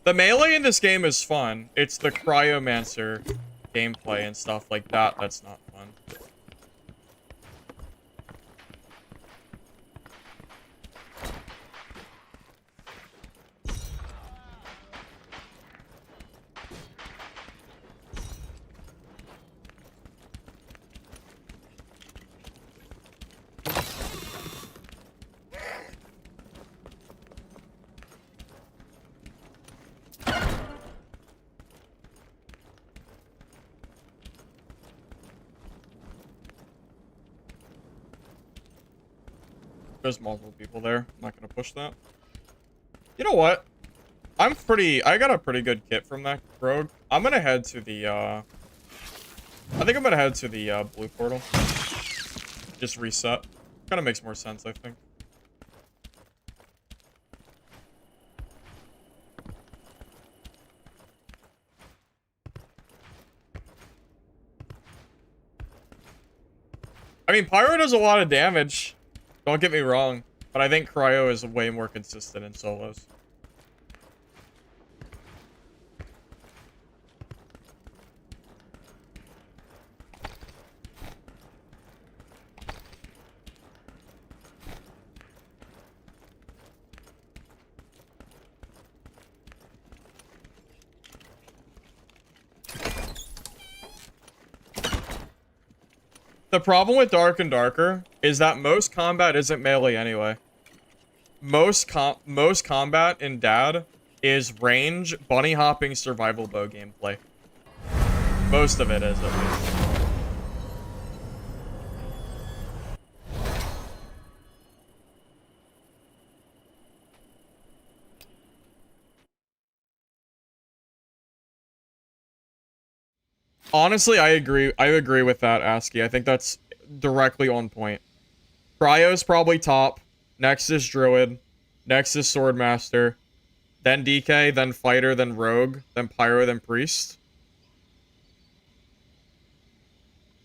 The melee in this game is fun. It's the Cryomancer gameplay and stuff like that that's not fun. There's multiple people there. I'm not gonna push that. You know what? I got a pretty good kit from that rogue. I'm gonna head to the, I think I'm gonna head to the, blue portal. Just reset. Kinda makes more sense, I think. I mean, Pyro does a lot of damage. Don't get me wrong, but I think Cryo is way more consistent in solos. The problem with Dark and Darker is that most combat isn't melee anyway. Most combat in Dad is range, bunny hopping, survival bow gameplay. Most of it is, at least. Honestly, I agree. I agree with that, ASCII. I think that's directly on point. Cryo's probably top. Next is Druid. Next is Swordmaster. Then DK, then Fighter, then Rogue, then Pyro, then Priest.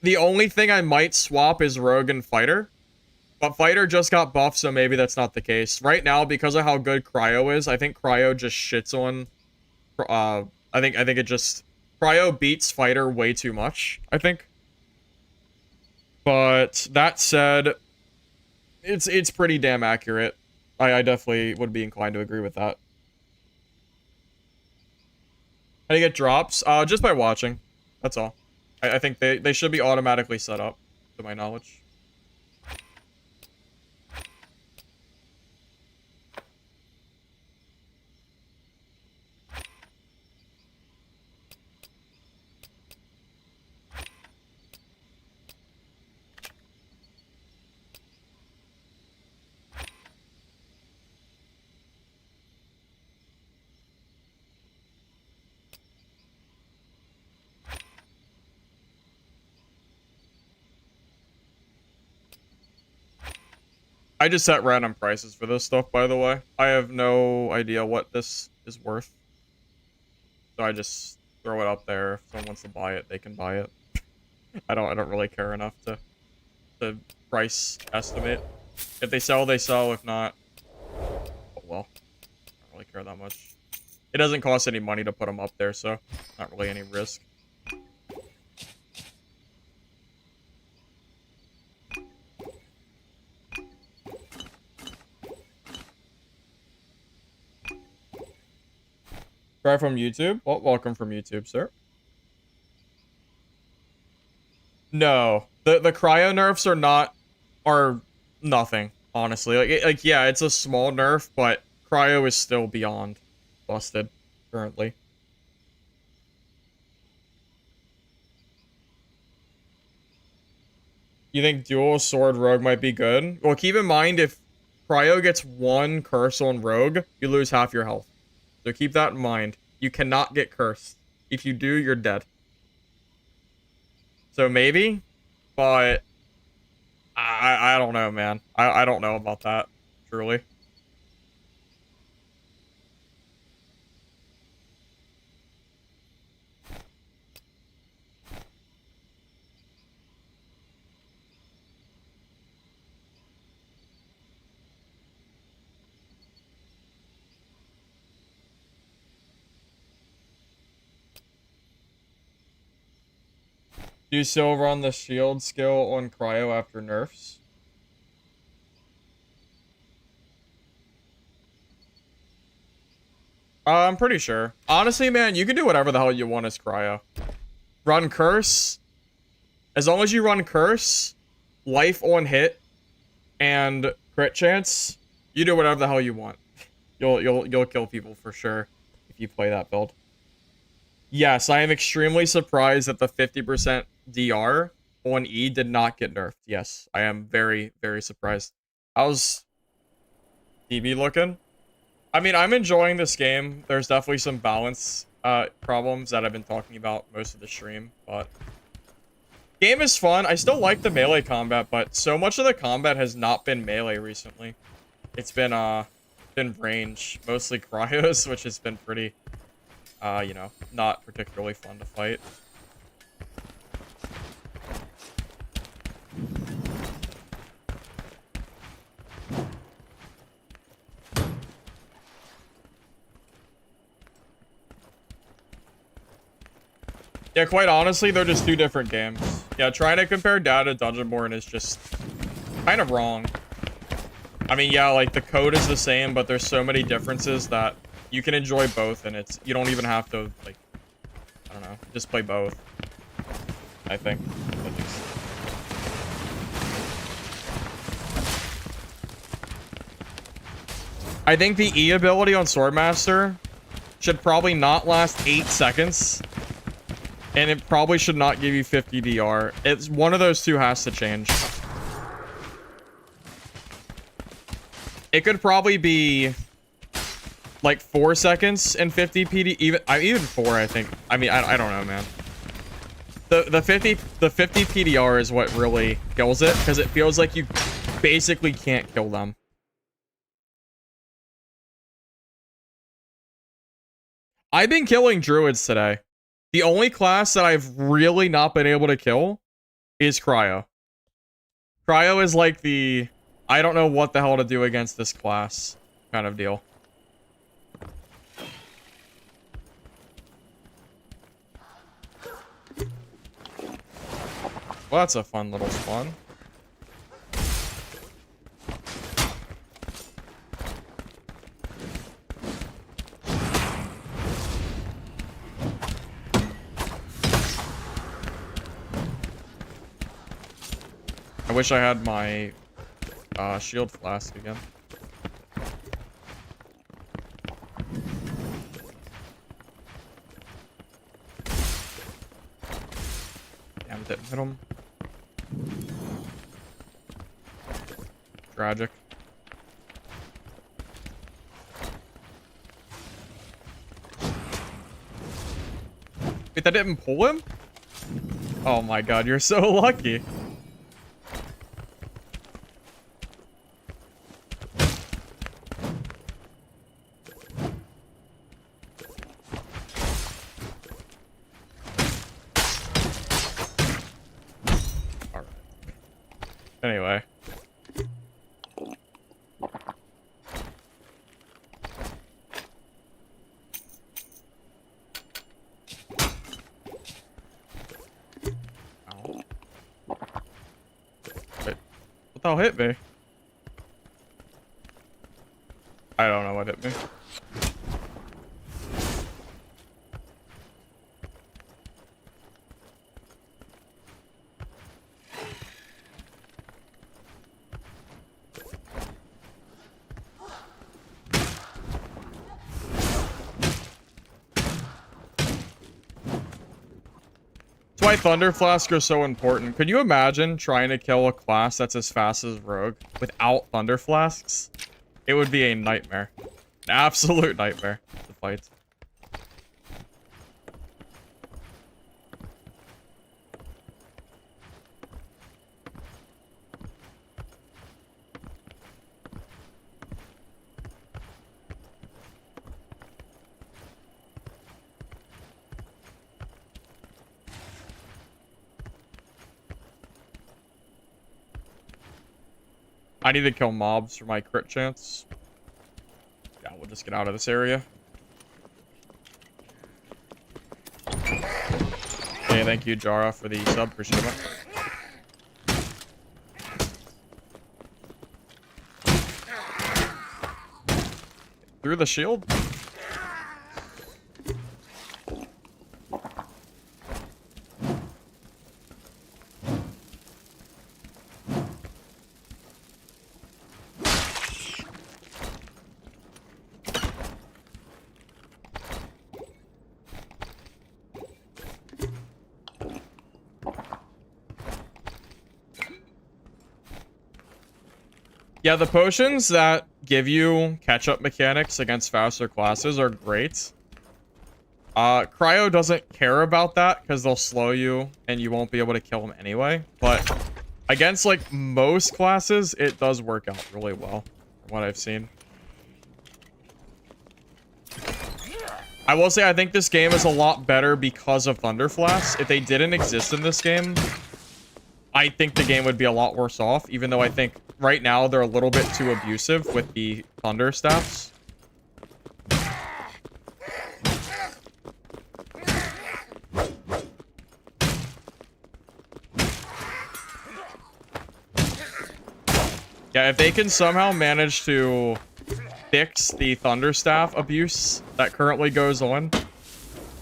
The only thing I might swap is Rogue and Fighter. But Fighter just got buffed, so maybe that's not the case. Right now, because of how good Cryo is, I think Cryo just shits on... I think it just... Cryo beats Fighter way too much, I think. But that said, it's pretty damn accurate. I definitely would be inclined to agree with that. How do you get drops? Just by watching. That's all. I think they should be automatically set up, to my knowledge. I just set random prices for this stuff, by the way. I have no idea what this is worth. So I just throw it up there. If someone wants to buy it, they can buy it. I don't really care enough to price estimate. If they sell, they sell. If not, oh well. I don't really care that much. It doesn't cost any money to put them up there, so not really any risk. Try from YouTube? Well, welcome from YouTube, sir. No. The cryo nerfs are nothing, honestly. Like yeah, it's a small nerf, but cryo is still beyond busted currently. You think dual sword rogue might be good? Well, keep in mind if cryo gets one curse on rogue, you lose half your health. So keep that in mind. You cannot get cursed. If you do, you're dead. So maybe, but I don't know, man. I don't know about that, truly. Do you still run the shield skill on cryo after nerfs? I'm pretty sure. Honestly, man, you can do whatever the hell you want as cryo. Run curse. As long as you run curse, life on hit, and crit chance, you do whatever the hell you want. You'll kill people for sure if you play that build. Yes, I am extremely surprised that the 50% DR on E did not get nerfed. Yes, I am very, very surprised. How's DB looking? I mean, I'm enjoying this game. There's definitely some balance problems that I've been talking about most of the stream, but game is fun. I still like the melee combat, but so much of the combat has not been melee recently. It's been range, mostly cryos, which has been pretty you know, not particularly fun to fight. Yeah, quite honestly, they're just two different games. Yeah, trying to compare data to Dungeonborne is just kind of wrong. I mean, yeah, like, the code is the same, but there's so many differences that you can enjoy both, and you don't even have to, like, I don't know, just play both. I think. At least. I think the E ability on Swordmaster should probably not last 8 seconds. And it probably should not give you 50 DR. It's one of those two has to change. It could probably be like 4 seconds and 50 PD, even 4, I think. I mean, I don't know, man. The 50 PDR is what really kills it, because it feels like you basically can't kill them. I've been killing druids today. The only class that I've really not been able to kill is Cryo. Cryo is like the I don't know what the hell to do against this class kind of deal. Well, that's a fun little spawn. I wish I had my shield flask again. Damn, didn't hit him. Tragic. Wait, that didn't pull him? Oh my god, you're so lucky. Alright. Anyway. Oh, hit me. I don't know what hit me. That's why Thunder Flask are so important. Could you imagine trying to kill a class that's as fast as Rogue without Thunder Flasks? It would be a nightmare. An absolute nightmare to fight. I need to kill mobs for my crit chance. Yeah, we'll just get out of this area. Hey, thank you, Jara, for the sub. Appreciate it. Through the shield? Yeah, the potions that give you catch-up mechanics against faster classes are great. Cryo doesn't care about that because they'll slow you and you won't be able to kill them anyway. But against, like, most classes, it does work out really well, from what I've seen. I will say I think this game is a lot better because of Thunder Flasks. If they didn't exist in this game, I think the game would be a lot worse off, even though I think right now they're a little bit too abusive with the Thunder Staffs. Yeah, if they can somehow manage to fix the Thunder Staff abuse that currently goes on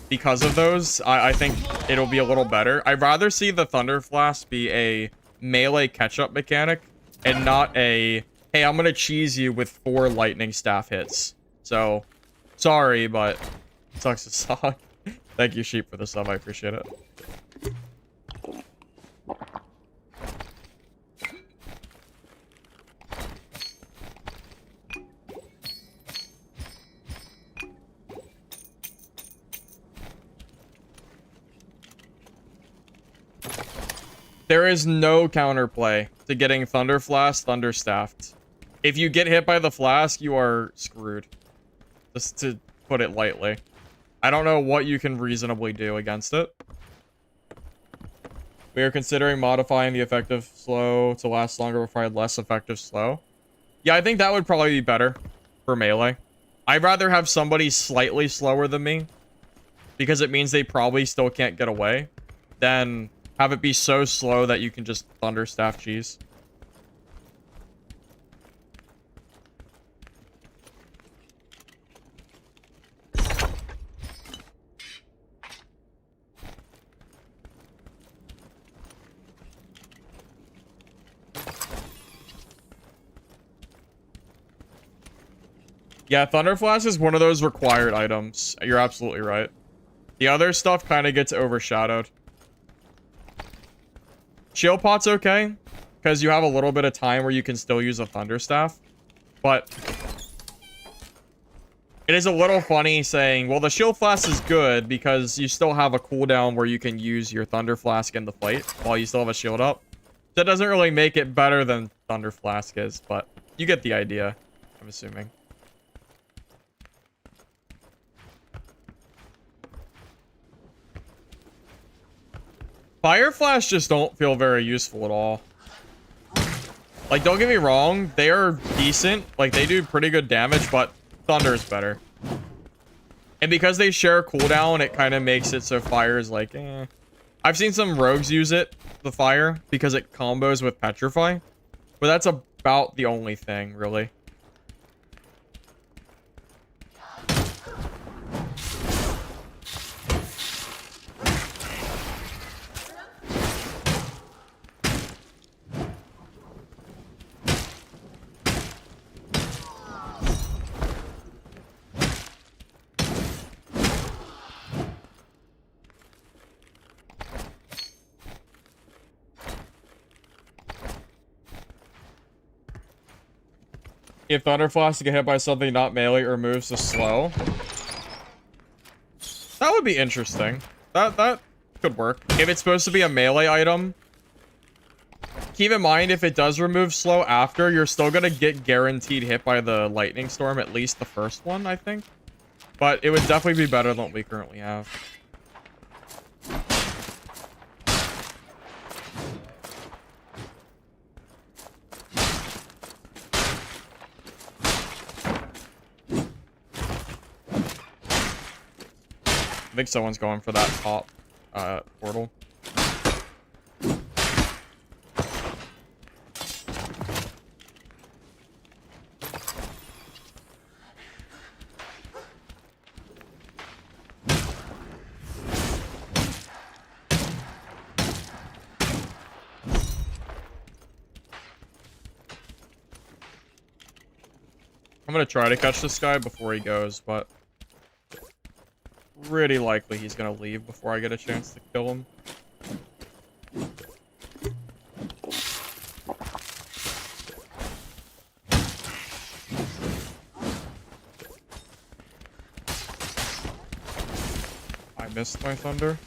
because of those, I think it'll be a little better. I'd rather see the Thunder Flask be a melee catch-up mechanic and not a, hey, I'm gonna cheese you with 4 lightning staff hits. So, sorry, but it sucks to suck. Thank you, Sheep, for the sub. I appreciate it. There is no counterplay to getting Thunder Flask, Thunder Staffed. If you get hit by the Flask, you are screwed. Just to put it lightly. I don't know what you can reasonably do against it. We are considering modifying the effective slow to last longer but provide less effective slow. Yeah, I think that would probably be better for melee. I'd rather have somebody slightly slower than me, because it means they probably still can't get away, than have it be so slow that you can just Thunderstaff cheese. Yeah, Thunder Flash is one of those required items. You're absolutely right. The other stuff kind of gets overshadowed. Shield Pot's okay, because you have a little bit of time where you can still use a Thunder Staff. But it is a little funny saying, well, the Shield Flask is good because you still have a cooldown where you can use your Thunder Flask in the fight while you still have a shield up. That doesn't really make it better than Thunder Flask is, but you get the idea, I'm assuming. Fire Flash just don't feel very useful at all. Like, don't get me wrong, they are decent. Like, they do pretty good damage, but Thunder is better. And because they share cooldown, it kind of makes it so Fire is like, eh. I've seen some rogues use it, the Fire, because it combos with Petrify. But that's about the only thing, really. If Thunder Flask get hit by something not melee or moves to slow. That would be interesting. That could work. If it's supposed to be a melee item, keep in mind if it does remove slow after, you're still gonna get guaranteed hit by the lightning storm, at least the first one, I think. But it would definitely be better than what we currently have. I think someone's going for that top portal. I'm gonna try to catch this guy before he goes, but pretty likely he's gonna leave before I get a chance to kill him. I missed my thunder.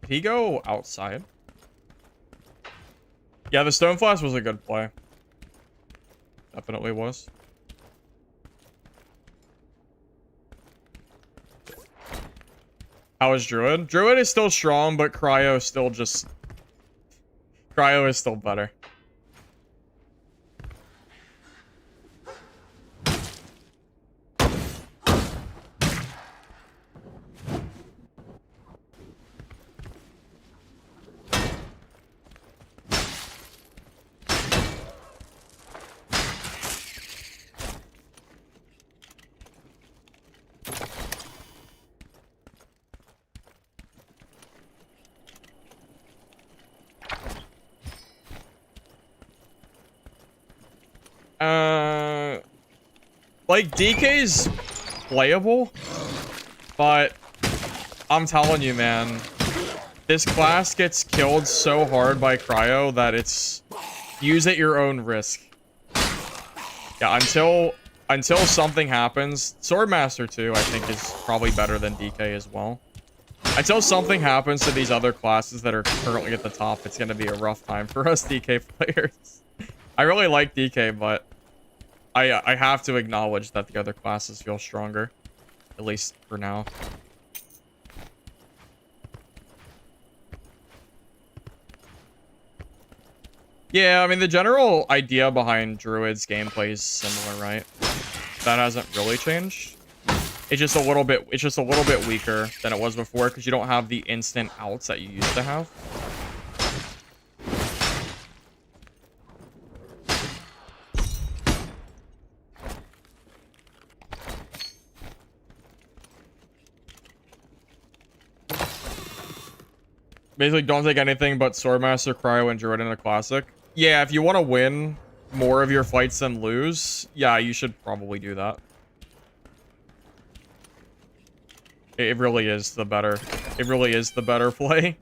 Did he go outside? Yeah, the Stone Flash was a good play. Definitely was. How is Druid? Druid is still strong, but Cryo is still just... Cryo is still better. Like, DK's playable, but I'm telling you, man, this class gets killed so hard by Cryo that it's use at your own risk. Yeah, until something happens. Swordmaster too, I think, is probably better than DK as well. Until something happens to these other classes that are currently at the top, it's gonna be a rough time for us DK players. I really like DK, but I have to acknowledge that the other classes feel stronger, at least for now. Yeah, I mean, the general idea behind Druid's gameplay is similar, right? That hasn't really changed. It's just a little bit weaker than it was before because you don't have the instant outs that you used to have. Basically, don't take anything but Swordmaster, Cryo, and Druid in a classic. Yeah, if you want to win more of your fights than lose, yeah, you should probably do that. It really is the better. It really is the better play.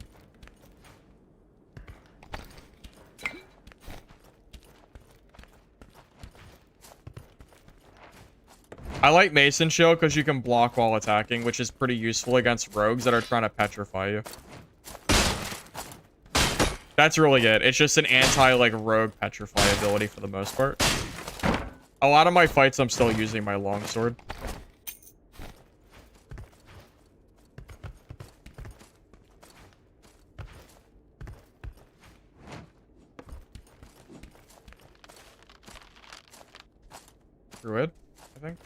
I like Mason Shield because you can block while attacking, which is pretty useful against rogues that are trying to petrify you. That's really it. It's just an anti, rogue petrify ability for the most part. A lot of my fights, I'm still using my longsword. Druid, I think.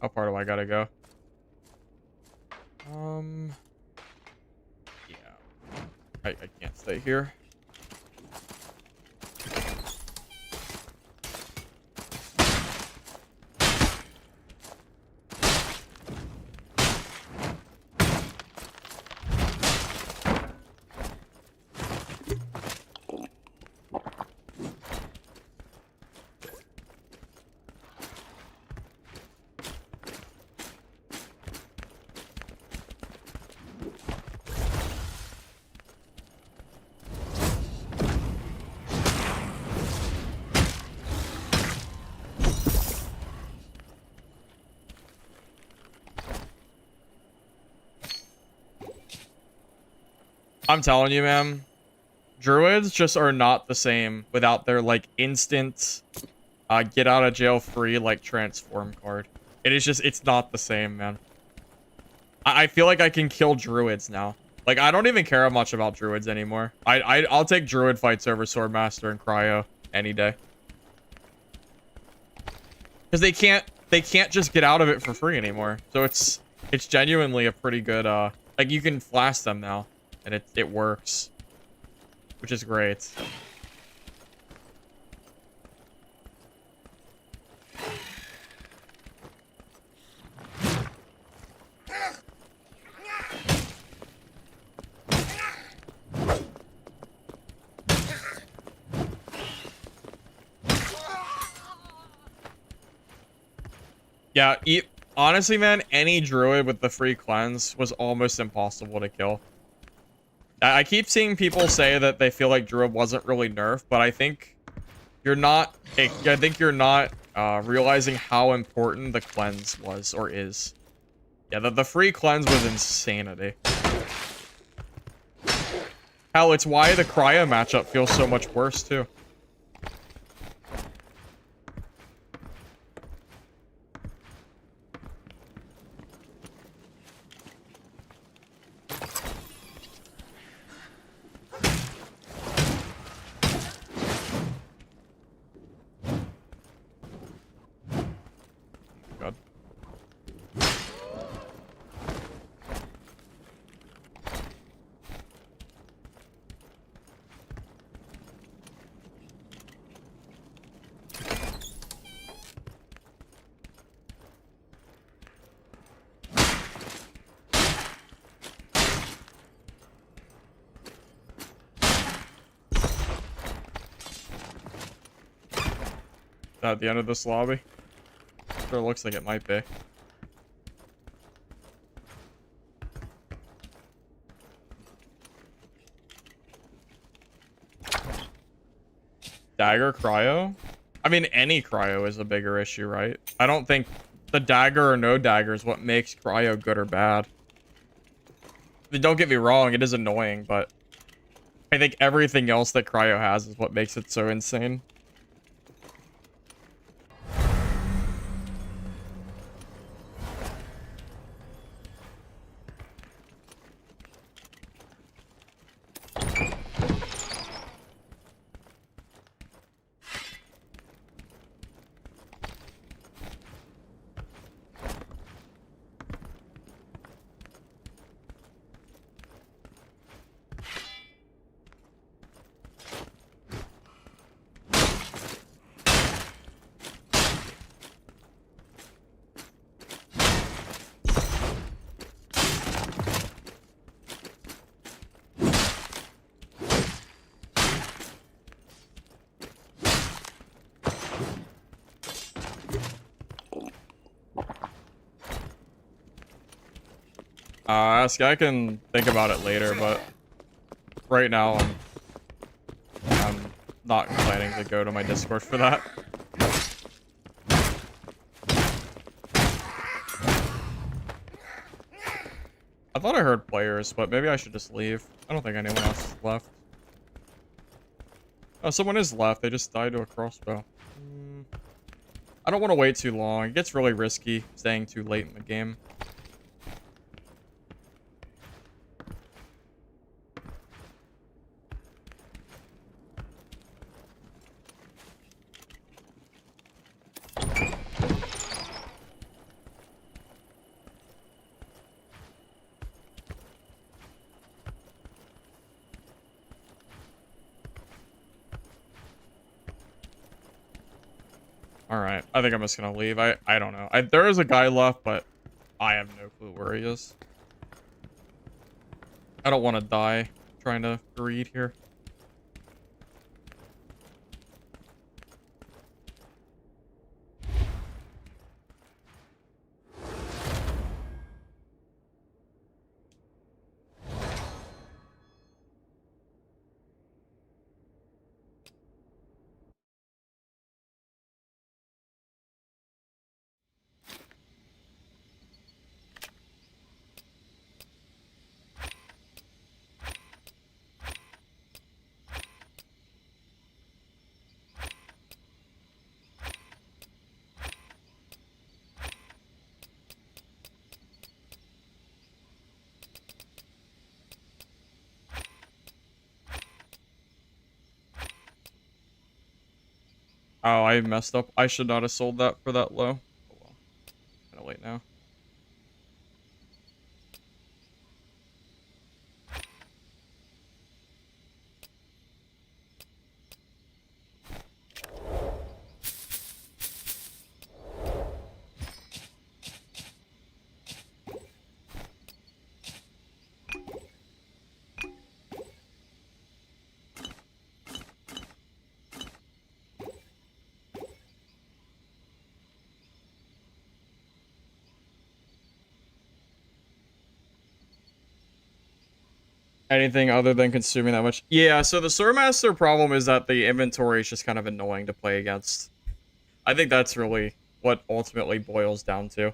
How far do I gotta go? Yeah. I can't stay here. I'm telling you, man, Druids just are not the same without their, instant get out of jail free, transform card. It is just, it's not the same, man. I feel like I can kill Druids now. I don't even care much about Druids anymore. I'll take Druid fights over Swordmaster and Cryo any day. Because they can't just get out of it for free anymore. So it's genuinely a pretty good, you can flash them now. And it works, which is great. Yeah, honestly, man, any Druid with the free cleanse was almost impossible to kill. I keep seeing people say that they feel like Druid wasn't really nerfed, but I think you're not. I think you're not realizing how important the cleanse was or is. Yeah, the free cleanse was insanity. Hell, it's why the Cryo matchup feels so much worse too. that the end of this lobby? Sure looks like it might be. Dagger cryo? I mean, any cryo is a bigger issue, right? I don't think the dagger or no dagger is what makes cryo good or bad. I mean, don't get me wrong, it is annoying, but I think everything else that cryo has is what makes it so insane. I can think about it later, but right now I'm not planning to go to my Discord for that. I thought I heard players, but maybe I should just leave. I don't think anyone else is left. Oh, someone is left. They just died to a crossbow. I don't want to wait too long. It gets really risky staying too late in the game. Alright, I think I'm just gonna leave. I don't know. There is a guy left, but I have no clue where he is. I don't want to die trying to read here. Oh, I messed up. I should not have sold that for that low. Oh well. Kind of late now. Anything other than consuming that much? Yeah, so the Swordmaster problem is that the inventory is just kind of annoying to play against. I think that's really what ultimately boils down to,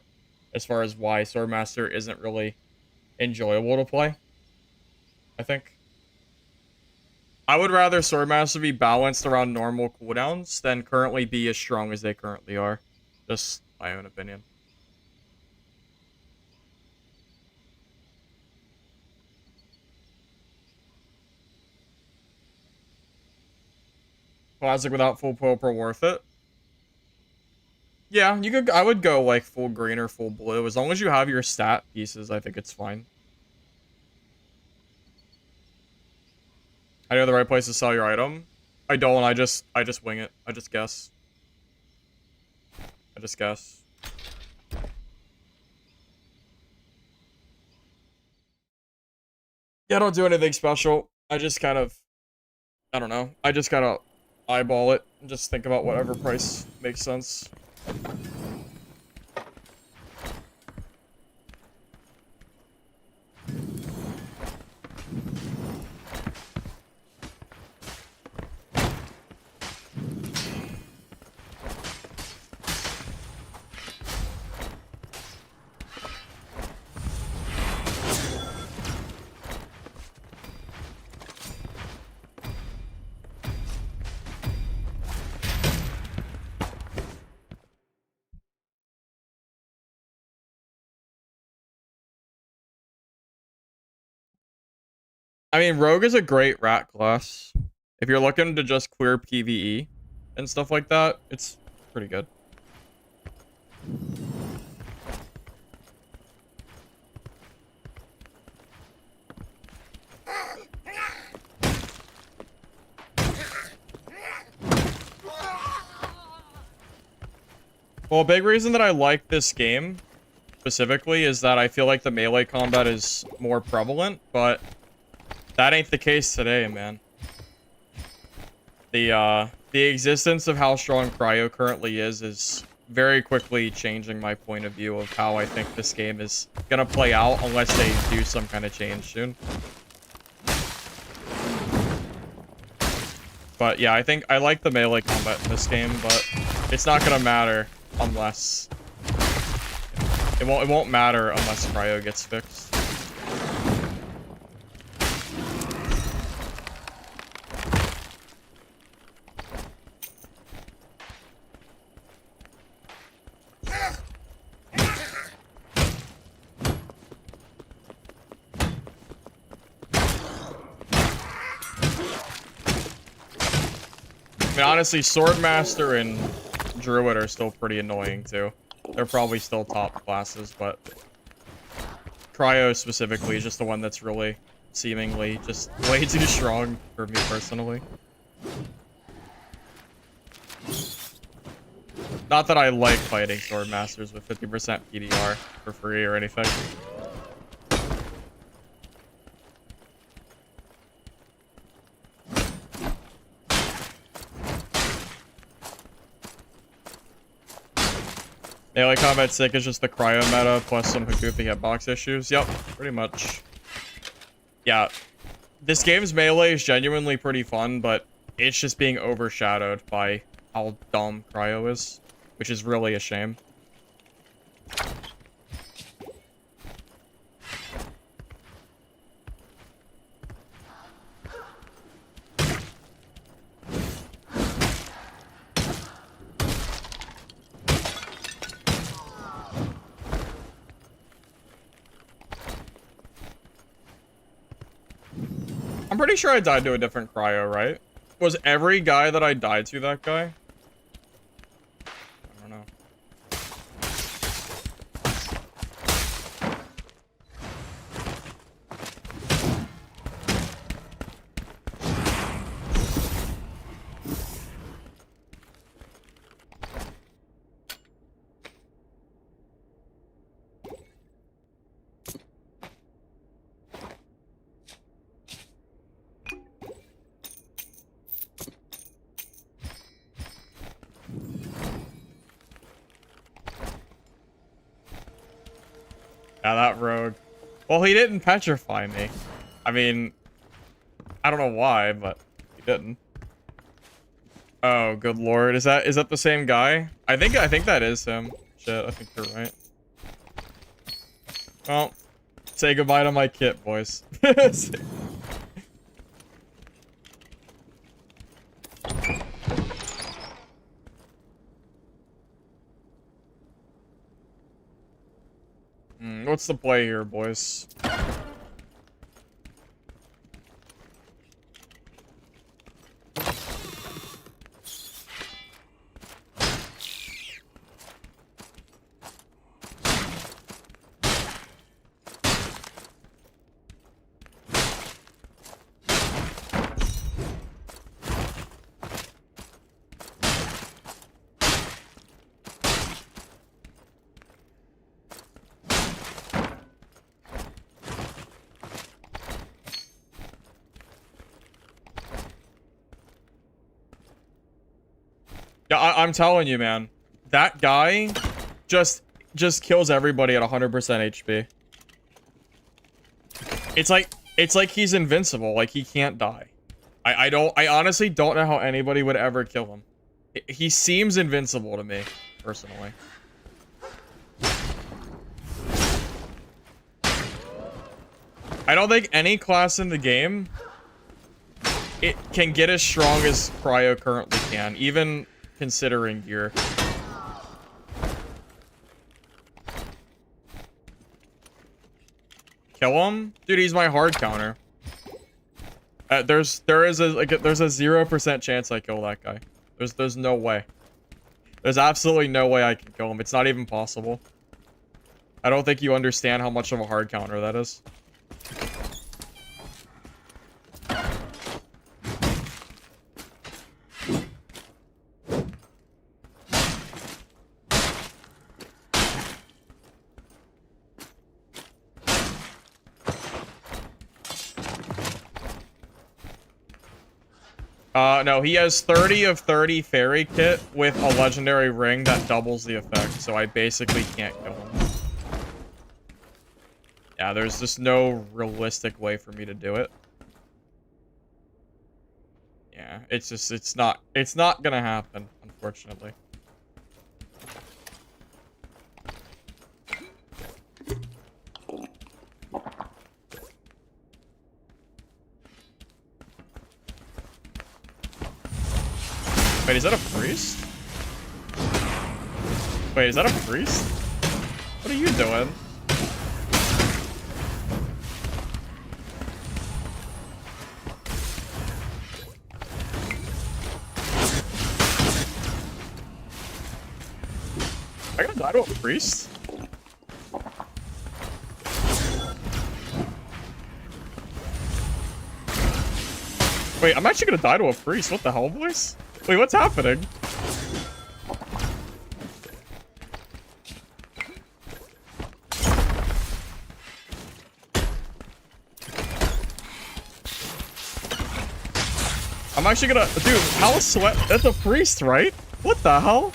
as far as why Swordmaster isn't really enjoyable to play. I think. I would rather Swordmaster be balanced around normal cooldowns than currently be as strong as they currently are. Just my own opinion. Classic without full purple worth it. Yeah, you could. I would go like full green or full blue as long as you have your stat pieces. I think it's fine. I know the right place to sell your item. I don't. I just wing it. I just guess. I just guess. Yeah, I don't do anything special. I just kind of. I don't know. I just gotta eyeball it. And just think about whatever price makes sense. I mean, Rogue is a great rat class. If you're looking to just queer PvE and stuff like that, it's pretty good. Well, a big reason that I like this game specifically is that I feel like the melee combat is more prevalent, but that ain't the case today, man. The existence of how strong Cryo currently is very quickly changing my point of view of how I think this game is gonna play out unless they do some kind of change soon. But yeah, I think I like the melee combat in this game, but it's not gonna matter unless it won't matter unless Cryo gets fixed. I mean, honestly, Swordmaster and Druid are still pretty annoying, too. They're probably still top classes, but Cryo specifically is just the one that's really, seemingly, just way too strong for me personally. Not that I like fighting Swordmasters with 50% PDR for free or anything. Melee combat sick is just the Cryo meta plus some goofy hitbox issues. Yep, pretty much. Yeah, this game's melee is genuinely pretty fun, but it's just being overshadowed by how dumb Cryo is, which is really a shame. I'm pretty sure I died to a different Cryo, right? Was every guy that I died to that guy? I don't know. Yeah, that rogue. Well, he didn't petrify me. I mean, I don't know why, but he didn't. Oh, good lord. Is that the same guy? I think that is him. Shit, I think you're right. Well, say goodbye to my kit, boys. What's the play here, boys? Yeah, I'm telling you, man. That guy just kills everybody at 100% HP. It's like he's invincible. Like he can't die. I honestly don't know how anybody would ever kill him. He seems invincible to me, personally. I don't think any class in the game it can get as strong as Cryo currently can, even considering gear. Kill him? Dude, he's my hard counter. There's a 0% chance I kill that guy. There's no way. There's absolutely no way I can kill him. It's not even possible. I don't think you understand how much of a hard counter that is. No, he has 30 of 30 fairy kit with a legendary ring that doubles the effect, so I basically can't kill him. Yeah, there's just no realistic way for me to do it. Yeah, it's not gonna happen, unfortunately. Wait, is that a priest? Wait, is that a priest? What are you doing? I gotta die to a priest? Wait, I'm actually gonna die to a priest. What the hell, boys? Wait, what's happening? I'm actually gonna... Dude, how is sweat... That's a priest, right? What the hell?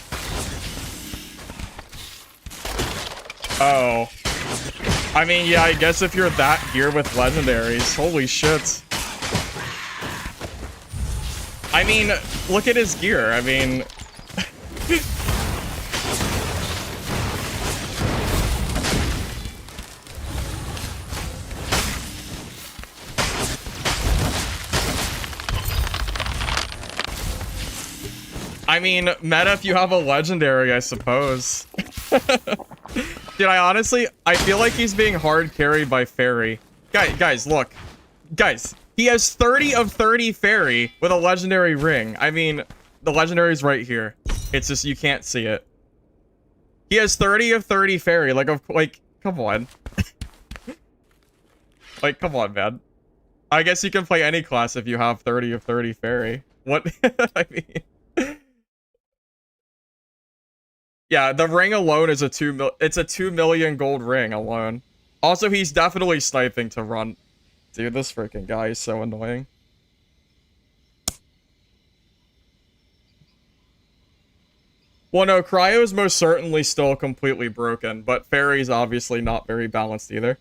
Oh. I mean, yeah, I guess if you're that gear with legendaries. Holy shit. I mean, look at his gear. I mean... I mean, meta if you have a legendary, I suppose. Dude, I feel like he's being hard carried by fairy. Guys, look. Guys, he has 30 of 30 fairy with a legendary ring. I mean, the legendary's right here. It's just, you can't see it. He has 30 of 30 fairy. Like, come on. Like, come on, man. I guess you can play any class if you have 30 of 30 fairy. What? I mean... Yeah, the ring alone is it's a 2 million gold ring alone. Also, he's definitely sniping to run. Dude, this freaking guy is so annoying. Well, no, Cryo is most certainly still completely broken, but Fairy's obviously not very balanced either.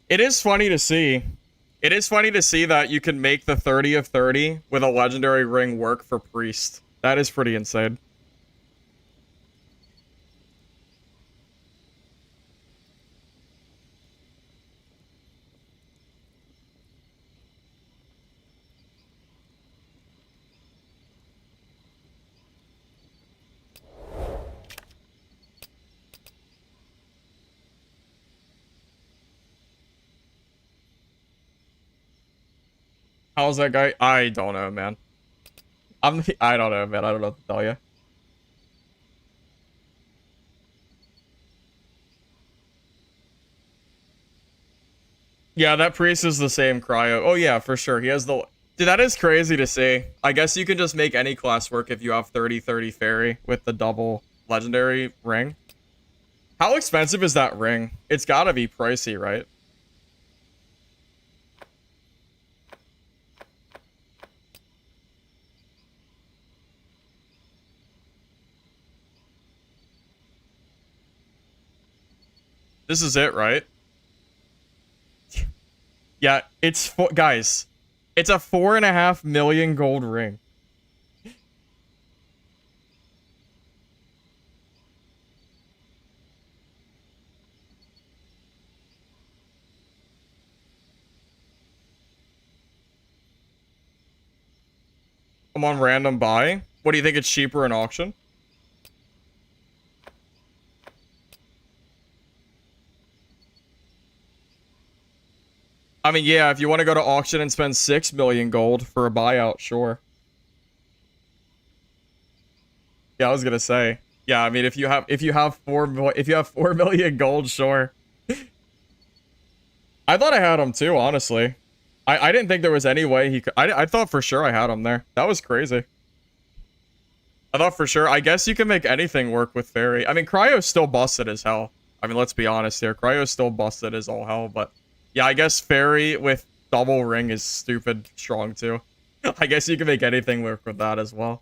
It is funny to see. It is funny to see that you can make the 30 of 30 with a legendary ring work for Priest. That is pretty insane. How's that guy? I don't know, man. I don't know, man. I don't know what to tell you. Yeah, that priest is the same Cryo. Oh yeah, for sure. He has the... Dude, that is crazy to see. I guess you can just make any class work if you have 30-30 fairy with the double legendary ring. How expensive is that ring? It's gotta be pricey, right? This is it, right? Yeah, it's... Guys, it's a 4.5 million gold ring. I'm on random buy. What do you think, it's cheaper in auction? I mean, yeah, if you want to go to auction and spend 6 million gold for a buyout, sure. Yeah, I was gonna say. Yeah, I mean, if you have 4 million gold, sure. I thought I had him too, honestly. I didn't think there was any way he could. I thought for sure I had him there. That was crazy. I thought for sure. I guess you can make anything work with fairy. I mean, Cryo's still busted as hell. I mean, let's be honest here. Cryo's still busted as all hell, but yeah, I guess fairy with double ring is stupid strong too. I guess you can make anything work with that as well.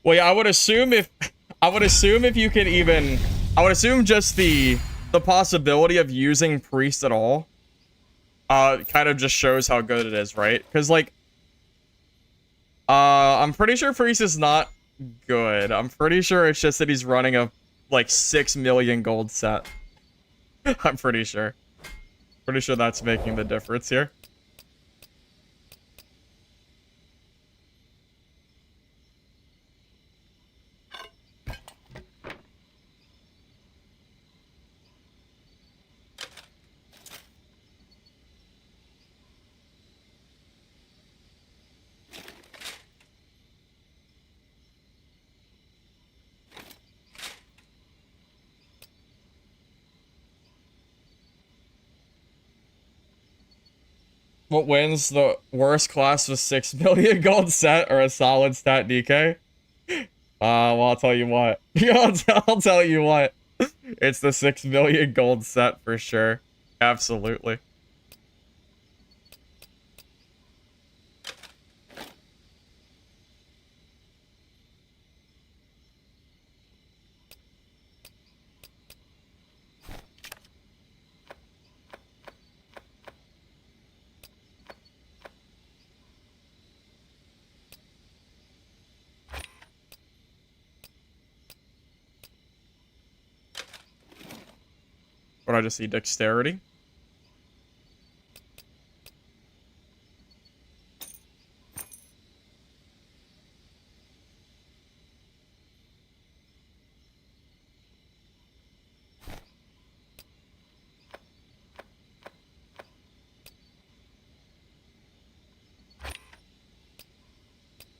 Well, yeah, I would assume if you can even, I would assume just the possibility of using priest at all, kind of just shows how good it is, right? Because like, I'm pretty sure priest is not good. I'm pretty sure it's just that he's running a like 6 million gold set. I'm pretty sure. Pretty sure that's making the difference here. What wins, the worst class with 6 million gold set or a solid stat DK? Well, I'll tell you what. I'll tell you what. It's the 6 million gold set for sure. Absolutely. What did I just see? Dexterity?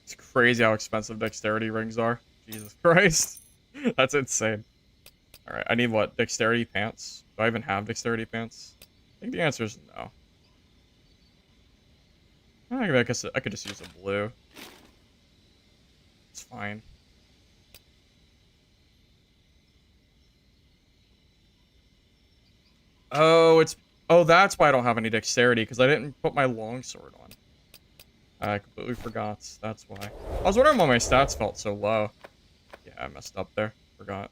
It's crazy how expensive dexterity rings are. Jesus Christ. That's insane. Alright, I need what? Dexterity pants? Do I even have dexterity pants? I think the answer is no. I guess I could just use a blue. It's fine. Oh, it's... Oh, that's why I don't have any dexterity, because I didn't put my longsword on. I completely forgot. That's why. I was wondering why my stats felt so low. Yeah, I messed up there. Forgot.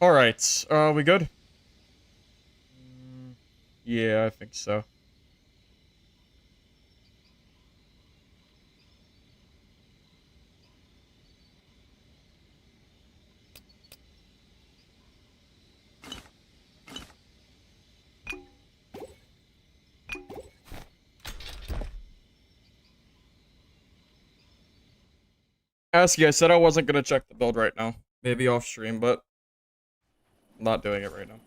Alright, we good? Yeah, I think so. Asky, I said I wasn't gonna check the build right now. Maybe off stream, but I'm not doing it right now.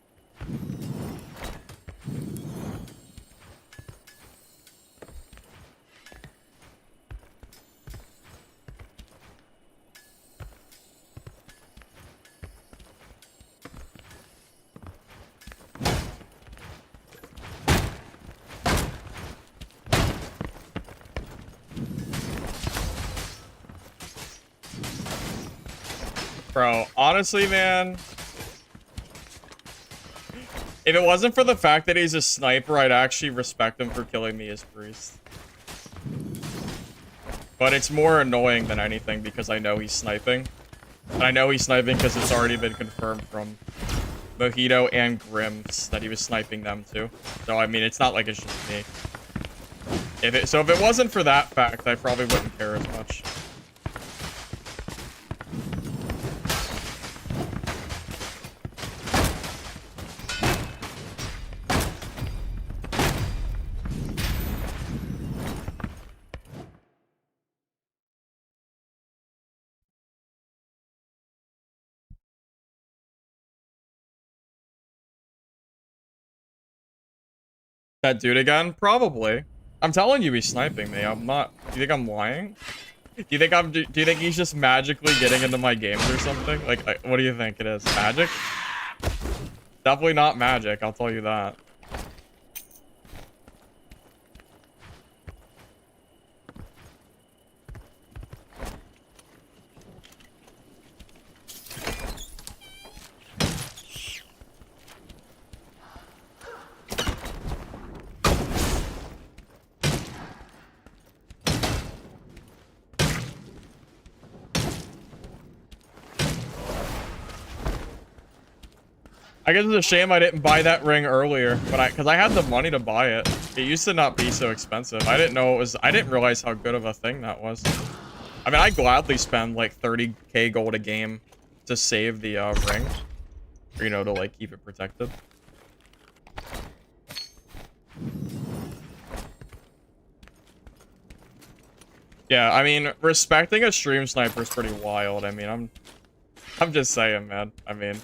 Bro, honestly, man, if it wasn't for the fact that he's a sniper, I'd actually respect him for killing me as priest. But it's more annoying than anything because I know he's sniping. And I know he's sniping because it's already been confirmed from Mojito and Grims that he was sniping them too. So, I mean, it's not like it's just me. If it wasn't for that fact, I probably wouldn't care as much. That dude again? Probably. I'm telling you he's sniping me. I'm not. Do you think I'm lying? Do you think he's just magically getting into my games or something? Like, what do you think it is? Magic? Definitely not magic, I'll tell you that. I guess it's a shame I didn't buy that ring earlier, but because I had the money to buy it. It used to not be so expensive. I didn't know it was. I didn't realize how good of a thing that was. I mean, I gladly spend like 30k gold a game to save the ring, or, you know, to like keep it protected. Yeah, I mean, respecting a stream sniper is pretty wild. I mean, I'm just saying, man. I mean.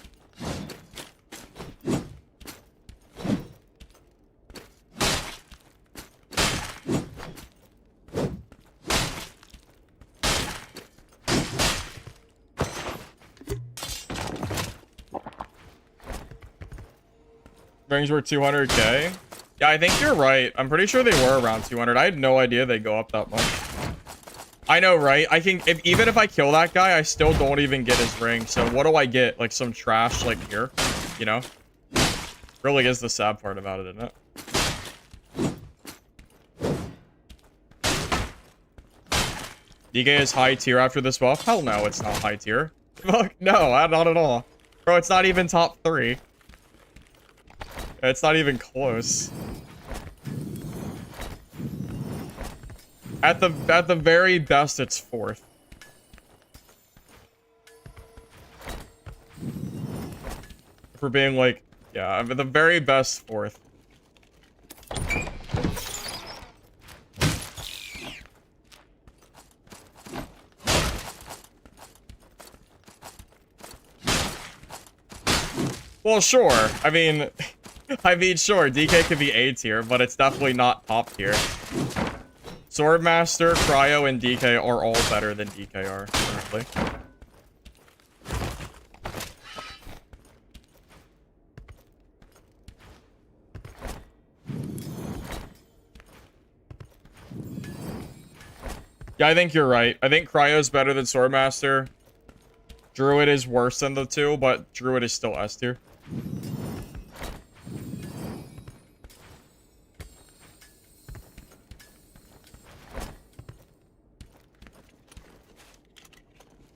Rings were 200k? Yeah, I think you're right. I'm pretty sure they were around 200. I had no idea they go up that much. I know, right? I can, even if I kill that guy, I still don't even get his ring. So what do I get? Like some trash like here, you know? Really is the sad part about it, isn't it? DK is high tier after this buff? Hell no, it's not high tier. Fuck, no, not at all. Bro, it's not even top 3. It's not even close. At the very best, it's 4th. For being like, yeah, at the very best, 4th. Well, sure. I mean, sure, DK could be A tier, but it's definitely not top tier. Swordmaster, Cryo, and DK are all better than DK are, currently. Yeah, I think you're right. I think Cryo's better than Swordmaster. Druid is worse than the two, but Druid is still S tier.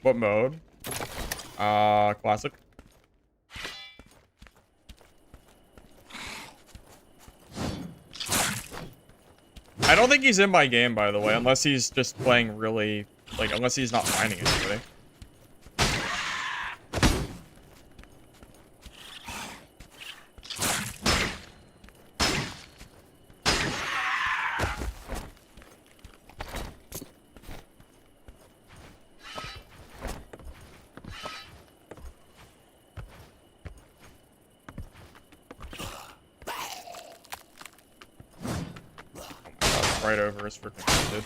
What mode? Classic. don't think he's in my game, by the way, unless he's just playing really, like, unless he's not finding anybody. Right over is freaking dude.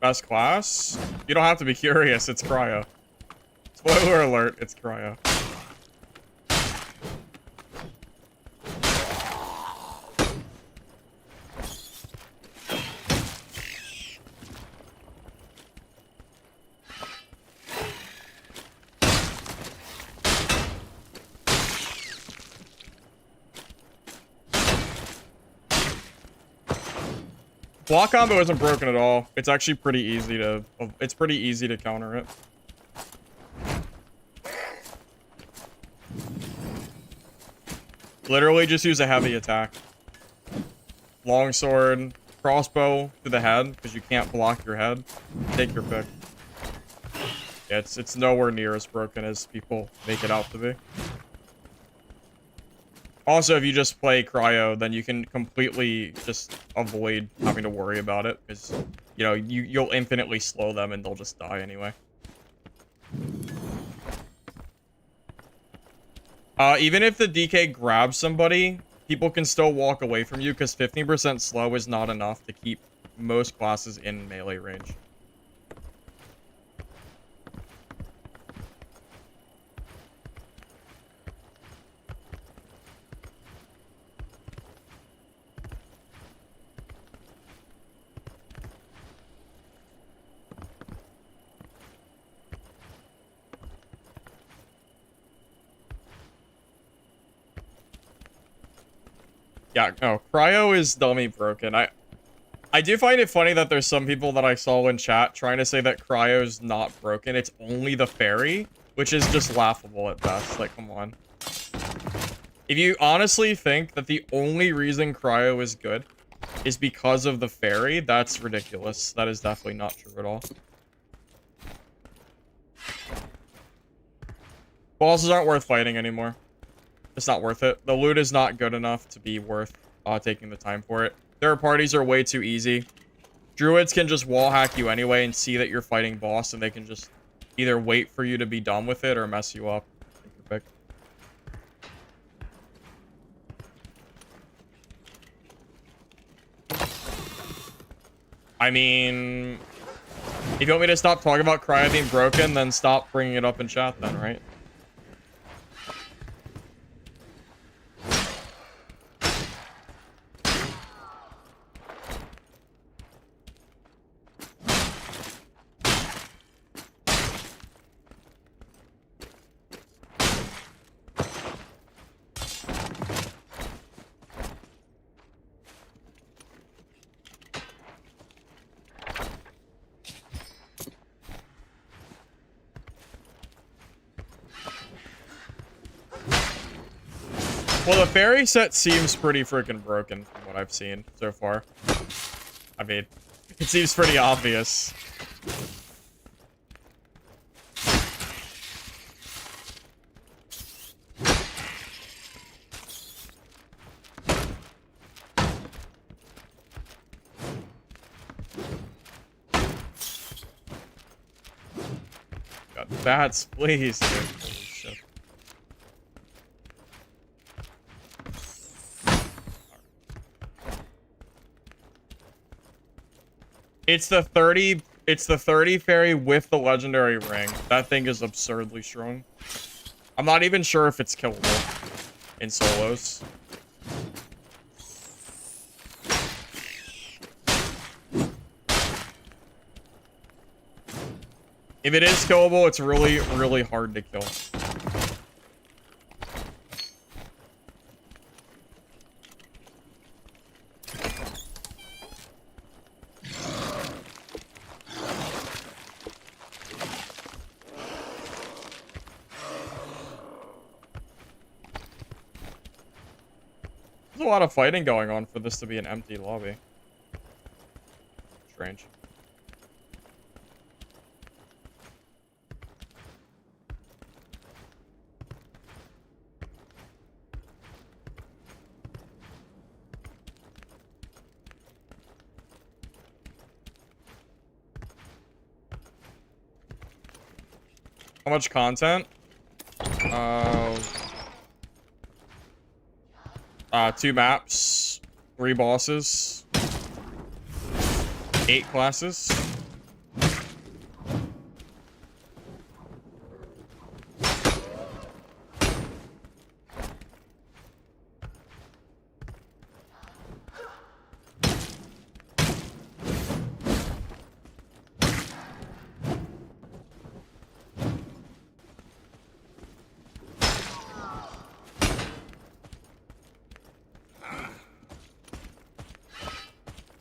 Best class? You don't have to be curious, it's Cryo. Spoiler alert, it's Cryo. Block combo isn't broken at all. It's actually pretty easy to counter it. Literally just use a heavy attack. Longsword, crossbow to the head, because you can't block your head. Take your pick. Yeah, it's nowhere near as broken as people make it out to be. Also, if you just play Cryo, then you can completely just avoid having to worry about it, because, you know, you'll infinitely slow them and they'll just die anyway. Even if the DK grabs somebody, people can still walk away from you, because 15% slow is not enough to keep most classes in melee range. Yeah, no, Cryo is dummy broken. I do find it funny that there's some people that I saw in chat trying to say that Cryo's not broken. It's only the fairy, which is just laughable at best. Like, come on. If you honestly think that the only reason Cryo is good is because of the fairy, that's ridiculous. That is definitely not true at all. Bosses aren't worth fighting anymore. It's not worth it. The loot is not good enough to be worth taking the time for it. Third parties are way too easy. Druids can just wall hack you anyway and see that you're fighting boss, and they can just either wait for you to be done with it or mess you up. Take your pick. I mean, if you want me to stop talking about Cryo being broken, then stop bringing it up in chat then, right? Well, the fairy set seems pretty freaking broken from what I've seen so far. I mean, it seems pretty obvious. God, bats, please, dude. Holy shit. It's the 30 fairy with the legendary ring. That thing is absurdly strong. I'm not even sure if it's killable in solos. If it is killable, it's really, really hard to kill. a lot of fighting going on for this to be an empty lobby. Strange. How much content? 2 maps, 3 bosses, 8 classes.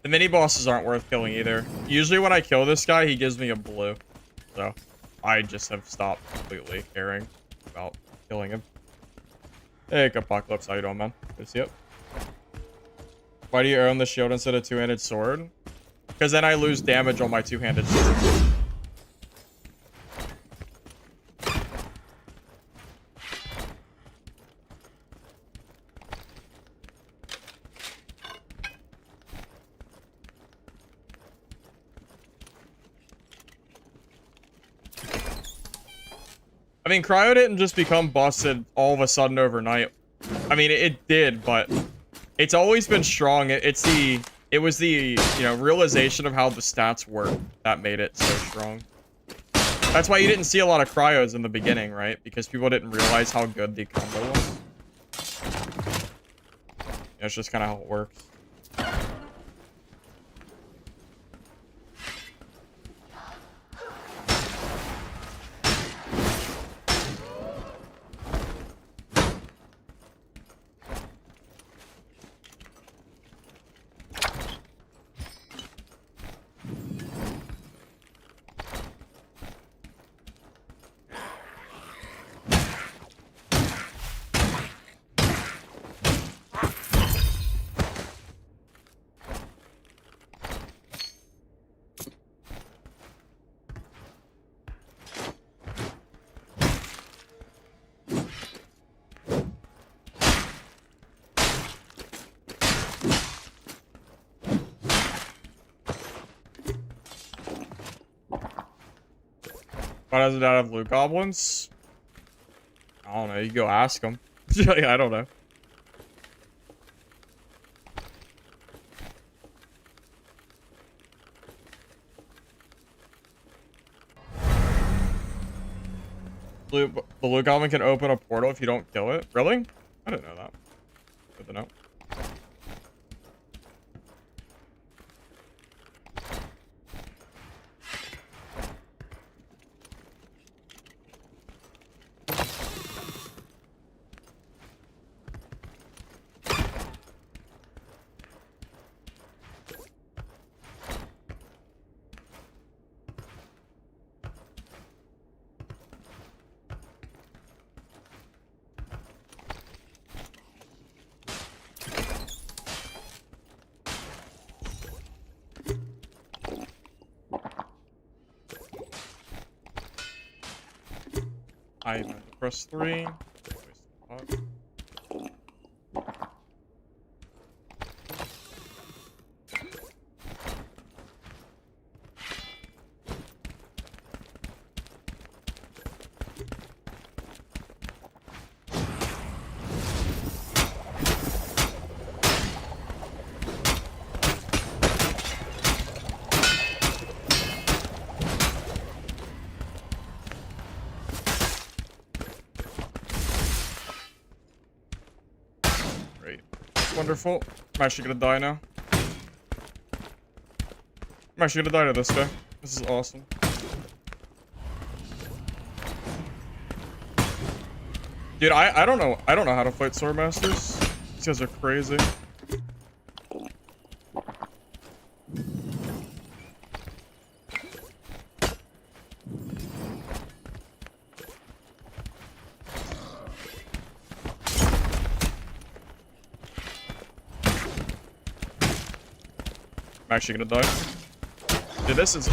The mini bosses aren't worth killing either. Usually when I kill this guy, he gives me a blue. So I just have stopped completely caring about killing him. Hey, Apocalypse, how you doing, man? Good to see you. Why do you own the shield instead of two-handed sword? Because then I lose damage on my two-handed sword. I mean, Cryo didn't just become busted all of a sudden overnight. I mean, it did, but it's always been strong. It was the, you know, realization of how the stats work that made it so strong. That's why you didn't see a lot of Cryos in the beginning, right? Because people didn't realize how good the combo was. It's just kind of how it works. Why does it not have loot goblins? I don't know. You go ask them. I don't know. The loot goblin can open a portal if you don't kill it. Really? I didn't know that. Good to know. I am at press 3. Wonderful. I'm actually gonna die now. I'm actually gonna die to this guy. This is awesome. Dude, I don't know. I don't know how to fight sword masters. These guys are crazy. I'm actually gonna die. Dude, this is...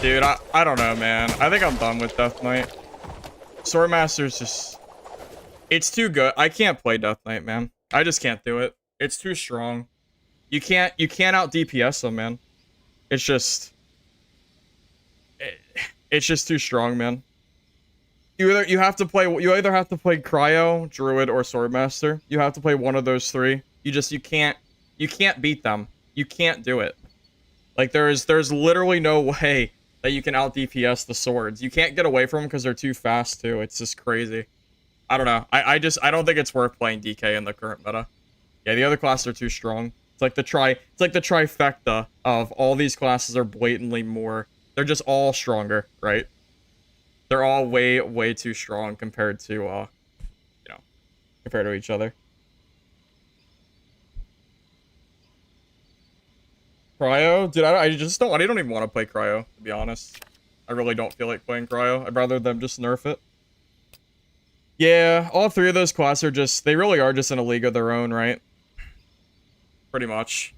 Dude, I don't know, man. I think I'm done with Death Knight. Swordmaster's just... It's too good. I can't play Death Knight, man. I just can't do it. It's too strong. You can't out DPS them, man. It's just... It's just too strong, man. You either have to play Cryo, Druid, or Swordmaster. You have to play one of those three. You can't beat them. You can't do it. Like there's literally no way that you can out DPS the swords. You can't get away from them because they're too fast too. It's just crazy. I don't know. I don't think it's worth playing DK in the current meta. Yeah, the other classes are too strong. It's like the trifecta of all these classes are blatantly more. They're just all stronger, right? They're all way too strong compared to compared to each other. Cryo? Dude, I don't even want to play Cryo, to be honest. I really don't feel like playing Cryo. I'd rather them just nerf it. Yeah, all three of those classes are just, they really are just in a league of their own, right? Pretty much.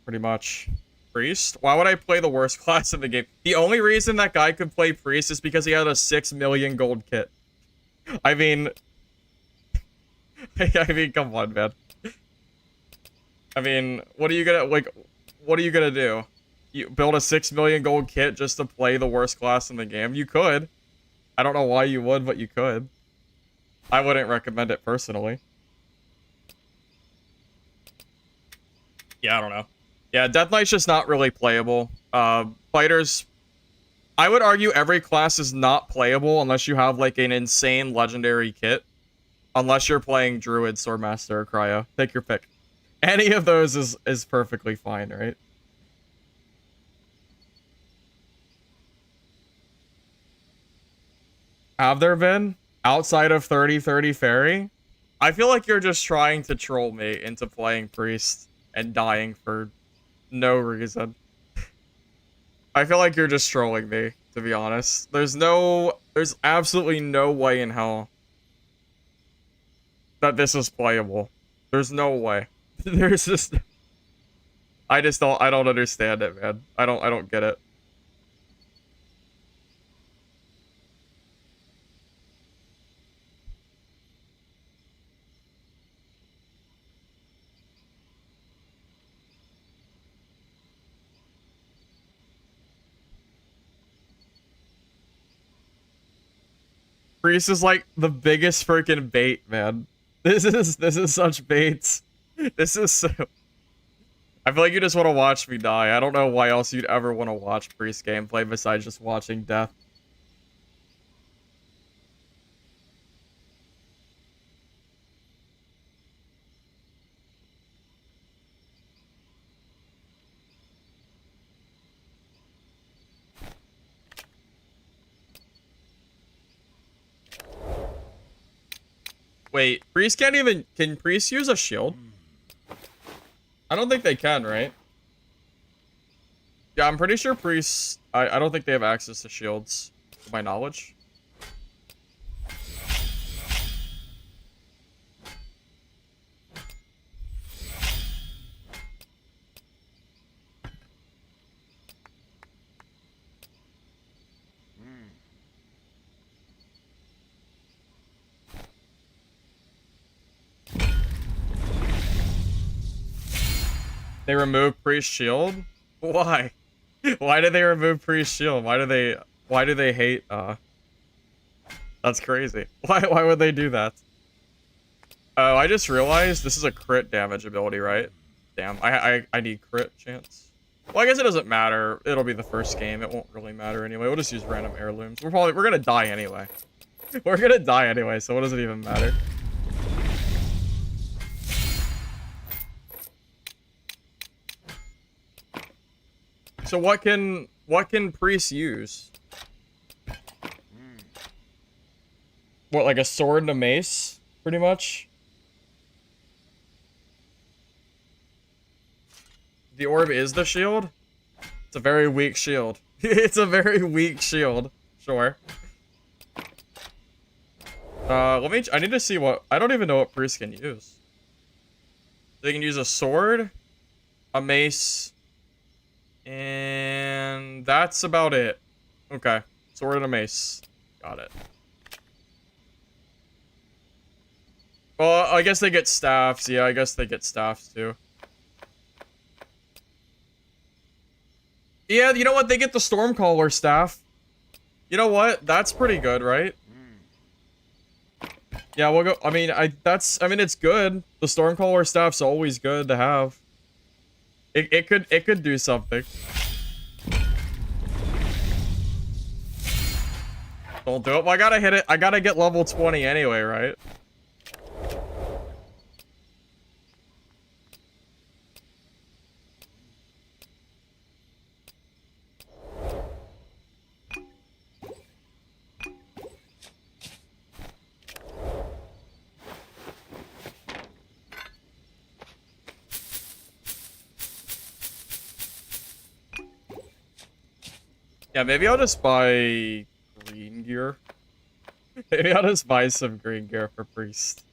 Pretty much. Priest? Why would I play the worst class in the game? The only reason that guy could play Priest is because he had a 6 million gold kit. I mean... come on, man. I mean, what are you gonna do? You build a 6 million gold kit just to play the worst class in the game? You could. I don't know why you would, but you could. I wouldn't recommend it personally. Yeah, I don't know. Yeah, Death Knight's just not really playable. Fighters... I would argue every class is not playable unless you have, like, an insane legendary kit. Unless you're playing Druid, Swordmaster, or Cryo. Pick your pick. Any of those is perfectly fine, right? Have there been? Outside of 30-30 Fairy? I feel like you're just trying to troll me into playing Priest and dying for no reason. I feel like you're just trolling me, to be honest. There's absolutely no way in hell that this is playable. There's no way. There's just... I don't understand it, man. I don't get it. Priest is like the biggest freaking bait, man. This is such bait. This is so... I feel like you just want to watch me die. I don't know why else you'd ever want to watch Priest gameplay besides just watching death. Wait, Priest can't even... Can Priest use a shield? I don't think they can, right? Yeah, I'm pretty sure Priests... I don't think they have access to shields, to my knowledge. They remove Priest shield? Why? Why did they remove Priest shield? Why do they hate That's crazy. Why would they do that? Oh, I just realized this is a crit damage ability, right? Damn, I need crit chance. Well, I guess it doesn't matter. It'll be the first game. It won't really matter anyway. We'll just use random heirlooms. We're gonna die anyway. We're gonna die anyway, so what does it even matter? So what can Priest use? What, like a sword and a mace, pretty much? The orb is the shield? It's a very weak shield. It's a very weak shield. Sure. I need to see what... I don't even know what Priest can use. They can use a sword, a mace, and that's about it. Okay. Sword and a mace. Got it. Well, I guess they get staffs. Yeah, I guess they get staffs too. Yeah, you know what? They get the Stormcaller staff. You know what? That's pretty good, right? Yeah, we'll go. I mean, it's good. The Stormcaller staff's always good to have. It could do something. Don't do it. Well, I gotta hit it. I gotta get level 20 anyway, right? Yeah, maybe I'll just buy green gear. Maybe I'll just buy some green gear for priest.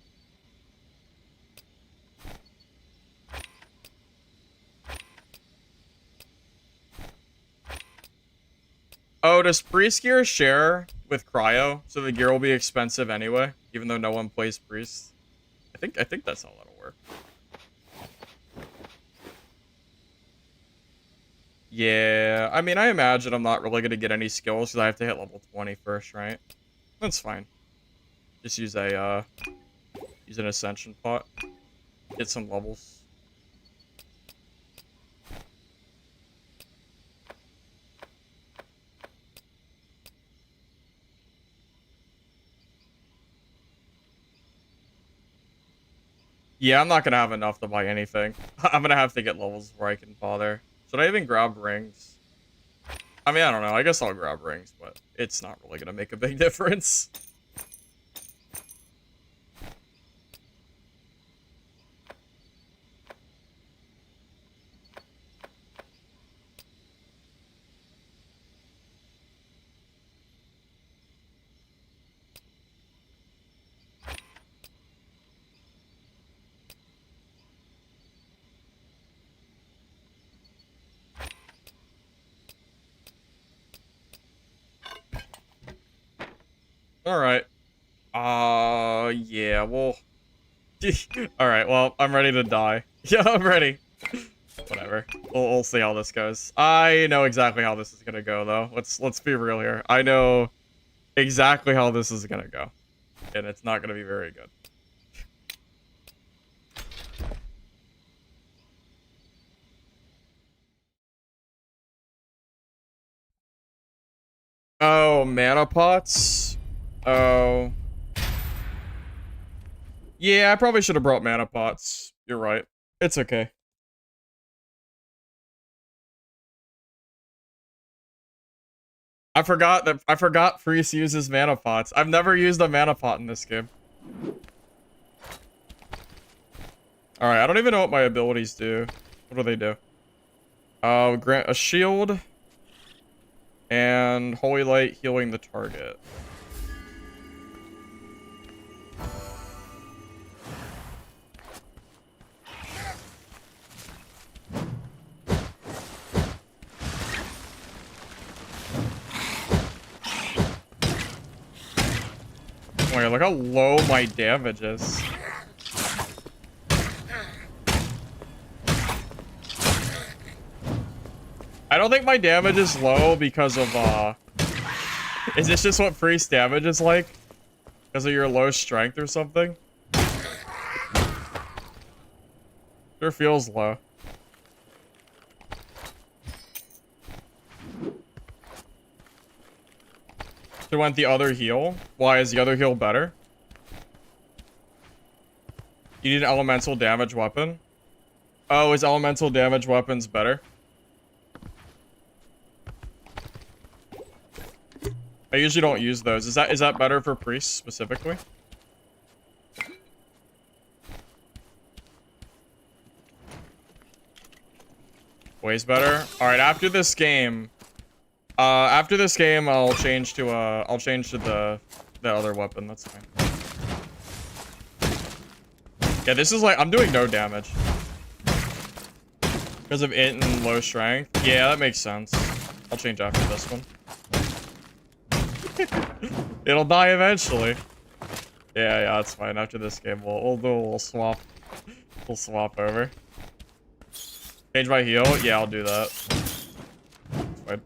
Oh, does priest gear share with cryo? So the gear will be expensive anyway, even though no one plays priest. I think that's how that'll work. Yeah, I mean, I imagine I'm not really gonna get any skills because I have to hit level 20 first, right? That's fine. Just use an ascension pot. Get some levels. Yeah, I'm not gonna have enough to buy anything. I'm gonna have to get levels before I can bother. Should I even grab rings? I mean, I don't know. I guess I'll grab rings, but it's not really gonna make a big difference. Alright. Yeah, well... Alright, well, I'm ready to die. Yeah, I'm ready. Whatever. We'll see how this goes. I know exactly how this is gonna go, though. Let's be real here. I know exactly how this is gonna go. And it's not gonna be very good. Oh, mana pots? Oh. Yeah, I probably should have brought mana pots. You're right. It's okay. I forgot Priest uses mana pots. I've never used a mana pot in this game. Alright, I don't even know what my abilities do. What do they do? Grant a shield. And Holy Light healing the target. Oh my god, look how low my damage is. I don't think my damage is low because of, is this just what priest damage is like? Because of your low strength or something? Sure feels low. So went the other heal? Why is the other heal better? You need an elemental damage weapon? Oh, is elemental damage weapons better? I usually don't use those. Is that better for priests specifically? Ways better. All right, after this game, I'll change to the other weapon. That's fine. Yeah, this is like I'm doing no damage. Because of int and low strength? Yeah, that makes sense. I'll change after this one. It'll die eventually. Yeah, that's fine. After this game, we'll do a little swap. We'll swap over. Change my heal? Yeah, I'll do that. That's fine.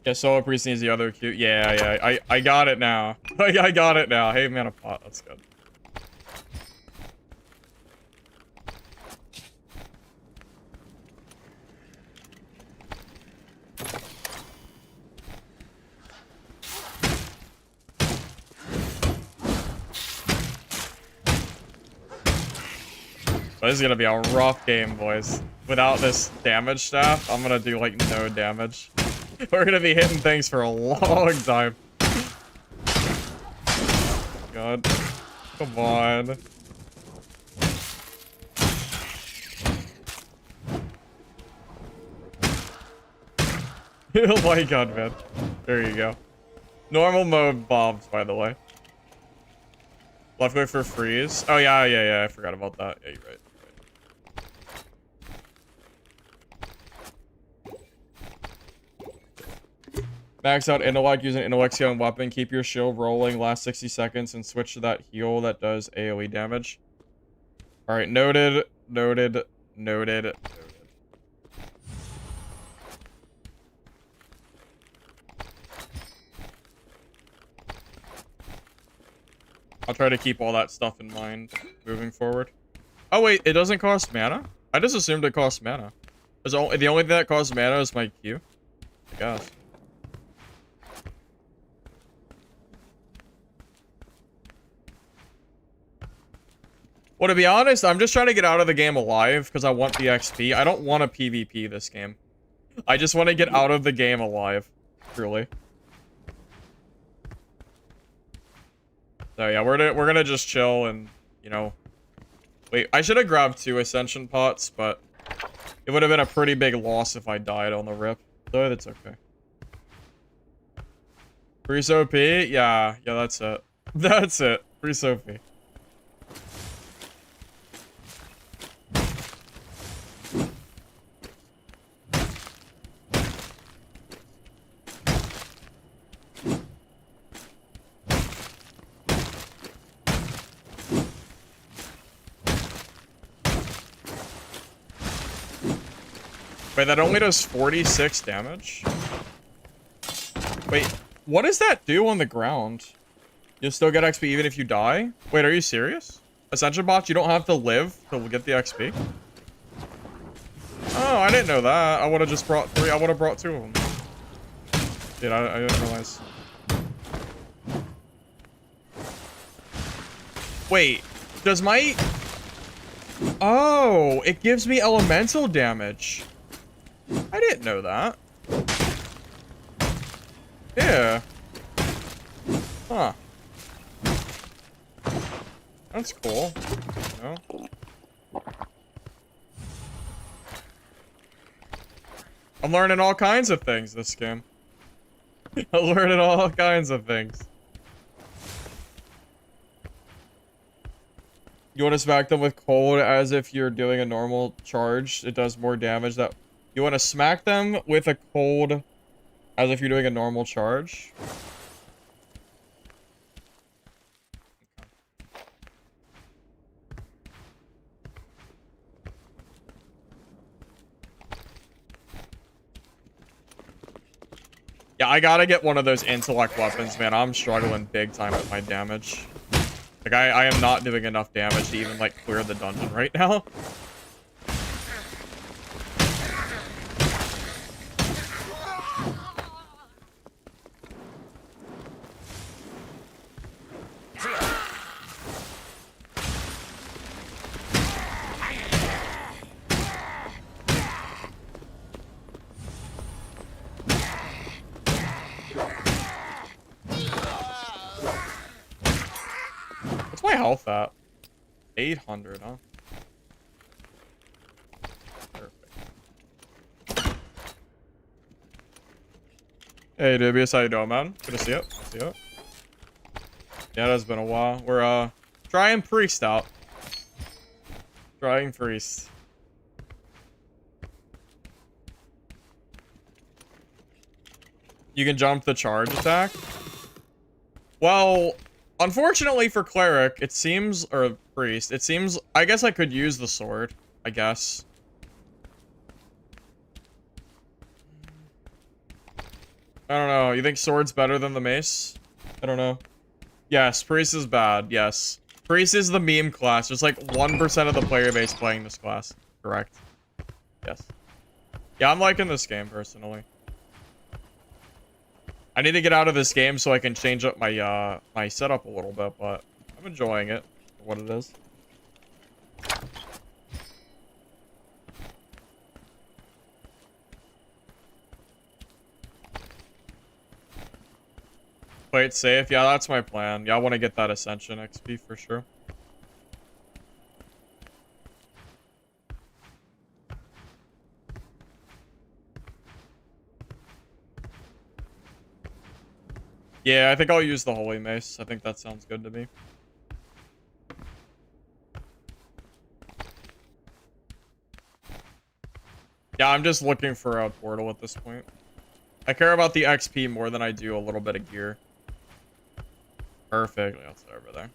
Yeah, Solo Priest needs the other Q. Yeah. I got it now. I got it now. Hey, mana pot. That's good. This is gonna be a rough game, boys. Without this damage staff, I'm gonna do like no damage. We're gonna be hitting things for a long time. God. Come on. Oh my god, man. There you go. Normal mode bombs, by the way. Left click for freeze. Oh, yeah. I forgot about that. Yeah, you're right. Max out intellect using intellect on weapon. Keep your shield rolling last 60 seconds and switch to that heal that does AoE damage. Alright, noted. I'll try to keep all that stuff in mind moving forward. Oh wait, it doesn't cost mana? I just assumed it cost mana. The only thing that costs mana is my Q. I guess. Well, to be honest, I'm just trying to get out of the game alive because I want the XP. I don't want to PvP this game. I just want to get out of the game alive. Truly. So yeah, we're gonna just chill and, you know... Wait, I should have grabbed 2 Ascension pots, but... It would have been a pretty big loss if I died on the rip. So that's okay. Priest OP? Yeah, that's it. That's it. Priest OP. Wait, that only does 46 damage? Wait, what does that do on the ground? You'll still get XP even if you die? Wait, are you serious? Ascension bots, you don't have to live to get the XP? Oh, I didn't know that. I would have just brought 3. I would have brought 2 of them. Dude, I didn't realize. Wait, does my... Oh, it gives me elemental damage. I didn't know that. Yeah. Huh. That's cool. You know? I'm learning all kinds of things this game. I'm learning all kinds of things. You want to smack them with cold as if you're doing a normal charge. It does more damage that... You want to smack them with a cold as if you're doing a normal charge. Yeah, I gotta get one of those intellect weapons, man. I'm struggling big time with my damage. Like, I am not doing enough damage to even, like, clear the dungeon right now. Health at 800, huh? Perfect. Hey, Dubious, how you doing, man? Good to see you. Good to see you. Yeah, it has been a while. We're, trying Priest out. Trying Priest. You can jump the charge attack? Well, unfortunately for Cleric, it seems, or Priest, it seems, I guess I could use the sword. I guess. I don't know. You think sword's better than the mace? I don't know. Yes, Priest is bad. Yes. Priest is the meme class. There's like 1% of the player base playing this class. Correct. Yes. Yeah, I'm liking this game, personally. I need to get out of this game so I can change up my, my setup a little bit, but I'm enjoying it for what it is. Play it safe. Yeah, that's my plan. Yeah, I want to get that Ascension XP for sure. Yeah, I think I'll use the Holy Mace. I think that sounds good to me. Yeah, I'm just looking for a portal at this point. I care about the XP more than I do a little bit of gear. Perfect. That's over there.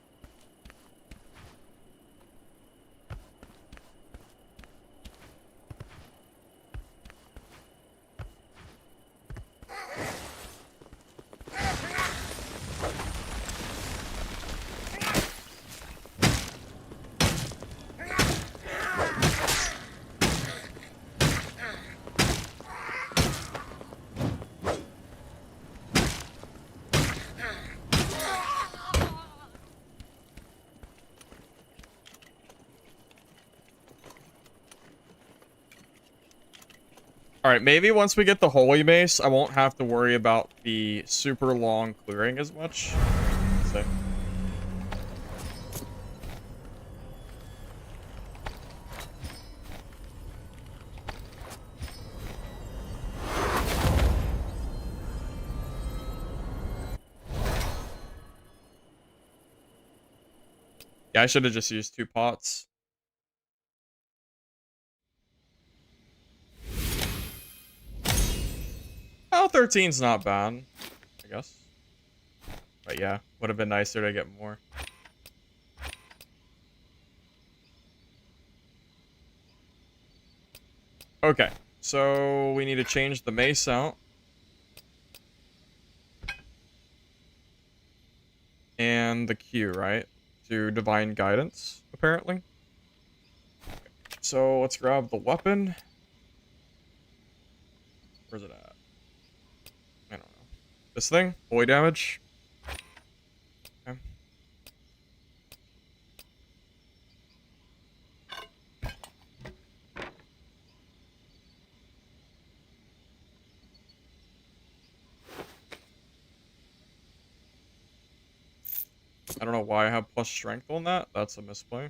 Alright, maybe once we get the Holy Mace, I won't have to worry about the super long clearing as much. Let's see. Yeah, I should have just used 2 pots. Oh, 13's not bad, I guess. But yeah, would have been nicer to get more. Okay, so we need to change the mace out. And the Q, right? To Divine Guidance, apparently. So let's grab the weapon. Where's it at? I don't know. This thing? Holy damage? Okay. I don't know why I have plus strength on that. That's a misplay.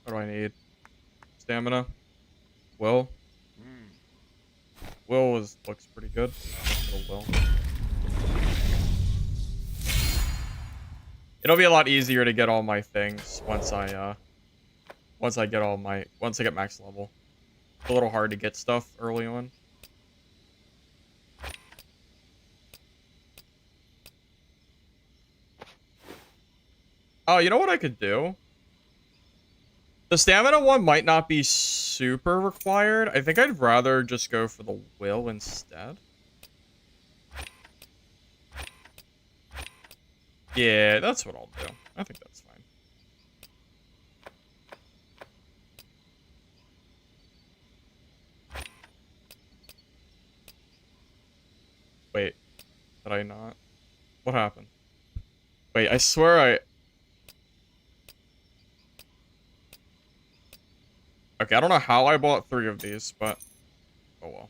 What do I need? Stamina? Will? Will looks pretty good. Will. It'll be a lot easier to get all my things once I get max level. It's a little hard to get stuff early on. Oh, you know what I could do? The stamina one might not be super required. I think I'd rather just go for the will instead. Yeah, that's what I'll do. I think that's fine. Wait, did I not? What happened? Wait, I swear Okay, I don't know how I bought 3 of these, but oh well.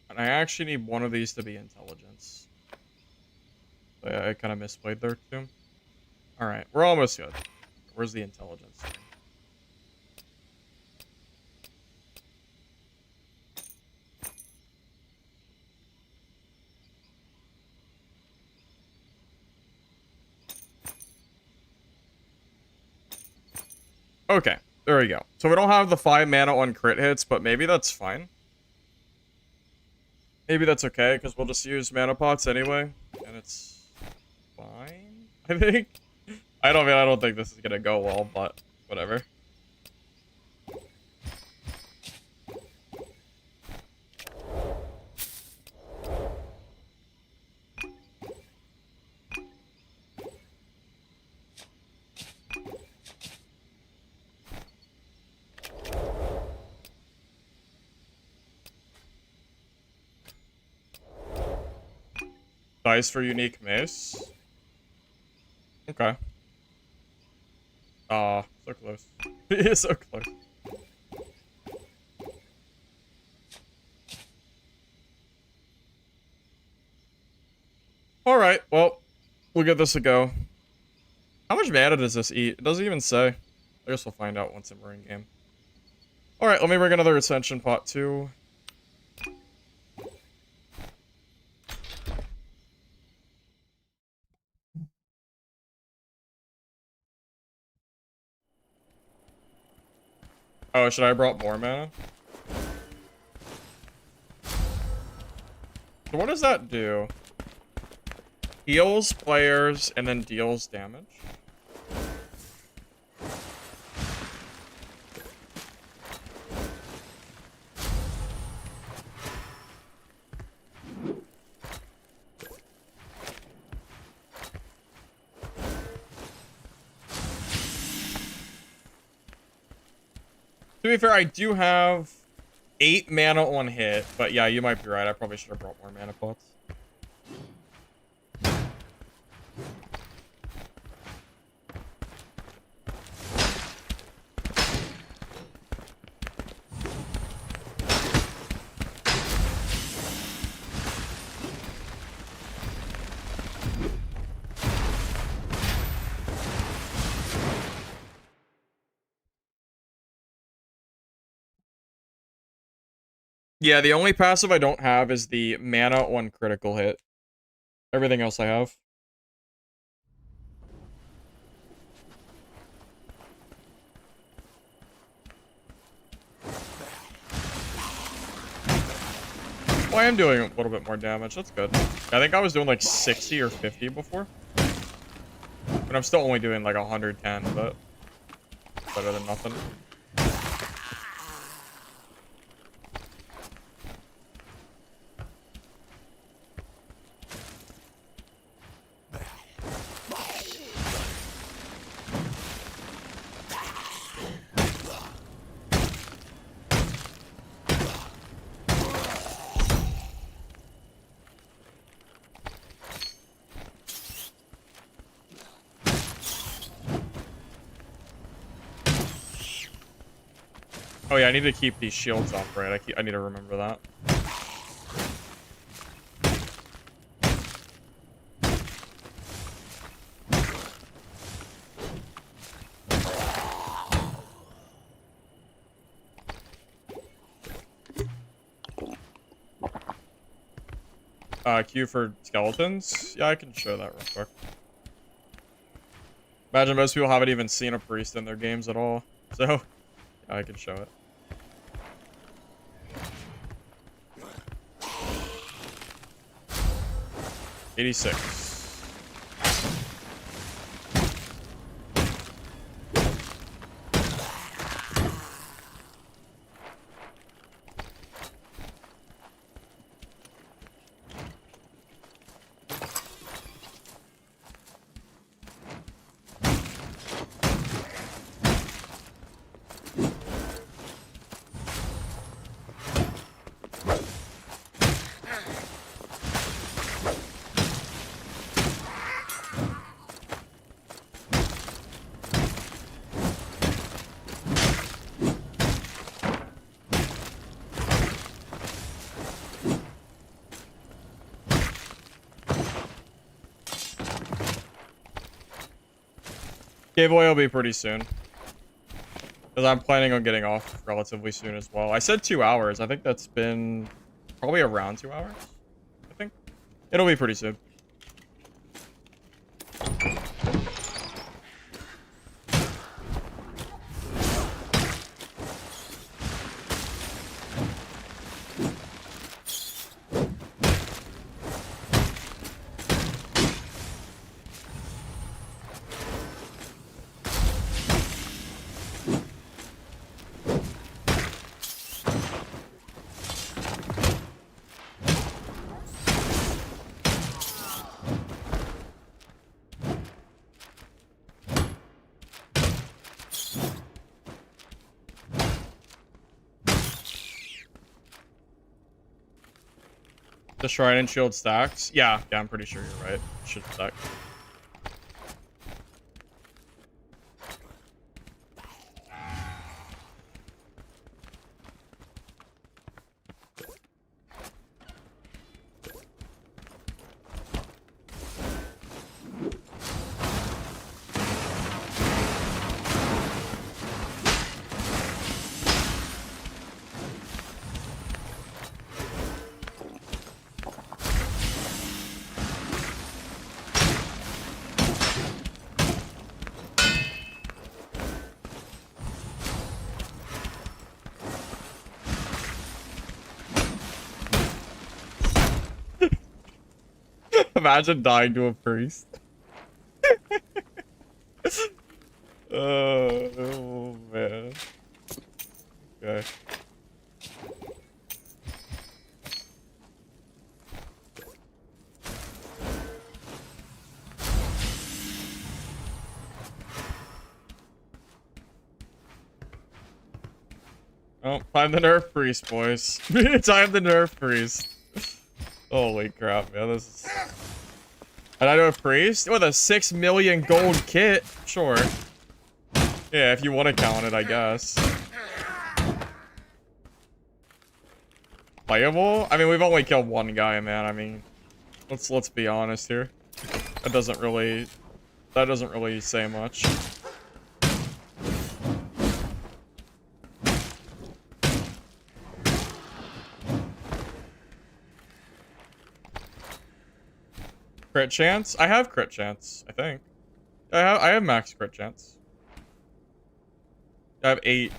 And I actually need one of these to be intelligence. So yeah, I kind of misplayed there too. Alright, we're almost good. Where's the intelligence thing? Okay, there we go. So we don't have the 5 mana on crit hits, but maybe that's fine. Maybe that's okay, because we'll just use mana pots anyway, and it's fine, I think. I don't think this is gonna go well, but whatever. Dice for unique mace. Okay. Ah, so close. He is so close. Alright, well, we'll give this a go. How much mana does this eat? It doesn't even say. I guess we'll find out once we're in game. Alright, let me bring another Ascension pot too. Oh, should I have brought more mana? So what does that do? Heals players and then deals damage. To be fair, I do have 8 mana on hit, but yeah, you might be right. I probably should have brought more mana pots. Yeah, the only passive I don't have is the mana on critical hit. Everything else I have. Well, I am doing a little bit more damage. That's good. I think I was doing like 60 or 50 before. But I'm still only doing like 110, but better than nothing. Oh yeah, I need to keep these shields up, right? I need to remember that. Q for skeletons? Yeah, I can show that real quick. Imagine most people haven't even seen a priest in their games at all. So, yeah, I can show it. $86. Giveaway will be pretty soon. Because I'm planning on getting off relatively soon as well. I said 2 hours. I think that's been probably around 2 hours. I think. It'll be pretty soon. The Shrine and Shield stacks? Yeah, I'm pretty sure you're right. It should stack. Imagine dying to a priest. Oh man. Okay. Oh, time to nerf priest, boys. Time to nerf priest. Holy crap, man. This is... And I know a priest with a 6 million gold kit. Sure. Yeah, if you want to count it, I guess. Playable? I mean, we've only killed one guy, man. I mean, let's be honest here. That doesn't really say much. Crit chance? I have crit chance, I think. I have max crit chance. I have 8.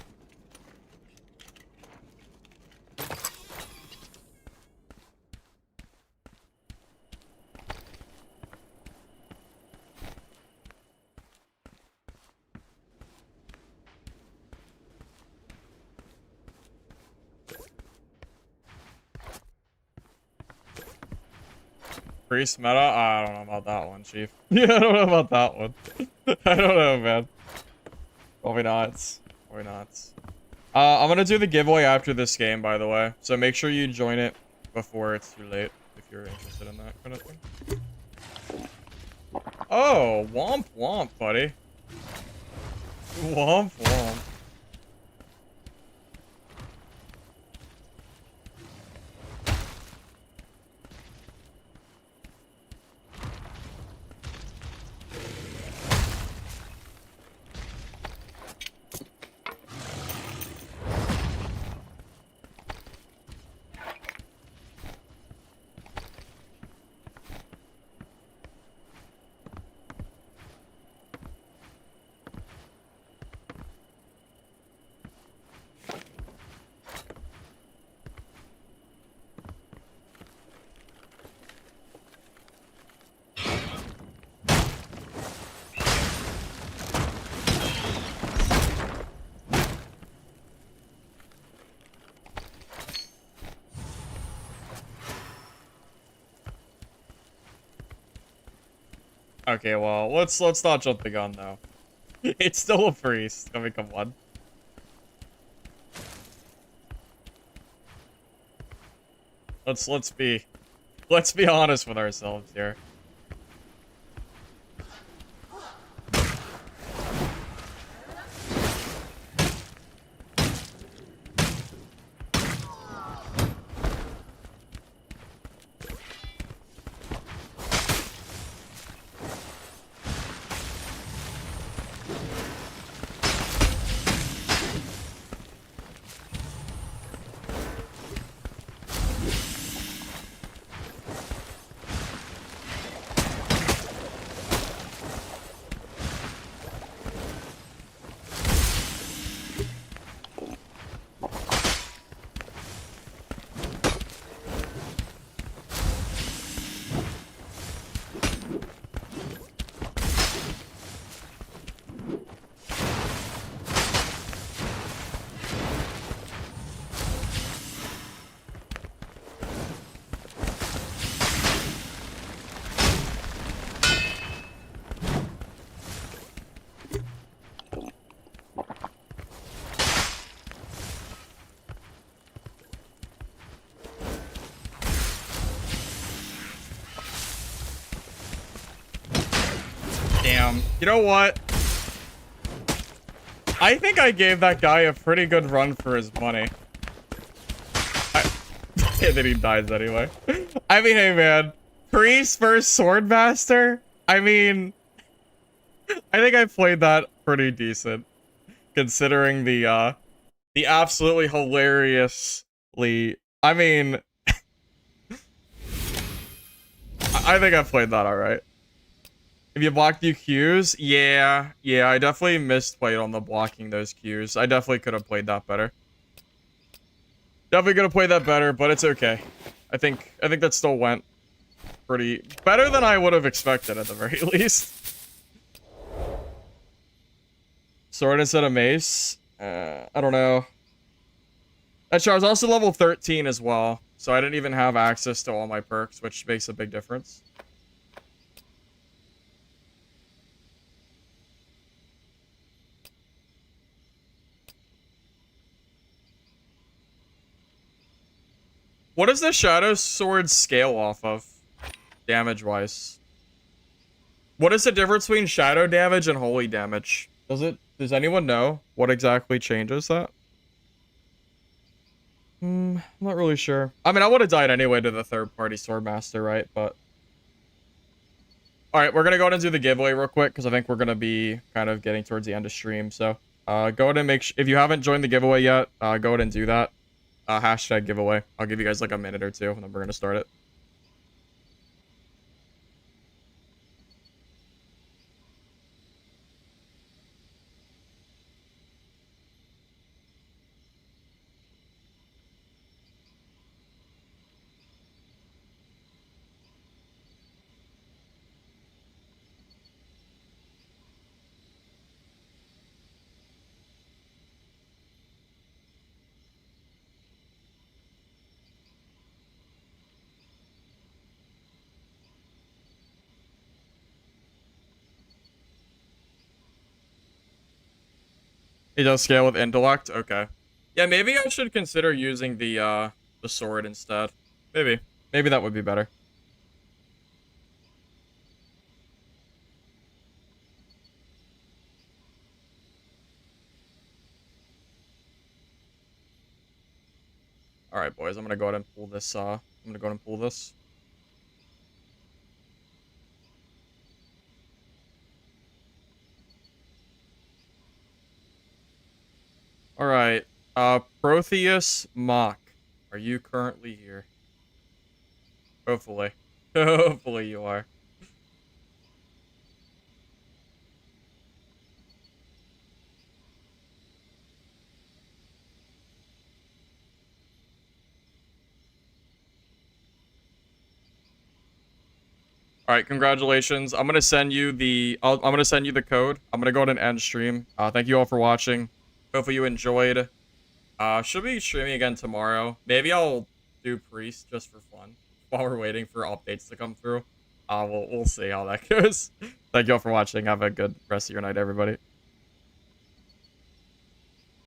Priest meta? I don't know about that one, Chief. Yeah, I don't know about that one. I don't know, man. Probably not. Probably not. I'm gonna do the giveaway after this game, by the way. So make sure you join it before it's too late, if you're interested in that kind of thing. Oh, womp womp, buddy. Womp womp. Okay, well, let's not jump the gun though. It's still a priest. I mean, come on. Let's be honest with ourselves here. Damn. You know what? I think I gave that guy a pretty good run for his money. And then he dies anyway. I mean, hey man. Priest versus Swordmaster? I mean... I think I played that pretty decent. Considering the absolutely hilariously... I mean... I think I played that alright. If you blocked the Qs, yeah, I definitely misplayed on the blocking those Qs. I definitely could have played that better. Definitely could have played that better, but it's okay. I think that still went pretty better than I would have expected at the very least. Sword instead of mace. I don't know. Actually, I was also level 13 as well, so I didn't even have access to all my perks, which makes a big difference. What does the Shadow Sword scale off of, damage-wise? What is the difference between Shadow damage and Holy damage? Does anyone know what exactly changes that? I'm not really sure. I mean, I would have died anyway to the third-party Swordmaster, right? But... Alright, we're gonna go ahead and do the giveaway real quick, because I think we're gonna be kind of getting towards the end of stream, so... go ahead and if you haven't joined the giveaway yet, go ahead and do that. Hashtag giveaway. I'll give you guys like a minute or two, and then we're gonna start it. It does scale with intellect? Okay. Yeah, maybe I should consider using the sword instead. Maybe. Maybe that would be better. Alright, boys, I'm gonna go ahead and pull this, Alright, Protheus Mock. Are you currently here? Hopefully. Hopefully you are. Alright, congratulations. I'm gonna send you the I'm gonna send you the code. I'm gonna go ahead and end stream. Thank you all for watching. Hopefully you enjoyed. Should be streaming again tomorrow. Maybe I'll do Priest just for fun while we're waiting for updates to come through. We'll see how that goes. Thank you all for watching. Have a good rest of your night, everybody.